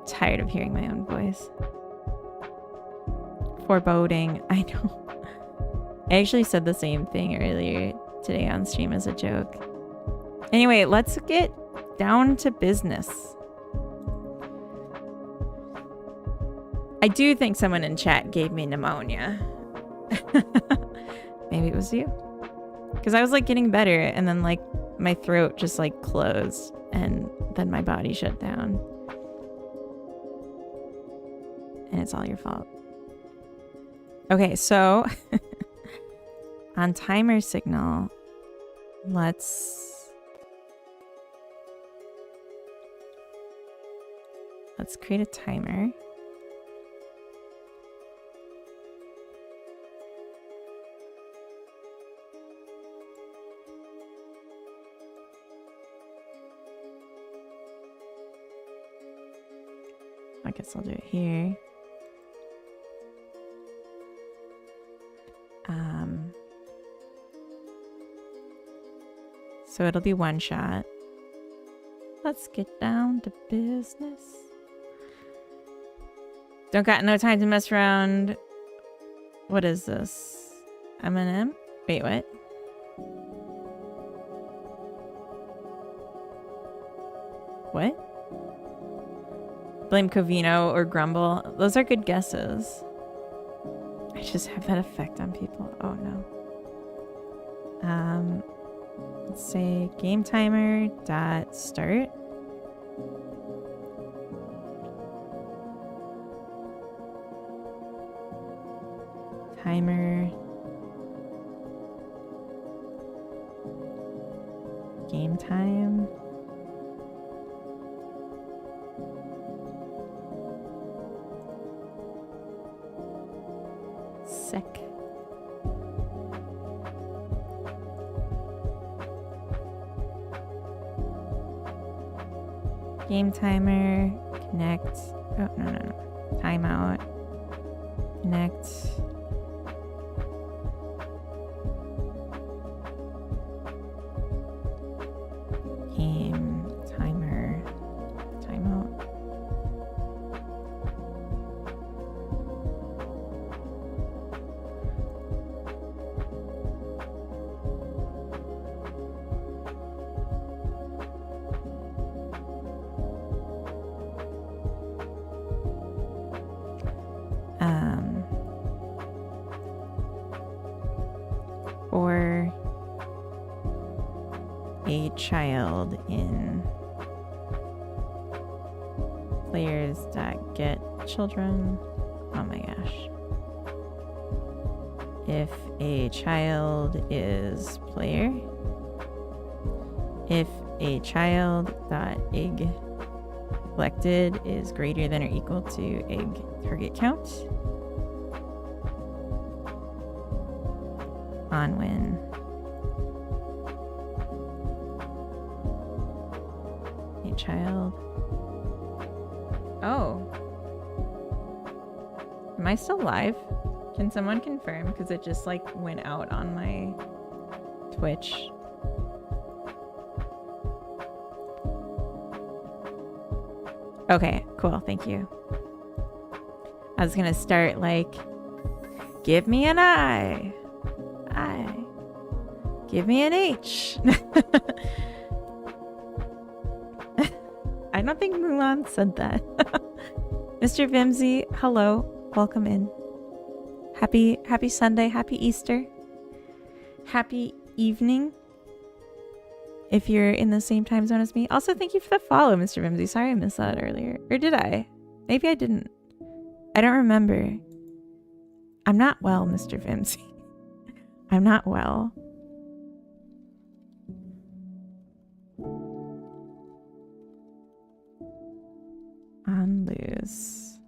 Tired of hearing my own voice. Foreboding. I know. I actually said the same thing earlier today on stream as a joke. Anyway, let's get down to business. I do think someone in chat gave me pneumonia. Maybe it was you. Because I was like getting better and then like my throat just like closed and then my body shut down. And it's all your fault. Okay, so on timer signal, let's create a timer. I guess I'll do it here. So it'll be one shot. Let's get down to business. Don't got no time to mess around. What is this? M&M? Wait, what? What? Blame Covino or Grumble. Those are good guesses. I just have that effect on people. Oh no. Let's say game timer dot start. Timer. Game time. Sec. Game timer, connect. Oh, no. Timeout. Connect. Game timer. Timeout. Or a child in players.getChildren. Oh my gosh. If a child is player, if a child.egg collected is greater than or equal to egg target count, on when a child. Oh, am I still live? Can someone confirm? Because it just like went out on my Twitch. Okay, cool. Thank you. I was gonna start like, give me an I. Give me an H. I don't think Mulan said that. Mr. Vimsy, hello. Welcome in. Happy Sunday. Happy Easter. Happy evening. If you're in the same time zone as me. Also, thank you for the follow, Mr. Vimsy. Sorry I missed that earlier. Or did I? Maybe I didn't. I don't remember. I'm not well, Mr. Vimsy. I'm not well. On loose.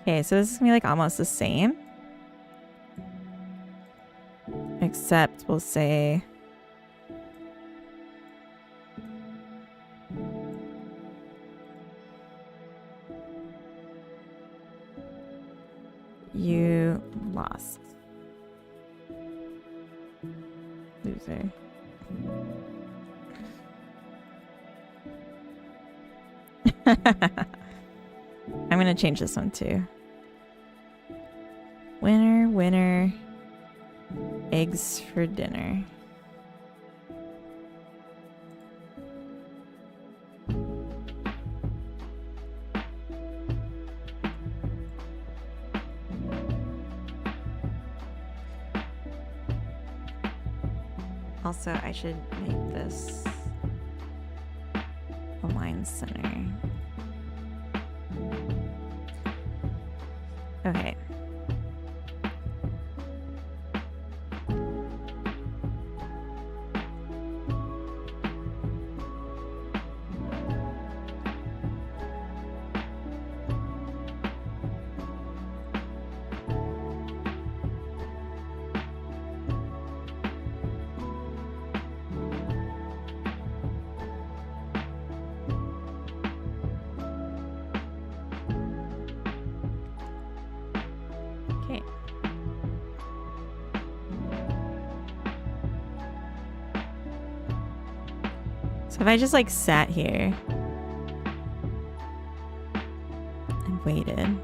Okay, so this is gonna be like almost the same. Except we'll say you lost. Loser. I'm gonna change this one too. Winner, winner. Eggs for dinner. Also, I should make this align center. Okay. Okay. So if I just like sat here and waited.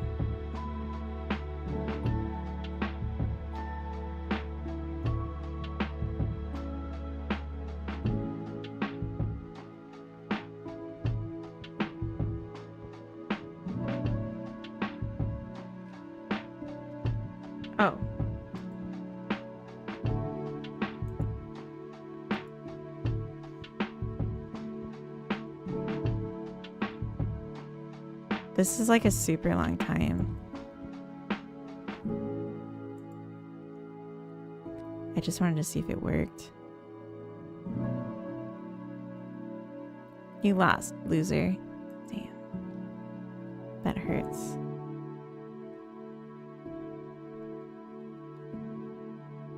Oh. This is like a super long time. I just wanted to see if it worked. You lost, loser. Damn. That hurts.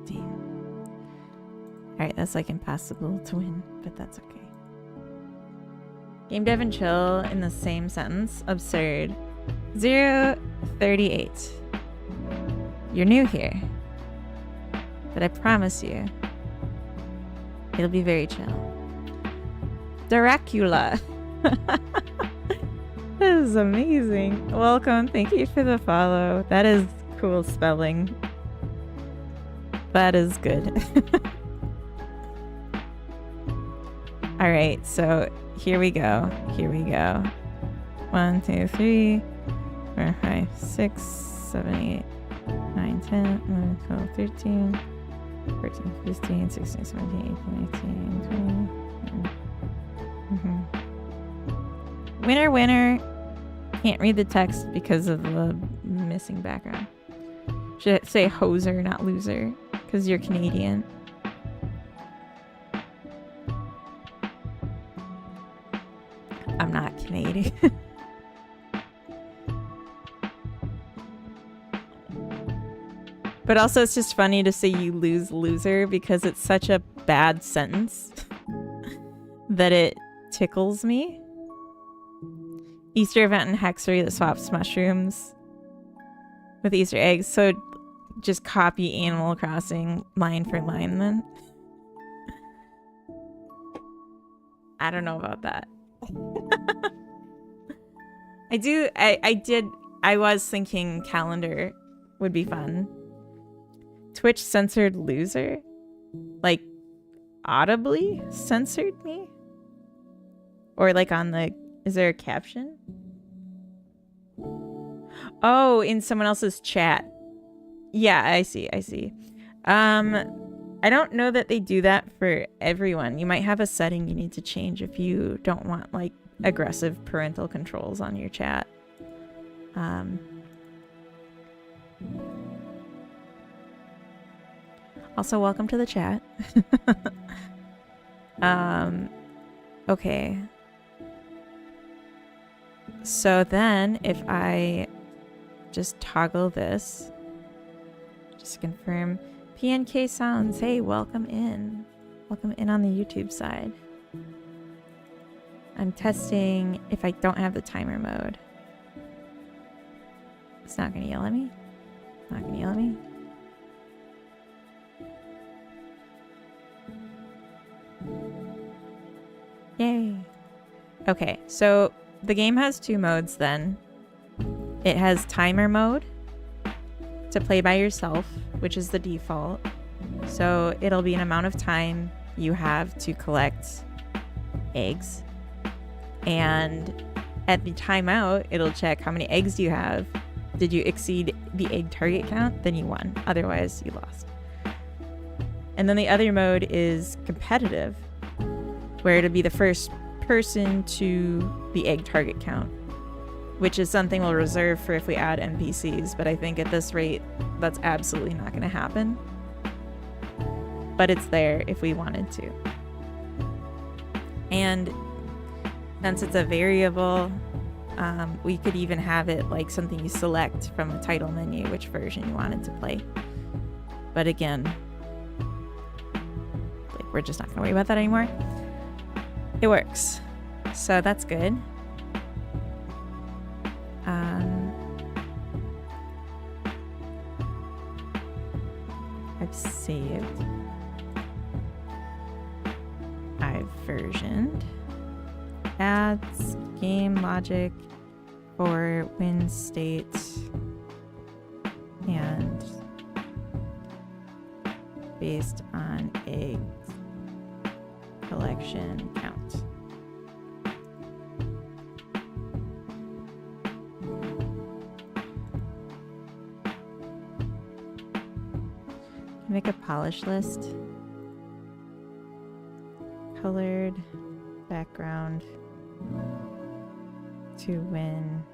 Damn. Alright, that's like impossible to win, but that's okay. Game dev and chill in the same sentence. Absurd. 038. You're new here. But I promise you, it'll be very chill. Dracula. That is amazing. Welcome. Thank you for the follow. That is cool spelling. That is good. All right, so here we go. Here we go. 1, 2, 3, 4, 5, 6, 7, 8, 9, 10, 11, 12, 13, 14, 15, 16, 17, 18, 19, 20. Winner, winner. Can't read the text because of the missing background. Should it say hoser, not loser? Because you're Canadian. I'm not Canadian. But also it's just funny to say you lose loser because it's such a bad sentence that it tickles me. Easter event in Hexery that swaps mushrooms with Easter eggs. So just copy Animal Crossing line for line then. I don't know about that. I was thinking calendar would be fun. Twitch censored loser? Like audibly censored me? Or like on the, is there a caption? Oh, in someone else's chat. Yeah, I see. I don't know that they do that for everyone. You might have a setting you need to change if you don't want like aggressive parental controls on your chat. Also, welcome to the chat. Okay. So then if I just toggle this, just to confirm, PNK Sounds, hey, welcome in. Welcome in on the YouTube side. I'm testing if I don't have the timer mode. It's not gonna yell at me? Not gonna yell at me? Yay. Okay, so the game has two modes then. It has timer mode to play by yourself, which is the default. So it'll be an amount of time you have to collect eggs. And at the timeout, it'll check how many eggs do you have. Did you exceed the egg target count? Then you won. Otherwise, you lost. And then the other mode is competitive, where it'll be the first person to the egg target count, which is something we'll reserve for if we add NPCs, but I think at this rate, that's absolutely not going to happen. But it's there if we wanted to. And since it's a variable, we could even have it like something you select from the title menu, which version you wanted to play. But again, like, we're just not gonna worry about that anymore. It works. So that's good. I've saved. I've versioned. Adds game logic for win state and based on egg collection count. Make a polish list. Colored background to win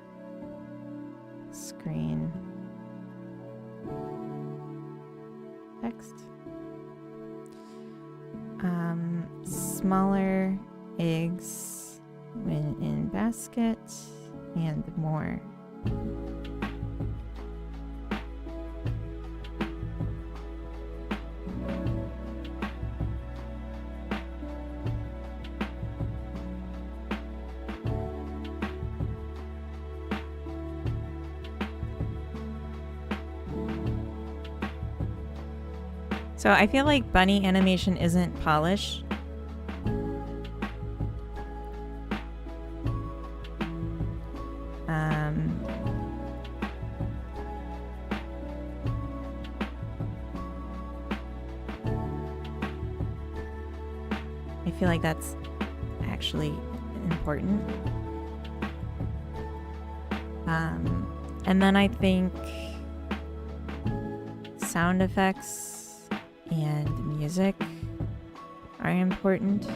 screen text. Smaller eggs when in basket and more. So I feel like bunny animation isn't polished. I feel like that's actually important. And then I think sound effects and music are important,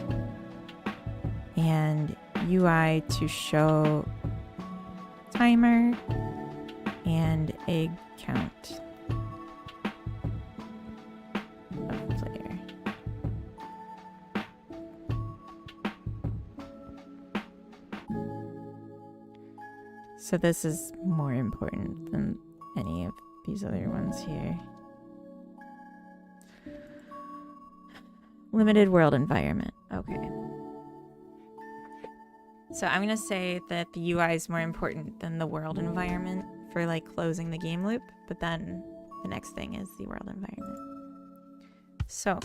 and UI to show timer and egg count of player. So this is more important than any of these other ones here. Limited world environment. Okay. So I'm going to say that the UI is more important than the world environment for like closing the game loop, but then the next thing is the world environment. So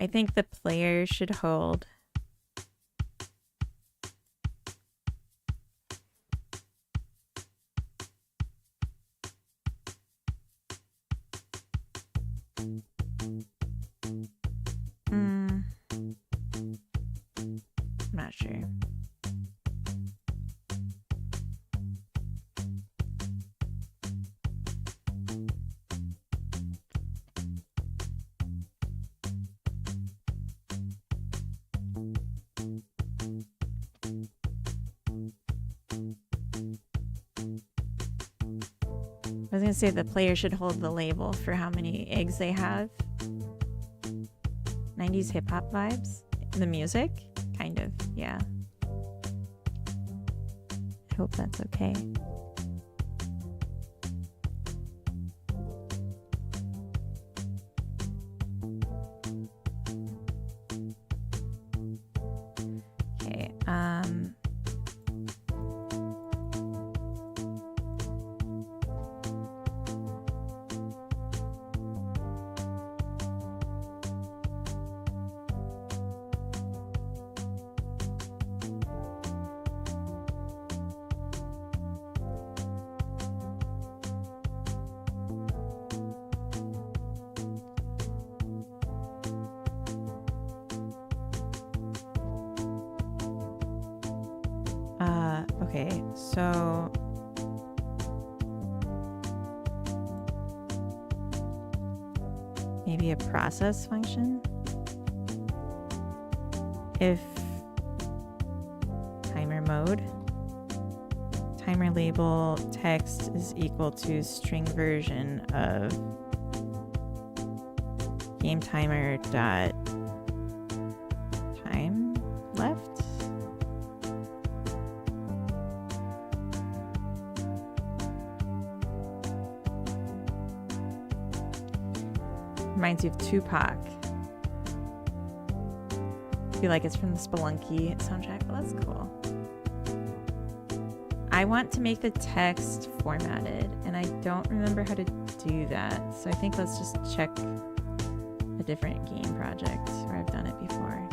I think the player should hold I'm not sure. I was gonna say the player should hold the label for how many eggs they have. 90s hip-hop vibes? The music? Kind of, yeah. I hope that's okay. Okay, okay, so maybe maybe a process function. If timer mode, timer label text is equal to string version of game timer dot time left. Reminds you of Tupac. I feel like it's from the Spelunky soundtrack, but that's cool. I want to make the text formatted, and I don't remember how to do that. So I think let's just check a different game project where I've done it before.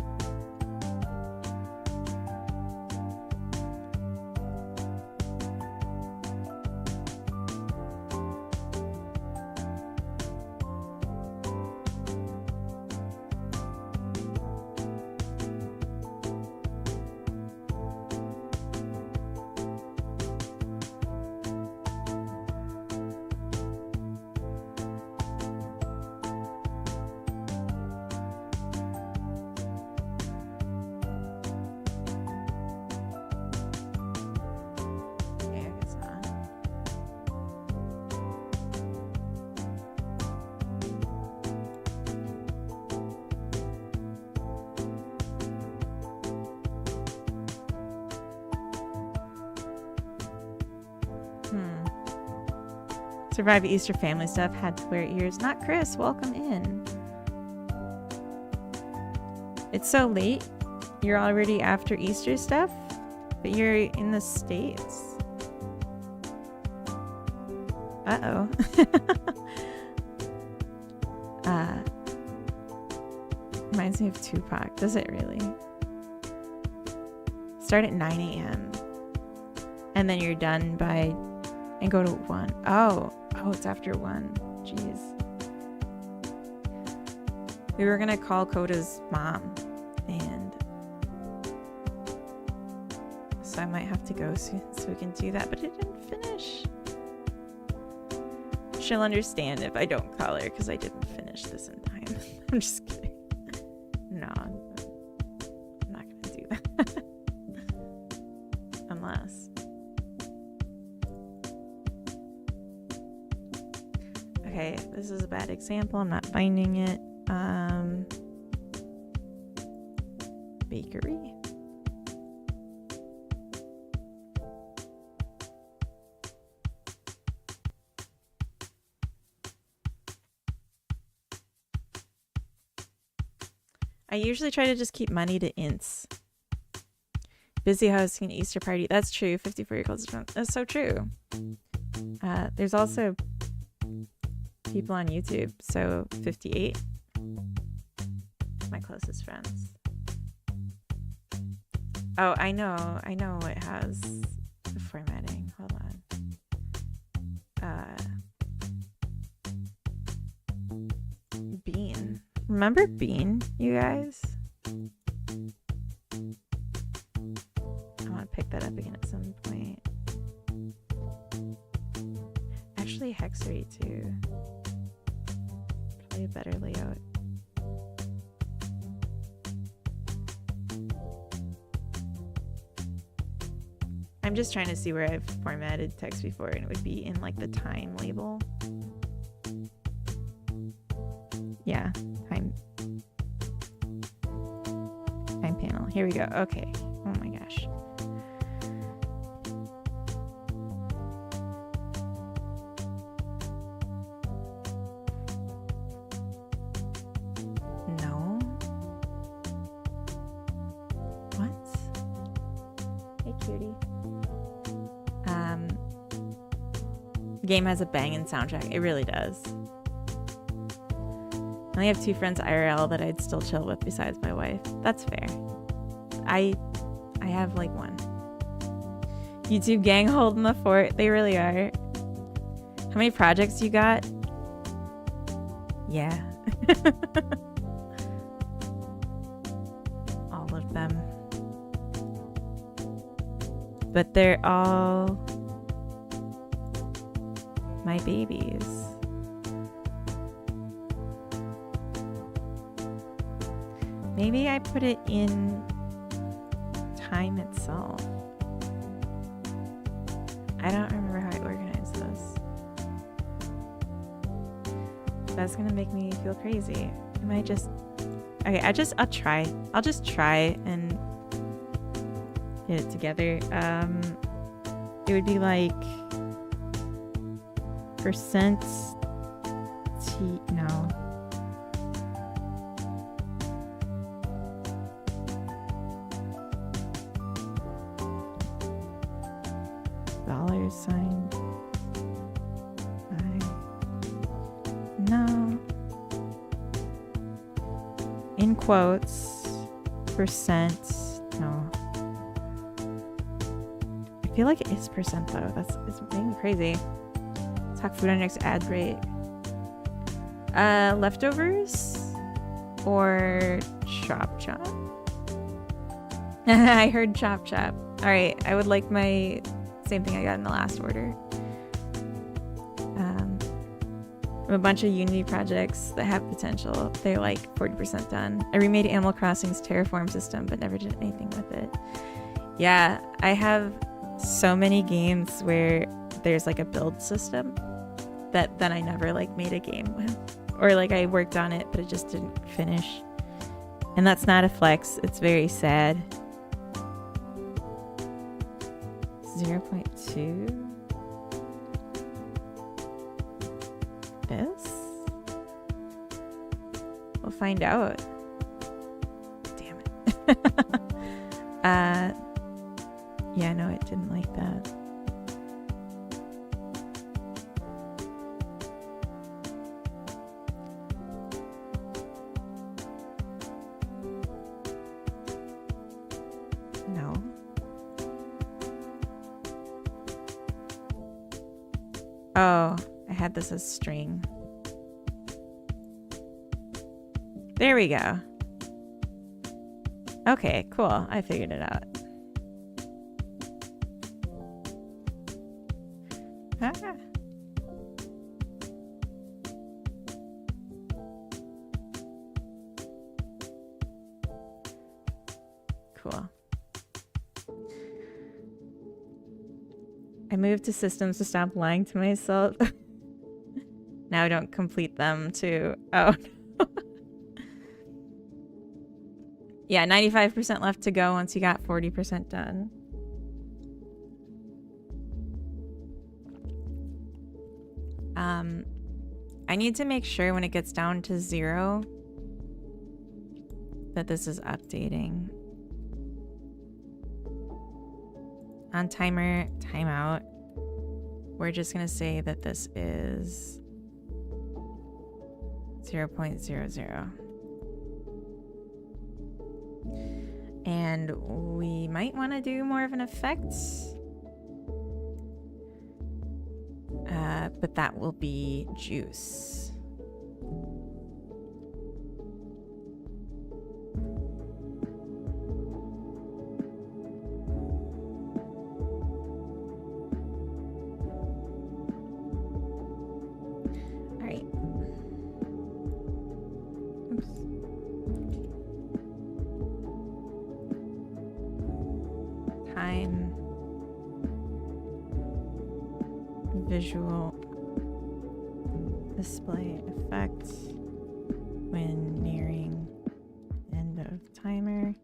Survive Easter family stuff, had to wear ears. Not Chris, welcome in. It's so late. You're already after Easter stuff, but you're in the States. Uh-oh. Reminds me of Tupac. Does it really? Start at 9 a.m. And then you're done by... and go to 1. Oh, it's after 1. Jeez. We were gonna call Coda's mom, and so I might have to go soon so we can do that, but it didn't finish. She'll understand if I don't call her because I didn't finish this in time. I'm just kidding. No, I'm not gonna do that. Unless... Okay, this is a bad example. I'm not finding it. Bakery. I usually try to just keep money to ints. Busy hosting an Easter party. That's true. 54 year olds. That's so true. There's also people on YouTube, so 58. My closest friends. Oh, I know it has the formatting. Hold on. Bean. Remember Bean, you guys? I want to pick that up again at some point. Actually, Hexery too. Probably a better layout. I'm just trying to see where I've formatted text before, and it would be in like the time label. Yeah, time panel. Here we go. Okay. Oh my gosh. No. What? Hey, cutie. The game has a banging soundtrack. It really does. I only have 2 friends IRL that I'd still chill with besides my wife. That's fair. I have like 1. YouTube gang holding the fort. They really are. How many projects you got? Yeah. All of them. But they're all my babies. Maybe I put it in time itself. I don't remember how I organized this. That's gonna make me feel crazy. I might just... Okay, I'll try. I'll just try and get it together. It would be like percent T... No. $sign. No. In quotes, percent. No. I feel like it is percent though. It's making me crazy. Talk food on next ad break. Leftovers or chop chop? I heard chop chop. All right, I would like my same thing I got in the last order. I have a bunch of Unity projects that have potential. They're like 40% done. I remade Animal Crossing's Terraform system, but never did anything with it. Yeah, I have so many games where there's like a build system that then I never like made a game with. Or like I worked on it, but it just didn't finish. And that's not a flex. It's very sad. 0.2. This? We'll find out. Damn it. Yeah, no, it didn't like that. No. Oh, I had this as string. There we go. Okay, cool. I figured it out. Ah. Cool. I moved to systems to stop lying to myself. Now I don't complete them to... Oh, no. Yeah, 95% left to go once you got 40% done. I need to make sure when it gets down to 0 that this is updating. On timer, timeout, we're just gonna say that this is 0.00. And we might want to do more of an effect. But that will be juice. All right. Oops. Time. Visual display effect when nearing end of timer.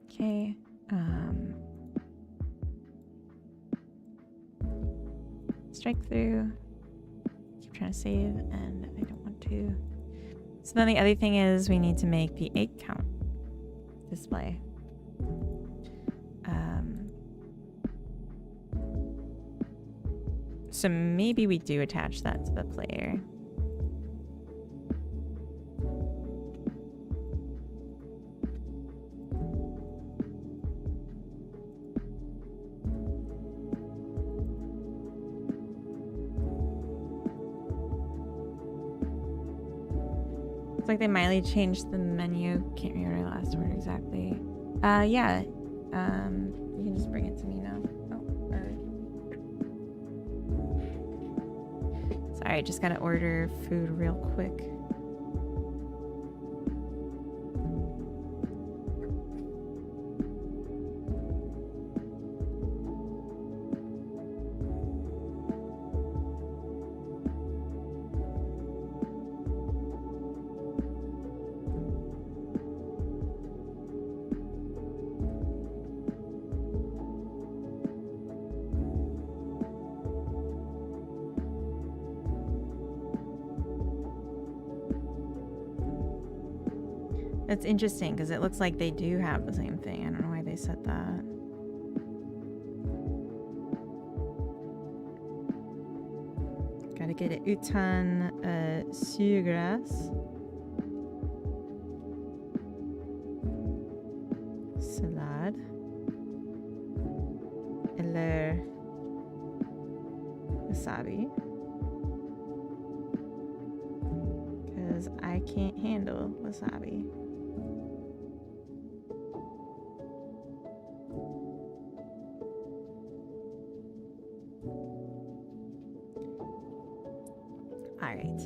Okay. Strike through. Keep trying to save, and I don't want to. So then the other thing is we need to make the egg count display. So maybe we do attach that to the player. It's like they mildly changed the menu. Can't remember our last order exactly. Yeah. You can just bring it to me now. Oh, Alright, just gotta order food real quick. That's interesting because it looks like they do have the same thing. I don't know why they said that. Gotta get it. Utan suigras. Salad. Eller wasabi. Because I can't handle wasabi. All right.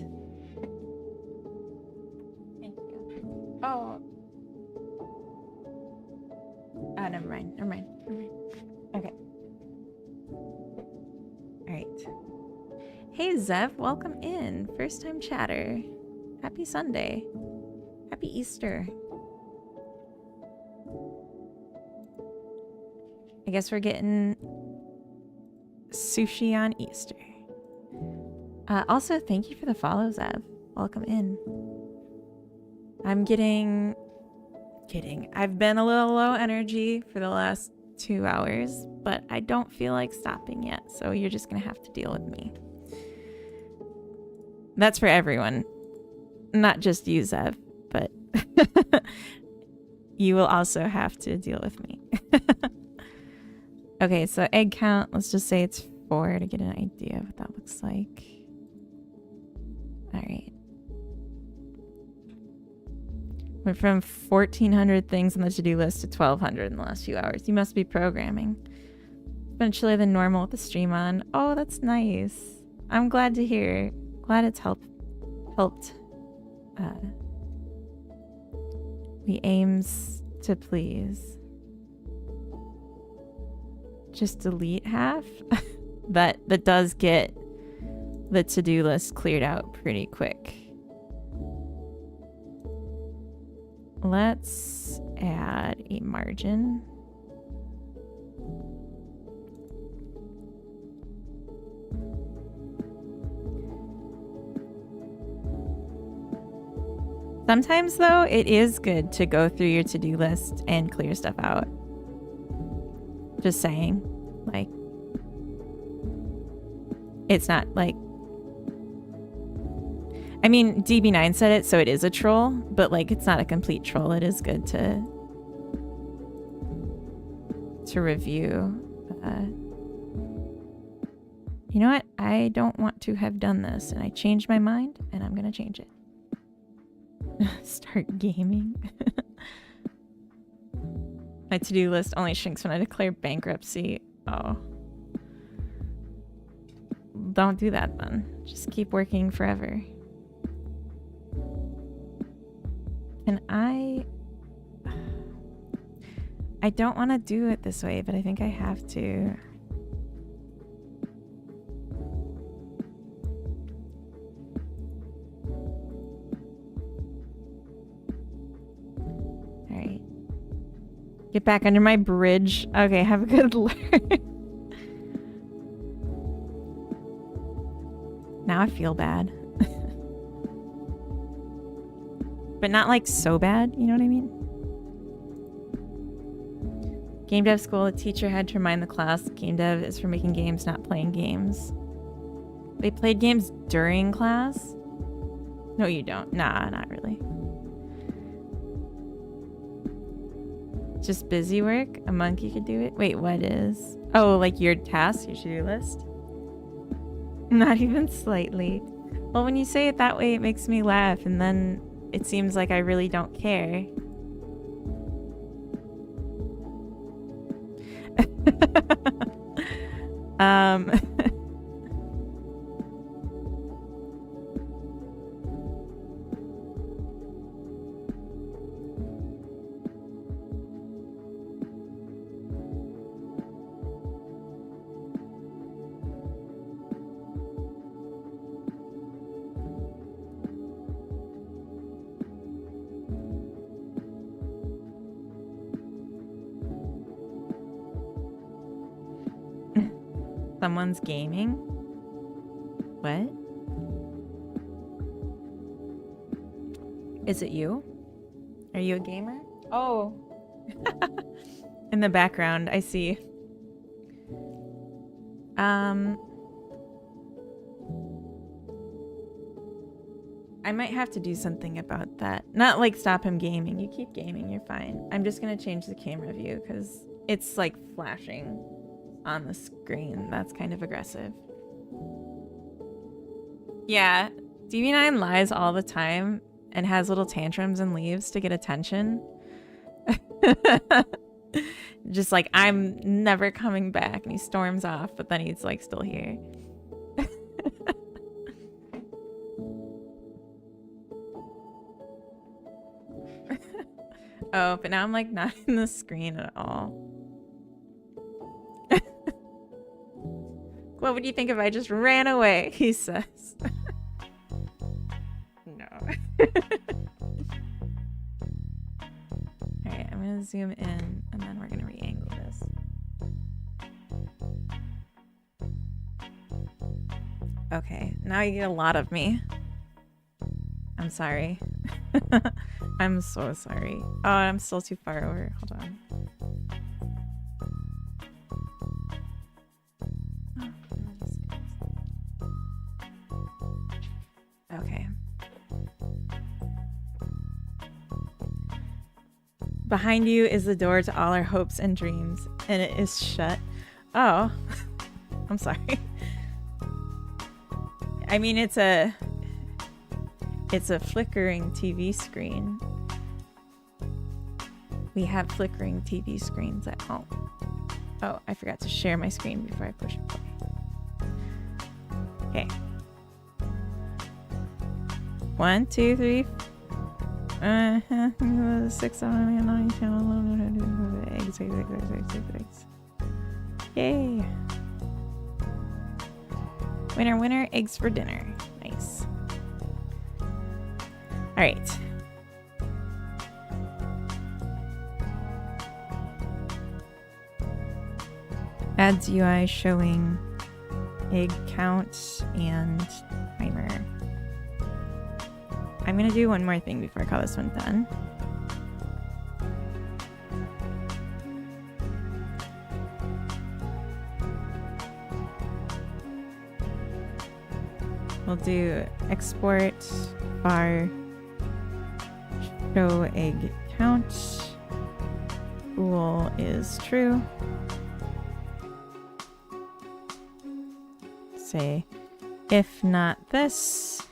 Thank you. Oh. Oh, never mind. Never mind. Never mind. Okay. All right. Hey, Zev. Welcome in. First time chatter. Happy Sunday. Happy Easter. I guess we're getting sushi on Easter. Also, thank you for the follow, Zev. Welcome in. I'm kidding. I've been a little low energy for the last 2 hours, but I don't feel like stopping yet, so you're just gonna have to deal with me. That's for everyone. Not just you, Zev, but you will also have to deal with me. Okay, so egg count, let's just say it's 4 to get an idea of what that looks like. All right. Went from 1,400 things on the to-do list to 1,200 in the last few hours. You must be programming. Been chillier than normal with the stream on. Oh, that's nice. I'm glad to hear. Glad it's helped. The aims to please. Just delete half. that does get the to-do list cleared out pretty quick. Let's add a margin. Sometimes, though, it is good to go through your to-do list and clear stuff out. Just saying. Like, it's not like... I mean, DB9 said it, so it is a troll, but, like, it's not a complete troll. It is good to review. You know what? I don't want to have done this, and I changed my mind, and I'm gonna change it. Start gaming. My to-do list only shrinks when I declare bankruptcy. Oh. Don't do that then. Just keep working forever. And I don't want to do it this way, but I think I have to. Alright. Get back under my bridge. Okay, have a good learn. Now I feel bad. But not like so bad, you know what I mean? Game dev school, the teacher had to remind the class game dev is for making games, not playing games. They played games during class? No, you don't. Nah, not really. Just busy work? A monkey could do it? Wait, what is? Oh, like your task, your to-do list? Not even slightly. Well, when you say it that way, it makes me laugh, and then it seems like I really don't care. Someone's gaming? What? Is it you? Are you a gamer? Oh. In the background, I see. I might have to do something about that. Not like stop him gaming. You keep gaming, you're fine. I'm just gonna change the camera view because it's like flashing on the screen. That's kind of aggressive. Yeah, DB9 lies all the time and has little tantrums and leaves to get attention. Just like, I'm never coming back, and he storms off, but then he's like still here. Oh, but now I'm like not in the screen at all. What would you think if I just ran away? He says. No. Alright, I'm gonna zoom in and then we're gonna re-angle this. Okay, now you get a lot of me. I'm sorry. I'm so sorry. Oh, I'm still too far over. Hold on. Okay. Behind you is the door to all our hopes and dreams, and it is shut. Oh. I'm sorry. I mean, it's a flickering TV screen. We have flickering TV screens at home. Oh, I forgot to share my screen before I push play. Okay. 1, 2, 3. 6, 7, 9, 10, 11, eggs. Yay. Winner, winner, eggs for dinner. Nice. All right. Ads UI showing egg count and timer. I'm gonna do one more thing before I call this one done. We'll do export bar show egg count. Bool is true. Say if not this,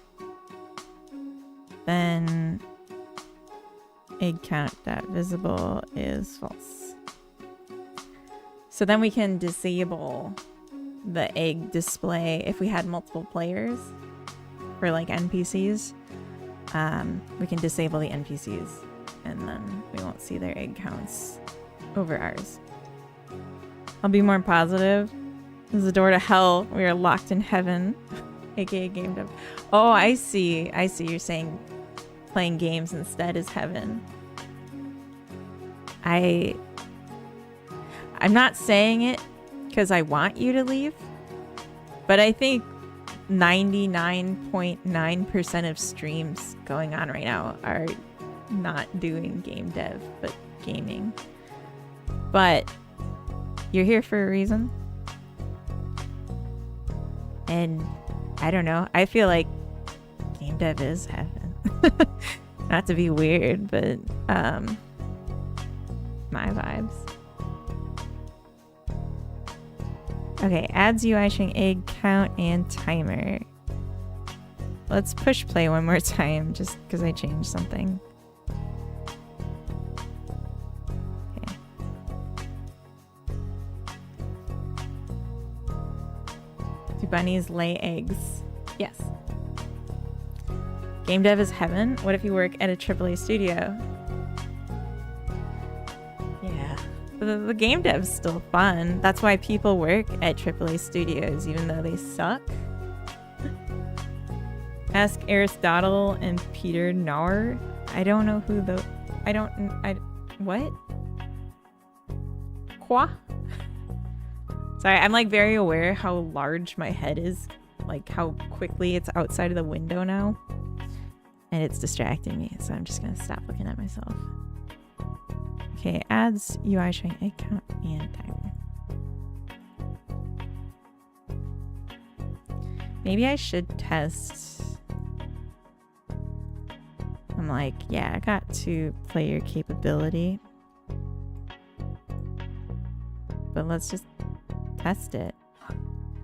then egg count that visible is false. So then we can disable the egg display if we had multiple players for like NPCs. We can disable the NPCs and then we won't see their egg counts over ours. I'll be more positive. This is the door to hell. We are locked in heaven. AKA game dev. Oh, I see. I see. You're saying playing games instead is heaven. I'm not saying it because I want you to leave, but I think 99.9% of streams going on right now are not doing game dev, but gaming. But you're here for a reason. And I don't know. I feel like game dev is heaven. Not to be weird, but my vibes. Okay, ads UI showing egg count and timer. Let's push play one more time just because I changed something. Okay. Do bunnies lay eggs? Yes. Game dev is heaven. What if you work at a AAA studio? Yeah. The game dev's still fun. That's why people work at AAA studios, even though they suck. Ask Aristotle and Peter Naur. I don't know who the... what? Quoi? Sorry, I'm like very aware how large my head is, like how quickly it's outside of the window now. And it's distracting me, so I'm just gonna stop looking at myself. Okay, adds UI showing egg count and timer. Maybe I should test. I'm like, yeah, I got to player capability. But let's just test it.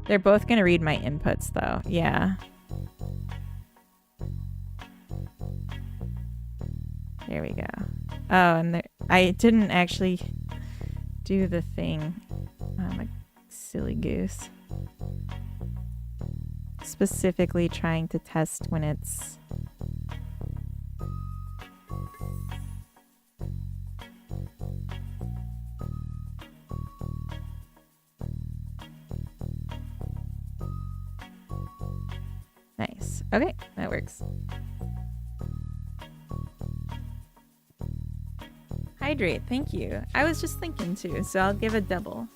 They're both gonna read my inputs though. Yeah. There we go. Oh, and there, I didn't actually do the thing. I'm a silly goose. Specifically trying to test when it's nice. Okay, that works. Hydrate, thank you. I was just thinking too, so I'll give a double.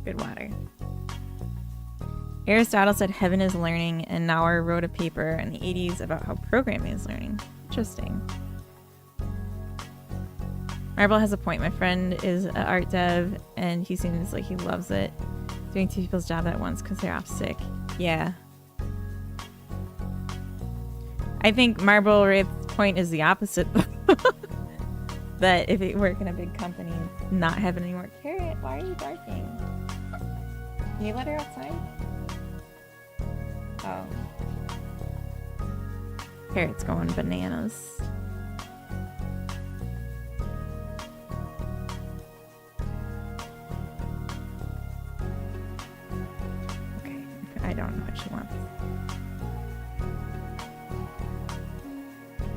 Good water. Aristotle said heaven is learning, and Nauer wrote a paper in the 80s about how programming is learning. Interesting. Marble has a point. My friend is an art dev, and he seems like he loves it. Doing two people's job at once because they're off sick. Yeah. I think Marble Wraith's point is the opposite. That if you work in a big company, not having any more. Carrot, why are you barking? Can you let her outside? Oh. Carrot's going bananas. Okay, I don't know what she wants.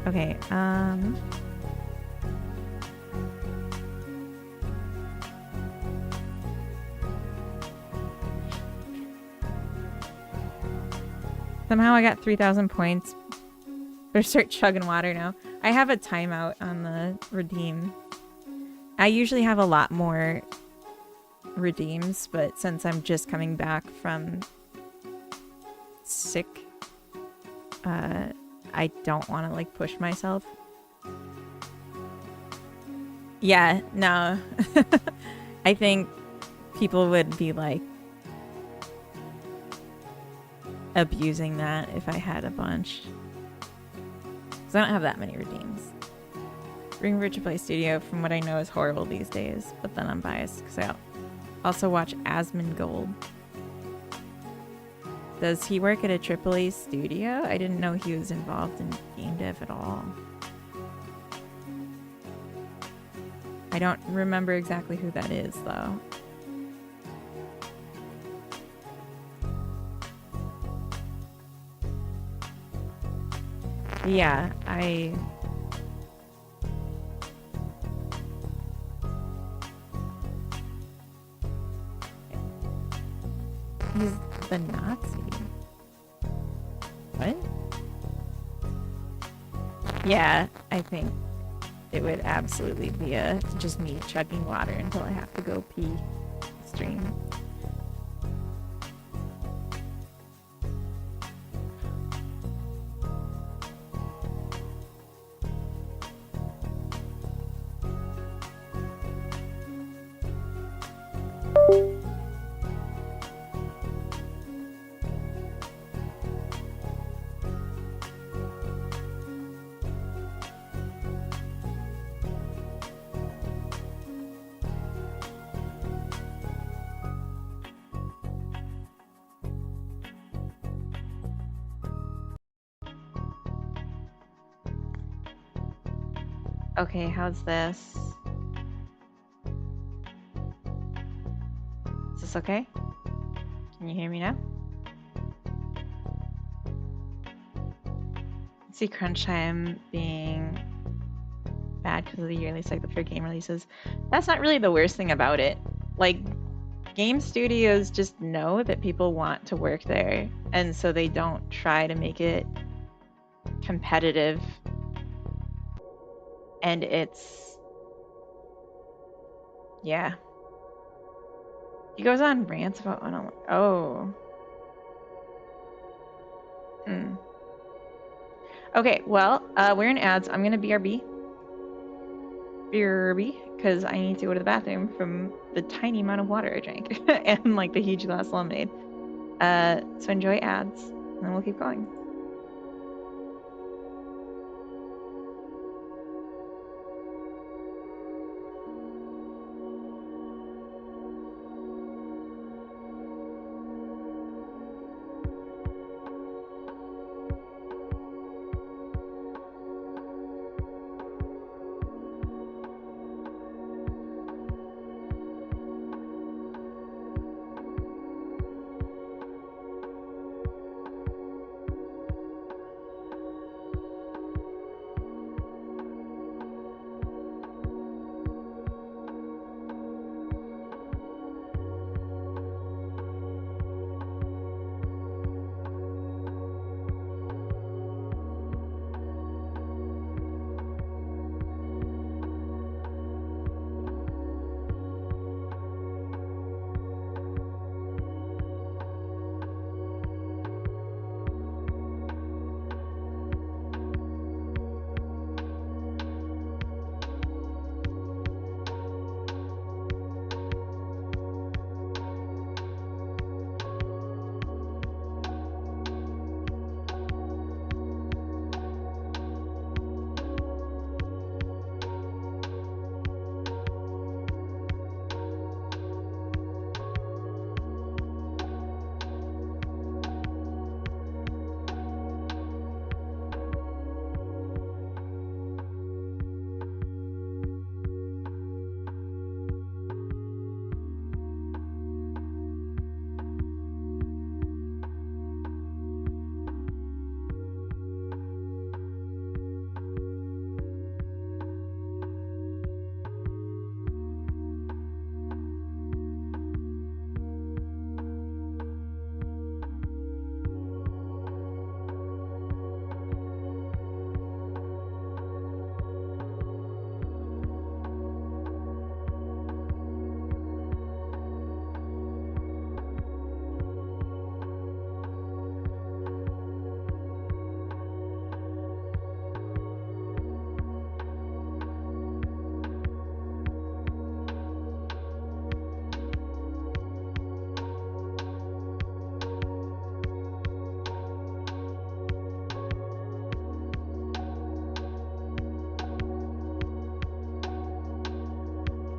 Okay, somehow I got 3,000 points. Better start chugging water now. I have a timeout on the redeem. I usually have a lot more redeems, but since I'm just coming back from sick, I don't want to like push myself. Yeah, no. I think people would be like abusing that if I had a bunch. Because I don't have that many redeems. Ring Virtua Play Studio, from what I know, is horrible these days, but then I'm biased because I also watch Asmongold. Does he work at a AAA studio? I didn't know he was involved in game dev at all. I don't remember exactly who that is, though. Yeah, he's the Nazi. What? Yeah, I think it would absolutely be just me chugging water until I have to go pee stream. Okay, how's this? Is this okay? Can you hear me now? I see crunch time being bad because of the yearly cycle for game releases. That's not really the worst thing about it. Like, game studios just know that people want to work there, and so they don't try to make it competitive, and it's, yeah. He goes on rants about oh. Okay, well, we're in ads. I'm gonna BRB, because I need to go to the bathroom from the tiny amount of water I drank and like the huge glass of lemonade. So enjoy ads, and then we'll keep going.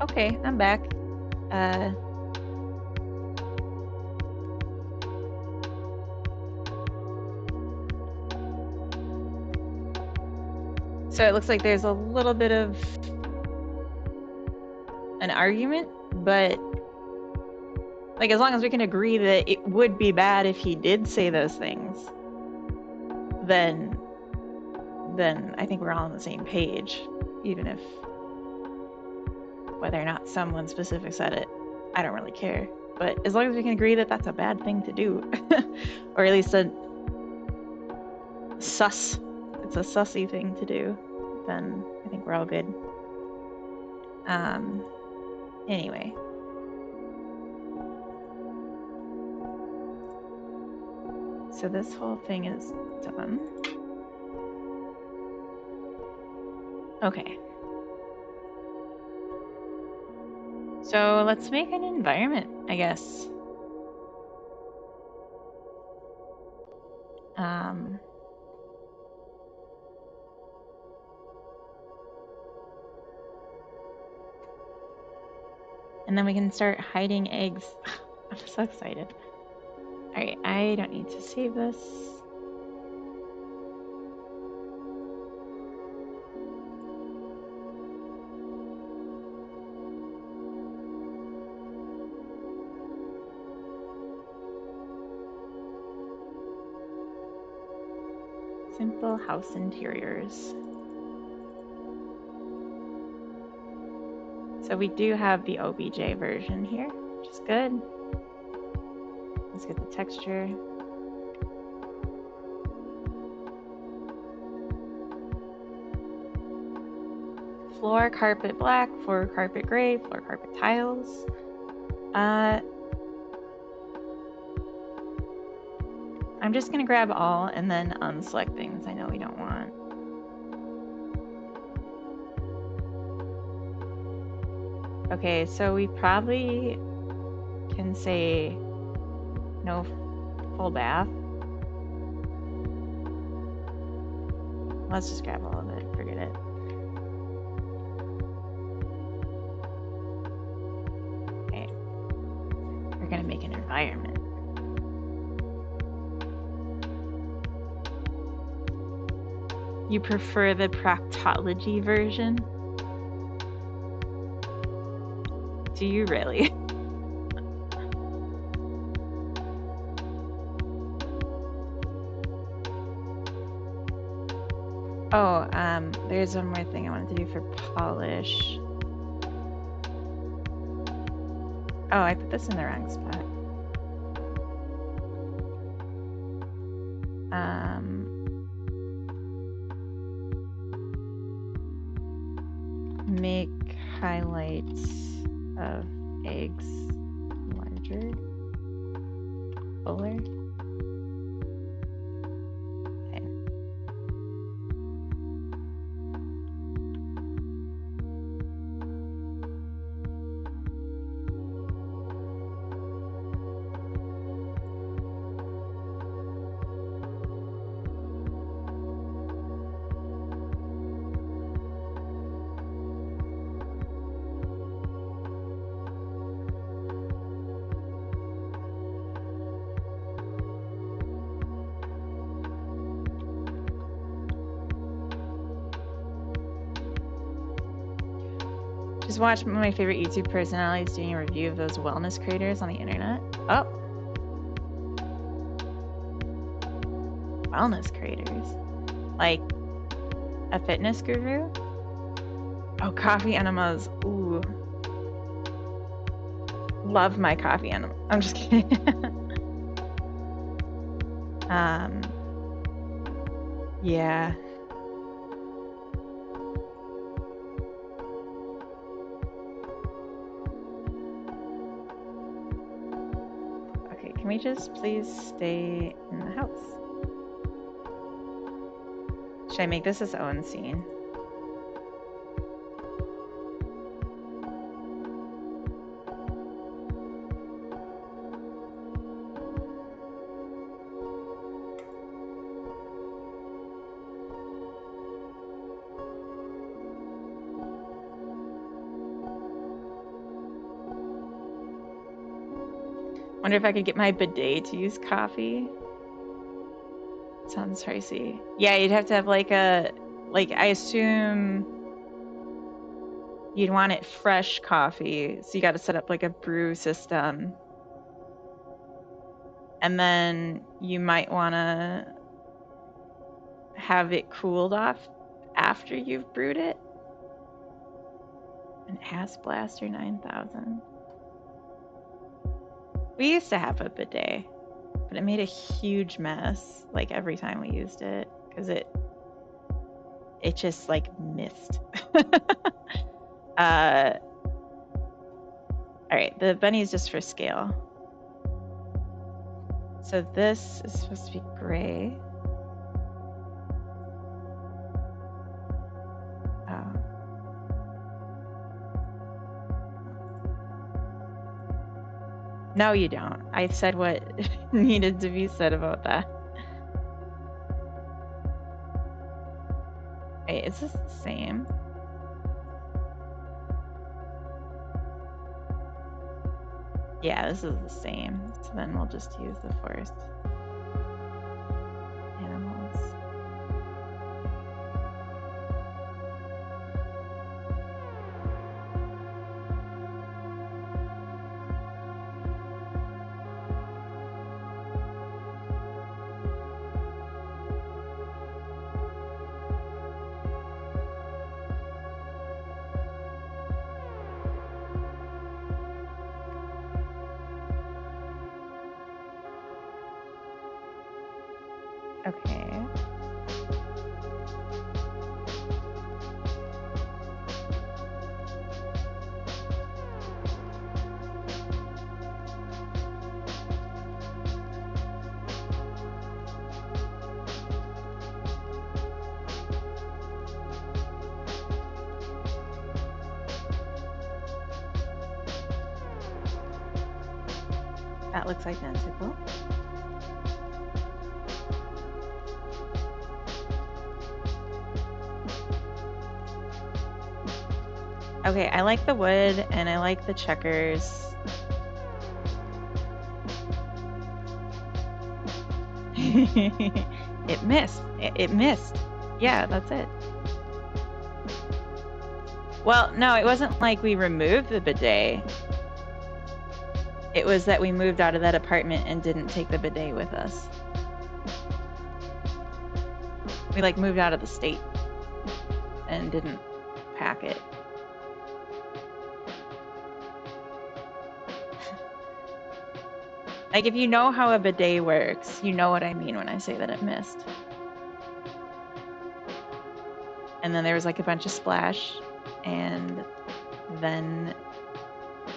Okay, I'm back. So it looks like there's a little bit of an argument, but like as long as we can agree that it would be bad if he did say those things, then I think we're all on the same page, even if whether or not someone specific said it, I don't really care. But as long as we can agree that that's a bad thing to do, or at least it's a sussy thing to do, then I think we're all good. Anyway. So this whole thing is done. Okay. So let's make an environment, I guess. And then we can start hiding eggs. I'm so excited. Alright, I don't need to save this. Simple house interiors. So we do have the OBJ version here, which is good. Let's get the texture. floor carpet black, floor carpet gray, floor carpet tiles. I'm just gonna grab all and then unselect things I know we don't want. Okay, so we probably can say no full bath. Let's just grab all of it, forget it. Okay, we're gonna make an environment. You prefer the proctology version? Do you really? Oh, there's one more thing I wanted to do for polish. Oh, I put this in the wrong spot. Make highlights of eggs larger, fuller. Okay. Just watched one of my favorite YouTube personalities doing a review of those wellness creators on the internet. Oh. Wellness creators. Like a fitness guru? Oh, coffee enemas. Ooh. Love my coffee enema. I'm just kidding. Yeah. Can we just please stay in the house? Should I make this its own scene? Wonder if I could get my bidet to use coffee. Sounds pricey. Yeah, you'd have to have like I assume you'd want it fresh coffee. So you got to set up like a brew system. And then you might want to have it cooled off after you've brewed it. An Ass Blaster 9000. We used to have a bidet, but it made a huge mess like every time we used it because it just like missed. All right, the bunny is just for scale. So this is supposed to be gray. Oh. No, you don't. I said what needed to be said about that. Wait, is this the same? Yeah, this is the same. So then we'll just use the forest animals. Okay. That looks identical. Okay, I like the wood and I like the checkers. It missed. It missed. Yeah, that's it. Well, no, it wasn't like we removed the bidet. It was that we moved out of that apartment and didn't take the bidet with us. We like moved out of the state and didn't pack it. Like, if you know how a bidet works, you know what I mean when I say that it missed. And then there was like a bunch of splash, and then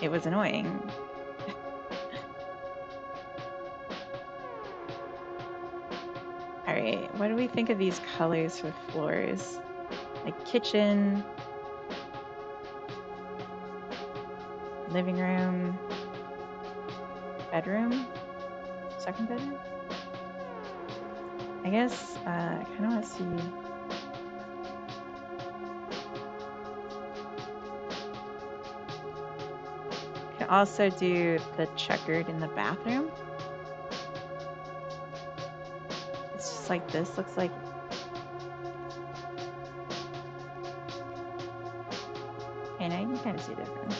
it was annoying. Alright, what do we think of these colors for floors? Like kitchen, living room, bedroom, second bedroom? I guess I kind of want to see. Could also do the checkered in the bathroom. It's just like this looks like. Okay, now you can kind of see the difference.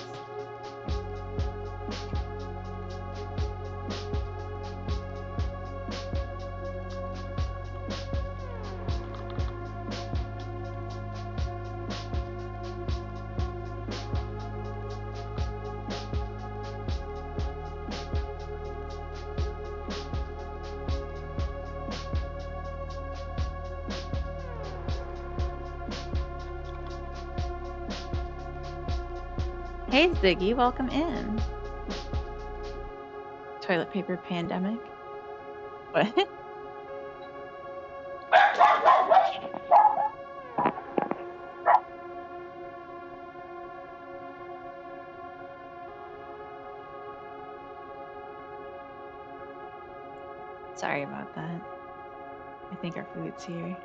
Hey Ziggy, welcome in. Toilet paper pandemic. What? Sorry about that. I think our food's here.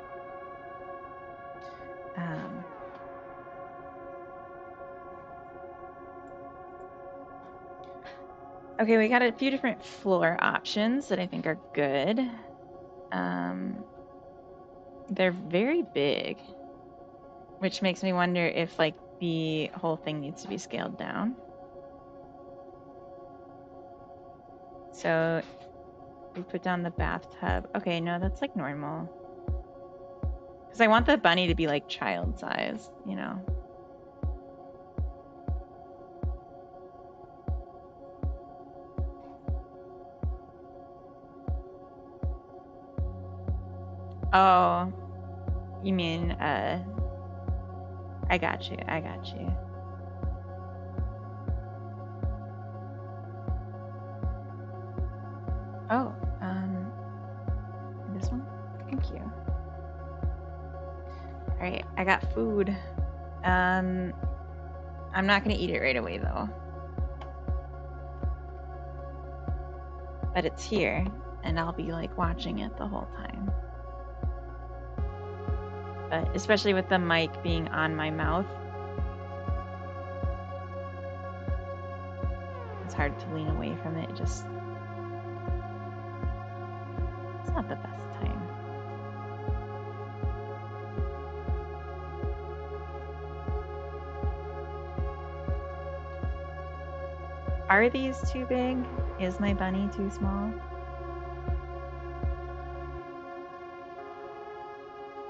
Okay, we got a few different floor options that I think are good. They're very big, which makes me wonder if like the whole thing needs to be scaled down. So we put down the bathtub. Okay, no, that's like normal. Because I want the bunny to be like child size, you know? Oh, you mean, I got you, I got you. Oh, this one? Thank you. Alright, I got food. I'm not gonna eat it right away though. But it's here, and I'll be like watching it the whole time. But especially with the mic being on my mouth, it's hard to lean away from it. It's not the best time. Are these too big? Is my bunny too small?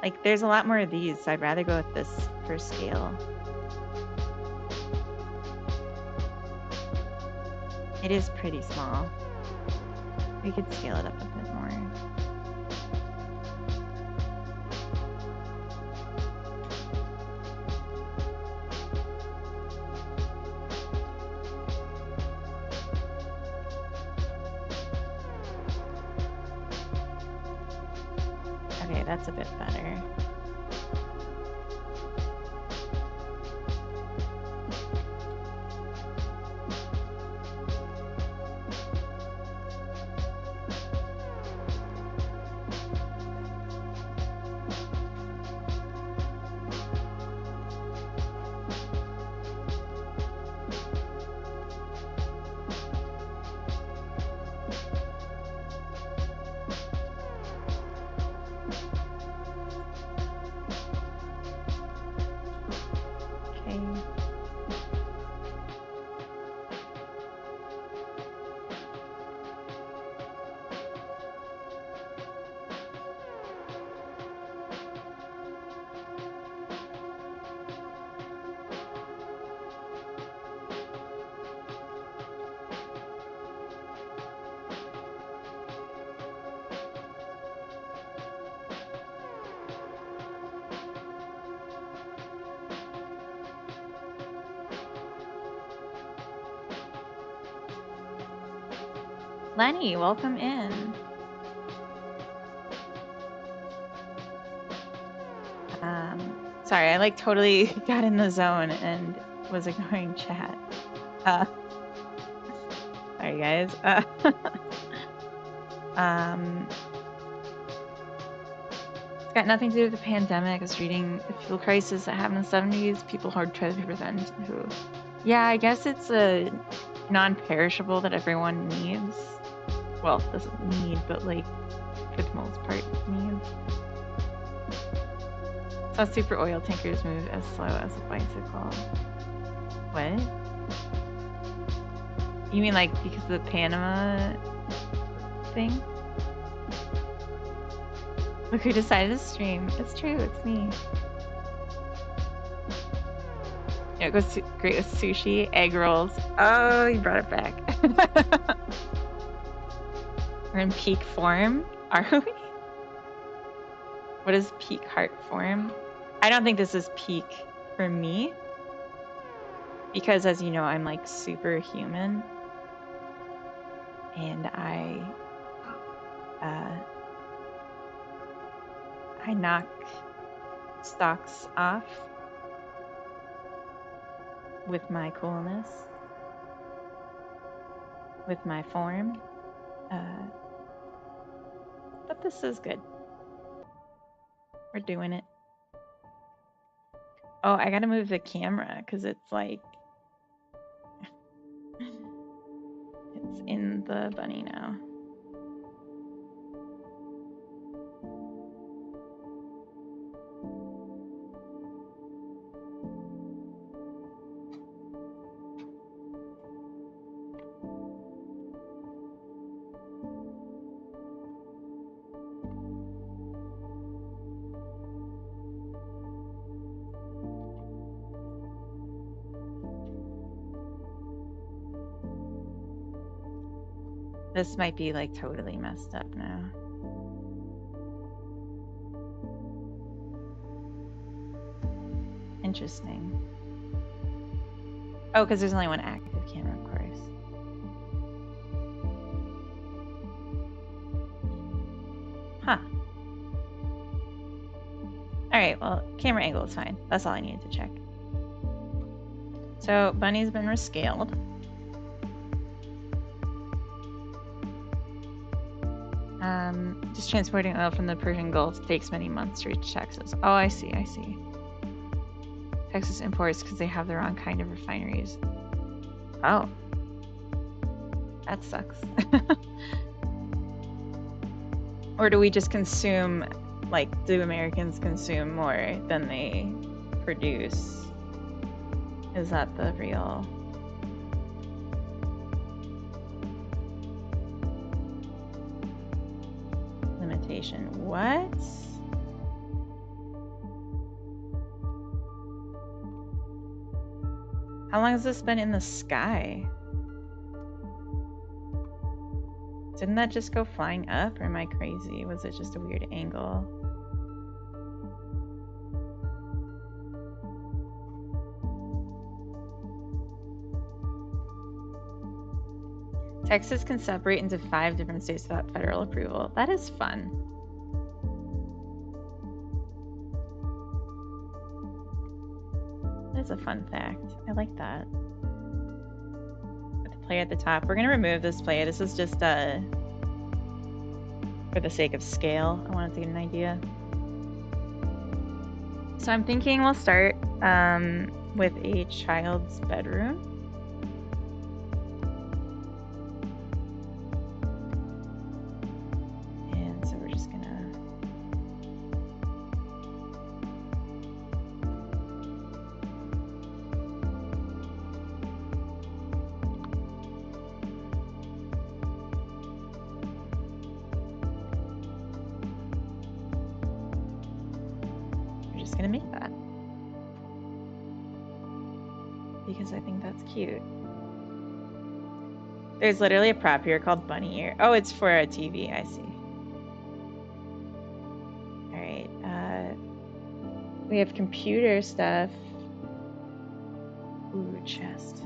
Like, there's a lot more of these, so I'd rather go with this for scale. It is pretty small. We could scale it up a bit more. Okay, that's a bit better. Lenny, welcome in. Sorry, I like totally got in the zone and was ignoring chat. Sorry guys. It's got nothing to do with the pandemic. I was reading the fuel crisis that happened in the 70s. People hoard toilet paper then. Who? Yeah, I guess it's a non-perishable that everyone needs. Well, doesn't need, but like for the most part needs. Saw super oil tankers move as slow as a bicycle. What? You mean like because of the Panama thing? Look who decided to stream. It's true, it's me. Yeah, it goes great with sushi, egg rolls. Oh, you brought it back. We're in peak form, are we? What is peak heart form? I don't think this is peak for me. Because as you know, I'm like superhuman. And I knock stocks off with my coolness, with my form. But this is good. We're doing it. Oh, I gotta move the camera because it's like it's in the bunny now. This might be like totally messed up now. Interesting. Oh, because there's only one active camera, of course. Huh. Alright, well, camera angle is fine. That's all I needed to check. So, Bunny's been rescaled. Just transporting oil from the Persian Gulf takes many months to reach Texas. Oh, I see, I see. Texas imports because they have the wrong kind of refineries. Oh. That sucks. Or do we just consume, like, do Americans consume more than they produce? Is that the real... limitation? What? How long has this been in the sky? Didn't that just go flying up, or am I crazy? Was it just a weird angle? Texas can separate into 5 different states without federal approval. That is fun. That is a fun fact. I like that. With the player at the top. We're going to remove this player. This is just for the sake of scale. I wanted to get an idea. So I'm thinking we'll start with a child's bedroom. Cute. There's literally a prop here called Bunny Ear. Oh, it's for a TV. I see. All right. We have computer stuff. Ooh, chest.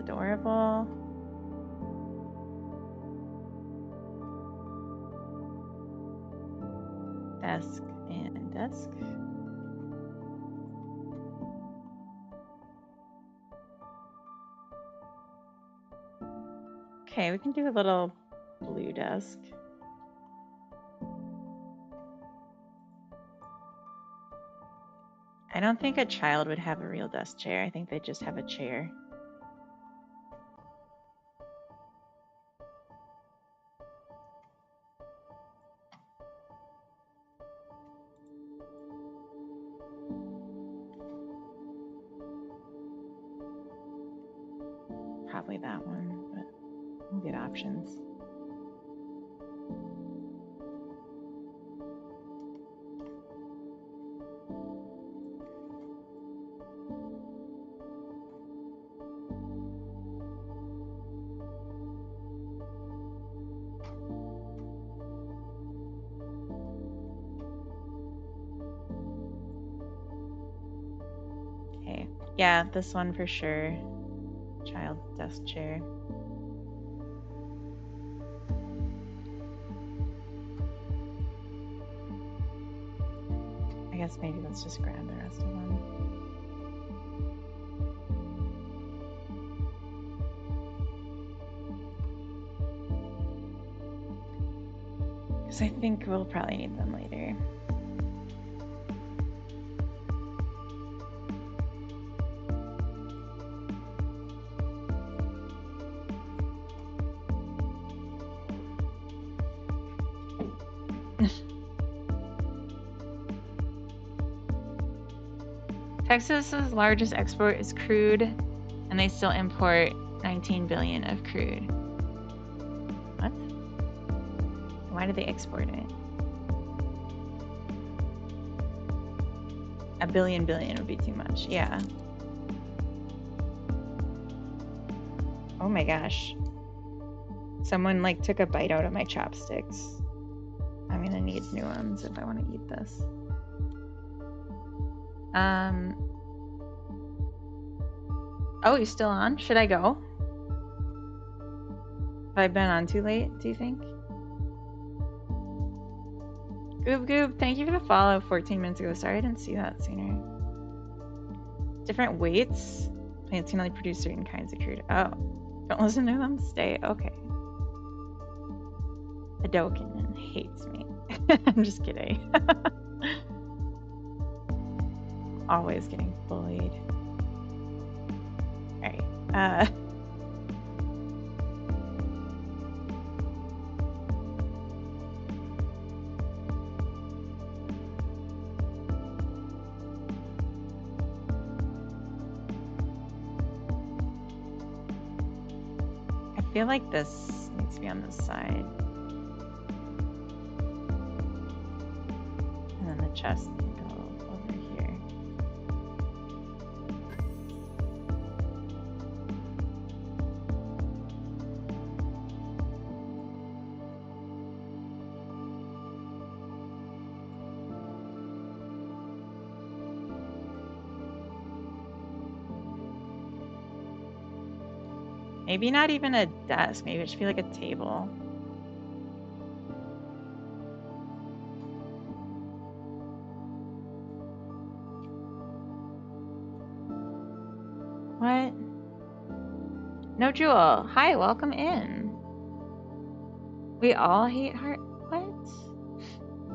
adorable. Desk and desk. Okay, we can do a little blue desk. I don't think a child would have a real desk chair. I think they just have a chair. Probably that one, but we'll get options. Okay, yeah, this one for sure. Child desk chair. I guess maybe let's just grab the rest of them. Because I think we'll probably need them later. Texas's largest export is crude, and they still import 19 billion of crude. What? Why do they export it? A billion would be too much. Yeah. Oh my gosh. Someone like took a bite out of my chopsticks. I'm gonna need new ones if I want to eat this. Oh, you're still on? Should I go? Have I been on too late, do you think? Goob, thank you for the follow 14 minutes ago. Sorry I didn't see that sooner. Different weights. Plants can only produce certain kinds of crude. Oh, don't listen to them? Stay. Okay. Adokin hates me. I'm just kidding. Always getting bullied. Alright. I feel like this needs to be on this side. And then the chest can go over here. Maybe not even a desk. Maybe it should be like a table. What? No, Jewel. Hi, welcome in. We all hate heart. What?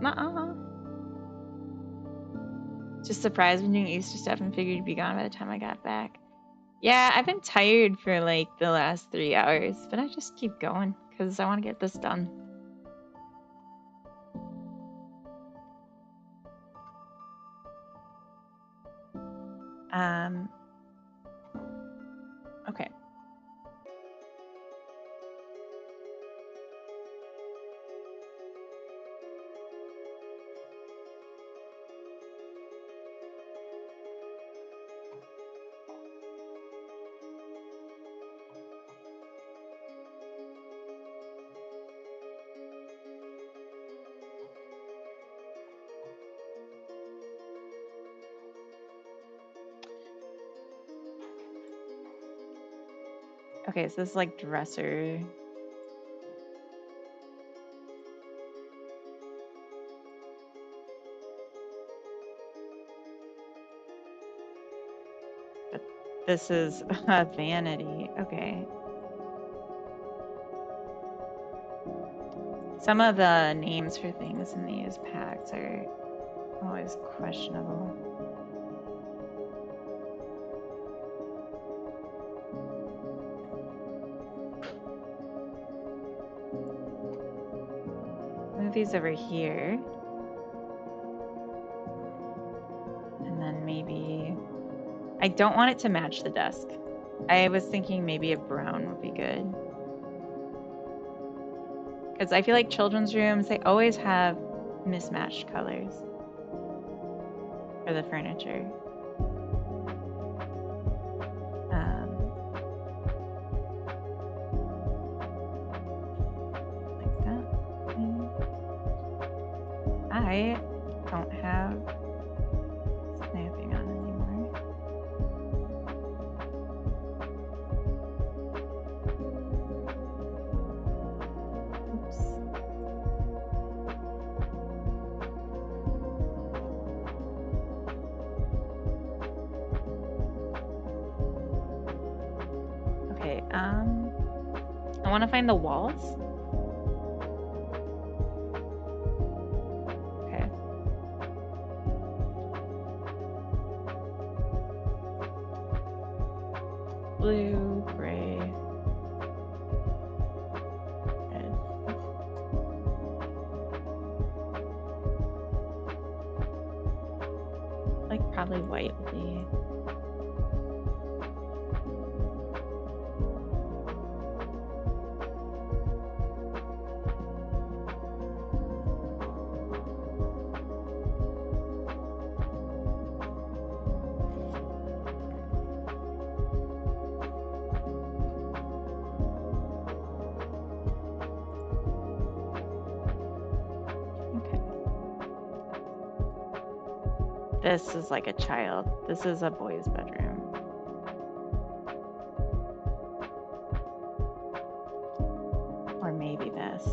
Nuh-uh. Just surprised when doing Easter stuff and figured you'd be gone by the time I got back. Yeah, I've been tired for like the last 3 hours, but I just keep going because I want to get this done. Okay. Okay, so this is like dresser. But this is vanity. Okay. Some of the names for things in these packs are always questionable. Move these over here. And then maybe... I don't want it to match the desk. I was thinking maybe a brown would be good. Because I feel like children's rooms, they always have mismatched colors for the furniture. Like that. I don't have snapping on anymore. Oops. Okay, I want to find the walls. Okay. Blue, gray, red. Like probably white would be. Okay. This is like a child. This is a boy's bedroom. Or maybe this.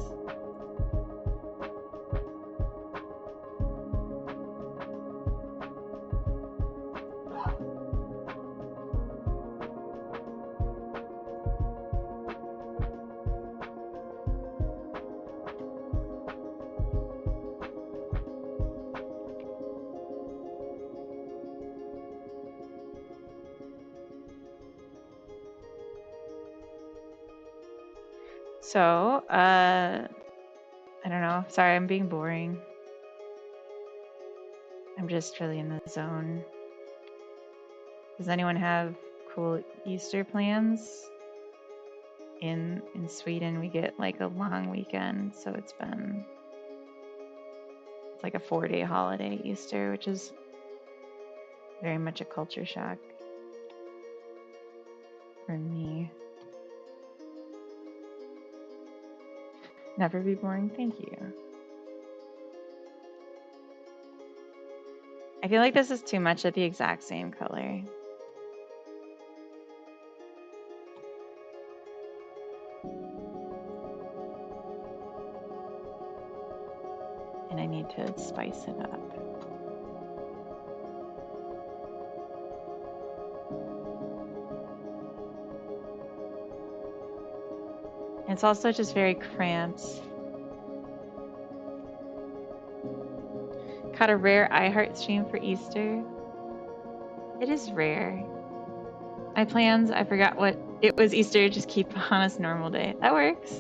So, I don't know. Sorry, I'm being boring. I'm just really in the zone. Does anyone have cool Easter plans? In Sweden, we get like a long weekend, so it's like a 4-day holiday Easter, which is very much a culture shock for me. Never be boring. Thank you. I feel like this is too much of the exact same color. And I need to spice it up. It's also just very cramped. Caught a rare iHeart stream for Easter. It is rare. My plans, I forgot what it was Easter, just keep on as normal day. That works.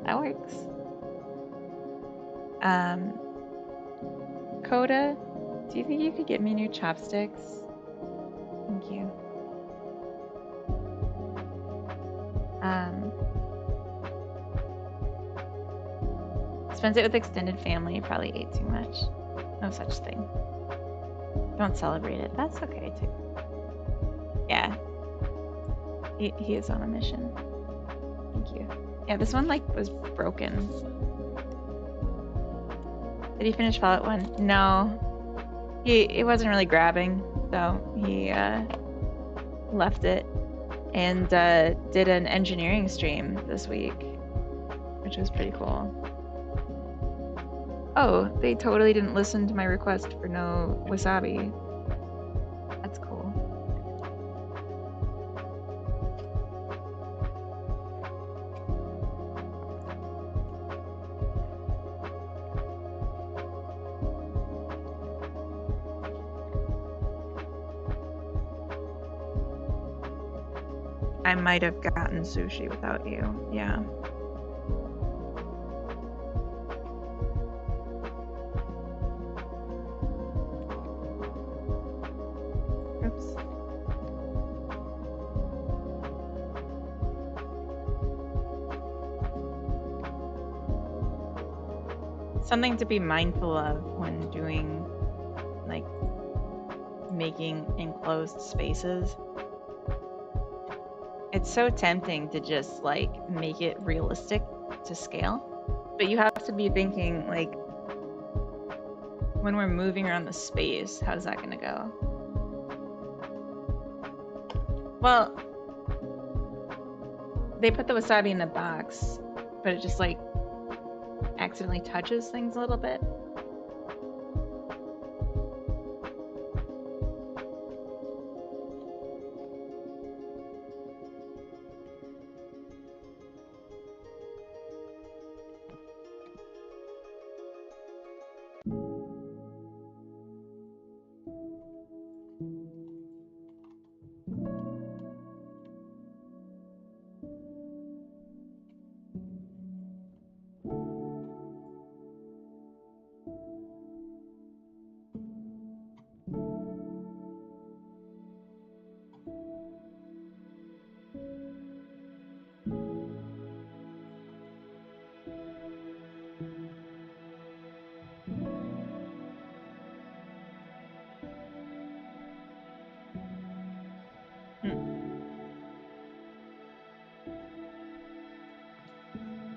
That works. Coda, do you think you could get me new chopsticks? Thank you. Spends it with extended family, probably ate too much. No such thing. Don't celebrate it. That's okay too. Yeah. He is on a mission. Thank you. Yeah, this one like was broken. Did he finish Fallout 1? No. He wasn't really grabbing, so he left it. and did an engineering stream this week, which was pretty cool. Oh, they totally didn't listen to my request for no wasabi. That's cool. I might have gotten sushi without you. Yeah. Oops. Something to be mindful of when doing, like, making enclosed spaces. It's so tempting to just, like, make it realistic to scale. But you have to be thinking, like, when we're moving around the space, how's that gonna go? Well, they put the wasabi in the box, but it just, like, accidentally touches things a little bit.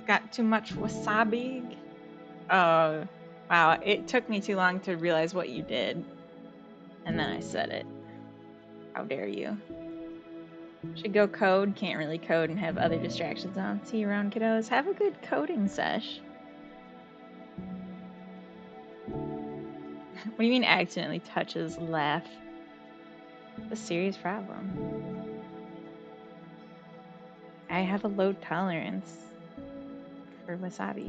Got too much wasabi. Oh, wow. It took me too long to realize what you did. And then I said it. How dare you? Should go code. Can't really code and have other distractions on. See you around, kiddos. Have a good coding sesh. What do you mean accidentally touches left? It's a serious problem. I have a low tolerance for wasabi.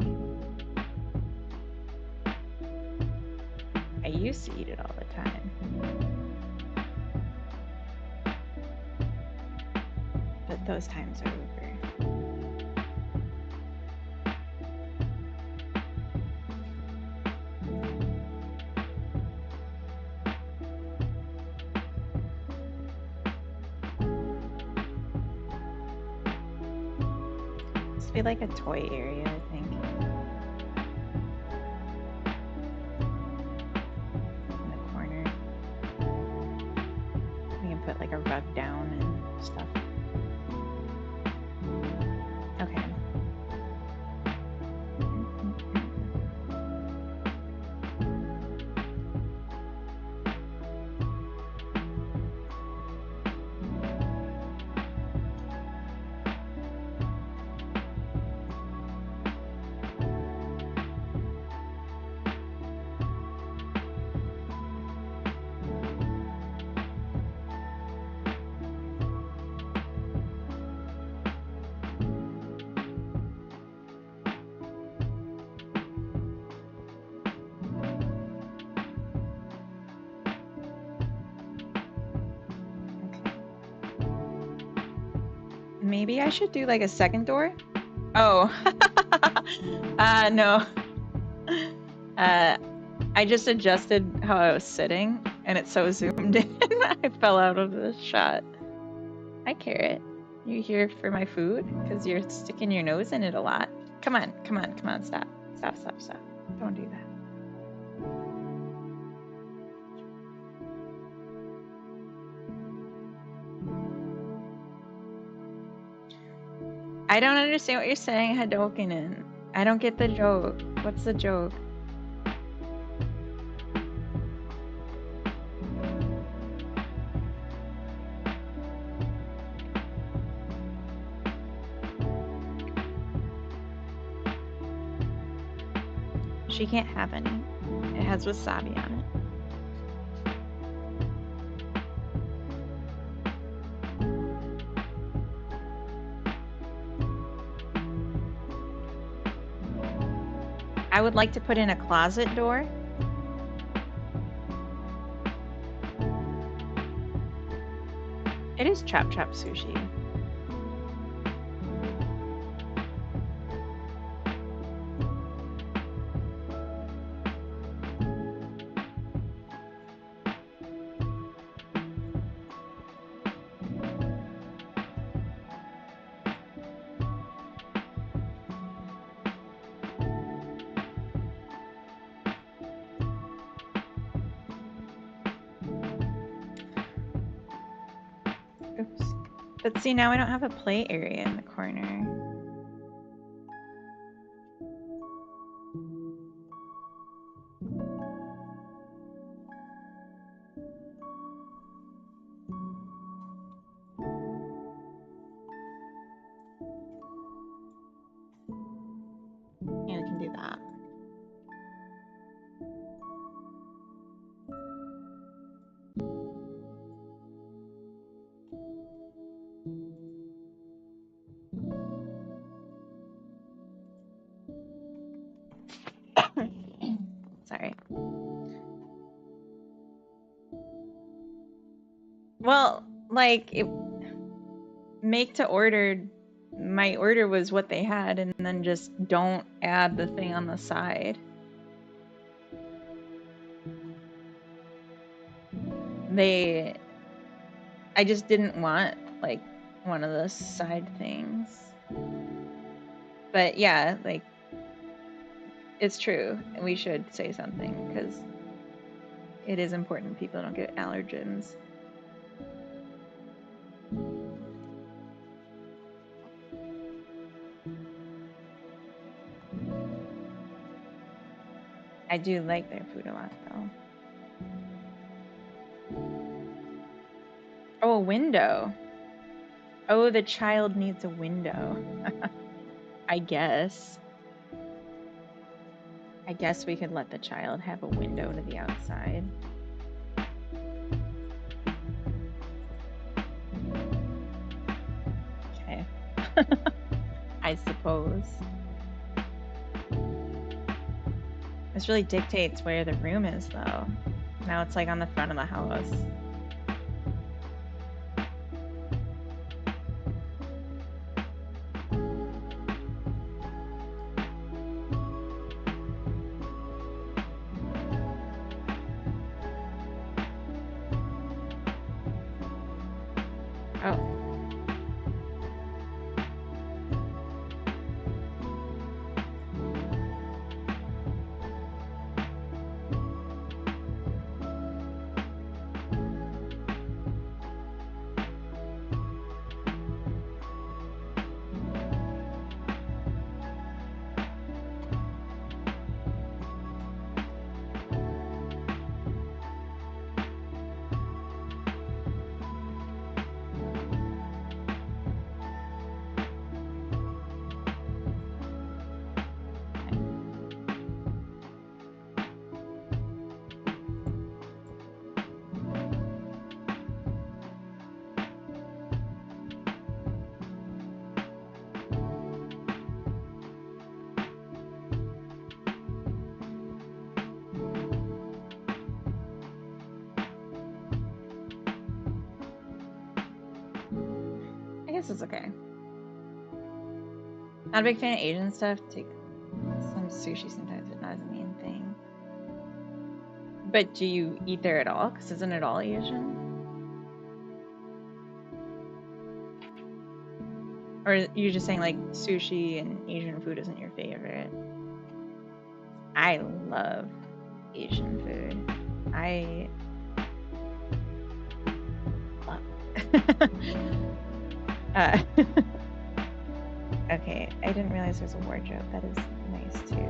I used to eat it all the time. But those times are over. This would be like a toy area, I think. In the corner. We can put like a rug down and stuff. Okay. Maybe I should do like a second door? Oh. No. I just adjusted how I was sitting and it's so zoomed in. I fell out of the shot. Hi, Carrot. You here for my food? Because you're sticking your nose in it a lot. Come on, come on, come on, stop. Stop, stop, stop. Don't do that. I don't understand what you're saying, Hadokinen. I don't get the joke. What's the joke? She can't have any. It has wasabi on it. I would like to put in a closet door. It is Chop Chop Sushi. Oops. But see, now I don't have a play area in the corner. Yeah, I can do that. Sorry. Well, like make to order. My order was what they had, and then just don't add the thing on the side. I just didn't want like one of the side things. But yeah, like it's true. We should say something because it is important people don't get allergens. I do like their food a lot though. Oh, a window. Oh, the child needs a window. I guess. I guess we could let the child have a window to the outside. Okay. I suppose. This really dictates where the room is, though. Now it's like on the front of the house. Oh. I guess it's okay. Not a big fan of Asian stuff. Take some sushi sometimes, but not as a main thing. But do you eat there at all? Because isn't it all Asian? Or you're just saying like sushi and Asian food isn't your favorite? I love Asian food. I love it. Okay, I didn't realize there's a wardrobe. That is nice too.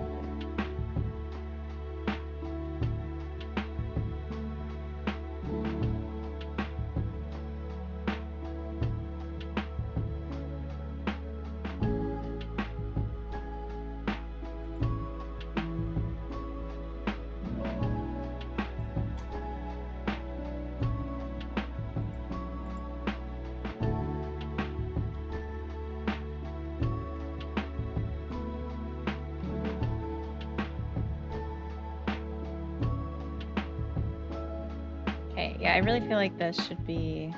Okay, yeah, I really feel like this should be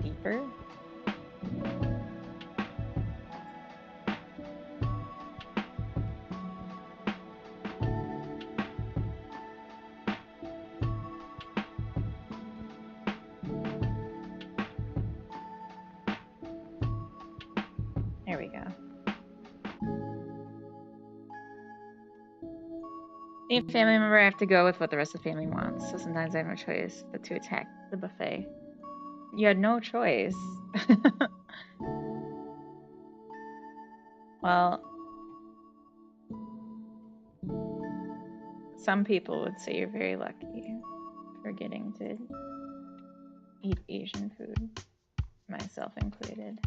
deeper. There we go. Being a family member, I have to go with what the rest of the family wants, so sometimes I have no choice but to attack the buffet. You had no choice. Well, some people would say you're very lucky for getting to eat Asian food, myself included.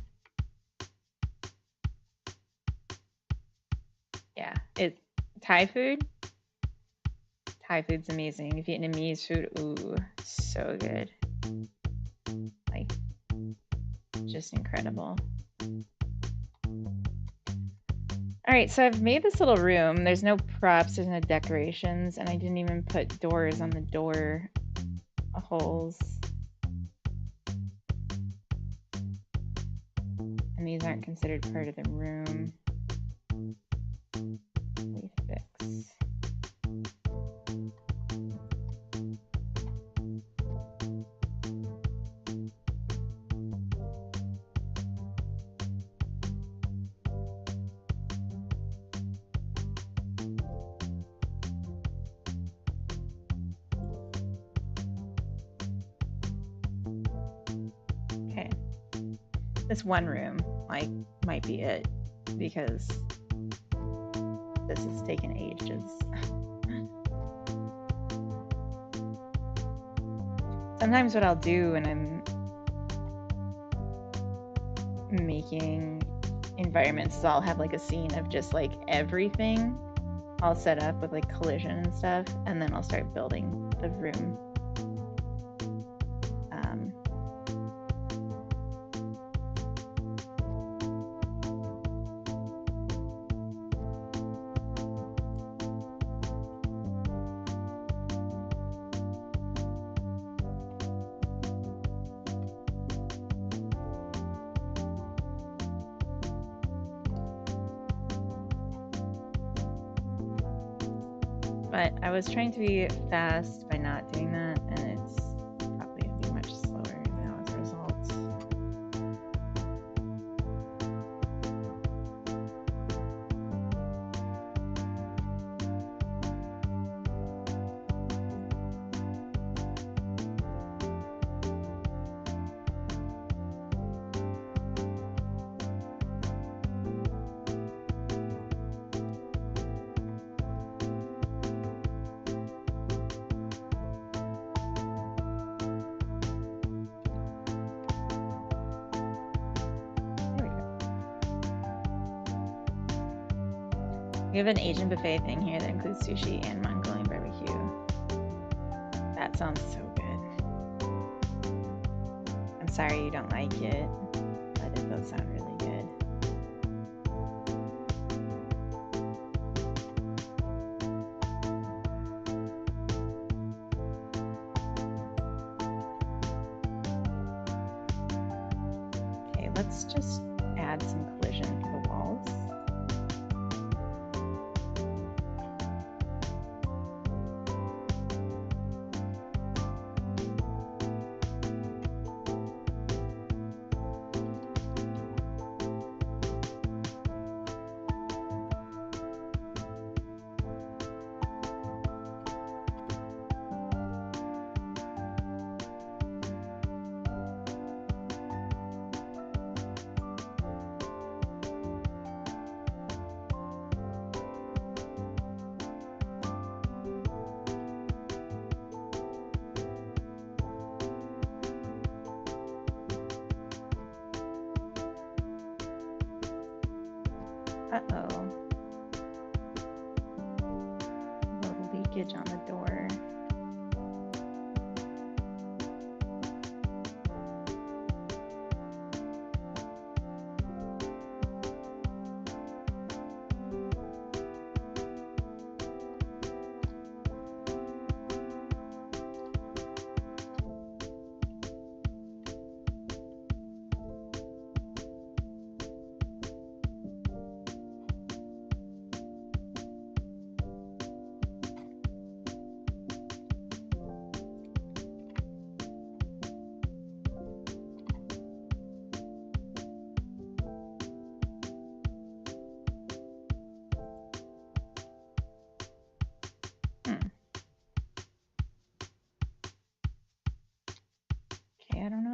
Yeah, Thai food. Thai food's amazing. Vietnamese food, ooh, so good. Like, just incredible. All right, so I've made this little room. There's no props, there's no decorations, and I didn't even put doors on the door holes. And these aren't considered part of the room. We fix. Okay. This one room, like, might be it because this has taken ages. Sometimes what I'll do when I'm making environments is I'll have like a scene of just like everything all set up with like collision and stuff, and then I'll start building the room. But I was trying to be fast by not doing that, and it's probably going to be much slower now as a result. We have an Asian buffet thing here that includes sushi and Mongolian barbecue. That sounds so good. I'm sorry you don't like it, but it does sound really good. Okay, let's just add some collision to the walls. Uh-oh. A little leakage on the door.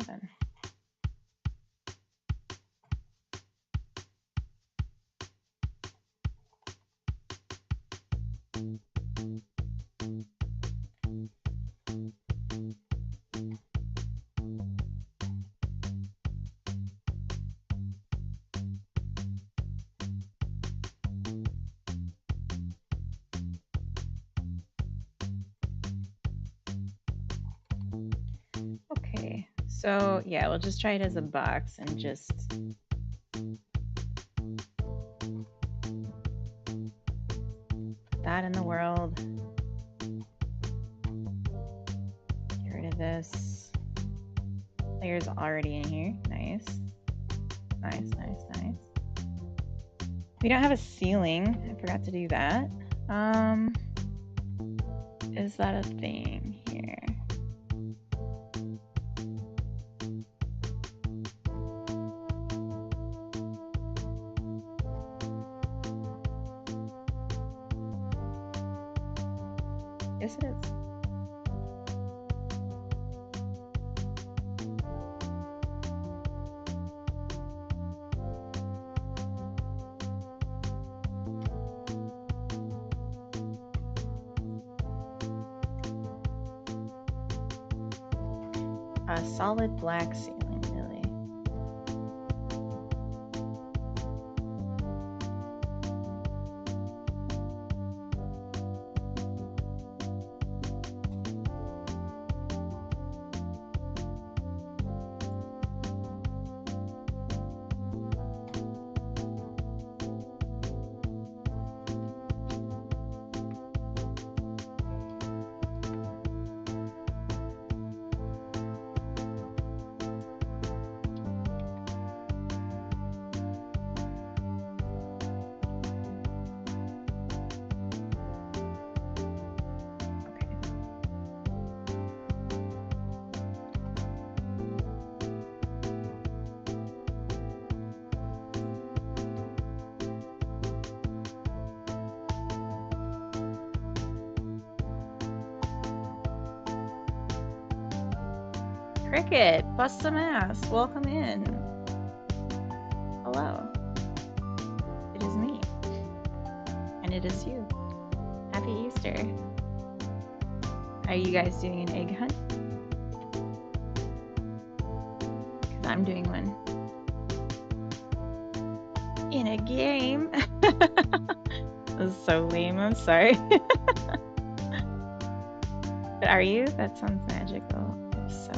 happen? Okay, so yeah, we'll just try it as a box and just put that in the world. Get rid of this. Layer's already in here. Nice. Nice, nice, nice. We don't have a ceiling. I forgot to do that. Is that a thing here? Yes, it is. A solid black ceiling, really. Cricket, bust some ass. Welcome in. Hello. It is me. And it is you. Happy Easter. Are you guys doing an egg hunt? Because I'm doing one. In a game. This is so lame, I'm sorry. But are you? That sounds magical. If so.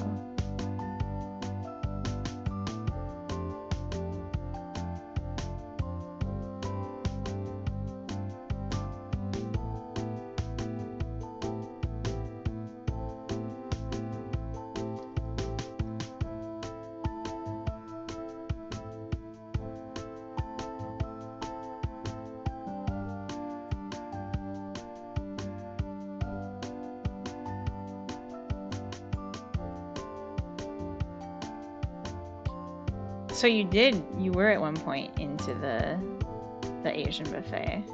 So you were at one point into the Asian buffet.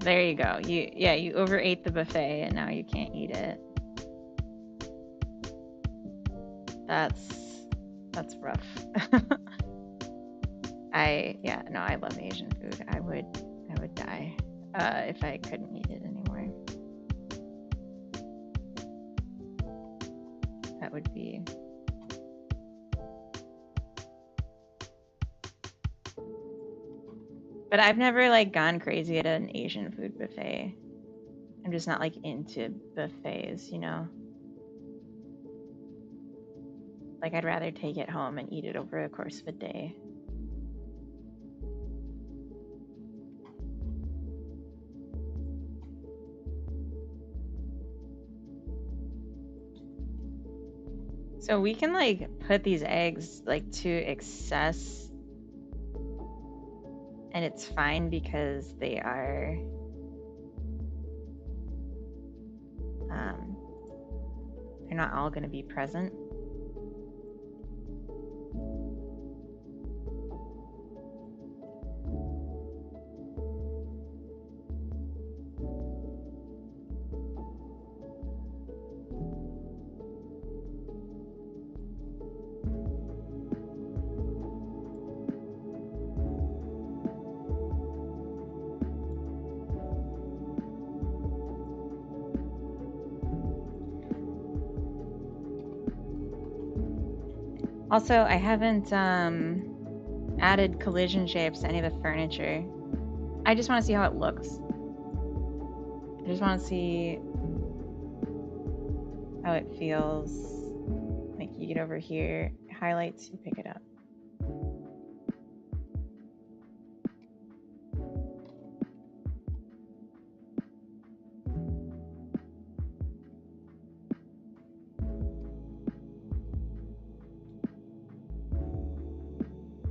There you go. You overate the buffet and now you can't eat it. That's rough. I love Asian food. I would die if I couldn't eat it anymore. That would be But I've never like gone crazy at an Asian food buffet. I'm just not like into buffets, you know? Like I'd rather take it home and eat it over the course of a day. So we can like put these eggs like to excess, and it's fine because they are they're not all going to be present. Also, I haven't added collision shapes to any of the furniture. I just want to see how it looks. I just want to see how it feels. Like you get over here, highlights, you pick it up.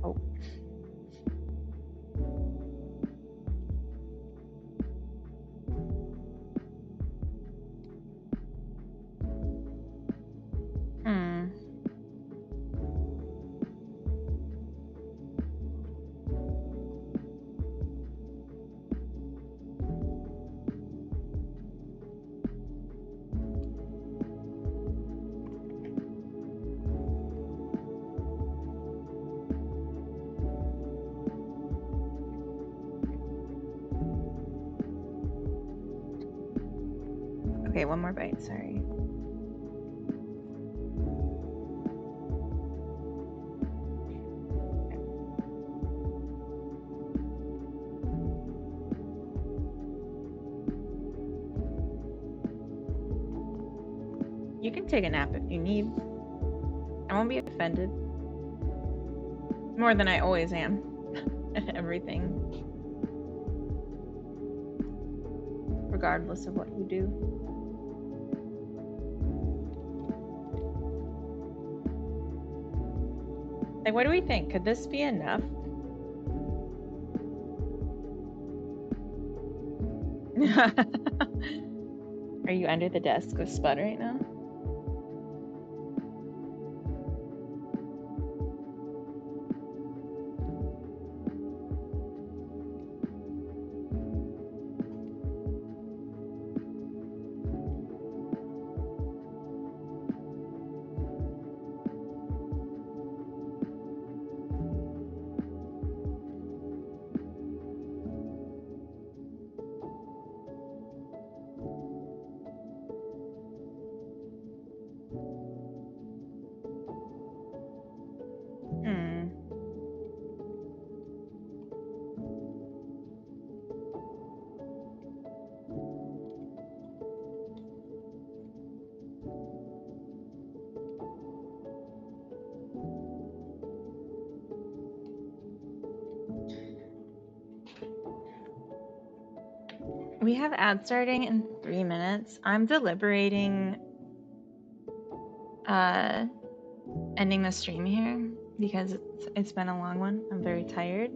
Oh. Hmm. Okay, one more bite, sorry. You can take a nap if you need. I won't be offended. More than I always am. Everything. Regardless of what you do. Like, what do we think? Could this be enough? Are you under the desk with Spud right now? Hmm. We have ad starting in 3 minutes. I'm deliberating ending the stream here because it's been a long one. I'm very tired.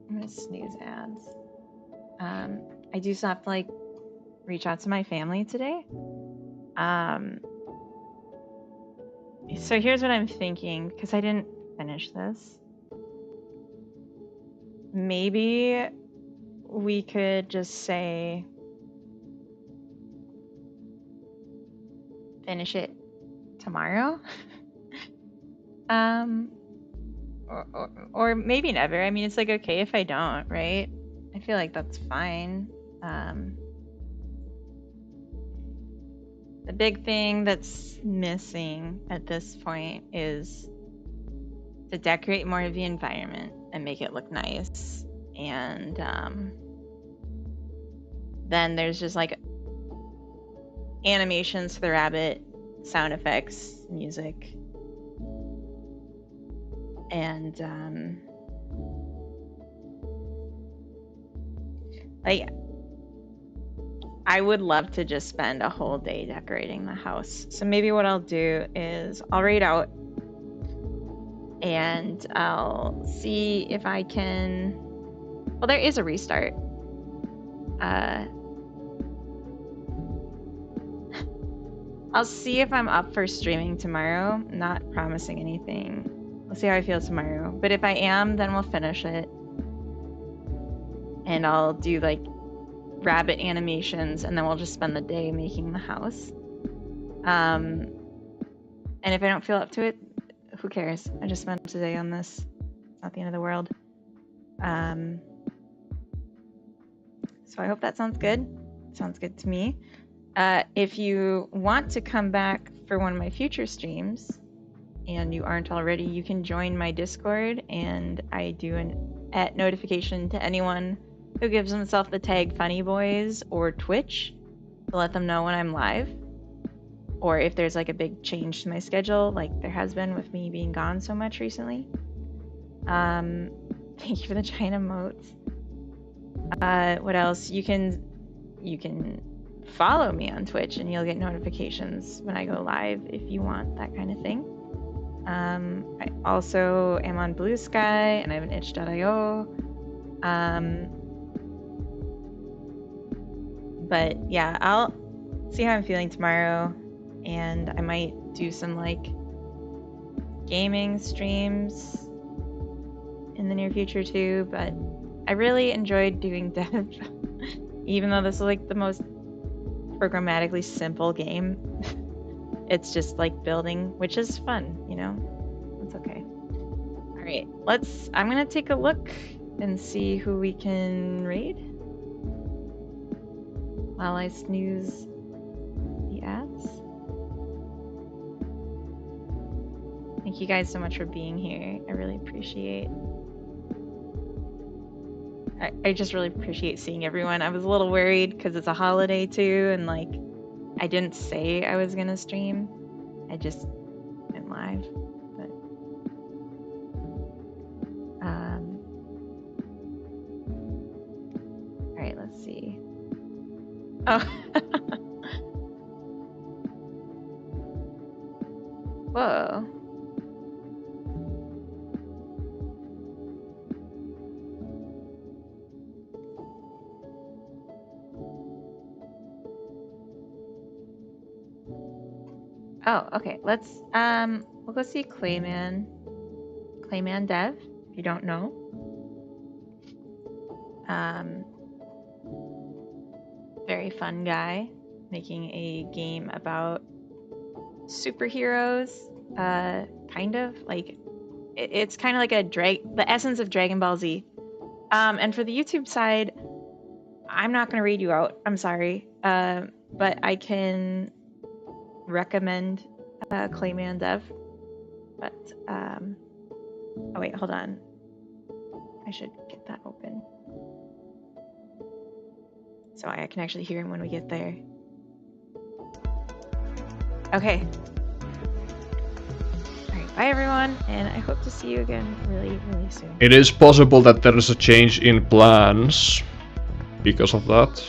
I'm gonna snooze ads. I do still have to like reach out to my family today. So here's what I'm thinking, because I didn't finish this. Maybe we could just say finish it tomorrow. Or maybe never. I mean, it's like okay if I don't, right? I feel like that's fine. The big thing that's missing at this point is to decorate more of the environment and make it look nice. And then there's just like animations for the rabbit, sound effects, music. And like I would love to just spend a whole day decorating the house. So maybe what I'll do is I'll raid out and I'll see if I can. Well, there is a restart. I'll see if I'm up for streaming tomorrow. Not promising anything. We'll see how I feel tomorrow. But if I am, then we'll finish it. And I'll do like rabbit animations, and then we'll just spend the day making the house. And if I don't feel up to it, who cares? I just spent today on this. It's not the end of the world. So I hope that sounds good. Sounds good to me. If you want to come back for one of my future streams, and you aren't already, you can join my Discord, and I do an notification to anyone who gives himself the tag Funny Boys or Twitch to let them know when I'm live, or if there's like a big change to my schedule, like there has been with me being gone so much recently. Thank you for the China motes. What else? You can follow me on Twitch and you'll get notifications when I go live if you want that kind of thing. I also am on Blue Sky and I have an itch.io. But yeah, I'll see how I'm feeling tomorrow, and I might do some like gaming streams in the near future too. But I really enjoyed doing dev, even though this is like the most programmatically simple game. It's just like building, which is fun, you know. It's okay. All right, I'm gonna take a look and see who we can raid while I snooze the ads. Thank you guys so much for being here. I really appreciate. I just really appreciate seeing everyone. I was a little worried because it's a holiday too, and like I didn't say I was gonna stream. I just went live. But all right, let's see. Oh. Whoa. Oh, okay. Let's we'll go see Clayman Dev, if you don't know. Very fun guy, making a game about superheroes, kind of like it's kind of like the essence of Dragon Ball Z. And for the YouTube side, I'm not gonna read you out. I'm sorry, but I can recommend Clayman Dev. But oh wait, hold on. I should get that open so I can actually hear him when we get there. Okay. Alright, bye everyone, and I hope to see you again really, really soon. It is possible that there is a change in plans because of that.